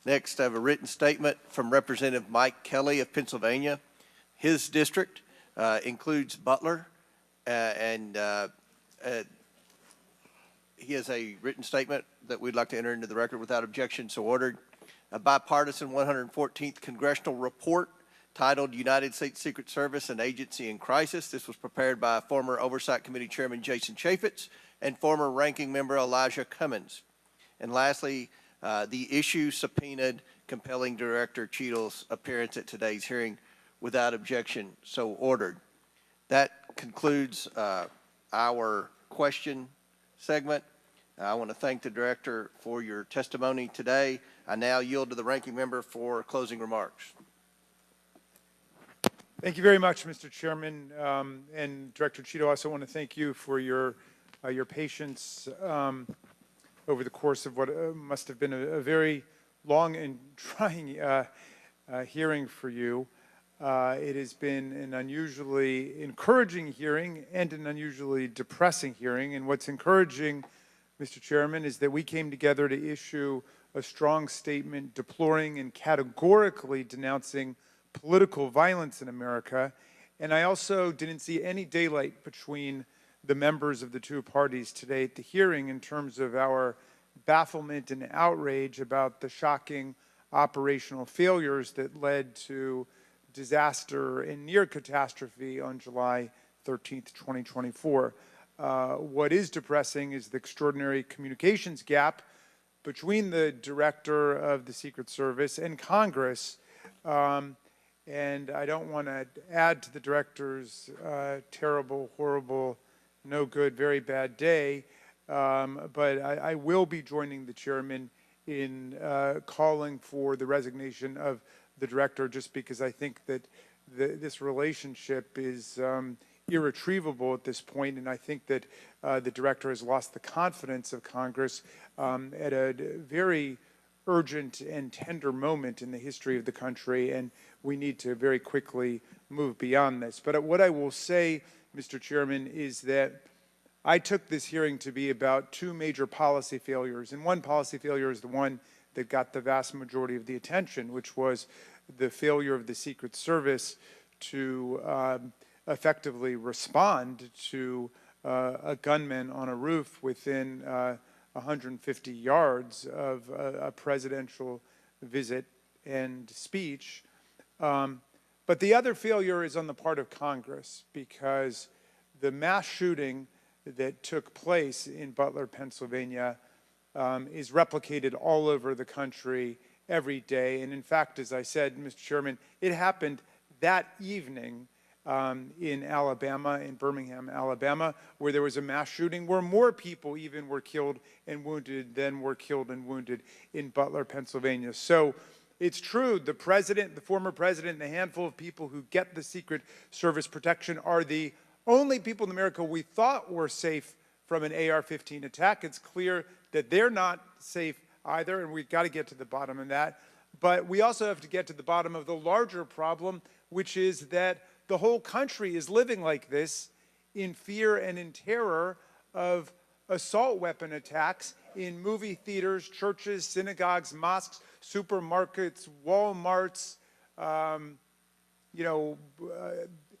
Next, I have a written statement from Representative Mike Kelly of Pennsylvania. His district includes Butler, and he has a written statement that we'd like to enter into the record without objection, so ordered. A bipartisan 114th congressional report titled United States Secret Service, an Agency in Crisis. This was prepared by former Oversight Committee Chairman Jason Chaffetz and former Ranking Member Elijah Cummings. And lastly, the issue subpoenaed compelling Director Cheatle's appearance at today's hearing without objection, so ordered. That concludes our question segment. I want to thank the Director for your testimony today. I now yield to the Ranking Member for closing remarks. Thank you very much, Mr. Chairman. And Director Cheatle, I also want to thank you for your patience over the course of what must have been a very long and trying hearing for you. It has been an unusually encouraging hearing and an unusually depressing hearing. And what's encouraging, Mr. Chairman, is that we came together to issue a strong statement deploring and categorically denouncing political violence in America. And I also didn't see any daylight between the members of the two parties today at the hearing in terms of our bafflement and outrage about the shocking operational failures that led to disaster and near catastrophe on July 13th, 2024. What is depressing is the extraordinary communications gap between the Director of the Secret Service and Congress. And I don't want to add to the Director's terrible, horrible, no good, very bad day, but I will be joining the Chairman in calling for the resignation of the Director, just because I think that this relationship is irretrievable at this point, and I think that the Director has lost the confidence of Congress at a very urgent and tender moment in the history of the country, and we need to very quickly move beyond this. But what I will say, Mr. Chairman, is that I took this hearing to be about two major policy failures, and one policy failure is the one that got the vast majority of the attention, which was the failure of the Secret Service to effectively respond to a gunman on a roof within 150 yards of a presidential visit and speech. But the other failure is on the part of Congress, because the mass shooting that took place in Butler, Pennsylvania, is replicated all over the country every day. And in fact, as I said, Mr. Chairman, it happened that evening in Alabama, in Birmingham, Alabama, where there was a mass shooting where more people even were killed and wounded than were killed and wounded in Butler, Pennsylvania. So it's true, the president, the former president, and the handful of people who get the Secret Service protection are the only people in America we thought were safe from an AR-15 attack. It's clear that they're not safe either, and we've got to get to the bottom of that. But we also have to get to the bottom of the larger problem, which is that the whole country is living like this in fear and in terror of assault weapon attacks in movie theaters, churches, synagogues, mosques, supermarkets, Walmarts,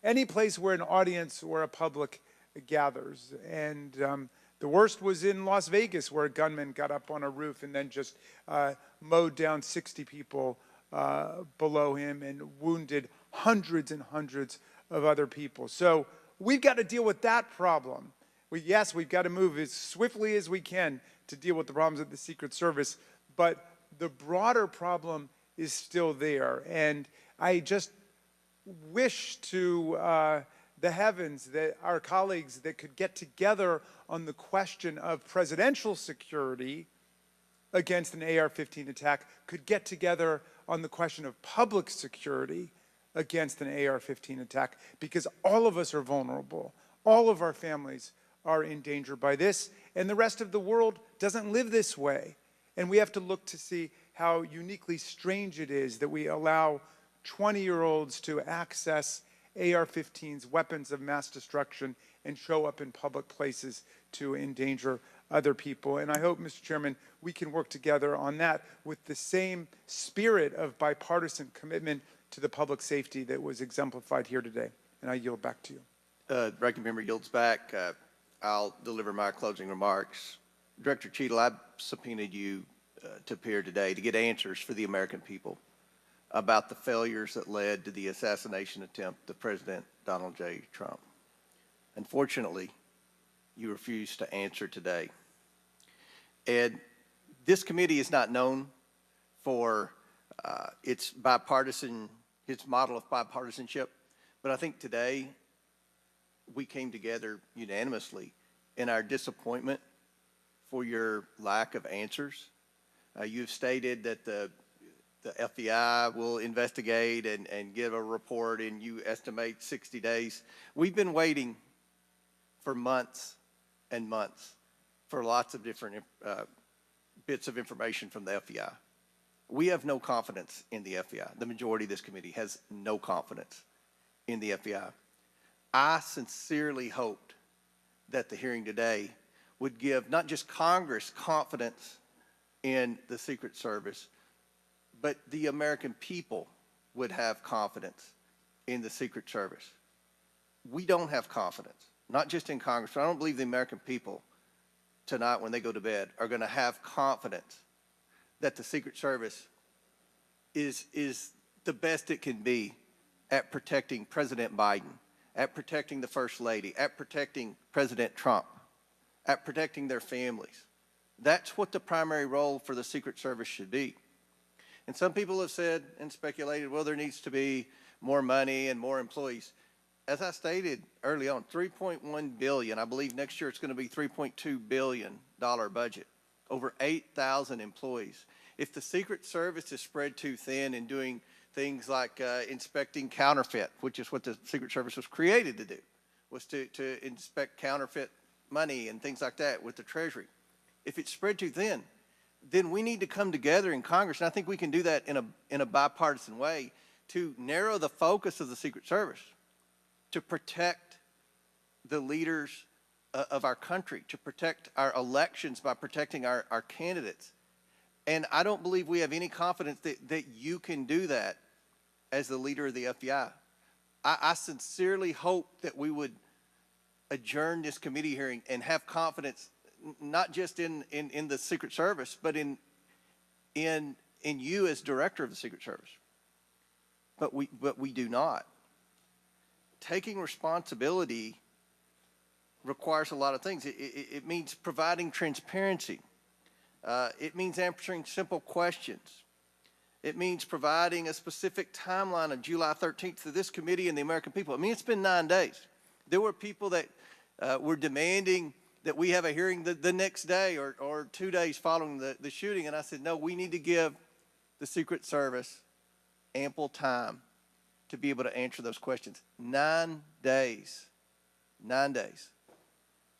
any place where an audience or a public gathers. And the worst was in Las Vegas, where a gunman got up on a roof and then just mowed down 60 people below him and wounded hundreds and hundreds of other people. So we've got to deal with that problem. Yes, we've got to move as swiftly as we can to deal with the problems of the Secret Service, but the broader problem is still there. And I just wish to the heavens that our colleagues that could get together on the question of presidential security against an AR-15 attack could get together on the question of public security against an AR-15 attack, because all of us are vulnerable. All of our families are in danger by this, and the rest of the world doesn't live this way. And we have to look to see how uniquely strange it is that we allow 20-year-olds to access AR-15s, weapons of mass destruction, and show up in public places to endanger other people. And I hope, Mr. Chairman, we can work together on that with the same spirit of bipartisan commitment to the public safety that was exemplified here today. And I yield back to you. The ranking member yields back. I'll deliver my closing remarks. Director Cheatle, I subpoenaed you to appear today to get answers for the American people about the failures that led to the assassination attempt of President Donald J. Trump. Unfortunately, you refused to answer today. And this committee is not known for its model of bipartisanship, but I think today we came together unanimously in our disappointment for your lack of answers. You've stated that the FBI will investigate and give a report, and you estimate 60 days. We've been waiting for months and months for lots of different bits of information from the FBI. We have no confidence in the FBI. The majority of this committee has no confidence in the FBI. I sincerely hoped that the hearing today would give not just Congress confidence in the Secret Service, but the American people would have confidence in the Secret Service. We don't have confidence, not just in Congress, but I don't believe the American people tonight when they go to bed are going to have confidence that the Secret Service is the best it can be at protecting President Biden, at protecting the First Lady, at protecting President Trump, at protecting their families. That's what the primary role for the Secret Service should be. And some people have said and speculated, well, there needs to be more money and more employees. As I stated early on, $3.1 billion, I believe next year it's going to be $3.2 billion budget, over 8,000 employees. If the Secret Service is spread too thin and doing things like inspecting counterfeit, which is what the Secret Service was created to do, was to inspect counterfeit money and things like that with the Treasury. If it's spread too thin, then we need to come together in Congress, and I think we can do that in a bipartisan way to narrow the focus of the Secret Service, to protect the leaders of our country, to protect our elections by protecting our candidates. And I don't believe we have any confidence that you can do that as the leader of the FBI. I sincerely hope that we would adjourn this committee hearing and have confidence not just in the Secret Service, but in you as director of the Secret Service. But we do not. Taking responsibility requires a lot of things. It means providing transparency. It means answering simple questions. It means providing a specific timeline of July 13th to this committee and the American people. I mean, it's been 9 days. There were people that were demanding that we have a hearing the next day or 2 days following the shooting. And I said, no, we need to give the Secret Service ample time to be able to answer those questions. 9 days. 9 days.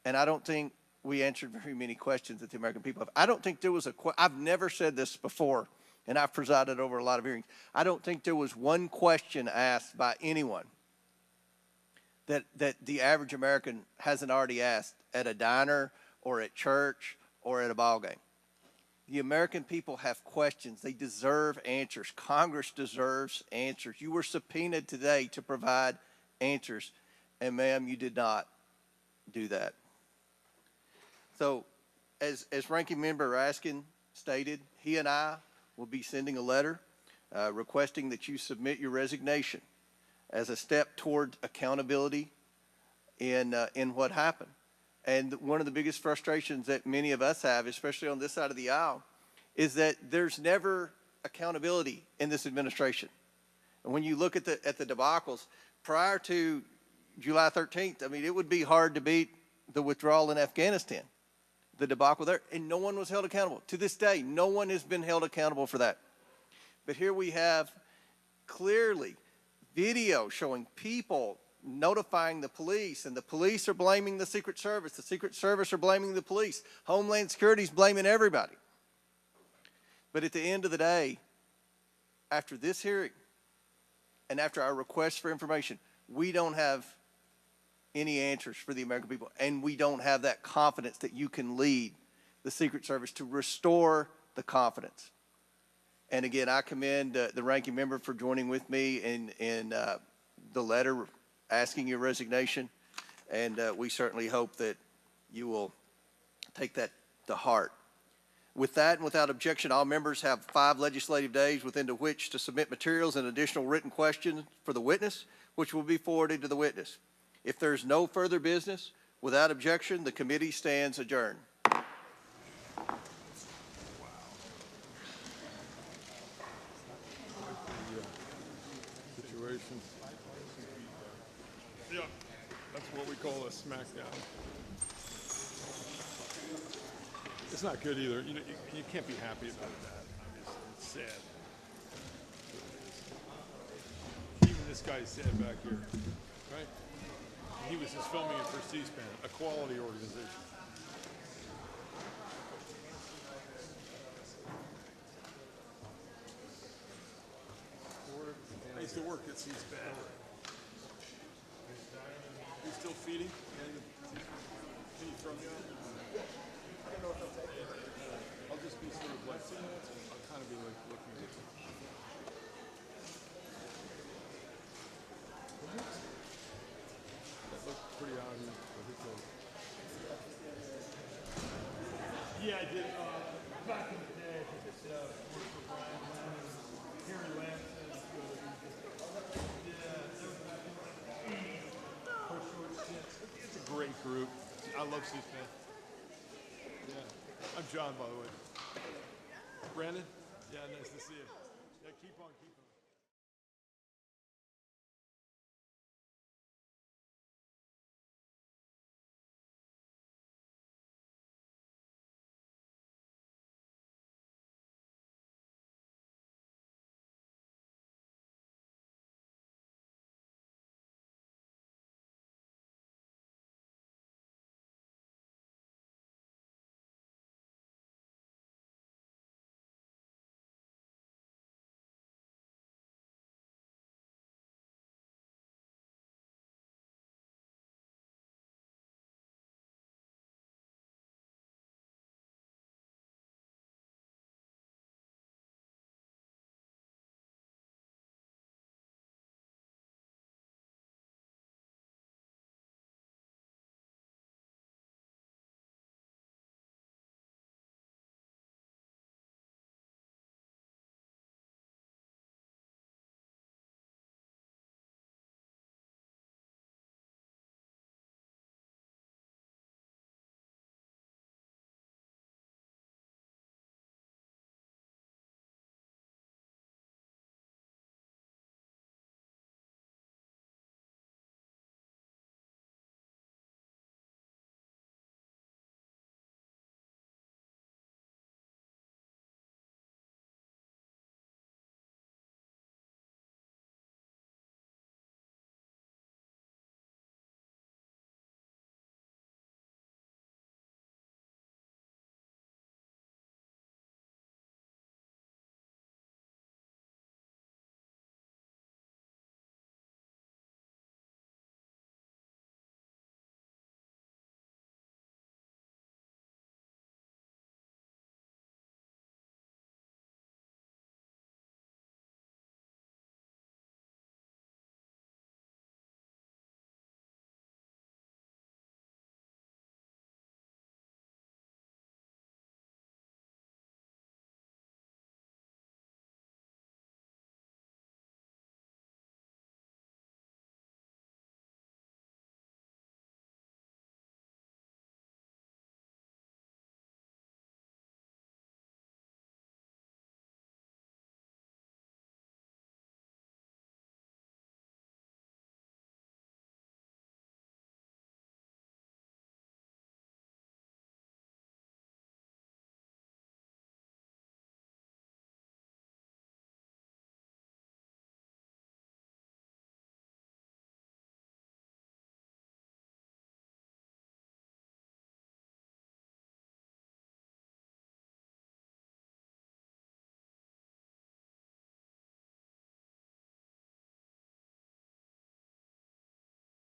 And I don't think we answered very many questions that the American people have. I don't think there was I've never said this before and I've presided over a lot of hearings, I don't think there was one question asked by anyone that the average American hasn't already asked at a diner or at church or at a ball game. The American people have questions. They deserve answers. Congress deserves answers. You were subpoenaed today to provide answers, and ma'am, you did not do that. So, as Ranking Member Raskin stated, he and I will be sending a letter requesting that you submit your resignation as a step toward accountability in what happened. And one of the biggest frustrations that many of us have, especially on this side of the aisle, is that there's never accountability in this administration. And when you look at the debacles prior to July 13th, I mean, it would be hard to beat the withdrawal in Afghanistan, the debacle there, and no one was held accountable. To this day, no one has been held accountable for that. But here we have clearly video showing people notifying the police, and the police are blaming the Secret Service. The Secret Service are blaming the police. Homeland Security is blaming everybody. But at the end of the day, after this hearing and after our request for information, we don't have any answers for the American people, and we don't have that confidence that you can lead the Secret Service to restore the confidence. And again, I commend the ranking member for joining with me in the letter asking your resignation, and we certainly hope that you will take that to heart. With that and without objection, all members have 5 legislative days within which to submit materials and additional written questions for the witness, which will be forwarded to the witness. If there's no further business, without objection, the committee stands adjourned. Situation. Yeah, that's what we call a smackdown. It's not good either. You know, you can't be happy about that. Obviously, it's sad. Even this guy's sad back here, right? He was just filming it for C-SPAN, a quality organization. I used to work at C-SPAN. You still feeding? Can you throw me out? I'll just be sort of like, I'll kind of be like looking at it. That looked pretty out here. Yeah, I did. Back in the day, I just worked for Brian Harry Lampson. It's a great group. I love C-SPAN. Yeah. I'm John, by the way. Brandon? Yeah, nice to see you. Yeah, keep on.